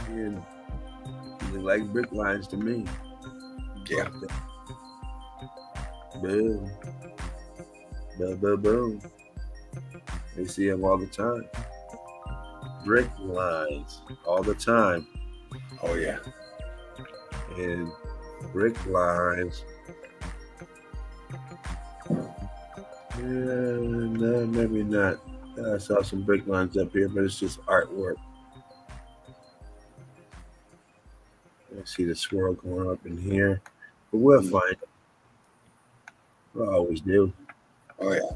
And they look like brick lines to me. Yeah. Boom. Boom, boom, boom. We see them all the time. Brick lines all the time. Oh, yeah. And brick lines. Yeah, no, maybe not. I saw some brick lines up here, but it's just artwork. I see the swirl going up in here, but we'll find it. We always do. Oh, yeah.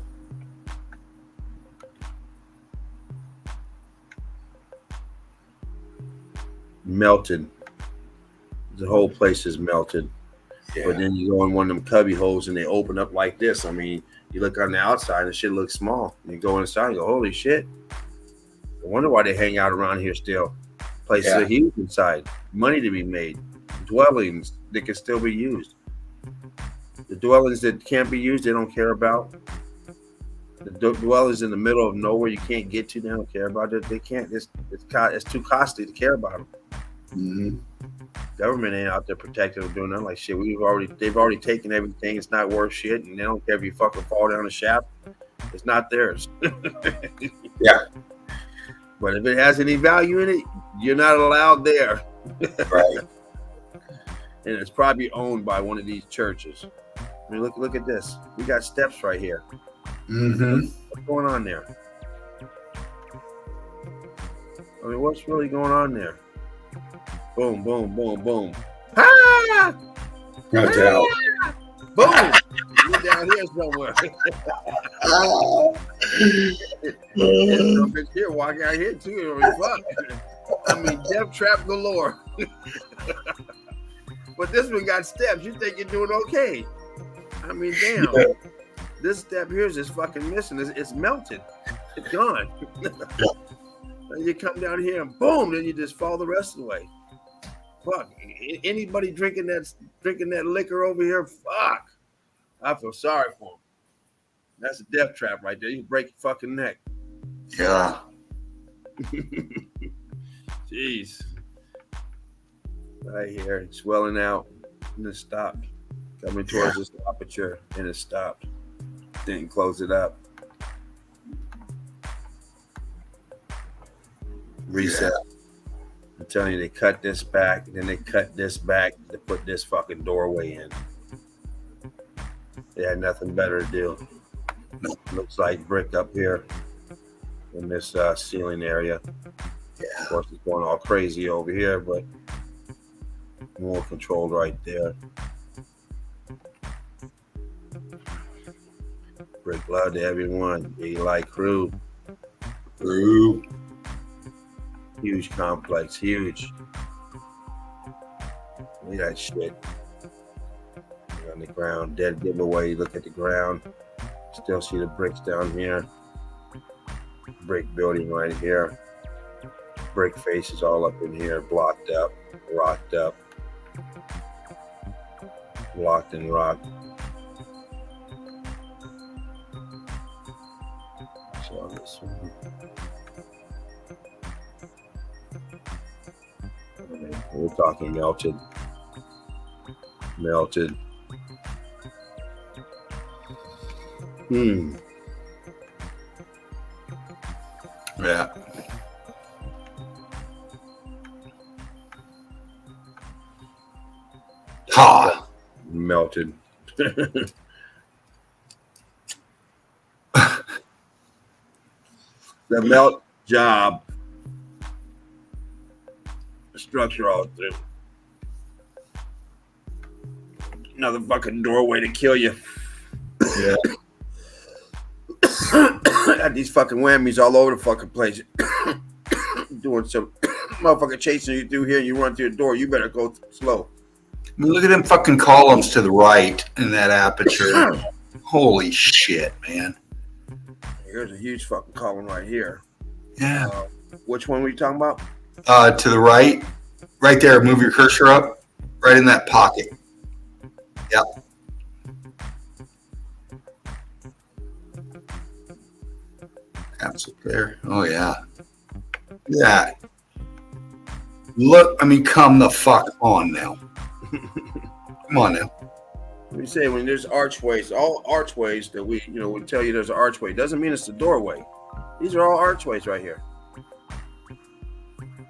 Melted. The whole place is melted. Yeah. But then you go in one of them cubby holes and they open up like this. I mean, you look on the outside and shit looks small. And you go inside and go, holy shit. I wonder why they hang out around here still. Places are huge inside. Money to be made. Dwellings that can still be used. The dwellings that can't be used, they don't care about. The dwellings in the middle of nowhere you can't get to, they don't care about it. They can't. It's too costly to care about them. Mm-hmm. Government ain't out there protecting or doing nothing like shit. They've already taken everything. It's not worth shit, and they don't care if you fucking fall down the shaft. It's not theirs. Yeah. But if it has any value in it, you're not allowed there. Right. And it's probably owned by one of these churches. I mean, look at this. We got steps right here. Mm-hmm. What's going on there? I mean, what's really going on there? Boom, boom, boom, boom. Ah! No doubt. Boom! You're down here somewhere. Some bitch here walking out here too. Fuck. I mean, death trap galore. But this one got steps. You think you're doing okay? I mean, damn. This step here is just fucking missing. It's melted. It's gone. And you come down here and boom, then you just fall the rest of the way. Fuck. Anybody drinking that liquor over here, fuck. I feel sorry for him. That's a death trap right there. You break your fucking neck. Yeah. Jeez. Right here, it's swelling out, and it stopped. Coming towards this aperture, and it stopped. Didn't close it up. Reset. I'm telling you, they cut this back, and then they cut this back to put this fucking doorway in. They had nothing better to do. Looks like brick up here in this ceiling area. Yeah. Of course, it's going all crazy over here, but more controlled right there. Break love to everyone. Be like crew. Huge complex, huge. Look at that shit. On the ground, dead giveaway. Look at the ground. Still see the bricks down here. Brick building right here. Brick faces all up in here, blocked up, rocked up, locked and rocked. So this one. We're talking melted. Yeah. Ha. Melted. The melt job. Structure all through. Another fucking doorway to kill you. Yeah. Got these fucking whammies all over the fucking place. Doing some motherfucker chasing you through here. You run through the door. You better go slow. I mean, look at them fucking columns to the right in that aperture. Holy shit, man. Here's a huge fucking column right here. Yeah. Which one were you talking about? To the right. Right there. Move your cursor up. Right in that pocket. Yep. That's up there. Oh, yeah. Yeah. Look, I mean, come the fuck on now. Come on now. We say when there's archways, all archways that we tell you there's an archway, doesn't mean it's a doorway. These are all archways right here.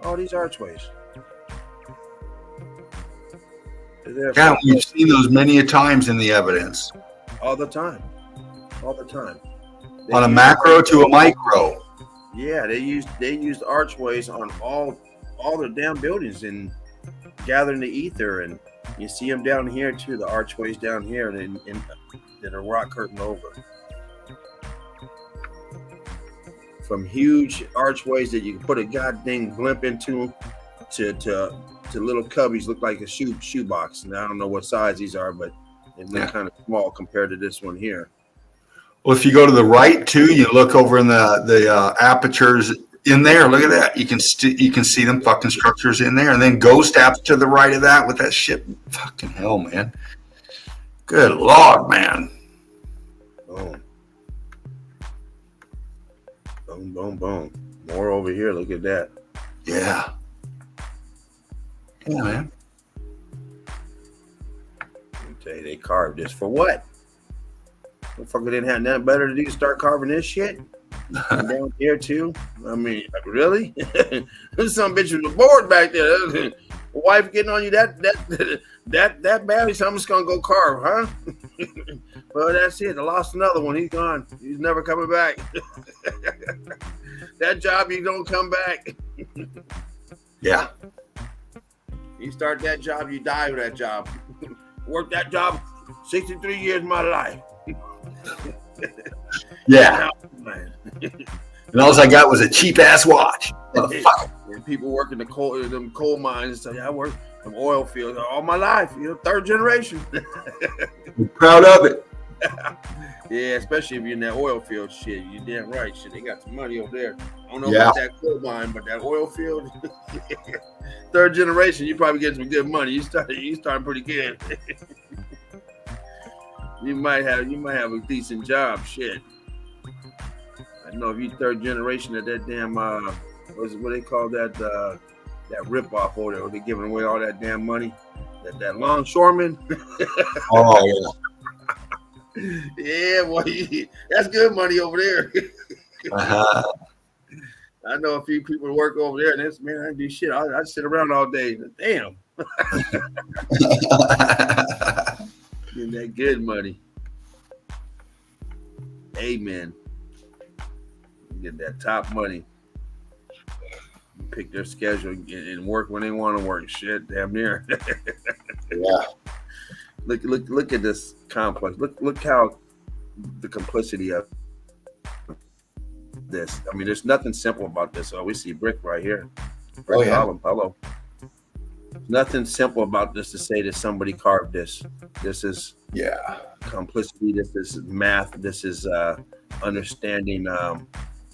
All these archways. Yeah, we've seen those many a times in the evidence. All the time. All the time. On a macro to a micro. Yeah, they used archways on all the damn buildings and gathering the ether, and you see them down here too, the archways down here and that are rock curtain over. From huge archways that you can put a goddamn blimp into to little cubbies look like a shoebox. And I don't know what size these are, but they look kind of small compared to this one here. Well, if you go to the right too, you look over in the apertures in there. Look at that. You can see them fucking structures in there, and then ghost apps to the right of that with that shit. Fucking hell, man. Good Lord, man. Boom. Boom, boom, boom. More over here. Look at that. Yeah. Yeah, man. I tell you, they carved this for what? Motherfucker didn't have nothing better to do to start carving this shit. And down here too. I mean, really? There's some bitch with the board back there. Wife getting on you that badly, so I'm just gonna go carve, huh? Well, that's it. I lost another one. He's gone. He's never coming back. That job, you don't come back. Yeah. You start that job, you die with that job. Worked that job 63 years of my life. Yeah. Man. And all I got was a cheap ass watch. And people work in them coal mines and say, I work in oil fields all my life. Third generation. I'm proud of it. Yeah, especially if you're in that oil field shit. You're damn right. Shit, they got some money over there. I don't know Yeah. about that coal mine, but that oil field, third generation, you probably get some good money. You started pretty good. you might have a decent job. Shit. I know if you third generation of that damn what they call that that rip off over there, where they giving away all that damn money. That longshoreman. Oh yeah. Yeah, well, that's good money over there. Uh-huh. I know a few people work over there, and this man, I do shit. I sit around all day. Damn, getting that good money. Amen. Get that top money. Pick their schedule and work when they want to work. Shit, damn near. Yeah. Look at this complex. Look how the complicity of this. I mean, there's nothing simple about this. Oh, we see brick right here. Brick column. Hello. Nothing simple about this to say that somebody carved this. This is complicity. This is math. This is understanding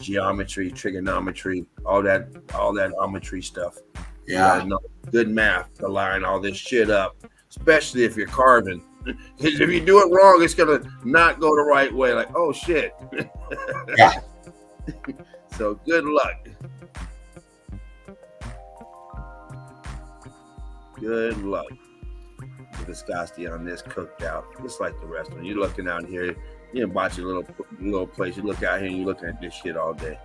geometry, trigonometry, all that geometry stuff. Yeah. You gotta know good math to line all this shit up, especially if you're carving. Because if you do it wrong, it's gonna not go the right way. Like, oh shit. Yeah. So good luck. Good luck. The viscosity on this cooked out, just like the rest of them. You're looking out here, you're watching a little place. You look out here and you're looking at this shit all day.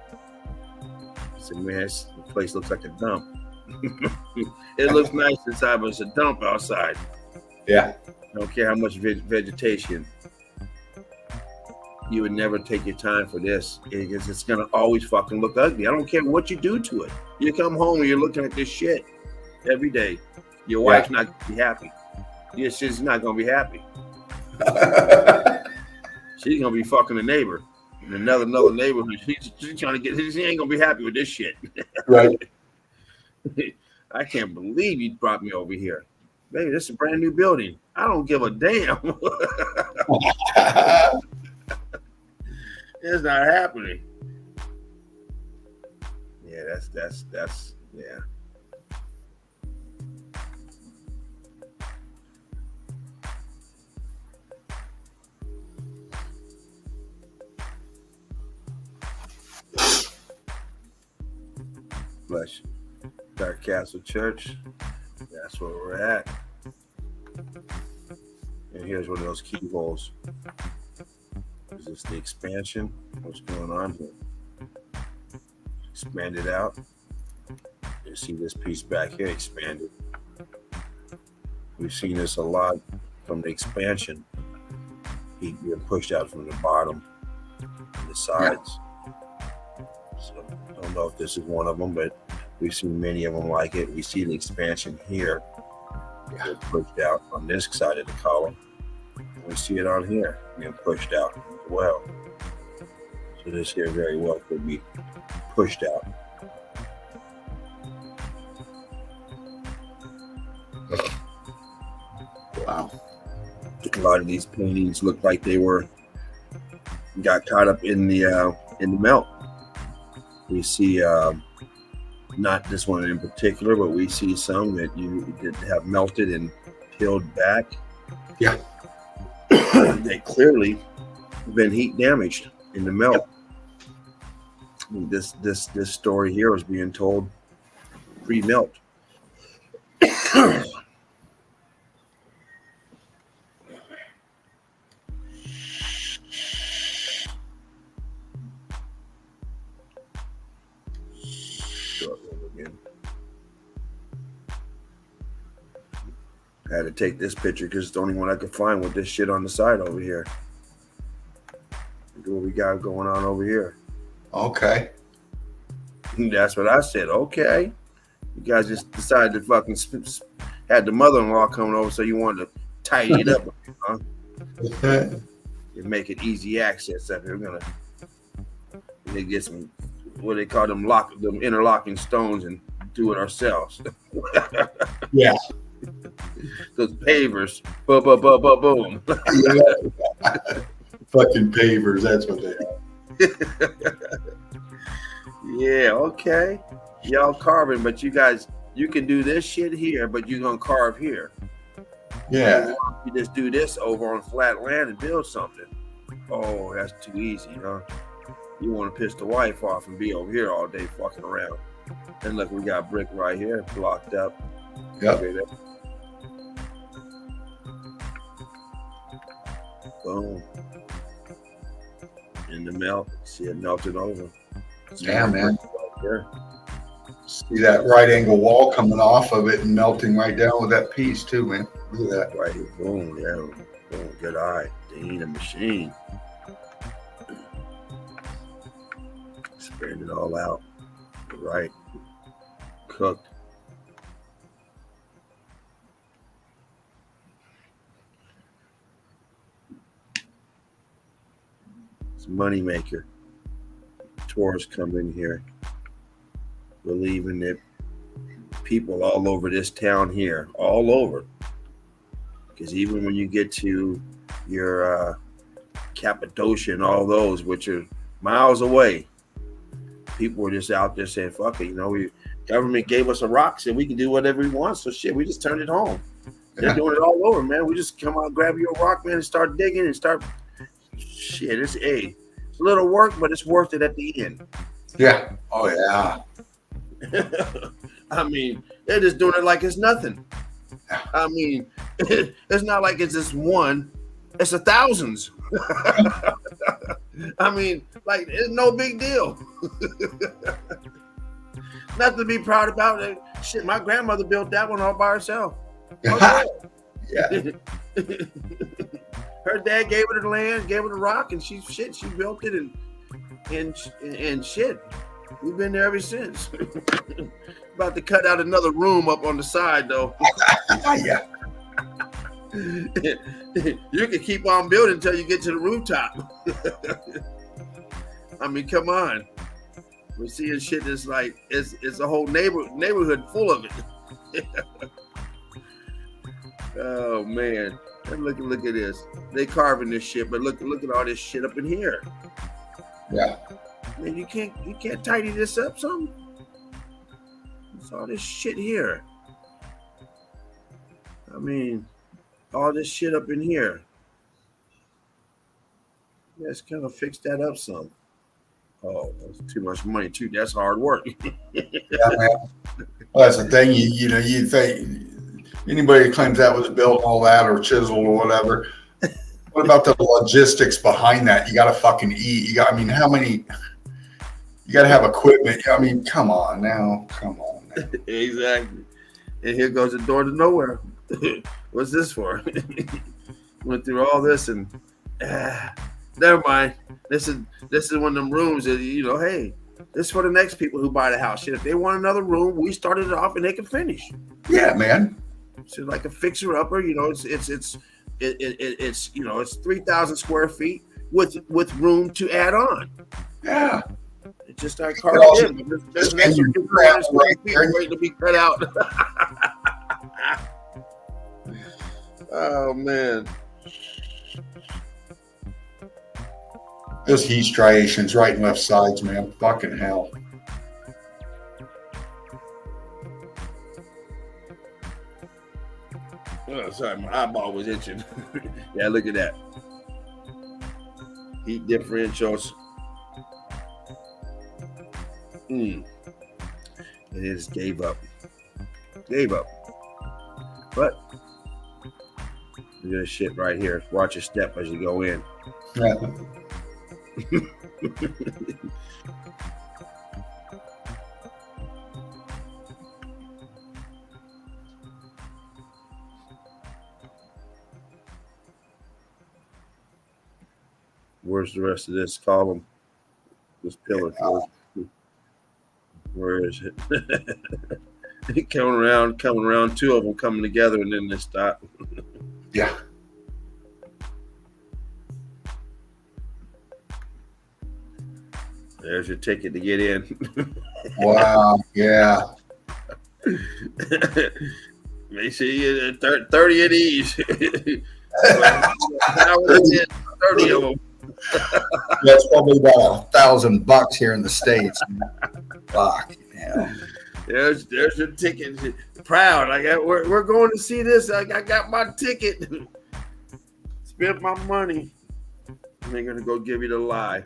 So man, the place looks like a dump. It looks nice inside, but it's a dump outside. Yeah. I don't care how much vegetation. You would never take your time for this because it's gonna always fucking look ugly. I don't care what you do to it. You come home and you're looking at this shit every day. Your wife's not gonna be happy. She's not gonna be happy. She's gonna be fucking the neighbor in another neighborhood. She's trying to get. She ain't gonna be happy with this shit. Right. I can't believe you brought me over here. Baby, this is a brand new building. I don't give a damn. It's not happening. Yeah, that's yeah. Bless you. Dark Castle Church. That's where we're at. And here's one of those keyholes. Is this the expansion? What's going on here? Expand it out. You see this piece back here expanded. We've seen this a lot from the expansion. Heat being pushed out from the bottom and the sides. So I don't know if this is one of them, but we've seen many of them like it. We see the expansion here. Get pushed out on this side of the column. And we see it on here being pushed out as well. So this here very well could be pushed out. Wow. A lot of these paintings look like they got caught up in the melt. We see not this one in particular, but we see some that have melted and peeled back. Yeah. They clearly been heat damaged in the melt. This story here is being told pre-melt. I had to take this picture because it's the only one I could find with this shit on the side over here. Look at what we got going on over here. Okay. That's what I said. Okay. You guys just decided to fucking had the mother-in-law coming over, so you wanted to tidy it up, huh? And make it easy access up here. We're gonna get some, what they call them interlocking stones and do it ourselves. Yeah. Those pavers, boom. Fucking pavers, that's what they are. Yeah, okay. Y'all carving, but you guys, you can do this shit here, but you're gonna carve here. Yeah. You just do this over on flat land and build something. Oh, that's too easy, huh? You want to piss the wife off and be over here all day fucking around. And look, we got brick right here blocked up. Yep. Boom. In the melt, see it melted over. Yeah, man. Right. See that right angle wall coming off of it and melting right down with that piece too, man. Look at that. Right here. Boom, yeah. Boom, good eye. They ain't a machine. Spreading it all out. Right. Cooked. It's a money maker. Tourists come in here believing that people all over this town here, all over, because even when you get to your Cappadocia and all those, which are miles away, people were just out there saying, fuck it, you know, government gave us a rock, said we can do whatever we want, so shit, we just turned it home. They're doing it all over, man. We just come out, grab your rock, man, and start digging and start, shit, it's a little work, but it's worth it at the end. Yeah. Oh yeah. I mean, they're just doing it like it's nothing. I mean, it's not like it's just one, it's a thousands. I mean, like, it's no big deal. Nothing to be proud about. Shit, my grandmother built that one all by herself. Yeah. Her dad gave her the land, gave her the rock, and she built it and shit. We've been there ever since. About to cut out another room up on the side, though. Yeah. You can keep on building until you get to the rooftop. I mean, come on. We're seeing shit that's like it's a whole neighborhood full of it. Oh man. And look at this. They carving this shit, but look at all this shit up in here. Yeah. Man, you can't tidy this up some. It's all this shit here. I mean, all this shit up in here. Let's kind of fix that up some. Oh, that's too much money too. That's hard work. Yeah, man. Well, that's the thing. You think anybody that claims that was built and all that or chiseled or whatever. What about the logistics behind that? You got to fucking eat. How many? You got to have equipment. I mean, come on now. Come on. Now. Exactly. And here goes the door to nowhere. What's this for? Went through all this and never mind. This is one of them rooms that, you know, hey, this is for the next people who buy the house. Shit, if they want another room, we started it off and they can finish. Yeah, man. So like a fixer upper, you know, it's you know, it's 3,000 square feet with room to add on. Yeah. It just started carving in. There's an extra 2,000 square feet waiting to be cut out. Oh man. There's heat striations right and left sides, man. Fucking hell. Oh, sorry, my eyeball was itching. Yeah, look at that. Heat differentials. And it just gave up. But look at this shit right here. Watch your step as you go in. Yeah. Where's the rest of this column? This pillar. Where is it? coming around, two of them coming together, and then they stop. Yeah. There's your ticket to get in. Wow. Yeah. Make sure you 30 at ease. 30 of them. That's probably about $1,000 here in the States. Fuck, yeah. There's your ticket. Proud. We're going to see this. I got my ticket. Spent my money. And they're gonna go give you the lie.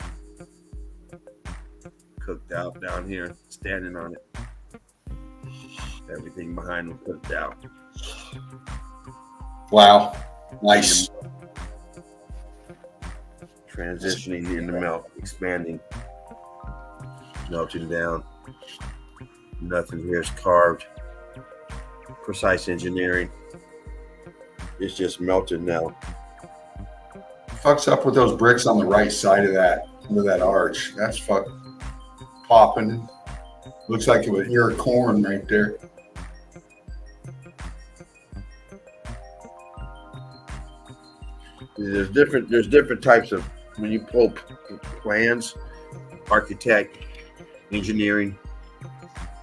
Cooked out down here, standing on it. Everything behind them cooked out. Wow, nice. Transitioning into melt, expanding, melting down. Nothing here is carved. Precise engineering. It's just melted now. Fucks up with those bricks on the right side of that, under that arch. That's fuck popping. Looks like it would ear of corn right there. There's different types of, when you pull plans, architect, engineering.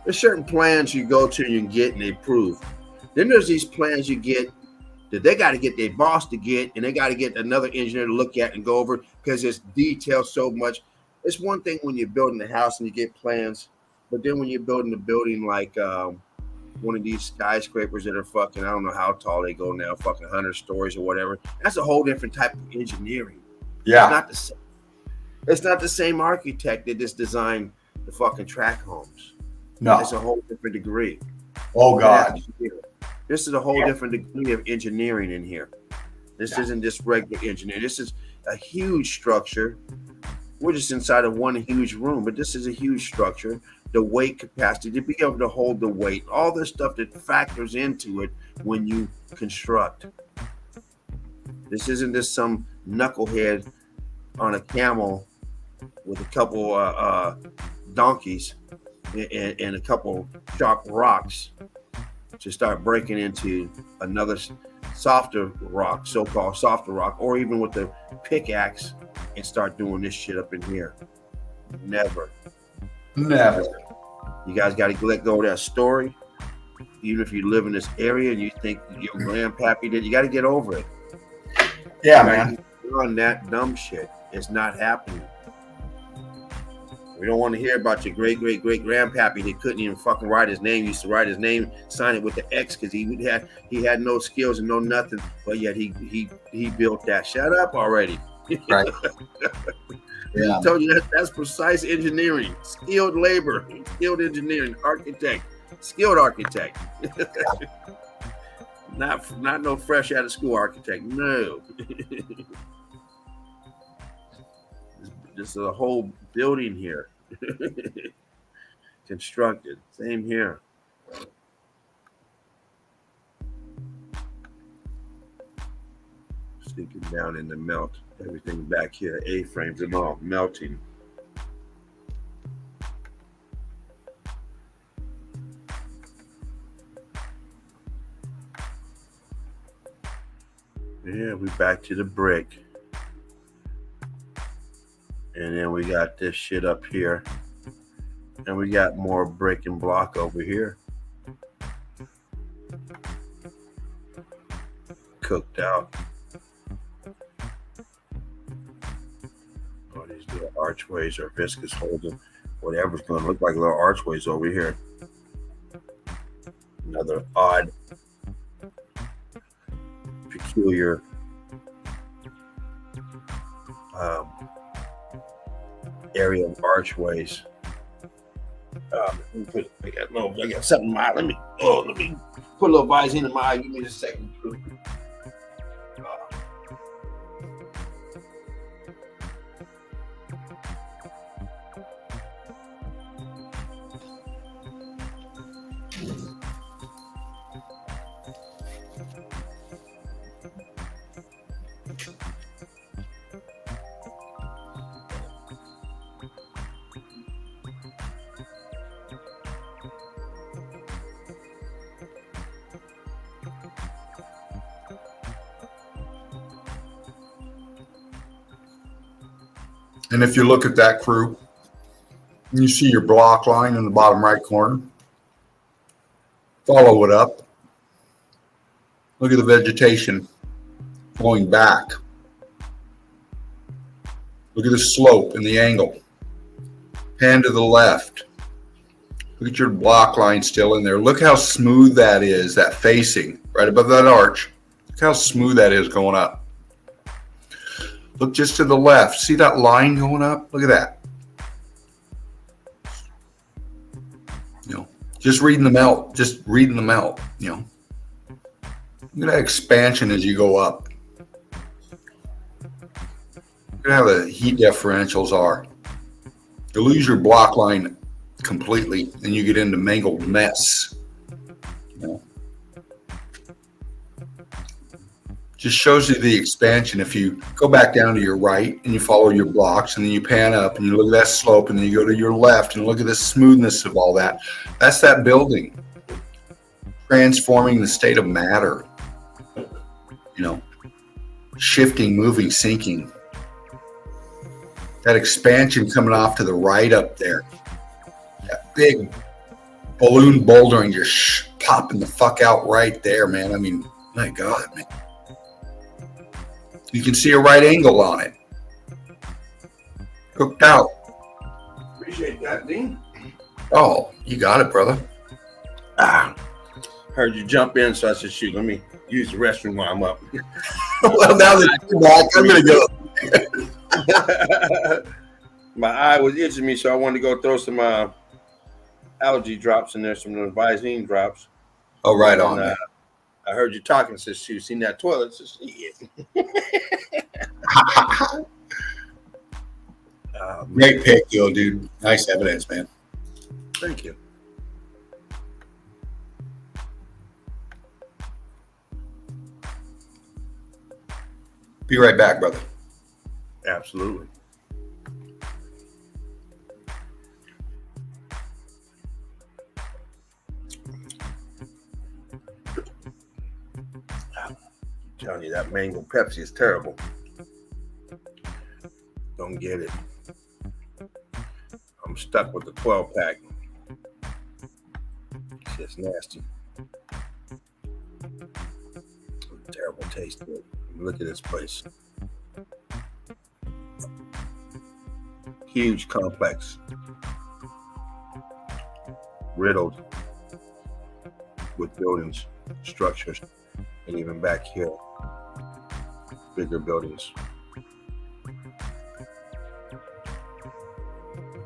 There's certain plans you go to and you get and they prove. Then there's these plans you get that they got to get their boss to get, and they got to get another engineer to look at and go over because it's detailed so much. It's one thing when you're building a house and you get plans, but then when you're building a building like one of these skyscrapers that are fucking, I don't know how tall they go now, fucking 100 stories or whatever. That's a whole different type of engineering. Yeah. It's not the same. It's not the same architect that just designed the fucking track homes. No. It's a whole different degree. Oh God. This is a whole different degree of engineering in here. This isn't just regular engineering. This is a huge structure. We're just inside of one huge room, but this is a huge structure. The weight capacity, to be able to hold the weight, all this stuff that factors into it when you construct. This isn't just some knucklehead on a camel with a couple donkeys and a couple sharp rocks to start breaking into another softer rock, so-called softer rock, or even with the pickaxe and start doing this shit up in here. Never. You guys got to let go of that story. Even if you live in this area and you think your grandpappy did, you got to get over it. Yeah, man. On that dumb shit, it's not happening. We don't want to hear about your great grandpappy that couldn't even fucking write his name. He used to write his name, sign it with the X because he had no skills and no nothing, but yet he built that. Shut up already. Right. Yeah. I told you that's precise engineering, skilled labor, skilled engineering, architect, skilled architect. Not no fresh out of school architect. No. This is a whole building here. Constructed. Same here. Sinking down in the melt. Everything back here, A-frames and all, melting. Yeah, we back to the brick. And then we got this shit up here. And we got more brick and block over here. Cooked out. Oh, these little archways or viscous holding. Whatever's going to look like little archways over here. Another odd, peculiar area of archways. I got something in my eye. Let me put a little Visine in my eye. Give me a second. And if you look at that crew, you see your block line in the bottom right corner. Follow it up. Look at the vegetation flowing back. Look at the slope and the angle. Pan to the left. Look at your block line still in there. Look how smooth that is, that facing right above that arch. Look how smooth that is going up. Look just to the left. See that line going up? Look at that. You know, just reading the melt. Just reading the melt, you know. Look at that expansion as you go up. Look at how the heat differentials are. You lose your block line completely, and you get into mangled mess. You know? Just shows you the expansion. If you go back down to your right and you follow your blocks, and then you pan up and you look at that slope, and then you go to your left and look at the smoothness of all that. That's that building transforming the state of matter. You know, shifting, moving, sinking. That expansion coming off to the right up there. That big balloon bouldering just popping the fuck out right there, man. I mean, my God, man. You can see a right angle on it. Cooked out. Appreciate that, Dean. Oh, you got it, brother. Heard you jump in, so I said, shoot, let me use the restroom while I'm up. Well, now that you're back, I'm going to go. My eye was itching me, so I wanted to go throw some allergy drops in there, some of the Visine drops. Oh, right on. And, I heard you talking. Says, "Shoot, seen that toilet?" Says, "Yeah." Great pick, yo, dude. Nice evidence, man. Thank you. Be right back, brother. Absolutely. I'm telling you, that mango Pepsi is terrible. Don't get it. I'm stuck with the 12-pack. It's just nasty. Terrible taste to it. Look at this place. Huge complex. Riddled with buildings, structures, and even back here, bigger buildings.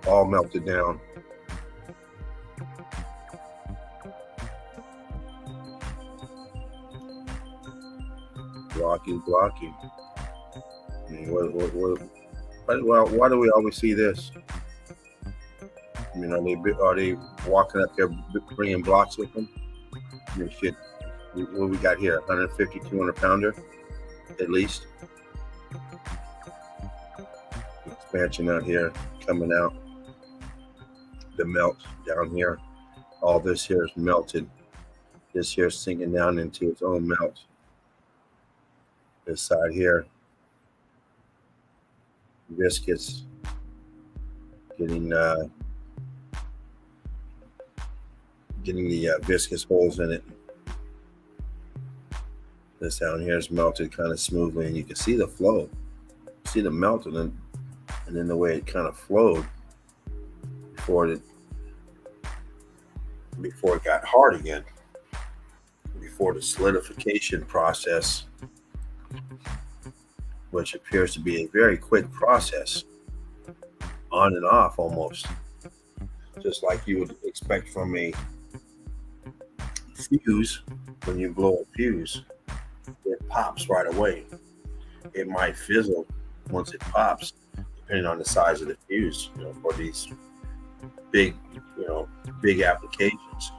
All melted down. Blocky. I mean, why do we always see this? I mean, are they walking up there bringing blocks with them? I mean, shit, what we got here? 150, 200 pounder, at least. Expansion out here, coming out. The melt down here. All this here is melted. This here is sinking down into its own melt. This side here, viscous, getting the viscous holes in it. This down here is melted kind of smoothly, and you can see the flow. See the melt, and then the way it kind of flowed before it got hard again. Before the solidification process, which appears to be a very quick process, on and off almost, just like you would expect from a fuse. When you blow a fuse, it pops right away. It might fizzle once it pops, depending on the size of the fuse, for these big applications.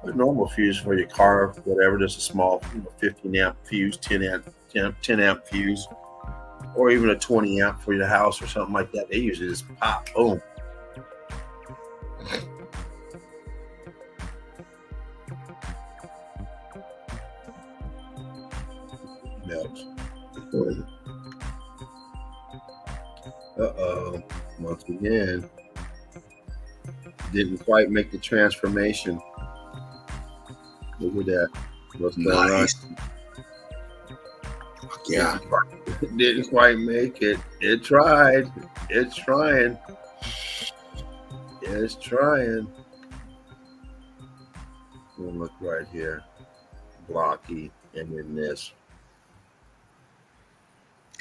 A normal fuse for your car, whatever, just a small 15 amp fuse, 10 amp fuse, or even a 20 amp for your house or something like that. They usually just pop, boom. Melt. Uh-oh. Once again, didn't quite make the transformation. Look at that. What's going on? Yeah. Didn't quite make it. It tried. It's trying. It's trying. We'll look right here. Blocky, and then this.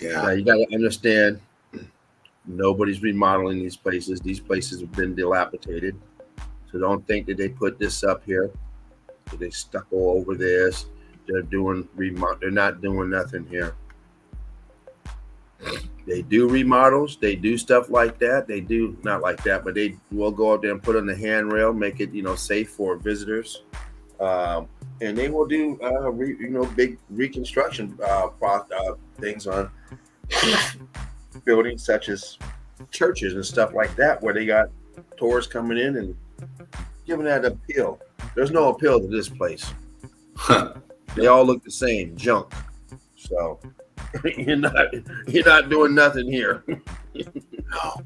Yeah. Now you got to understand, nobody's remodeling these places. These places have been dilapidated. So don't think that they put this up here. So they stucco over this. They're doing They're not doing nothing here. They do remodels. They do stuff like that. They do not like that, but they will go up there and put on the handrail, make it safe for visitors. And they will do big reconstruction things on buildings such as churches and stuff like that, where they got tourists coming in and giving that appeal. There's no appeal to this place. They all look the same, junk. So you're not doing nothing here. No.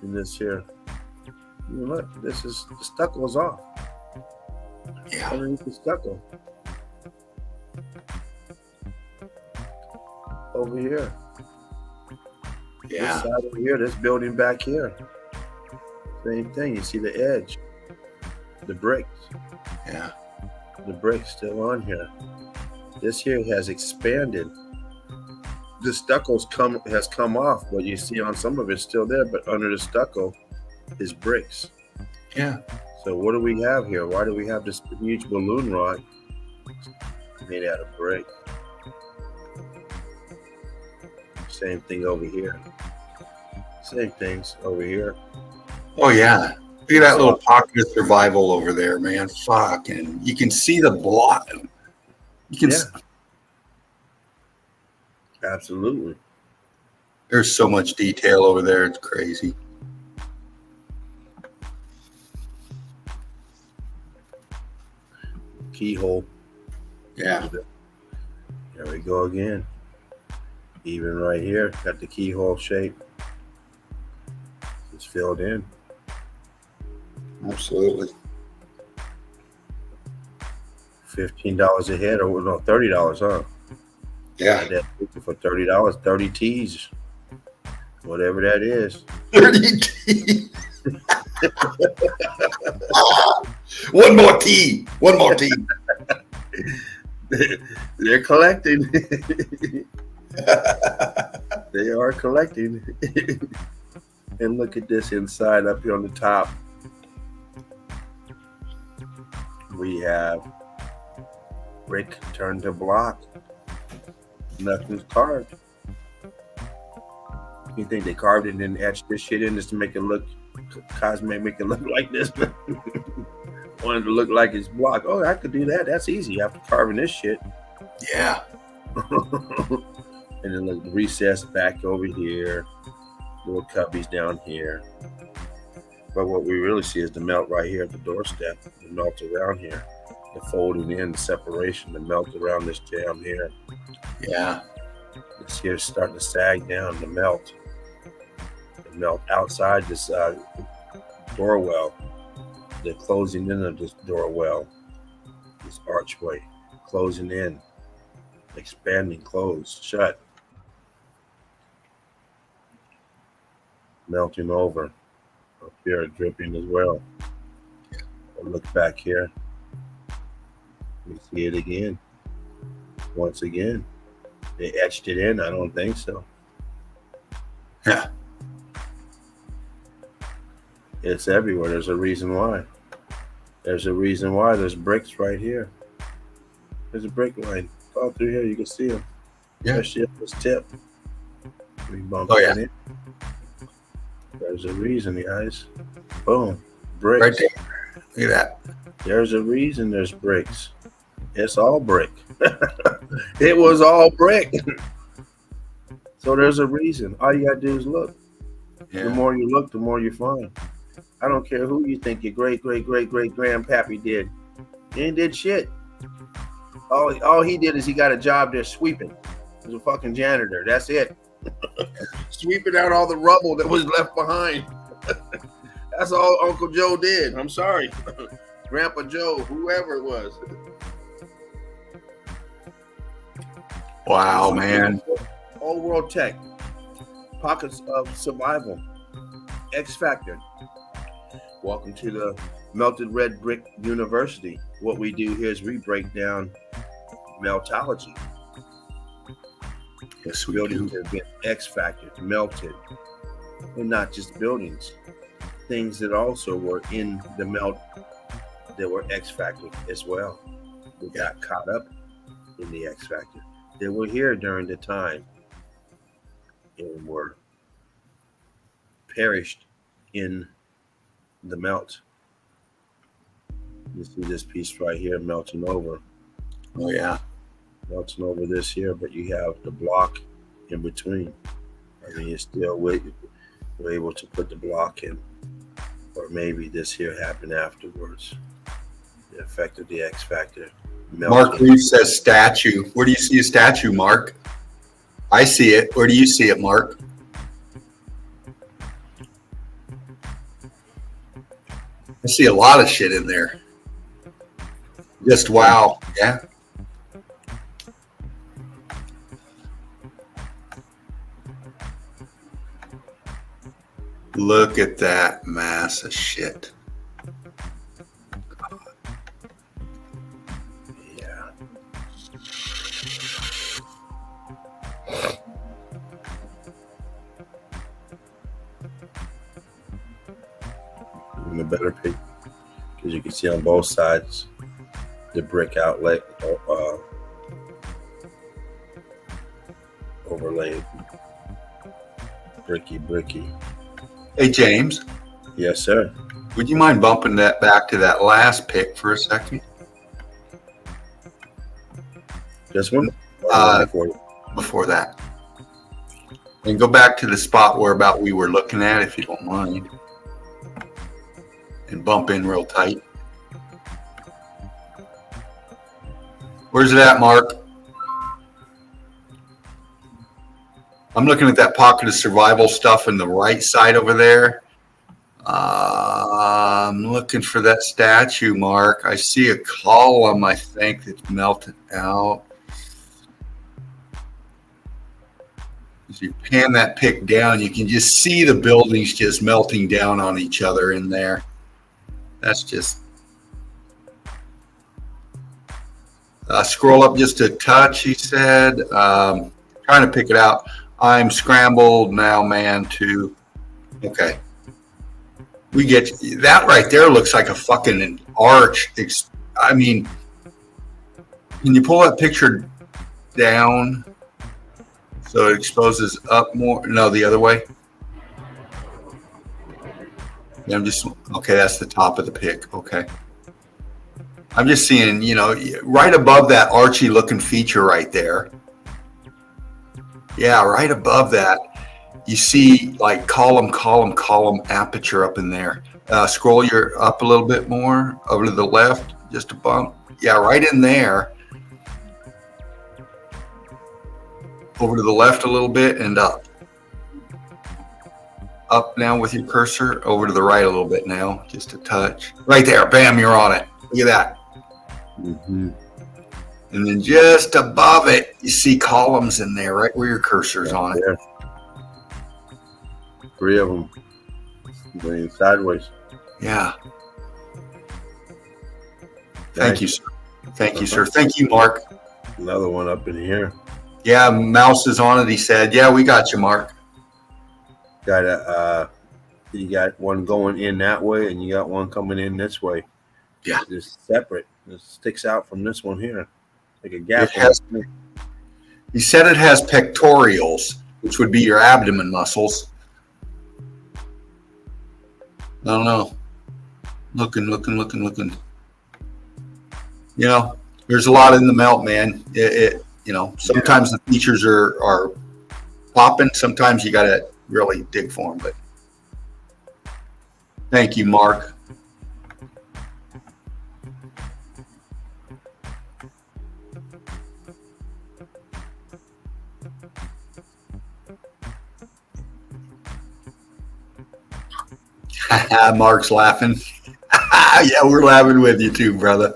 In this here, look, this is the stucco's off. Yeah. Underneath the stucco. Over here. Yeah. This side over here, this building back here. Same thing. You see the edge. The bricks. Yeah. The bricks still on here. This here has expanded. The stucco's has come off, but you see on some of it's still there, but under the stucco is bricks. Yeah. So what do we have here? Why do we have this huge balloon rock made out of brick? Same thing over here. Same things over here. Oh yeah. Look at that little pocket of survival over there, man. Fucking, you can see the block. You can. Yeah. Absolutely. There's so much detail over there. It's crazy. Keyhole. Yeah. There we go again. Even right here, got the keyhole shape. It's filled in. Absolutely. $15 a head, or no, $30, huh? Yeah. That for $30, 30 T's, whatever that is. 30 T. One more T. One more T. They're collecting. They are collecting. And look at this inside up here on the top. We have brick turned to block. Nothing's carved. You think they carved it and then etched this shit in just to make it look cosmic, make it look like this? Wanted to look like it's block. Oh, I could do that. That's easy after carving this shit. Yeah. And then look, recessed back over here. Little cubbies down here. But what we really see is the melt right here at the doorstep. The melt around here. The folding in, the separation, the melt around this jam here. Yeah. This here's starting to sag down, the melt. The melt outside this door well. The closing in of this door well. This archway. Closing in. Expanding, closed, shut. Melting over. Up here, dripping as well. I'll look back here. We see it again. Once again. They etched it in? I don't think so. Yeah. It's everywhere. There's a reason why. There's a reason why. There's bricks right here. There's a brick line. All through here, you can see them. Yeah. Especially up this tip. We bump Oh, yeah. in. There's a reason, guys. Boom. Bricks. Right there. Look at that. There's a reason there's bricks. It's all brick. It was all brick. So there's a reason. All you gotta do is look. Yeah. The more you look, the more you find. I don't care who you think your great grandpappy did. He ain't did shit. All he did is he got a job there sweeping. He was a fucking janitor. That's it. Sweeping out all the rubble that was left behind. That's all Uncle Joe did. I'm sorry. Grandpa Joe, whoever it was. Wow, man. Old world tech, pockets of survival, X Factor. Welcome to the Melted Red Brick University. What we do here is we break down Meltology. Yes, we Buildings do. have been X Factor, melted, and not just buildings. Things that also were in the melt that were X Factor as well. We got caught up in the X Factor. They were here during the time and were perished in the melt. You see this piece right here melting over. Oh, yeah. Melting over this here, but you have the block in between. I mean, it's still we're able to put the block in, or maybe this here happened afterwards. The effect of the X Factor. Mark Reeves says statue. Where do you see a statue, Mark? I see it. Where do you see it, Mark? I see a lot of shit in there. Just wow. Yeah. Look at that mass of shit. Yeah. In the better pic, because you can see on both sides the brick outlet overlaid. Bricky. Hey, James, Yes, sir. would you mind bumping that back to that last pic for a second? This one? Before that. And go back to the spot where about we were looking at, if you don't mind. And bump in real tight. Where's it at, Mark? I'm looking at that pocket of survival stuff in the right side over there. I'm looking for that statue, Mark. I see a column, I think, that's melted out. As you pan that pic down, you can just see the buildings just melting down on each other in there. That's just... scroll up just a touch, he said. Trying to pick it out. I'm scrambled now, man, to... Okay. We get... That right there looks like a fucking arch. I mean, can you pull that picture down so it exposes up more? No, the other way. Yeah, I'm just... Okay, that's the top of the pic. Okay. I'm just seeing, you know, right above that archy looking feature right there. Yeah, right above that, you see like column aperture up in there. Scroll your up a little bit more over to the left, just a bump. Yeah, right in there. Over to the left a little bit and up. Up now with your cursor. Over to the right a little bit now, just a touch. Right there, bam, you're on it. Look at that. Mm-hmm. And then just above it, you see columns in there, right where your cursor's on it. There. 3 of them going sideways. Yeah. Thank you, sir. Thank you, sir. Thank you, Mark. Another one up in here. Yeah, Mouse is on it, he said. Yeah, we got you, Mark. You got one going in that way, and you got one coming in this way. Yeah. It's separate. It sticks out from this one here. Like a gap. He said it has pectorials, which would be your abdomen muscles. I don't know. Looking. You know, there's a lot in the melt, man. You know, sometimes the features are popping. Sometimes you got to really dig for them. But thank you, Mark. Mark's laughing. Yeah, we're laughing with you too, brother.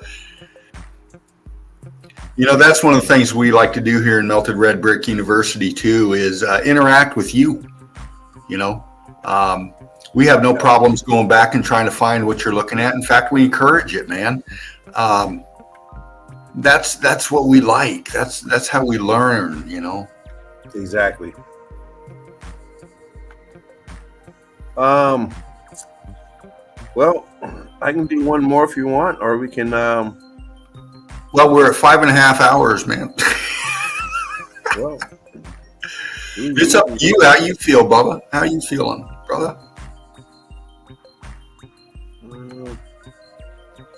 That's one of the things we like to do here in Melted Red Brick University too, is interact with you. We have no problems going back and trying to find what you're looking at. In fact, we encourage it, man. That's what we like. That's how we learn, Exactly. Well, I can do one more if you want, or we can. Well, we're at 5.5 hours, man. Well, it's up to you. How you feel, Bubba? How you feeling, brother?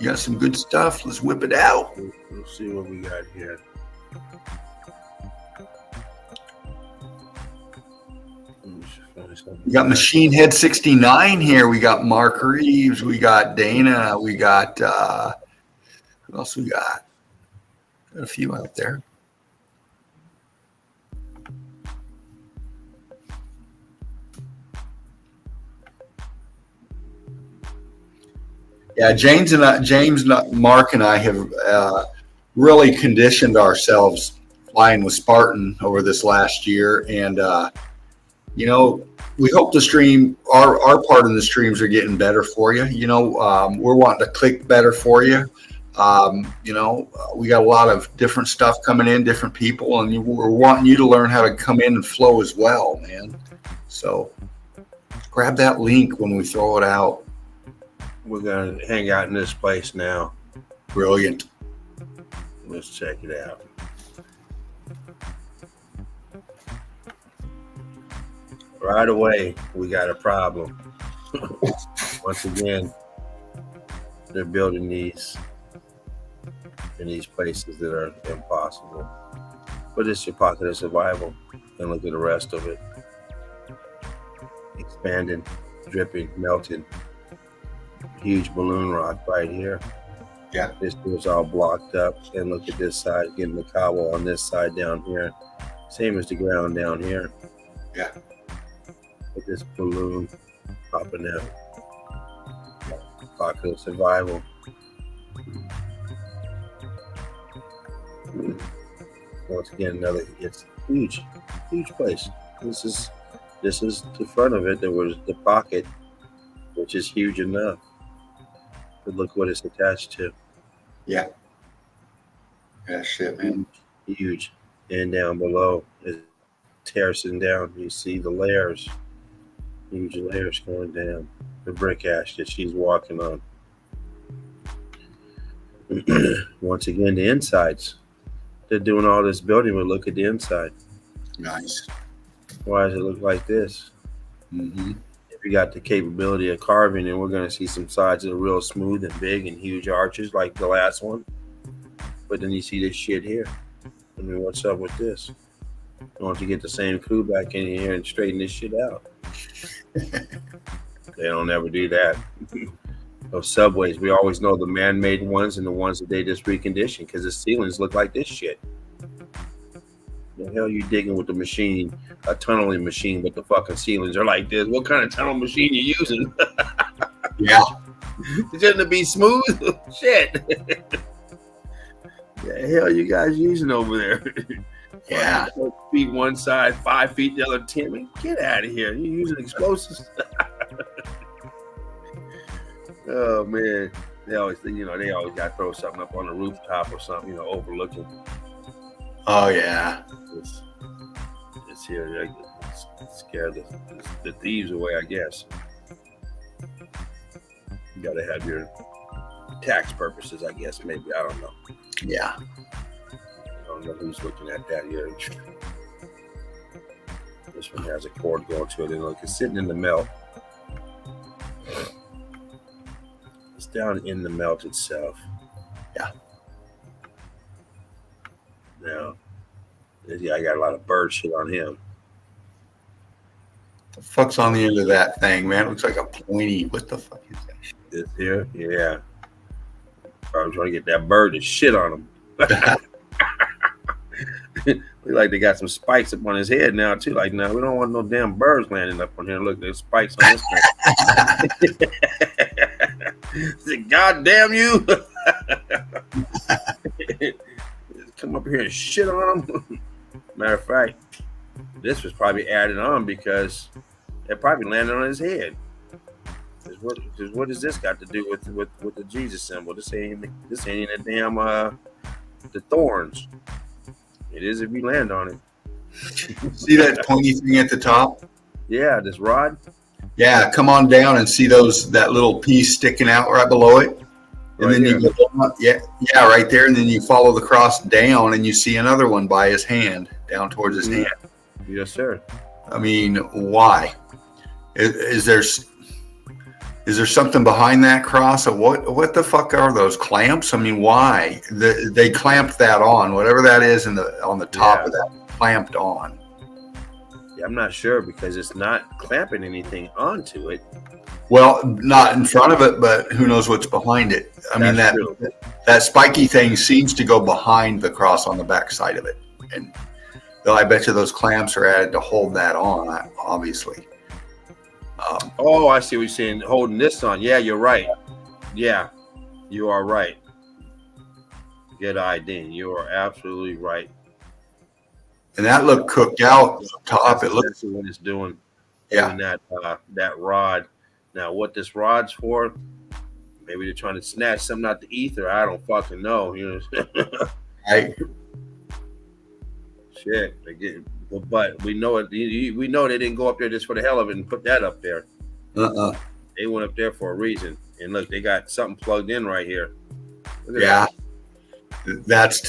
You got some good stuff. Let's whip it out. We'll see what we got here. We got Machine Head 69 here. We got Mark Reeves. We got Dana. We got who else we got? Got a few out there. Yeah, James, Mark, and I have really conditioned ourselves flying with Spartan over this last year, and we hope the stream, our part of the streams are getting better for you. We're wanting to click better for you. We got a lot of different stuff coming in, different people, and we're wanting you to learn how to come in and flow as well, man. So grab that link when we throw it out. We're going to hang out in this place now. Brilliant. Let's check it out. Right away, we got a problem. Once again, they're building these in these places that are impossible. But it's your pocket of survival. And look at the rest of it. Expanding, dripping, melting. Huge balloon rock right here. Yeah. This was all blocked up. And look at this side, getting the cobble on this side down here. Same as the ground down here. Yeah. With this balloon popping out. Pocket of survival. Once again, it's huge place. This is the front of it. There was the pocket, which is huge enough. But look what it's attached to. Yeah. Yeah, shit, man. Huge. And down below is terracing down. You see the layers. Huge layers going down. The brick ash that she's walking on. Once again, the insides. They're doing all this building, but look at the inside. Nice. Why does it look like this? Mm-hmm. If you got the capability of carving, and we're going to see some sides that are real smooth and big and huge arches like the last one. But then you see this shit here. I mean, what's up with this? I want to get the same crew back in here and straighten this shit out. They don't ever do that. Those subways, we always know the man-made ones and the ones that they just reconditioned because the ceilings look like this shit. The hell you digging with the machine, a tunneling machine, but the fucking ceilings are like this? What kind of tunnel machine you using? Yeah. Shouldn't it be smooth? Shit. The hell you guys using over there? Yeah. 4 feet one side, 5 feet the other 10. Man, get out of here. You using explosives? Oh man. They always got to throw something up on the rooftop or something, overlooking. Oh yeah. It's here. Scare the thieves away, I guess. You got to have your tax purposes, I guess. Maybe, I don't know. Yeah. I don't know who's looking at that here. This one has a cord going to it, and look, it's sitting in the melt. It's down in the melt itself. Yeah. Now, I got a lot of bird shit on him. The fuck's on the end of that thing, man? It looks like a pointy. What the fuck is that? This here, yeah. I'm trying to get that bird to shit on him. Look like they got some spikes up on his head now too. Like, no, we don't want no damn birds landing up on here. Look, there's spikes on this thing. God damn you! Come here and shit on him. Matter of fact, this was probably added on because it probably landed on his head. Because what does this got to do with the Jesus symbol? This ain't a damn the thorns. It is if you land on it. See that pointy thing at the top? Yeah, this rod. Yeah, come on down and see that little piece sticking out right below it. And Right then here. you go, yeah, right there. And then you follow the cross down and you see another one by his hand, down towards his hand. Yes, sir. I mean, why? Is there something behind that cross? Or what the fuck are those clamps? I mean, why? They clamped that on, whatever that is on the top of that, clamped on. Yeah, I'm not sure because it's not clamping anything onto it. Well, not in front of it, but who knows what's behind it. I mean, that spiky thing seems to go behind the cross on the back side of it. And I bet you those clamps are added to hold that on, obviously. Oh, I see what you're saying. Holding this on. Yeah, you're right. Yeah, you are right. Good idea. You are absolutely right. And that looked cooked out up top. It looked what it's doing. Yeah. Doing that rod. Now, what this rod's for? Maybe they're trying to snatch something out the ether. I don't fucking know. You know. Right. Shit. But we know it. We know they didn't go up there just for the hell of it and put that up there. They went up there for a reason. And look, they got something plugged in right here. Yeah. That's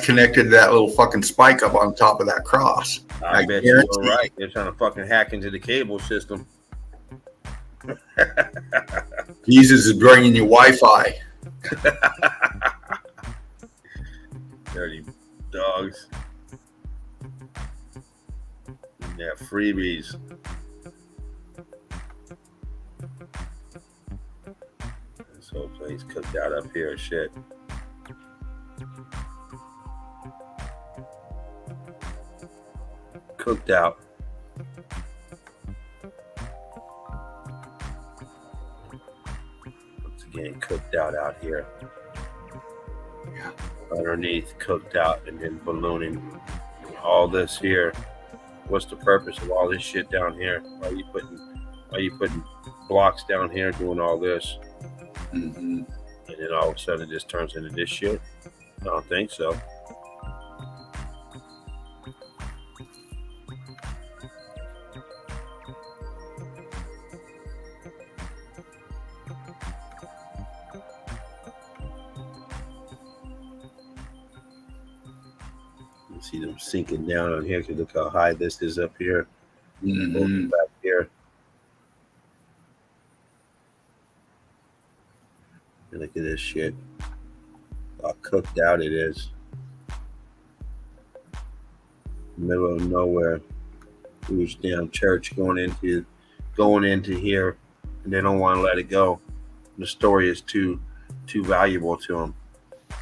connected to that little fucking spike up on top of that cross. I bet you're right. They're trying to fucking hack into the cable system. Jesus is bringing you Wi-Fi. Dirty dogs. Yeah, freebies. This whole place cooked out up here. Shit. Cooked out. Once again, cooked out here. Yeah. Underneath, cooked out, and then ballooning. All this here. What's the purpose of all this shit down here? Why are you putting blocks down here doing all this? Mm-hmm. And then all of a sudden it just turns into this shit? I don't think so. You see them sinking down on here. Look how high this is up here. Mm-hmm. Back here. And look at this shit. How cooked out it is. Middle of nowhere. Huge damn church going into here, and they don't want to let it go. The story is too valuable to them.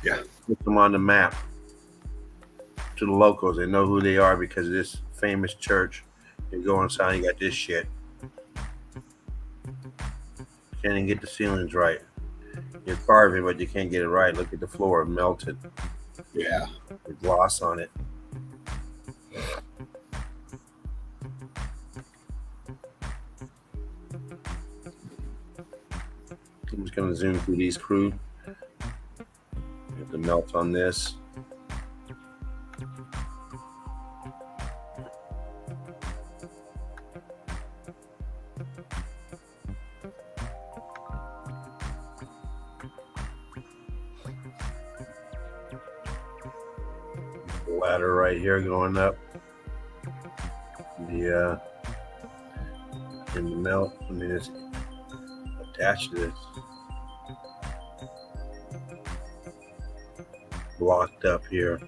Yeah. Put them on the map. To the locals, they know who they are because of this famous church. You go inside, you got this shit. Can't even get the ceilings right. You're carving, but you can't get it right. Look at the floor, melted. Yeah. The gloss on it. I'm just gonna zoom through these crew. Get the melt on this. Ladder right here going up. The in the melt. I mean, it's attached to this. Blocked up here.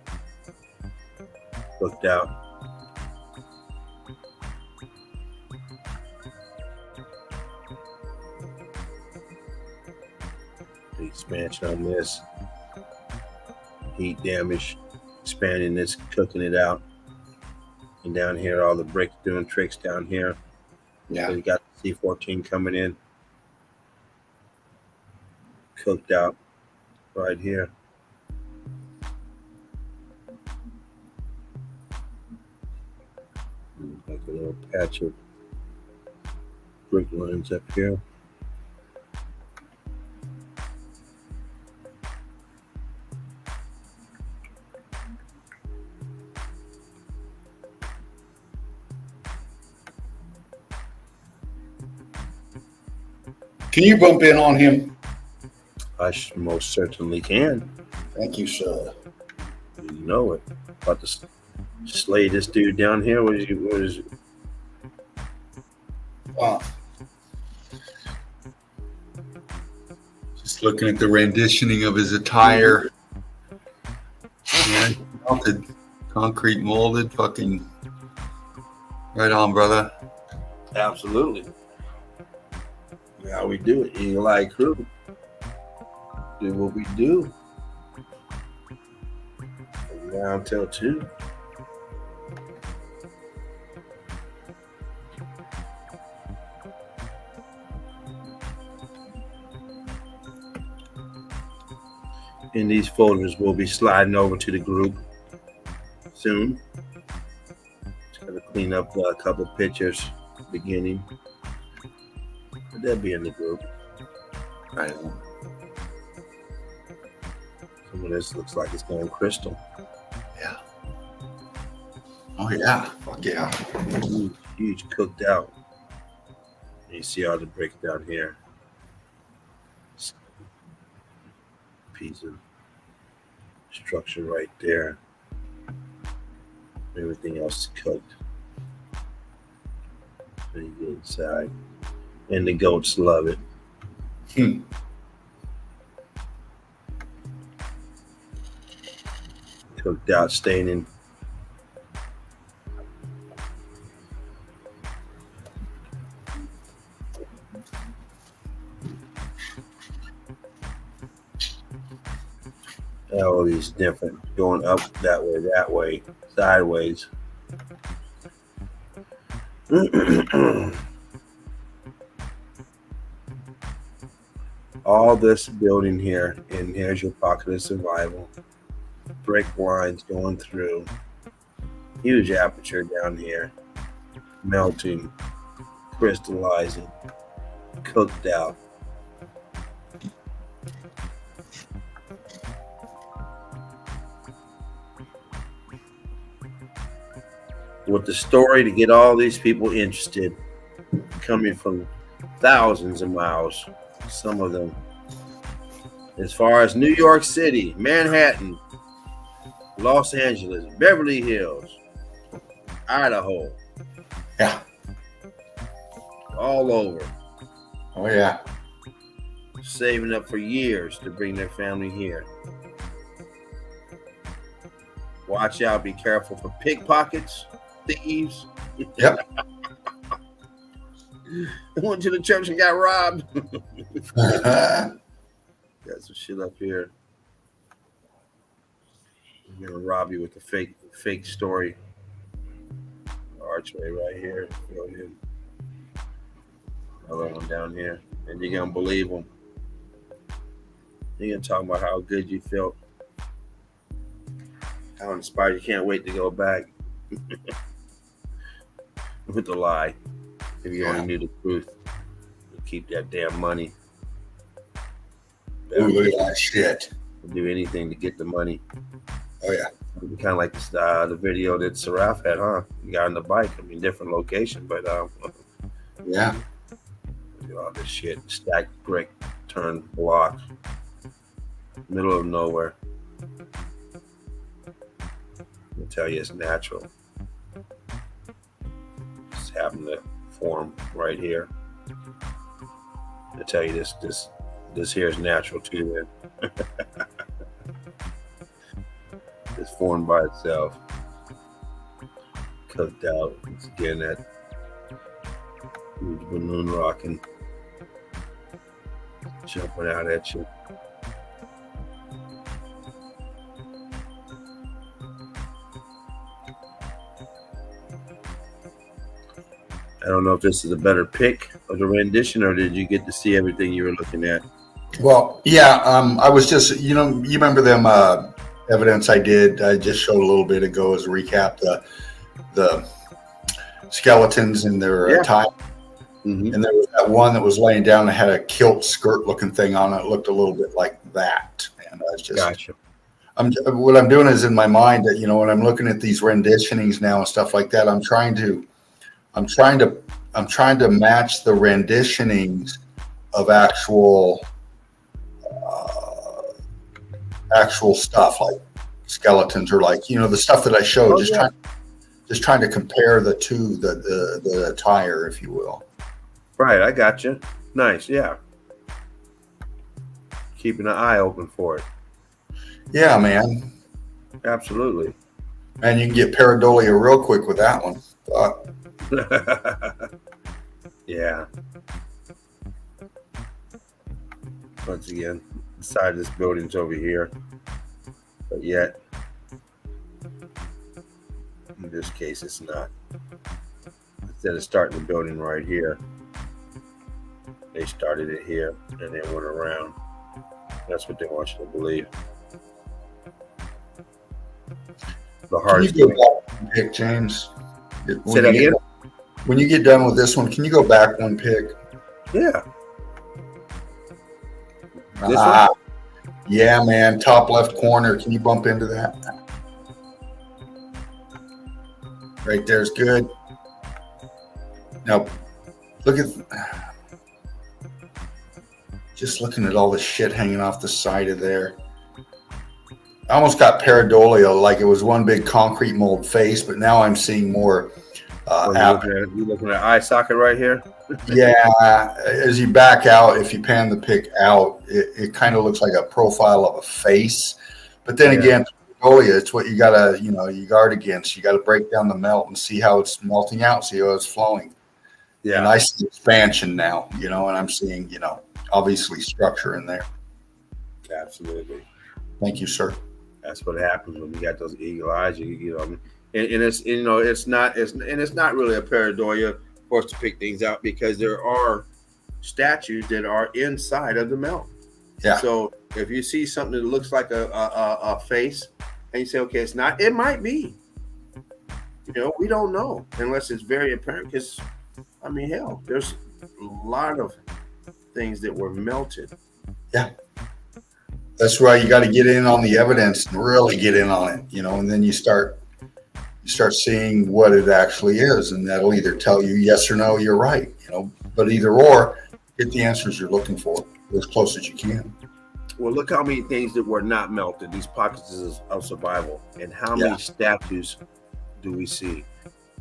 Hooked out. The expansion on this. Heat damage. Expanding this, cooking it out. And down here, all the bricks doing tricks down here. Yeah. So you got the C14 coming in. Cooked out right here. patch of brick lines up here. Can you bump in on him? I most certainly can. Thank you, sir. You know it. About to slay this dude down here. What is Just looking at the renditioning of his attire. Yeah, melted, concrete molded, fucking right on, brother. Absolutely. How we do it. Eagle Eye Crew. Do what we do. From now until 2. And these folders will be sliding over to the group soon. Just gotta clean up a couple pictures beginning. But they'll be in the group. Right. Some of this looks like it's going crystal. Yeah. Oh yeah. Fuck yeah. Huge cooked out. You see all the brick down here. Piece of structure right there. Everything else is cooked. So you get inside. And the goats love it. Cooked out, staining. All these different, going up that way, sideways. All this building here, and here's your pocket of survival. Brick lines going through. Huge aperture down here. Melting, crystallizing, cooked out. With the story to get all these people interested, coming from thousands of miles, some of them, as far as New York City, Manhattan, Los Angeles, Beverly Hills, Idaho. Yeah. All over. Oh yeah. Saving up for years to bring their family here. Watch out, be careful for pickpockets, thieves. Yep. Went to the church and got robbed. Got some shit up here. I'm gonna rob you with a fake story. Archway right here. Go ahead. Another one down here, and you're gonna believe them. You're gonna talk about how good you felt, how inspired you can't wait to go back. With the lie. If you only knew the truth, you keep that damn money. Ooh, look at that shit. Do anything to get the money. Oh yeah. Kind of like the video that Seraph had, huh? You got on the bike. I mean, different location, but Yeah. all this shit, stacked brick, turned block, middle of nowhere. I'll tell you, it's natural. Just happened to form right here. I tell you, this here is natural too, man. It's formed by itself, cooked out. It's again that huge balloon rocking, jumping out at you. I don't know if this is a better pick of the rendition, or did you get to see everything you were looking at? Well, yeah. I was just, you remember them evidence I did. I just showed a little bit ago as a recap. The skeletons in their Yeah. tie. Mhm. And there was that one that was laying down that had a kilt skirt looking thing on it. It looked a little bit like that. And I was just, Gotcha. what I'm doing is in my mind that, when I'm looking at these renditionings now and stuff like that, I'm trying to match the renditionings of actual stuff like skeletons or like, the stuff that I showed, Oh, yeah. trying to compare the two, the attire, if you will. Right, I got you. Nice, yeah. Keeping an eye open for it. Yeah, man. Absolutely. And you can get pareidolia real quick with that one. Yeah. Once again, the side of this building's over here, but yet, in this case, it's not. Instead of starting the building right here, they started it here and then went around. That's what they want you to believe. The Can hardest you thing. go back one pick, James? Say that again? When you get done with this one, can you go back one pick? Yeah. This one? Yeah, man. Top left corner. Can you bump into that? Right there's good. Now, look at, just looking at all the shit hanging off the side of there. I almost got pareidolia, like it was one big concrete mold face, but now I'm seeing more. You looking at eye socket right here? Yeah, as you back out, if you pan the pick out, it kind of looks like a profile of a face. But then again, pareidolia, it's what you gotta, you guard against. You got to break down the melt and see how it's melting out, see how it's flowing. Yeah. And I see expansion now, and I'm seeing, obviously structure in there. Absolutely. Thank you, sir. That's what happens when you got those eagle eyes. And it's it's not really a pareidolia for us to pick things out because there are statues that are inside of the melt. Yeah. So if you see something that looks like a face and you say, okay, it's not, it might be. We don't know unless it's very apparent because, hell, there's a lot of things that were melted. Yeah. That's why you got to get in on the evidence and really get in on it, and then you start seeing what it actually is, and that'll either tell you yes or no, you're right, but either or, get the answers you're looking for as close as you can. Well, look how many things that were not melted, these pockets of survival, and how many statues do we see?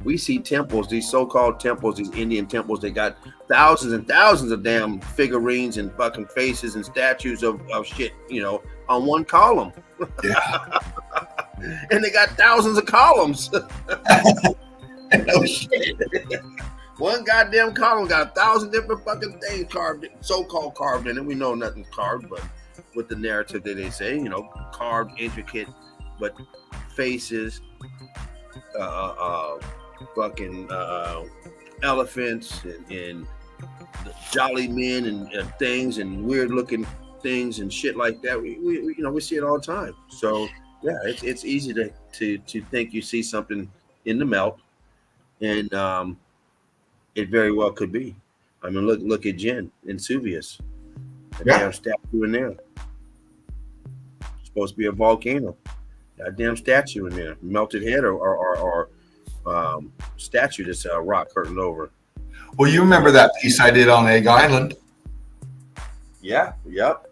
We see temples, these so-called temples, these Indian temples, they got thousands and thousands of damn figurines and fucking faces and statues of shit, on one column. Yeah. And they got thousands of columns. No shit. One goddamn column got 1,000 different fucking things carved, so-called carved in it. We know nothing's carved, but with the narrative that they say, carved, intricate, but faces, fucking elephants and jolly men and things and weird looking things and shit like that. We see it all the time. So yeah, it's easy to think you see something in the melt, and it very well could be. Look at Jen in Suvius. Damn statue in there. Supposed to be a volcano. That damn statue in there, melted head or statue that's rock curtained over. Well, you remember that piece I did on Egg Island? Yeah. Yep.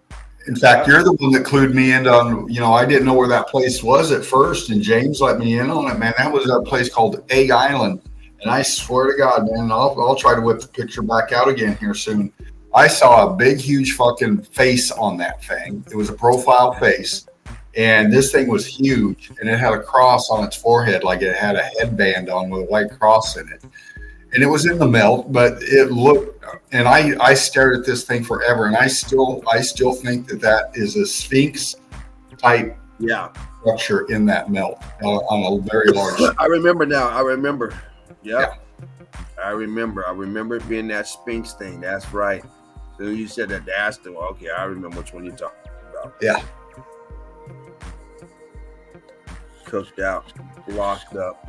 In fact, you're the one that clued me in on, I didn't know where that place was at first, and James let me in on it, man. That was a place called Egg Island. And I swear to God, man, I'll try to whip the picture back out again here soon. I saw a big, huge fucking face on that thing. It was a profile face. And this thing was huge, and it had a cross on its forehead, like it had a headband on with a white cross in it. And it was in the melt, but it looked, and I stared at this thing forever, and I still think that is a Sphinx type structure in that melt on a very large. I remember now. I remember. Yep. Yeah. I remember it being that Sphinx thing. That's right. So you said that. Okay, I remember which one you're talking about. Yeah. Cooked out, locked up.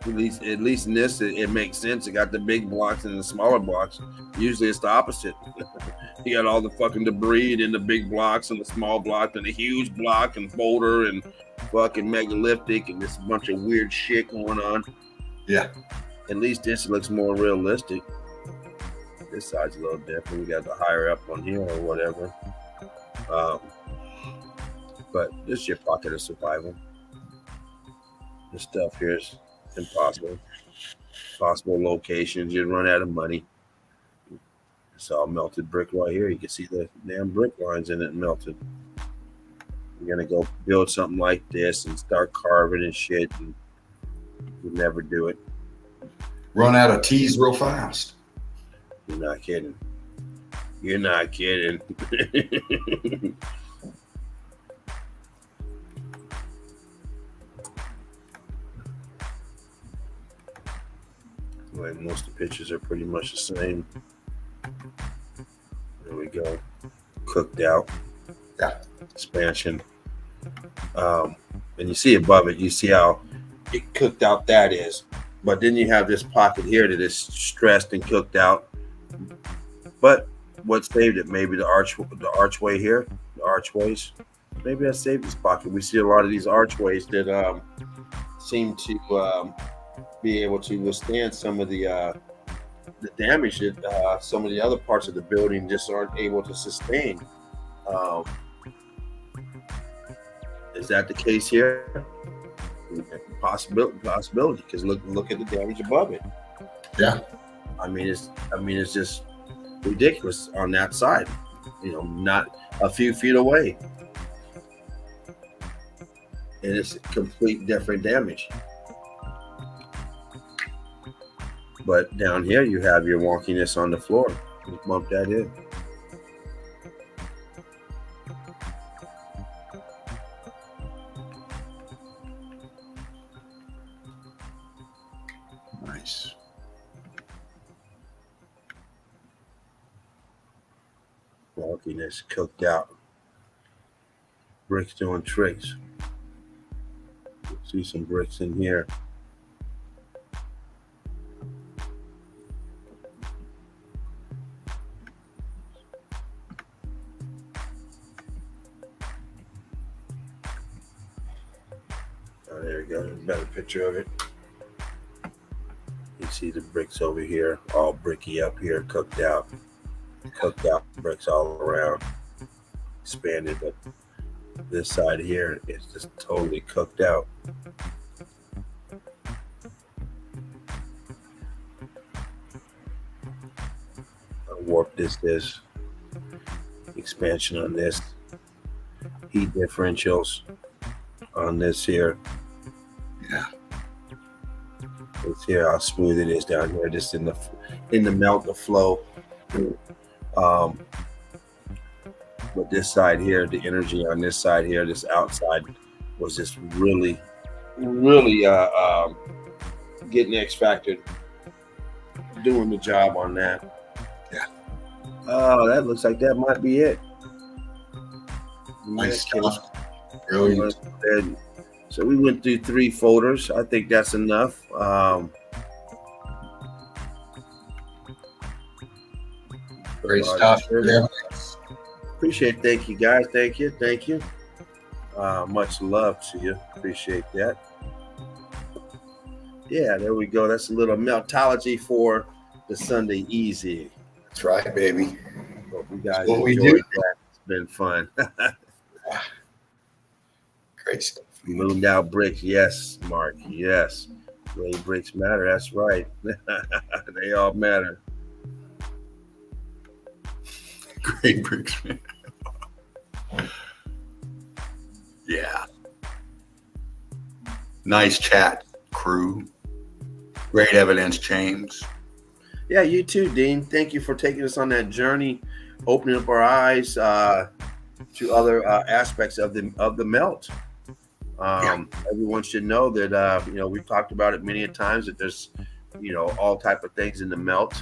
At least in this, it makes sense. It got the big blocks and the smaller blocks. Usually it's the opposite. You got all the fucking debris in the big blocks and the small block and the huge block and boulder and fucking megalithic and this bunch of weird shit going on. Yeah. At least this looks more realistic. This side's a little different. We got the higher up on here or whatever. But this is your pocket of survival. This stuff here is impossible. Possible locations. You'd run out of money. It's all melted brick right here. You can see the damn brick lines in it melted. You're gonna go build something like this and start carving and shit, and you never do it. Run out of teas real fast. You're not kidding. You're not kidding. Like most of the pictures are pretty much the same. There we go. Cooked out. Yeah. Expansion. And you see above it, you see how it cooked out that is. But then you have this pocket here that is stressed and cooked out. But what saved it? Maybe the archway here, the archways. Maybe that saved this pocket. We see a lot of these archways that seem to be able to withstand some of the damage that some of the other parts of the building just aren't able to sustain. Is that the case here? Possibility, because look at the damage above it. Yeah. I mean it's just ridiculous on that side. You know, not a few feet away, and it's complete different damage. But down here you have your wonkiness on the floor. You bump that in. Nice. Wonkiness cooked out. Bricks doing tricks. See some bricks in here. Oh, there we go. There's a better picture of it. You see the bricks over here, all bricky up here, cooked out bricks all around, expanded, but this side here is just totally cooked out. Warp this expansion on this, heat differentials on this here. Yeah. Let's see how smooth it is down here, just in the melt, the flow. But this side here, the energy on this side here, this outside was just really getting extracted, doing the job on that. Yeah. Oh, that looks like that might be it. Nice stuff. Brilliant. So we went through 3 folders. I think that's enough. Great stuff. Yeah. Appreciate it. Thank you, guys. Thank you. Much love to you. Appreciate that. Yeah, there we go. That's a little Meltology for the Sunday Easy. That's right, baby. Hope you guys What we enjoyed do. that. It's been fun. Great stuff. Mooned out bricks. Yes, Mark. Yes. Gray bricks matter. That's right. They all matter. Great bricks, man. Yeah. Nice chat, crew. Great evidence, James. Yeah, you too, Dean. Thank you for taking us on that journey, opening up our eyes to other aspects of the melt. Everyone should know that we've talked about it many a times that there's all type of things in the melt.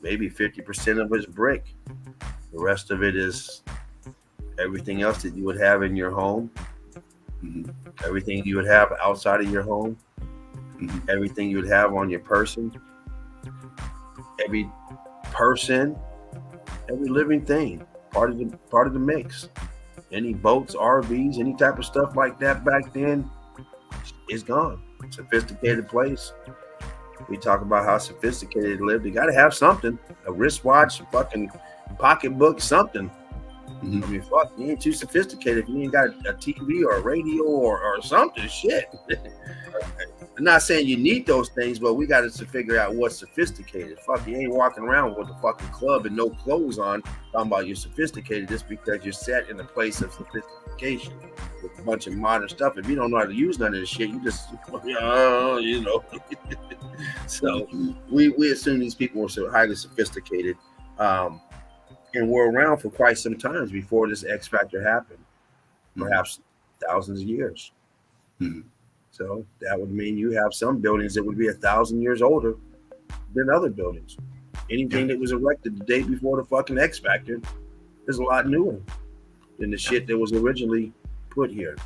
Maybe 50% of it is brick. The rest of it is everything else that you would have in your home, everything you would have outside of your home. everything you'd have on your person, every person, every living thing, part of the mix. Any boats, RVs, any type of stuff like that back then is gone. Sophisticated place. We talk about how sophisticated they lived. You got to have something, a wristwatch, a fucking pocketbook, something. I mean, fuck, you ain't too sophisticated if you ain't got a TV or a radio or something. Shit. I'm not saying you need those things, but we got to figure out what's sophisticated. Fuck, you ain't walking around with a fucking club and no clothes on talking about you're sophisticated just because you're set in a place of sophistication with a bunch of modern stuff. If you don't know how to use none of this shit, you just, you know. So we assume these people were so highly sophisticated. And were around for quite some times before this X Factor happened, perhaps thousands of years. So that would mean you have some buildings that would be 1,000 years older than other buildings. Anything that was erected the day before the fucking X Factor is a lot newer than the shit that was originally put here.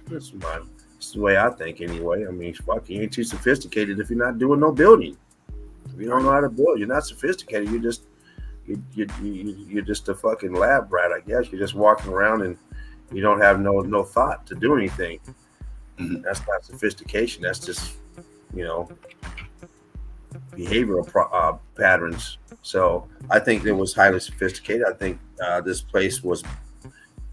That's the way I think anyway. I mean, fuck, you ain't too sophisticated if you're not doing no building. If you don't know how to build, you're not sophisticated. You're just a fucking lab rat, I guess. You're just walking around and you don't have no thought to do anything. That's not sophistication. That's just, you know, behavioral patterns. So I think it was highly sophisticated. I think this place was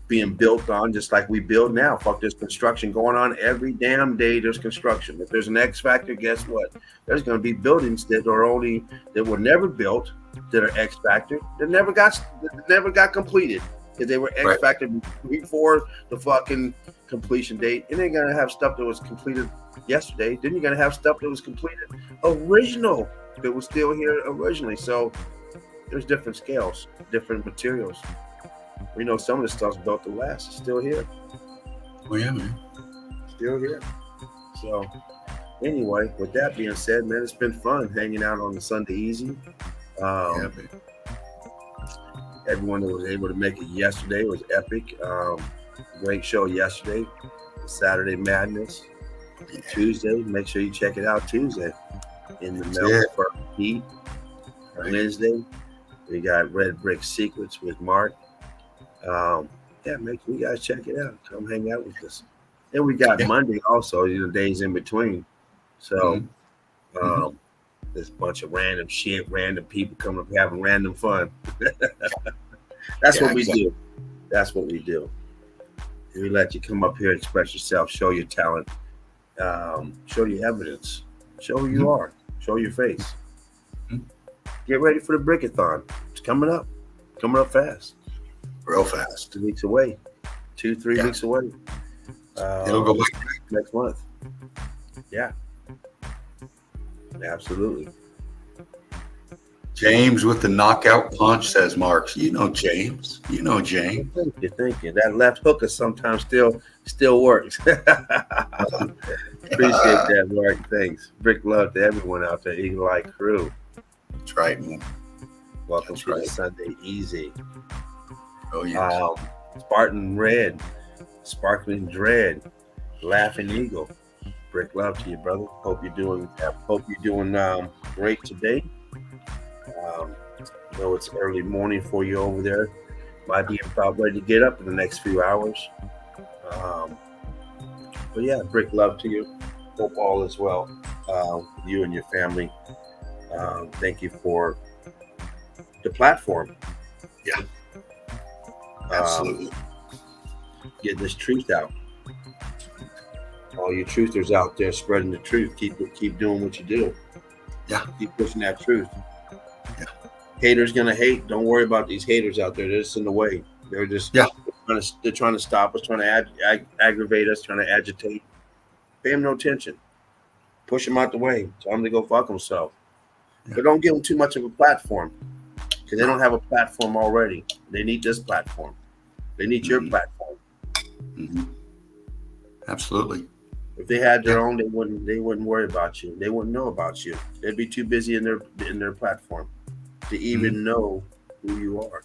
being built on just like we build now. Fuck, there's construction going on every damn day. There's construction. If there's an X Factor, guess what? There's going to be buildings that were never built, that are X Factor, that never got completed. If they were X Factor before the fucking completion date, and they're gonna have stuff that was completed yesterday. Then you're gonna have stuff that was completed original that was still here originally. So there's different scales, different materials. We know some of the stuff's built to last. It's still here. Oh yeah, man. Still here. So anyway, with that being said, man, it's been fun hanging out on the Sunday Easy. Everyone that was able to make it yesterday was epic. Great show yesterday. Saturday Madness. Tuesday, make sure you check it out Tuesday in the Meltology Heat. Wednesday, we got Red Brick Secrets with Mark. Make sure you guys check it out. Come hang out with us. Then we got Monday also, days in between. So there's a bunch of random shit, random people coming up having random fun. That's what we do. That's what we do. We let you come up here, express yourself, show your talent, show your evidence, show who you are, show your face. Get ready for the Brickathon. It's coming up fast. Real fast. 2 weeks away. 2-3 weeks away. It'll go back next month. Yeah. Absolutely. James with the knockout punch, says Marks. You know James. Thank you. That left hooker sometimes still works. Appreciate that, Mark. Thanks. Brick love to everyone out there. Eagle Eye crew. That's right, man. Welcome to the Sunday Easy. Oh yeah. Spartan Red, Sparkling Dread, Laughing Eagle. Brick love to you, brother. Hope you're doing great today. I know it's early morning for you over there. Might be about ready to get up in the next few hours. But yeah, brick love to you. Hope all is well. You and your family. Thank you for the platform. Yeah. Absolutely. Get this truth out. All you truthers out there spreading the truth. Keep doing what you do. Yeah. Keep pushing that truth. Yeah. Haters gonna hate. Don't worry about these haters out there. They're just in the way. They're just they're trying to stop us, trying to aggravate us, trying to agitate. Pay them no attention. Push them out the way. Tell them to go fuck themselves. Yeah. But don't give them too much of a platform, because they don't have a platform already. They need this platform. They need your platform. Absolutely. If they had their own, they wouldn't worry about you. They wouldn't know about you. They'd be too busy in their platform to even know who you are.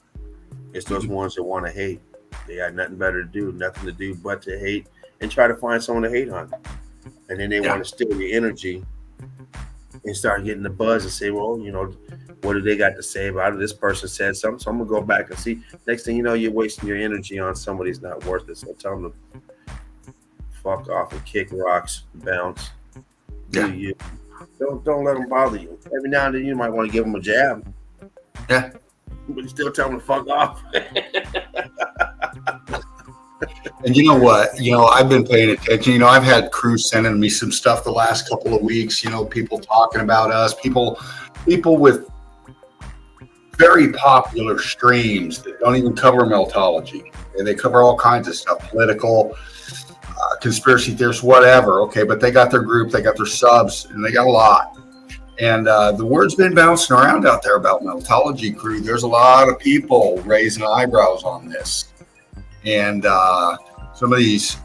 It's those ones that want to hate. They got nothing better to do, nothing to do but to hate and try to find someone to hate on. and then they want to steal your energy and start getting the buzz and say, well, what do they got to say about it? This person said something, so I'm gonna go back and see. Next thing you know, you're wasting your energy on somebody who's not worth it. So tell them to fuck off and kick rocks, bounce. Yeah. You don't let them bother you. Every now and then you might want to give them a jab. Yeah. But you still tell them to fuck off. And you know what? I've been paying attention. I've had crews sending me some stuff the last couple of weeks, people talking about us, people with very popular streams that don't even cover Meltology. And they cover all kinds of stuff, political, conspiracy theorists, whatever. Okay, but they got their group, they got their subs, and they got a lot. And the word's been bouncing around out there about Meltology crew. There's a lot of people raising eyebrows on this. And some of these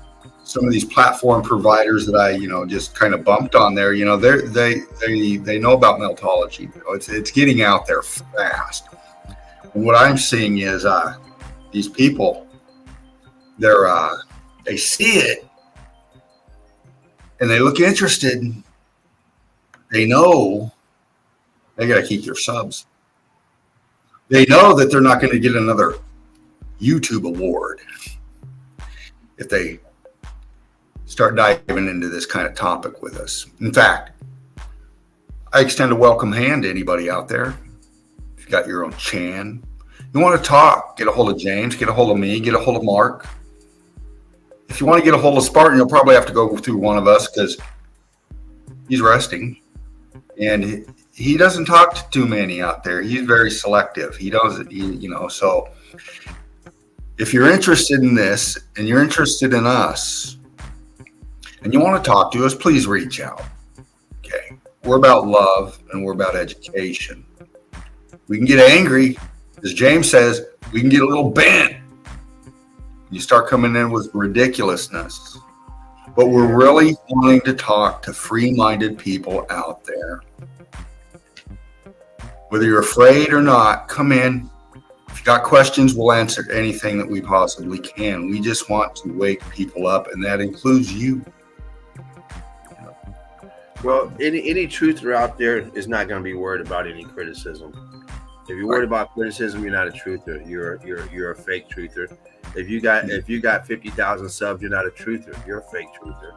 platform providers that I just kind of bumped on there, they know about Meltology. It's getting out there fast. And what I'm seeing is these people, they see it and they look interested. They know they got to keep their subs. They know that they're not going to get another YouTube award if they start diving into this kind of topic with us. In fact, I extend a welcome hand to anybody out there. If you got your own chan, you want to talk, get a hold of James, get a hold of me, get a hold of Mark. If you want to get a hold of Spartan, you'll probably have to go through one of us because he's resting. And he doesn't talk to too many out there. He's very selective. He doesn't, so if you're interested in this and you're interested in us and you want to talk to us, please reach out. Okay. We're about love and we're about education. We can get angry. As James says, we can get a little bent. You start coming in with ridiculousness. But we're really wanting to talk to free-minded people out there. Whether you're afraid or not, come in. If you got questions, we'll answer anything that we possibly can. We just want to wake people up, and that includes you. Well, any truther out there is not going to be worried about any criticism. If you're worried about criticism, you're not a truther. You're a fake truther. If you got 50,000 subs, you're not a truther. You're a fake truther.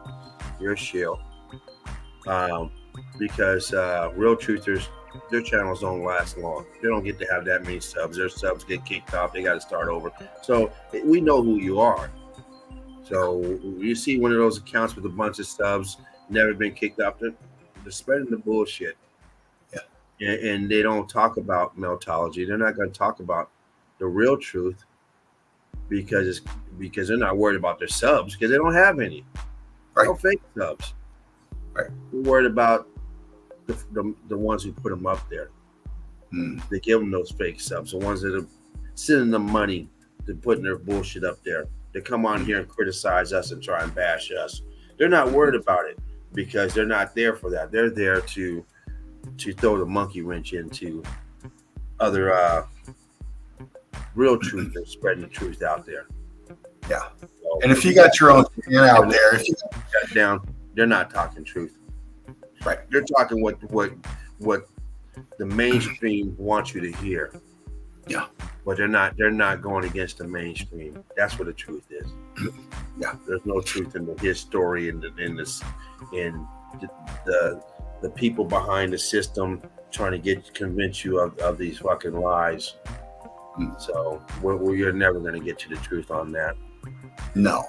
You're a shill. Because real truthers, their channels don't last long. They don't get to have that many subs. Their subs get kicked off. They got to start over. So we know who you are. So you see one of those accounts with a bunch of subs, never been kicked off. They're spreading the bullshit. Yeah. And they don't talk about Meltology. They're not going to talk about the real truth because they're not worried about their subs because they don't have any. Right. No fake subs. Right. They're worried about the ones who put them up there. They give them those fake subs, the ones that are sending them money to putting their bullshit up there. They come on here and criticize us and try and bash us. They're not worried about it because they're not there for that. They're there to throw the monkey wrench into other real truth and spreading the truth out there. Yeah. So, and if you got your own channel out there, if you shut down, they're not talking truth. Right. They're talking what the mainstream wants you to hear. Yeah. But they're not going against the mainstream. That's what the truth is. Yeah. There's no truth in his story and in the people behind the system trying to convince you of these fucking lies. So you're never going to get to the truth on that. No.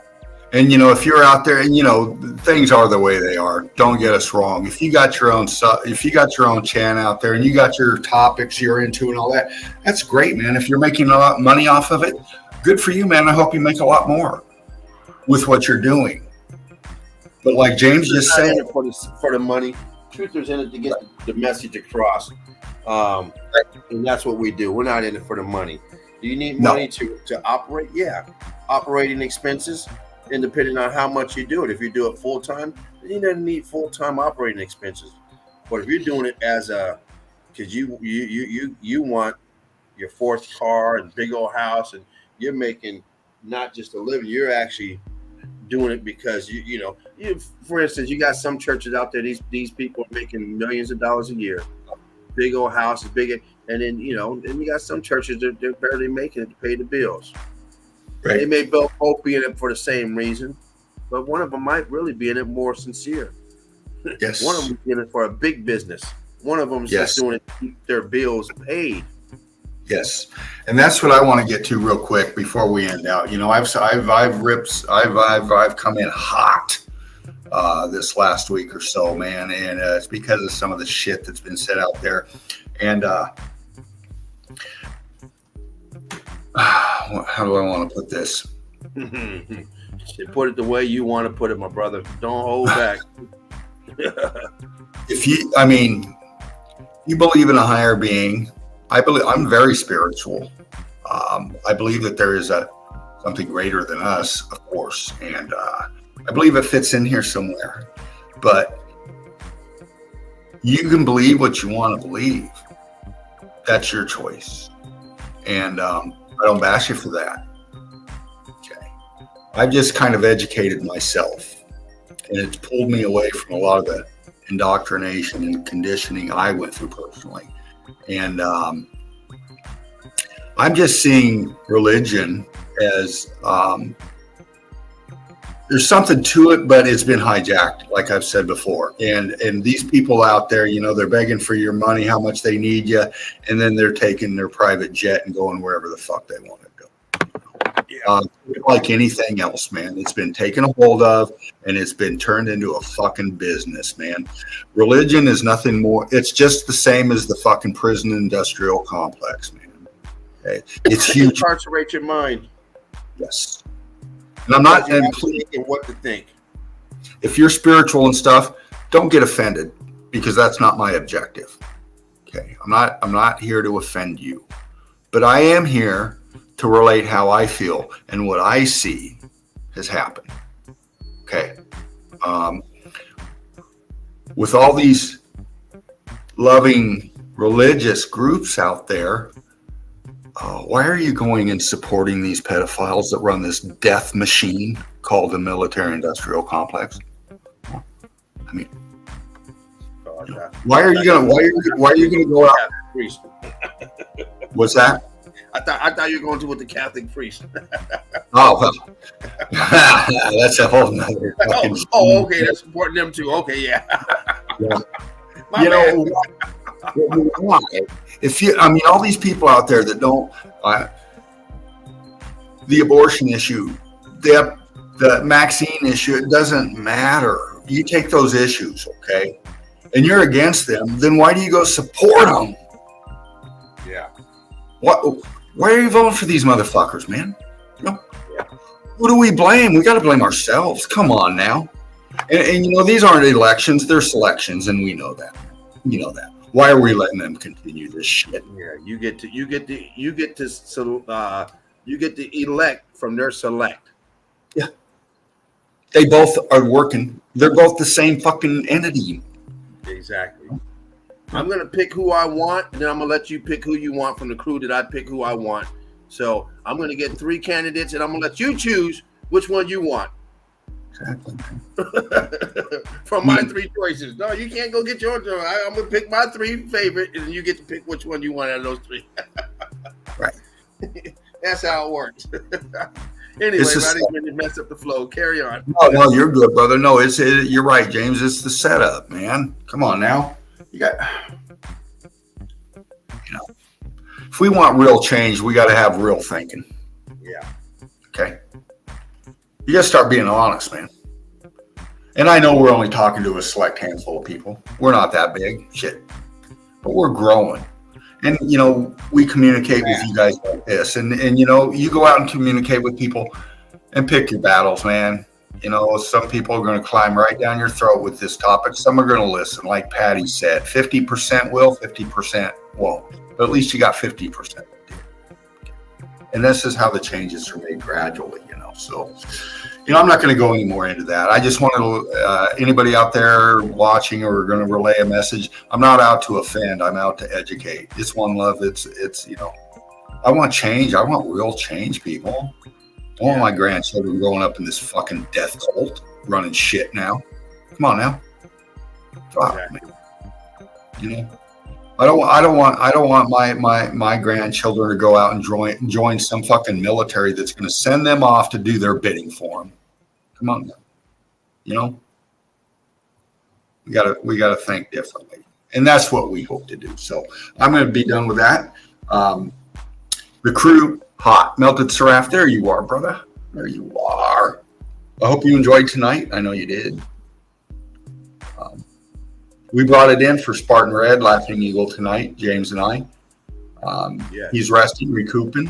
And, if you're out there and, things are the way they are, don't get us wrong. If you got your own channel out there and you got your topics you're into and all that, that's great, man. If you're making a lot of money off of it, good for you, man. I hope you make a lot more with what you're doing. But like James just said, for the money, truthers in it to get the message across. And that's what we do. We're not in it for the money. Do you need money to operate? Yeah. Operating expenses. And depending on how much you do it, if you do it full time, then you don't need full time operating expenses. But if you're doing it because you want your fourth car and big old house, and you're making not just a living, you're actually doing it because for instance, you got some churches out there. These people are making millions of dollars a year, big old houses, big, and then and you got some churches that they're barely making it to pay the bills. Right. They may both be in it for the same reason, but one of them might really be in it more sincere. Yes. One of them is in it for a big business. One of them is just doing it to keep their bills paid. Yes, and that's what I want to get to real quick before we end out. I've come in hot this last week or so, man, and it's because of some of the shit that's been said out there. And how do I want to put this? Put it the way you want to put it, my brother. Don't hold back. You believe in a higher being. I'm very spiritual. I believe that there is something greater than us, of course, and I believe it fits in here somewhere. But you can believe what you want to believe. That's your choice, and I don't bash you for that. Okay, I've just kind of educated myself, and it's pulled me away from a lot of the indoctrination and conditioning I went through personally. And I'm just seeing religion as there's something to it, but it's been hijacked, like I've said before. And these people out there, they're begging for your money, how much they need you, and then they're taking their private jet and going wherever the fuck they want to go. Like anything else, man, it's been taken a hold of, and it's been turned into a fucking business, man. Religion is nothing more. It's just the same as the fucking prison industrial complex, man. Okay? It's huge. Incarcerate your mind. Yes. And I'm not thinking what to think. If you're spiritual and stuff, don't get offended, because that's not my objective. Okay. I'm not here to offend you, but I am here to relate how I feel and what I see has happened. Okay. With all these loving religious groups out there, why are you going and supporting these pedophiles that run this death machine called the military-industrial complex? I mean, why are you gonna go out? What's that? I thought you were going to with the Catholic priest. Oh, well, that's a whole nother. Okay, they're supporting them too. Okay, yeah. Why? All these people out there that don't, the abortion issue, the vaccine issue, it doesn't matter. You take those issues, okay, and you're against them, then why do you go support them? Yeah. Why are you voting for these motherfuckers, man? Who do we blame? We got to blame ourselves. Come on now. And these aren't elections; they're selections, and we know that. Why are we letting them continue this shit? Yeah, you get to elect from their select. Yeah, they both are working. They're both the same fucking entity. Exactly. I'm gonna pick who I want, and then I'm gonna let you pick who you want from the crew that I pick who I want. So I'm gonna get 3 candidates, and I'm gonna let you choose which one you want. Exactly. From my 3 choices. No, you can't go get your own. I'm gonna pick my 3 favorite, and you get to pick which one you want out of those 3. Right. That's how it works. Anyway, I didn't mean to mess up the flow. Carry on. No, you're good, brother. No, you're right, James. It's the setup, man. Come on now. If we want real change, we got to have real thinking. Yeah. Okay. You got to start being honest, man. And I know we're only talking to a select handful of people. We're not that big, shit, but we're growing. And we communicate with you guys like this, and you go out and communicate with people, and pick your battles, man. Some people are going to climb right down your throat with this topic. Some are going to listen, like Patty said. 50% will, 50% won't. But at least you got 50%. And this is how the changes are made gradually, So, I'm not going to go any more into that. I just wanted to, anybody out there watching or going to relay a message, I'm not out to offend. I'm out to educate. It's one love. It's I want change. I want real change, people. I want my grandchildren growing up in this fucking death cult, running shit now. Come on now. Fuck, Exactly. man. You know, I don't want my grandchildren to go out and join some fucking military that's going to send them off to do their bidding for them. Come on now. You know, we gotta think differently, and that's what we hope to do. So I'm going to be done with that. The crew, hot, melted seraph. There you are, brother. There you are. I hope you enjoyed tonight. I know you did. We brought it in for Spartan Red, Laughing Eagle tonight, James and I. He's resting, recouping.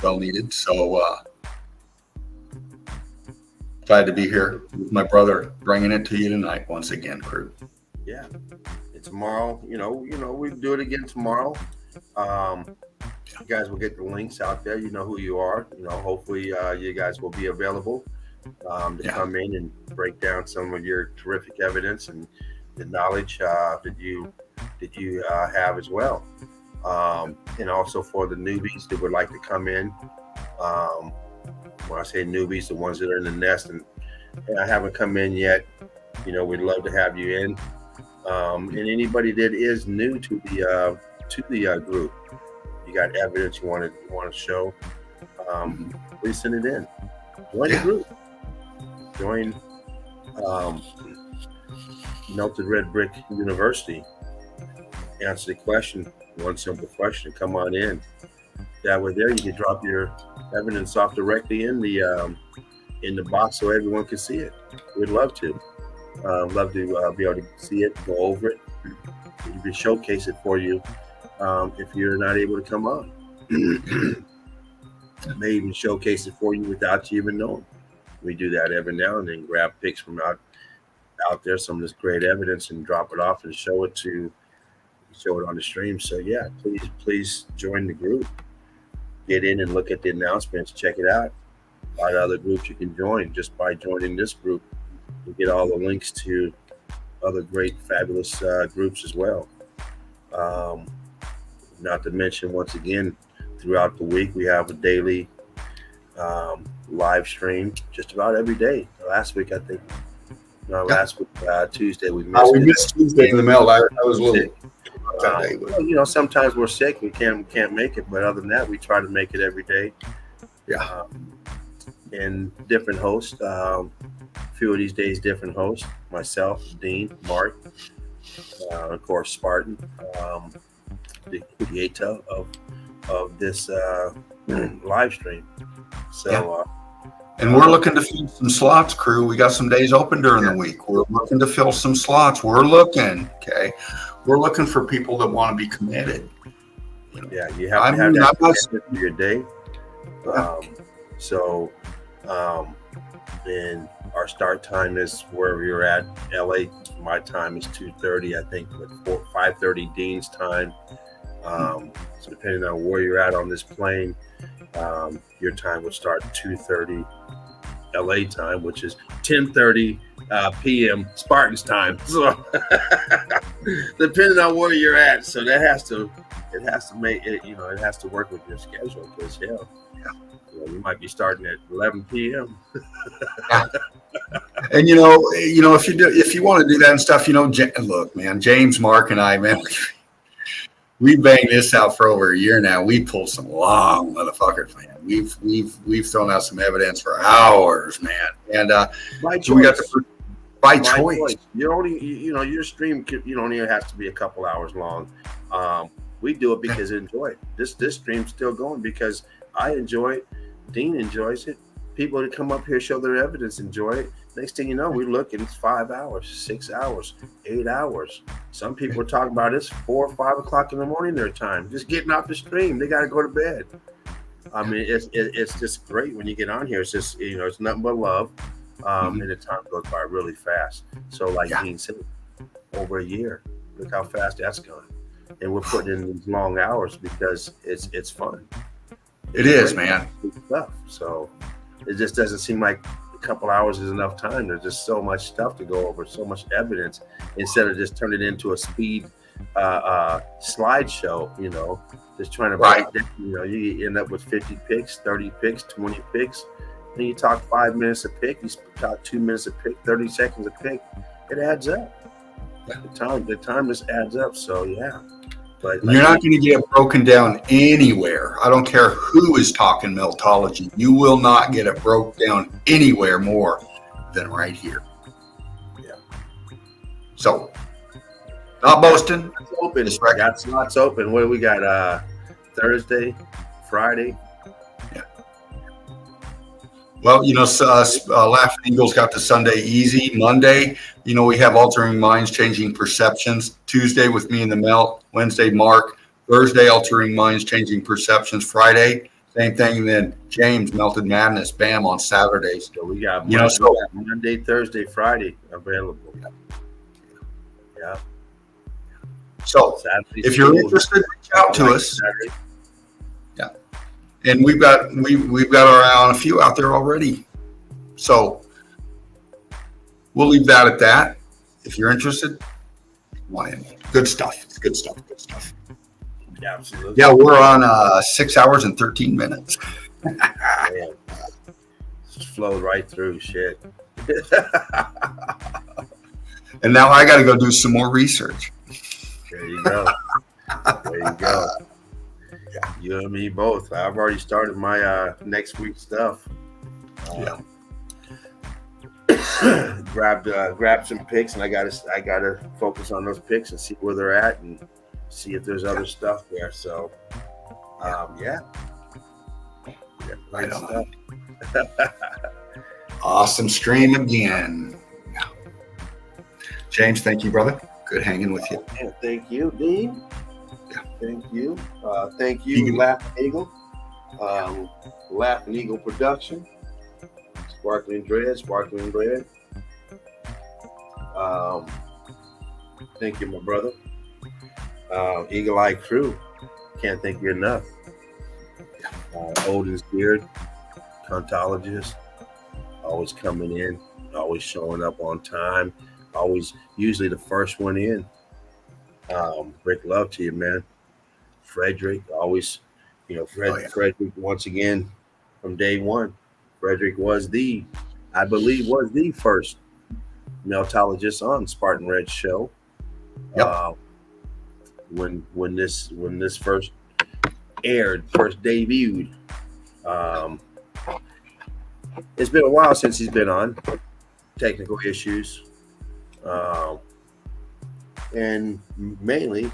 Well needed. So glad to be here with my brother, bringing it to you tonight once again, crew. Yeah. And tomorrow, we do it again tomorrow. You guys will get the links out there. You know who you are. Hopefully you guys will be available to come in and break down some of your terrific evidence and the knowledge that you have as well. And also for the newbies that would like to come in. When I say newbies, the ones that are in the nest and haven't come in yet, we'd love to have you in. And anybody that is new to the group, you got evidence you want to show, please send it in. Join the group. Join Melted Red Brick University. Answer the question, one simple question. Come on in. That way, there you can drop your evidence off directly in the box so everyone can see it. We'd love to. Love to be able to see it, go over it, maybe showcase it for you if you're not able to come on. May even showcase it for you without you even knowing. We do that every now and then. Grab pics from out there, some of this great evidence, and drop it off and show it on the stream. So yeah, please join the group. Get in and look at the announcements. Check it out. A lot of other groups you can join just by joining this group. You get all the links to other great, fabulous groups as well. Not to mention, once again, throughout the week, we have a daily live stream just about every day. Last week, I think. No, last week, Tuesday, we missed we missed Tuesday in the mail. I was a little... sometimes we're sick. We can't make it. But other than that, we try to make it every day. Yeah. And different hosts. A few of these days, different hosts. Myself, Dean, Mark, of course, Spartan, the creator of this live stream. So, and we're looking to fill some slots, crew. We got some days open during the week. We're looking to fill some slots. We're looking for people that want to be committed. Yeah, you have to have that for your day. And our start time is where we were at LA. My time is 2:30, I think, with 5:30 Dean's time. So depending on where you're at on this plane, your time would start 2:30 LA time, which is 10:30 p.m. Spartan's time. So depending on where you're at, so it has to make it. It has to work with your schedule because you might be starting at 11 p.m. And if you want to do that and stuff, look, man, James, Mark, and I, man, we banged this out for over a year now. We pulled some long motherfuckers, man. We've thrown out some evidence for hours, man. And so we got by choice. You only, your stream, only has to be a couple hours long. We do it because I enjoy it. This stream's still going because I enjoy it. Dean enjoys it. People that come up here show their evidence enjoy it. Next thing you know, we look and it's 5 hours, 6 hours, 8 hours. Some people are talking about this 4 or 5 o'clock in the morning their time, just getting off the stream. They got to go to bed. I mean, it's just great when you get on here. It's just, it's nothing but love. And the time goes by really fast. So like Dean said, over a year, look how fast that's gone. And we're putting in these long hours because it's fun. It is, man. Stuff. So it just doesn't seem like a couple hours is enough time. There's just so much stuff to go over, so much evidence. Instead of just turning it into a speed slideshow, just trying to Right. break down, you end up with 50 picks, 30 picks, 20 picks. Then you talk 5 minutes a pick, you talk 2 minutes a pick, 30 seconds a pick. It adds up. The time just adds up. So yeah. But You're not going to get it broken down anywhere. I don't care who is talking Meltology. You will not get it broke down anywhere more than right here. Yeah. So, not boasting. It's open. Just record. Got slots open. What do we got? Thursday, Friday. Well, Laughing Eagle's got the Sunday easy. Monday, we have Altering Minds, Changing Perceptions. Tuesday with me and the Melt. Wednesday, Mark. Thursday, Altering Minds, Changing Perceptions. Friday, same thing. And then James, Melted Madness, bam, on Saturdays. So we got You know, so- Monday, Thursday, Friday available. Yeah. So, Saturday, if you're school. interested, reach out to us. Saturday. And we've got around a few out there already. So we'll leave that at that. If you're interested, come on in. Good stuff. It's good stuff. Good stuff. Yeah, absolutely. Yeah, we're on 6 hours and 13 minutes. Man. Just flowed right through. Shit. And now I got to go do some more research. There you go. There you go. You and me both. I've already started my next week's stuff. Grabbed some picks, and I gotta focus on those picks and see where they're at, and see if there's other stuff there. So, yeah, Right on. stuff. Awesome stream again. Yeah. James, thank you, brother. Good hanging with you. Yeah, thank you, Dean. Yeah. Thank you. Thank You- you, Laughing Eagle. Laughing Eagle Production. Sparkling Bread. Thank you, my brother. Eagle Eye Crew. Can't thank you enough. Odin's Beard. Contologist. Always coming in. Always showing up on time. Always usually the first one in. Rick, love to you, man. Frederick, always, Frederick, once again, from day one. Frederick I believe was the first Meltologist on Spartan Red's show. Yep. When this first aired, first debuted. It's been a while since he's been on. Technical issues. And mainly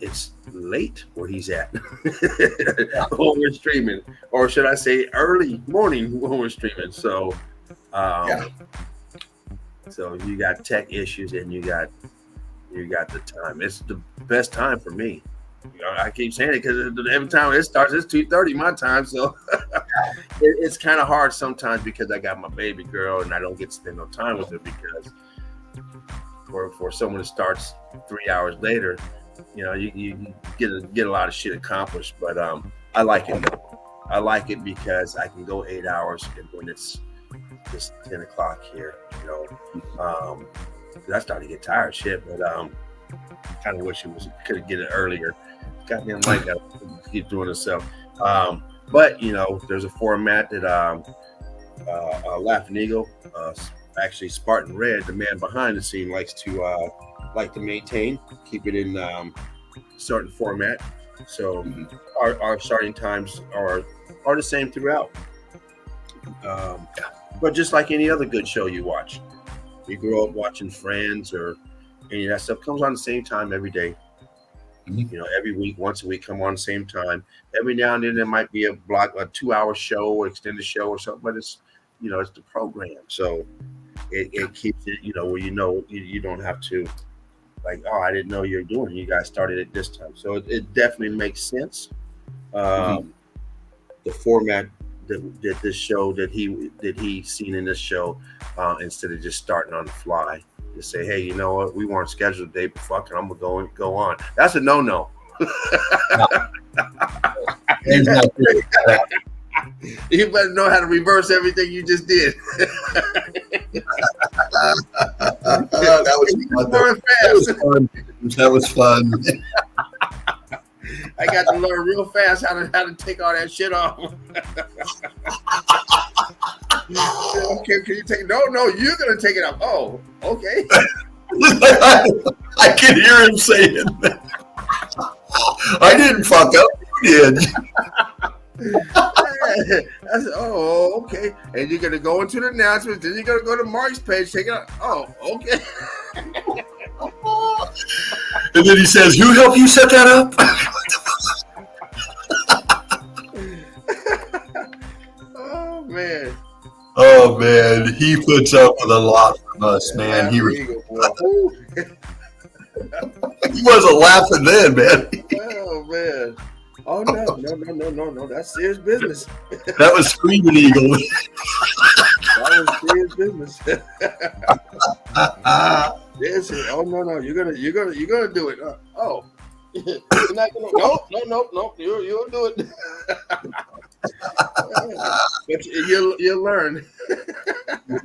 it's late where he's at when we're streaming, or should I say early morning when we're streaming. So so you got tech issues and you got the time. It's the best time for me. I keep saying it because every time it starts, it's 2:30 my time. So it's kind of hard sometimes because I got my baby girl and I don't get to spend no time with her, because for someone that starts 3 hours later, you get a lot of shit accomplished. But I like it. I like it because I can go 8 hours, and when it's just 10 o'clock here, I started to get tired, shit. But kind of wish could have get it earlier. Goddamn light got to keep doing itself. But there's a format that Laughing Eagle, actually Spartan Red, the man behind the scene, likes to maintain, keep it in certain format. So our starting times are the same throughout. But just like any other good show you watch, you grow up watching Friends or any of that stuff, comes on the same time every day. Every week, once a week, come on the same time. Every now and then there might be a 2-hour show or extended show or something, but it's it's the program. So it keeps it, where you don't have to I didn't know you were doing it. You guys started at this time. So it definitely makes sense. The format that this show that he seen in this show, instead of just starting on the fly, to say, hey, you know what, we weren't scheduled today, but fuck it, I'm gonna go on. That's a no. You better know how to reverse everything you just did. That was fun. James. That was fun. I got to learn real fast how to take all that shit off. Okay, can you take it? No, you're gonna take it off. Oh, okay. I can hear him saying that. I didn't fuck up. You did. Oh, okay. And you're gonna go into the announcements. Then you're gonna go to Mark's page. Take it out. Oh, okay. And then he says, "Who helped you set that up?" Oh man. Oh man, he puts up with a lot from us, man. He wasn't laughing then, man. Oh man. Oh no. That's serious business. That was Screaming Eagle. That was serious business. Yes. Oh no. You're gonna do it. Oh. You're not gonna. No. You'll do it. But you'll learn.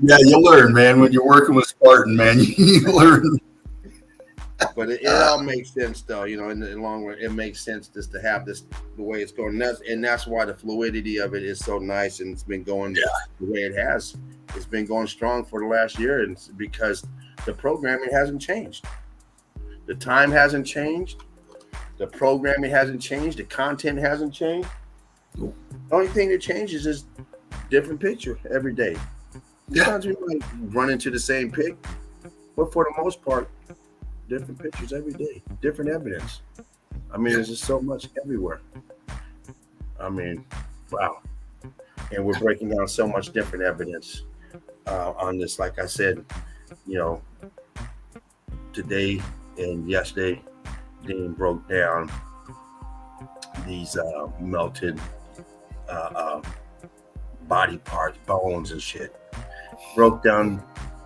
Yeah, you learn, man. When you're working with Spartan, man, you learn. But it all makes sense, though. You know, in the long run, it makes sense just to have this the way it's going. And that's why the fluidity of it is so nice, and it's been going the way it has. It's been going strong for the last year, and it's because the programming hasn't changed. The time hasn't changed. The programming hasn't changed. The content hasn't changed. The only thing that changes is different picture every day. Sometimes we might run into the same pic, but for the most part, different pictures every day, different evidence. I mean, there's just so much everywhere. I mean, wow. And we're breaking down so much different evidence on this. Like I said, you know, today and yesterday, Dean broke down these melted body parts, bones and shit. Broke down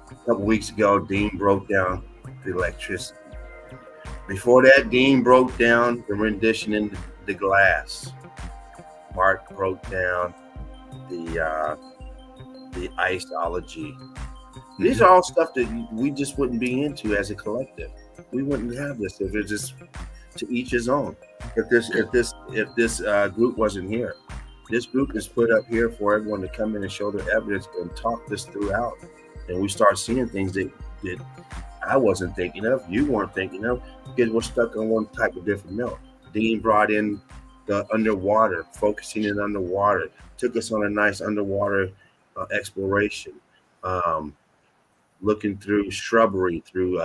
a couple weeks ago. Dean broke down the electricity. Before that, Dean broke down the rendition in the glass. Mark broke down the Archaeology. These are all stuff that we just wouldn't be into as a collective. We wouldn't have this if it's just to each his own. If this group wasn't here, this group is put up here for everyone to come in and show their evidence and talk this throughout. And we start seeing things that I wasn't thinking of, you weren't thinking of, because we're stuck on one type of different melt. Dean brought in the underwater, focusing in underwater, took us on a nice underwater exploration, looking through shrubbery, through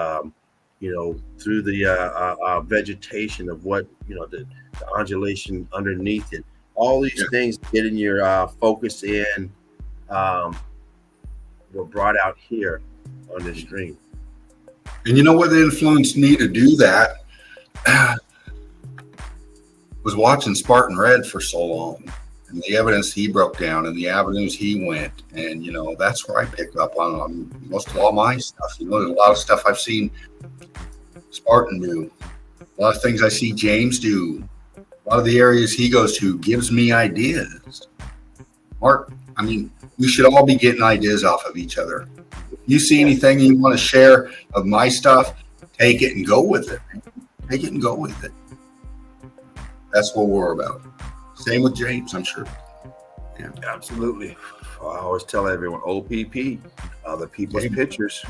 through the vegetation of what, the undulation underneath it. All these things getting your focus in were brought out here on this stream. And you know what influenced me to do that? Was watching Spartan Red for so long, and the evidence he broke down and the avenues he went. And, that's where I picked up on most of all my stuff. There's a lot of stuff I've seen Spartan do. A lot of things I see James do. A lot of the areas he goes to gives me ideas. Mark, we should all be getting ideas off of each other. If you see anything you want to share of my stuff, take it and go with it. Take it and go with it. That's what we're about. Same with James, I'm sure. Yeah, absolutely. I always tell everyone, OPP, other people's pictures.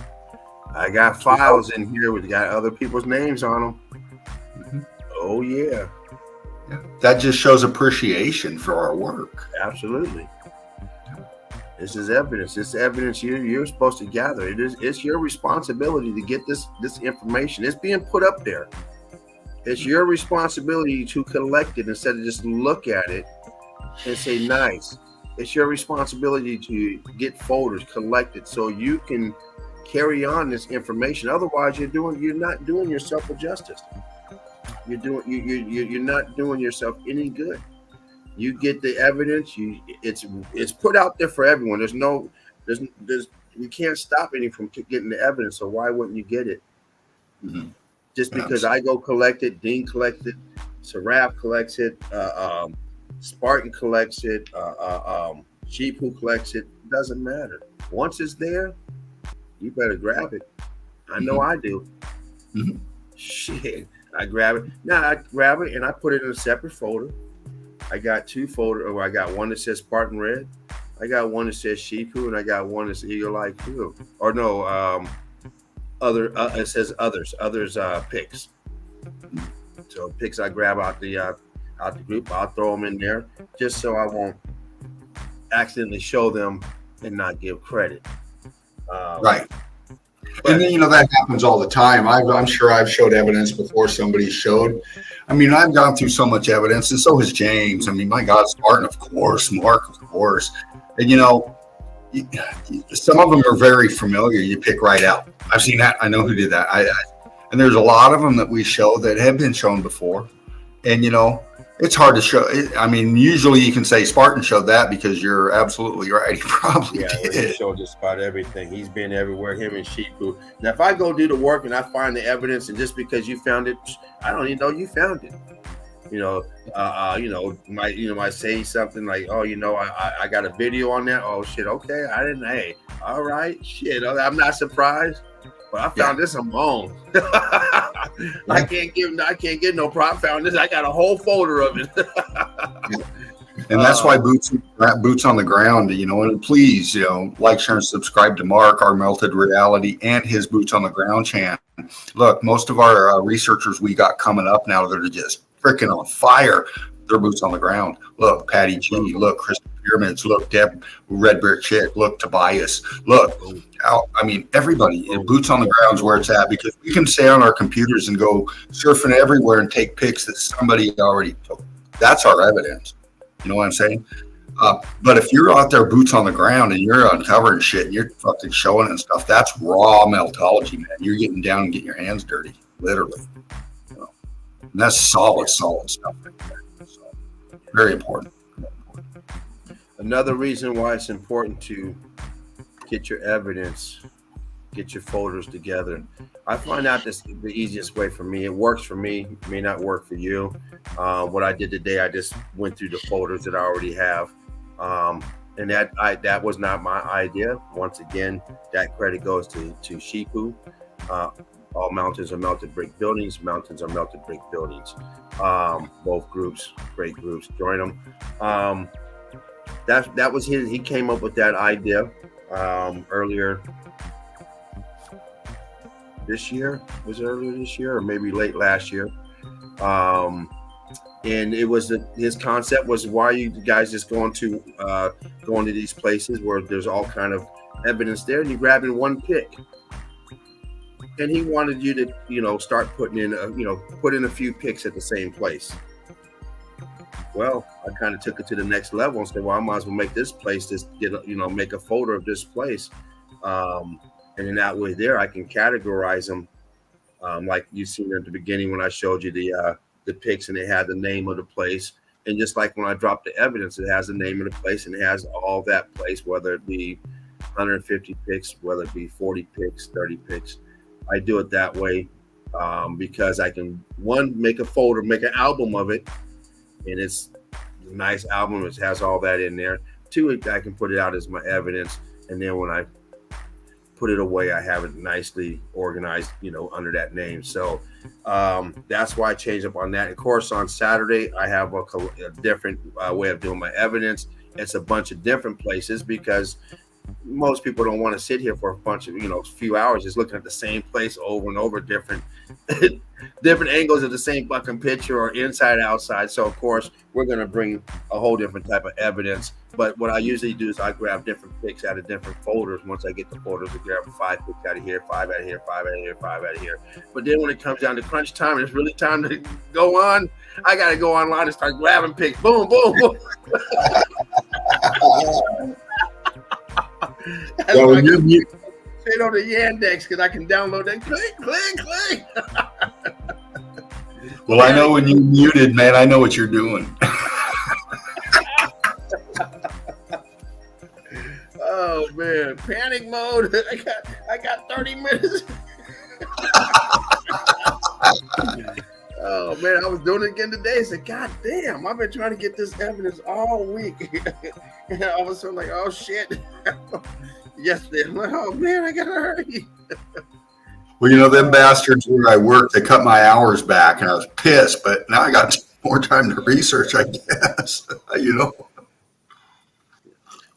I got files in here with got other people's names on them. Mm-hmm. Oh, yeah. That just shows appreciation for our work. Absolutely. This is evidence. This evidence you're supposed to gather. It's your responsibility to get this information. It's being put up there. It's your responsibility to collect it instead of just look at it and say nice. It's your responsibility to get folders, collect it, so you can carry on this information. Otherwise, you're not doing yourself a justice. You're not doing yourself any good. You get the evidence. It's put out there for everyone. We can't stop anyone from getting the evidence. So why wouldn't you get it? Mm-hmm. Just because I go collect it, Dean collects it, Saraf collects it, Spartan collects it, Sheep who collects it, doesn't matter. Once it's there, you better grab it. I know I do. Mm-hmm. Shit. I grab it. Now I grab it and I put it in a separate folder. I got two folders. I got one that says Spartan Red. I got one that says Shiku, and I got one that's Eagle Eye Blue. Or no, other. It says others picks. So picks I grab out the group, I'll throw them in there just so I won't accidentally show them and not give credit. Right. And then, that happens all the time. I'm sure I've showed evidence before somebody showed. I mean, I've gone through so much evidence, and so has James. I mean, my God, Spartan, of course, Mark, of course. And, some of them are very familiar. You pick right out. I've seen that. I know who did that. And there's a lot of them that we show that have been shown before. And, it's hard to show. I mean, usually you can say Spartan showed that because you're absolutely right. He probably did. He showed just about everything. He's been everywhere, him and Shiku. Now, if I go do the work and I find the evidence, and just because you found it, I don't even know you found it. Might say something like, "Oh, I got a video on that." Oh shit, okay, I didn't. Hey, all right, shit, I'm not surprised. But I found this on my own. I can't get no prop. Found this. I got a whole folder of it. And that's why boots on the ground, and please, like, share, and subscribe to Mark, our Melted Reality, and his Boots on the Ground channel. Look, most of our researchers we got coming up now that are just freaking on fire. They're boots on the ground. Look, Patty G. Look, Crystal Pyramids. Look, Deb, Red Brick Chick. Look, Tobias. Look, everybody. Boots on the ground is where it's at, because we can stay on our computers and go surfing everywhere and take pics that somebody already took. That's our evidence. You know what I'm saying? But if you're out there boots on the ground and you're uncovering shit and you're fucking showing it and stuff, that's raw meltology, man. You're getting down and getting your hands dirty, literally. And that's solid stuff right there. So, very important. Another reason why it's important to get your evidence, get your folders together. I find out this the easiest way for me. It works for me. It may not work for you. What I did today, I just went through the folders that I already have. And that was not my idea. Once again, that credit goes to Shiku. All mountains are melted brick buildings. Mountains are melted brick buildings. Both groups, great groups. Join them. That was his. He came up with that idea earlier this year. Was it earlier this year or maybe late last year? And it was his concept was, why are you guys just going to these places where there's all kind of evidence there, and you're grabbing one pick? And he wanted you to, start putting in, put in a few picks at the same place. Well, I kind of took it to the next level and said, well, I might as well make this place, make a folder of this place. And in that way there, I can categorize them. Like you seen at the beginning when I showed you the pics, and it had the name of the place. And just like when I dropped the evidence, it has the name of the place and it has all that place, whether it be 150 pics, whether it be 40 pics, 30 pics. I do it that way because I can, one, make a folder, make an album of it, and it's a nice album. It has all that in there. Two, I can put it out as my evidence, and then when I put it away, I have it nicely organized, under that name. So that's why I changed up on that. Of course, on Saturday, I have a different way of doing my evidence. It's a bunch of different places because most people don't want to sit here for a bunch of, few hours just looking at the same place over and over, different angles of the same fucking picture, or inside, outside. So of course we're going to bring a whole different type of evidence. But what I usually do is I grab different pics out of different folders. Once I get the folders, I grab 5 pics out of here, 5 out of here, 5 out of here, 5 out of here. But then when it comes down to crunch time, it's really time to go on. I got to go online and start grabbing pics. Boom, boom, boom. So when you sit on the Yandex, because I can download that. Click, click, click. Well, I know when you muted, man, I know what you're doing. Oh man, panic mode. I got 30 minutes. Oh man, I was doing it again today. I said, God damn, I've been trying to get this evidence all week. And all of a sudden, like, oh shit. Yesterday, I'm like, oh man, I gotta hurry. Well, them bastards where I work, they cut my hours back, and I was pissed. But now I got more time to research, I guess.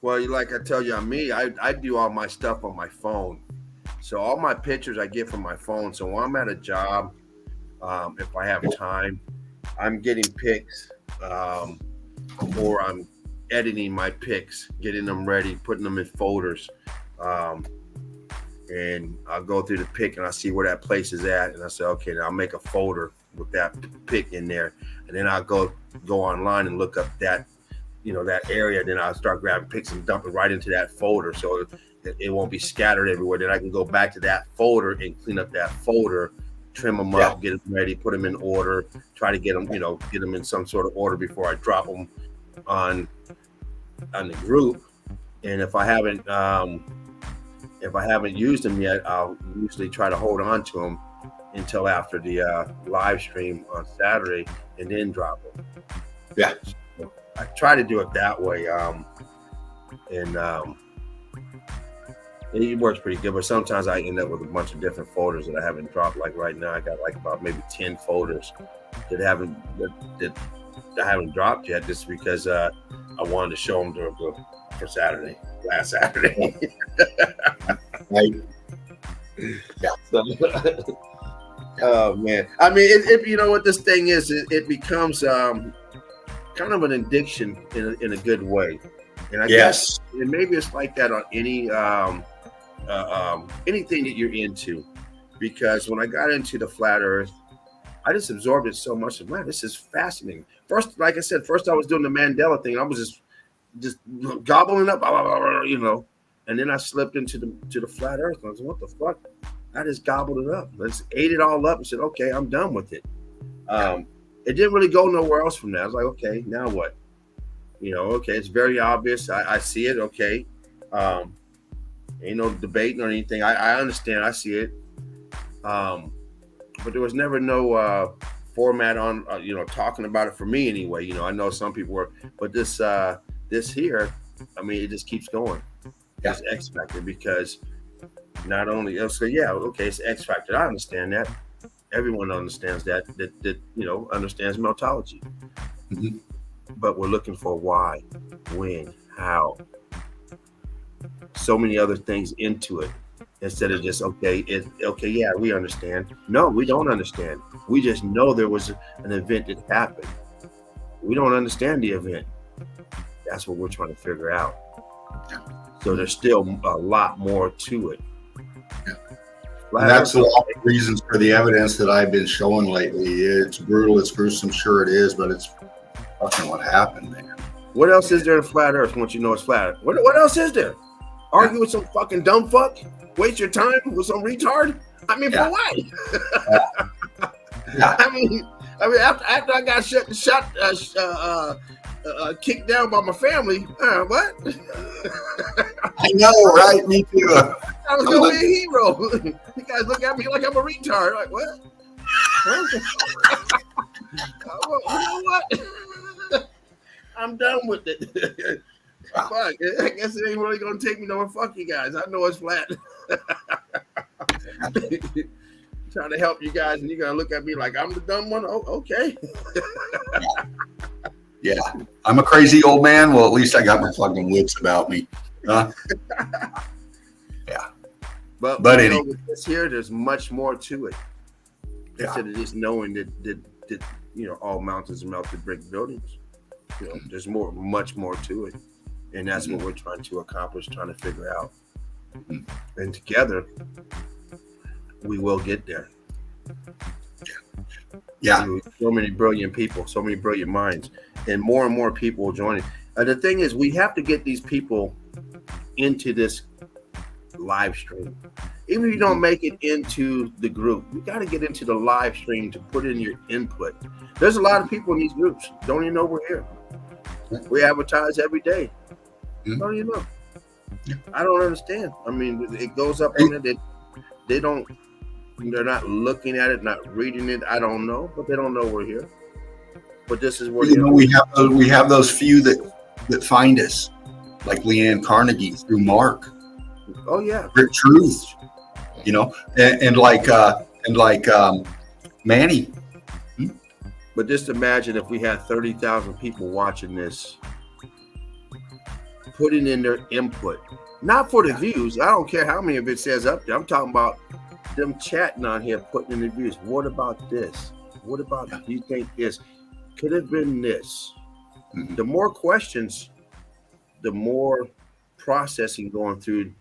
Well, like I tell you, I do all my stuff on my phone. So all my pictures I get from my phone. So when I'm at a job, if I have time, I'm getting pics, or I'm editing my pics, getting them ready, putting them in folders. And I'll go through the pic and I see where that place is at. And I say, okay, now I'll make a folder with that pic in there. And then I'll go online and look up that, that area. Then I'll start grabbing pics and dump it right into that folder. So it won't be scattered everywhere. Then I can go back to that folder and clean up that folder, trim them up, get them ready, put them in order, try to get them, get them in some sort of order before I drop them on the group. And if I haven't used them yet, I'll usually try to hold on to them until after the live stream on Saturday and then drop them. Yeah. So I try to do it that way. It works pretty good, but sometimes I end up with a bunch of different folders that I haven't dropped. Like right now, I got like about maybe 10 folders that I haven't dropped yet, just because I wanted to show them for Saturday, last Saturday. Right. Yeah. So, oh man, I mean, it you know what this thing is? It becomes kind of an addiction in a good way, and I guess and maybe it's like that on any anything that you're into, because when I got into the flat Earth, I just absorbed it so much. Man, this is fascinating. First, like I said, I was doing the Mandela thing. I was just gobbling up, and then I slipped into the flat Earth. I was like, what the fuck? I just gobbled it up. I just ate it all up and said, okay, I'm done with it. It didn't really go nowhere else from that. I was like, okay, now what? Okay, it's very obvious. I see it. Okay. Ain't no debating or anything. I understand. I see it. But there was never no format on, talking about it for me anyway. I know some people were, but this here, I mean, it just keeps going. Yeah. It's X Factor, because not only else, it's X Factor. I understand that. Everyone understands that understands Meltology. Mm-hmm. But we're looking for why, when, how. So many other things into it, instead of just we understand. No, we don't understand. We just know there was an event that happened. We don't understand the event. That's what we're trying to figure out. So there's still a lot more to it. And that's a lot of reasons for the evidence that I've been showing lately. It's brutal, it's gruesome, sure it is, but it's fucking what happened, man. What else is there in flat Earth once you know it's flat? What else is there? Argue with some fucking dumb fuck? Waste your time with some retard? I mean, for what? I mean, after I got kicked down by my family, what? I know, right? Me too. I was gonna be a hero. You guys look at me like I'm a retard. Like, what? You know what? I'm done with it. Fuck, I guess it ain't really gonna take me nowhere. Fuck you guys. I know it's flat. Trying to help you guys, and you're gonna look at me like I'm the dumb one. Oh, okay. Yeah, I'm a crazy old man. Well, at least I got my fucking wits about me. Huh? Yeah. But anyway, with this here, there's much more to it. Instead of just knowing that all mountains are melted brick buildings. There's much more to it. And that's what we're trying to accomplish, trying to figure out. And together, we will get there. Yeah. So many brilliant people, so many brilliant minds, and more people will join it. The thing is, we have to get these people into this live stream. Even if you don't make it into the group, you got to get into the live stream to put in your input. There's a lot of people in these groups don't even know we're here. We advertise every day. Don't even know. I don't understand. I mean, it goes up on it. They're not looking at it, not reading it. I don't know, but they don't know we're here. But this is where we have those few that find us, like Leanne Carnegie through Mark. Oh yeah, Rick Truth. you know, and like Manny. But just imagine if we had 30,000 people watching this, putting in their input, not for the views. I don't care how many of it says up there. I'm talking about them chatting on here, putting in the views. What about this? What about, do you think this could have been this? Mm-hmm. The more questions, the more processing going through,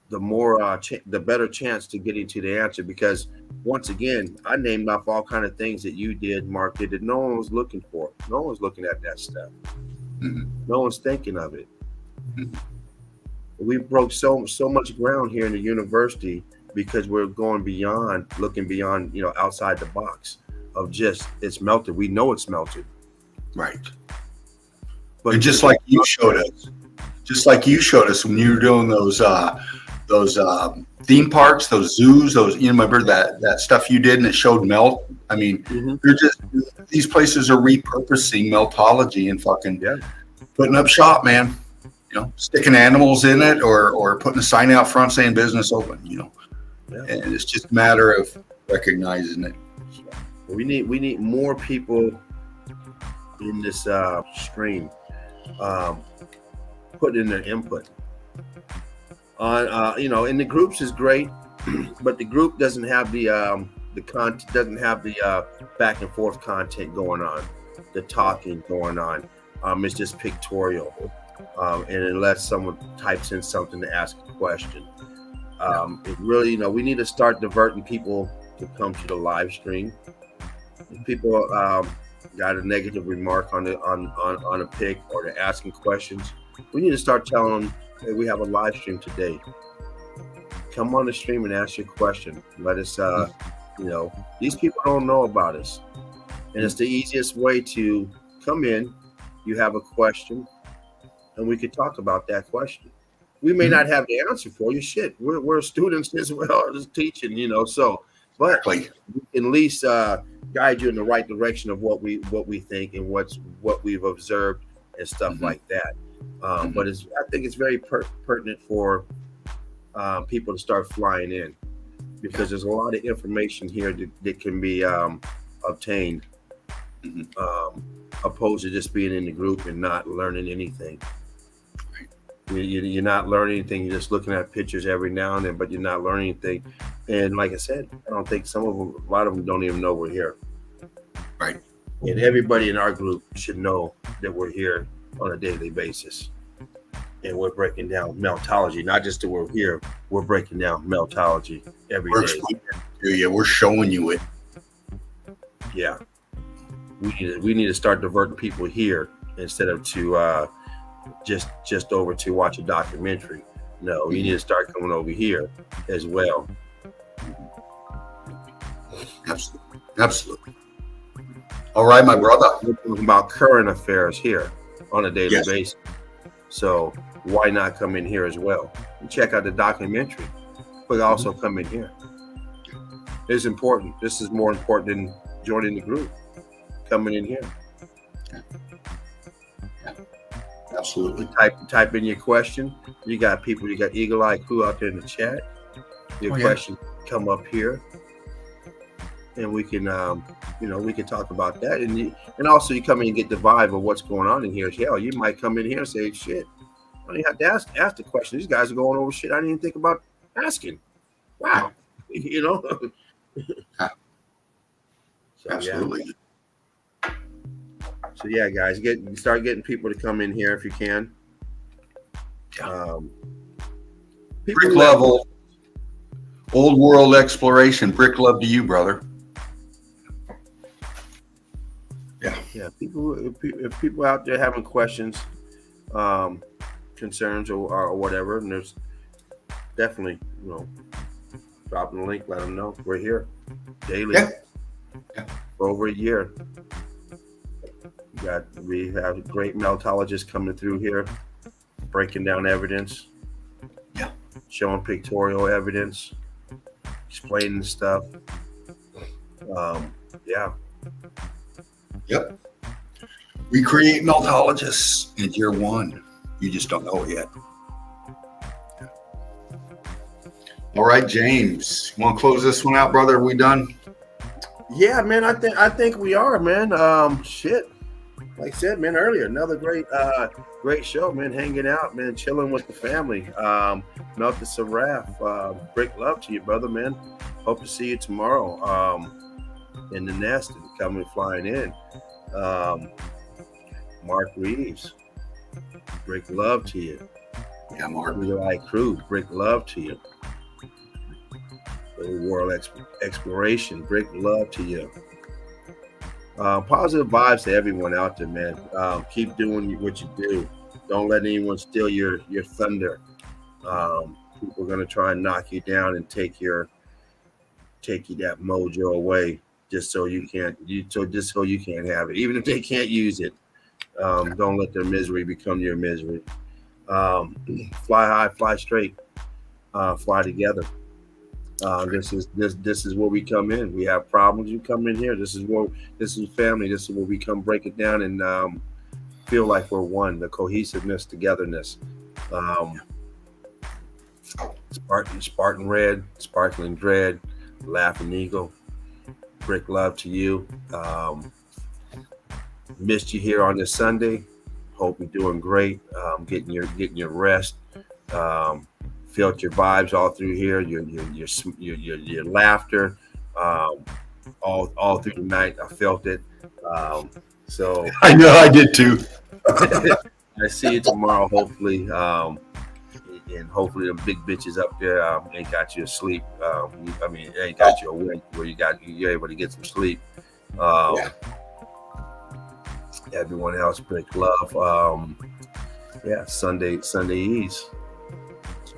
the more the better chance to getting to the answer. Because once again, I named off all kind of things that you did, Mark, did, that no one was looking for. No one was looking at that stuff. Mm-hmm. No one's thinking of it. Mm-hmm. We broke so much ground here in the university because we're going beyond, looking beyond, you know, outside the box of just it's melted. We know it's melted, Right. but And just like you showed us when you were doing those theme parks, those zoos, those, you remember that stuff you did and it showed melt. I mean, they're just, these places are repurposing meltology and fucking putting up shop, man. You know, sticking animals in it or putting a sign out front saying business open, you know. And it's just a matter of recognizing it. We need more people in this stream putting in their input on you know, and the groups is great, but the group doesn't have the content, doesn't have the back and forth content going on, the talking going on. It's just pictorial, and unless someone types in something to ask a question, it really, you know, we need to start diverting people to come to the live stream. If people got a negative remark on a pic or they're asking questions, we need to start telling them, hey, we have a live stream today. Come on the stream and ask your question. Let us, you know, these people don't know about us. And it's the easiest way to come in. You have a question and we could talk about that question. We may not have the answer for you. Shit, we're students as well as teaching, you know, so, but we can at least guide you in the right direction of what we think and what we've observed and stuff like that. But I think it's very pertinent for people to start flying in, because there's a lot of information here that can be obtained, opposed to just being in the group and not learning anything. You're not learning anything. You're just looking at pictures every now and then, but you're not learning anything. And like I said, I don't think a lot of them don't even know we're here. Right. And everybody in our group should know that we're here on a daily basis. And we're breaking down meltology, not just that we're here, we're breaking down meltology every day. Yeah, we're showing you it. Yeah. We need to start diverting people here instead of to just over to watch a documentary. No, we need to start coming over here as well. Absolutely. All right, my brother. We're talking about current affairs here on a daily basis. So why not come in here as well and check out the documentary, but also come in here? It's important. This is more important than joining the group. Coming in here. Absolutely. Type in your question. You got people, you got Eagle Eye Crew out there in the chat. Your question come up here, and we can we can talk about that. And also you come in and get the vibe of what's going on in here. Hell, you might come in here and say, shit, I don't even have to ask the question. These guys are going over shit I didn't even think about asking. Wow. You know. So, absolutely. Yeah. So yeah, guys, start getting people to come in here if you can. Brick level, old world exploration. Brick love to you, brother. Yeah. If people out there having questions, concerns, or whatever, and there's definitely, drop them a link, let them know we're here daily for over a year. We have great meltologists coming through here, breaking down evidence, showing pictorial evidence, explaining stuff. Yep. We create meltologists in year one. You just don't know it yet. All right, James, you want to close this one out, brother? Are we done? Yeah, man. I think we are, man. Shit. Like I said, man, earlier, another great show, man. Hanging out, man, chilling with the family. Melted Seraph. Great love to you, brother, man. Hope to see you tomorrow. In the nest and coming flying in. Mark Reeves. Great love to you. Yeah, Mark. Light Crew. Great love to you. World Exploration. Great love to you. Positive vibes to everyone out there, man. Keep doing what you do. Don't let anyone steal your thunder. People are gonna try and knock you down and take you that mojo away just so you can't have it. Even if they can't use it, don't let their misery become your misery. Fly high, fly straight, fly together. This is where we come in. We have problems. You come in here. This is family. This is where we come break it down and feel like we're one. The cohesiveness, togetherness. Spartan Red, Sparkling Dread, Laughing Eagle. Brick love to you. Missed you here on this Sunday. Hope you're doing great. Getting your rest. Felt your vibes all through here, your laughter, all through the night. I felt it. So I know I did too. I see you tomorrow, hopefully. And hopefully the big bitches up there ain't got you asleep. Ain't got you awake where you're able to get some sleep. Everyone else, big love. Sunday ease.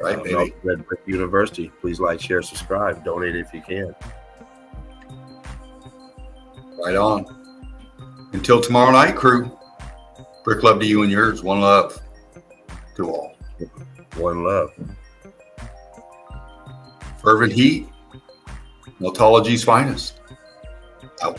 Right, baby. Red Brick University. Please like, share, subscribe, donate if you can. Right on. Until tomorrow night, crew. Brick love to you and yours. One love to all. One love. Fervent heat. Meltology's finest. Out.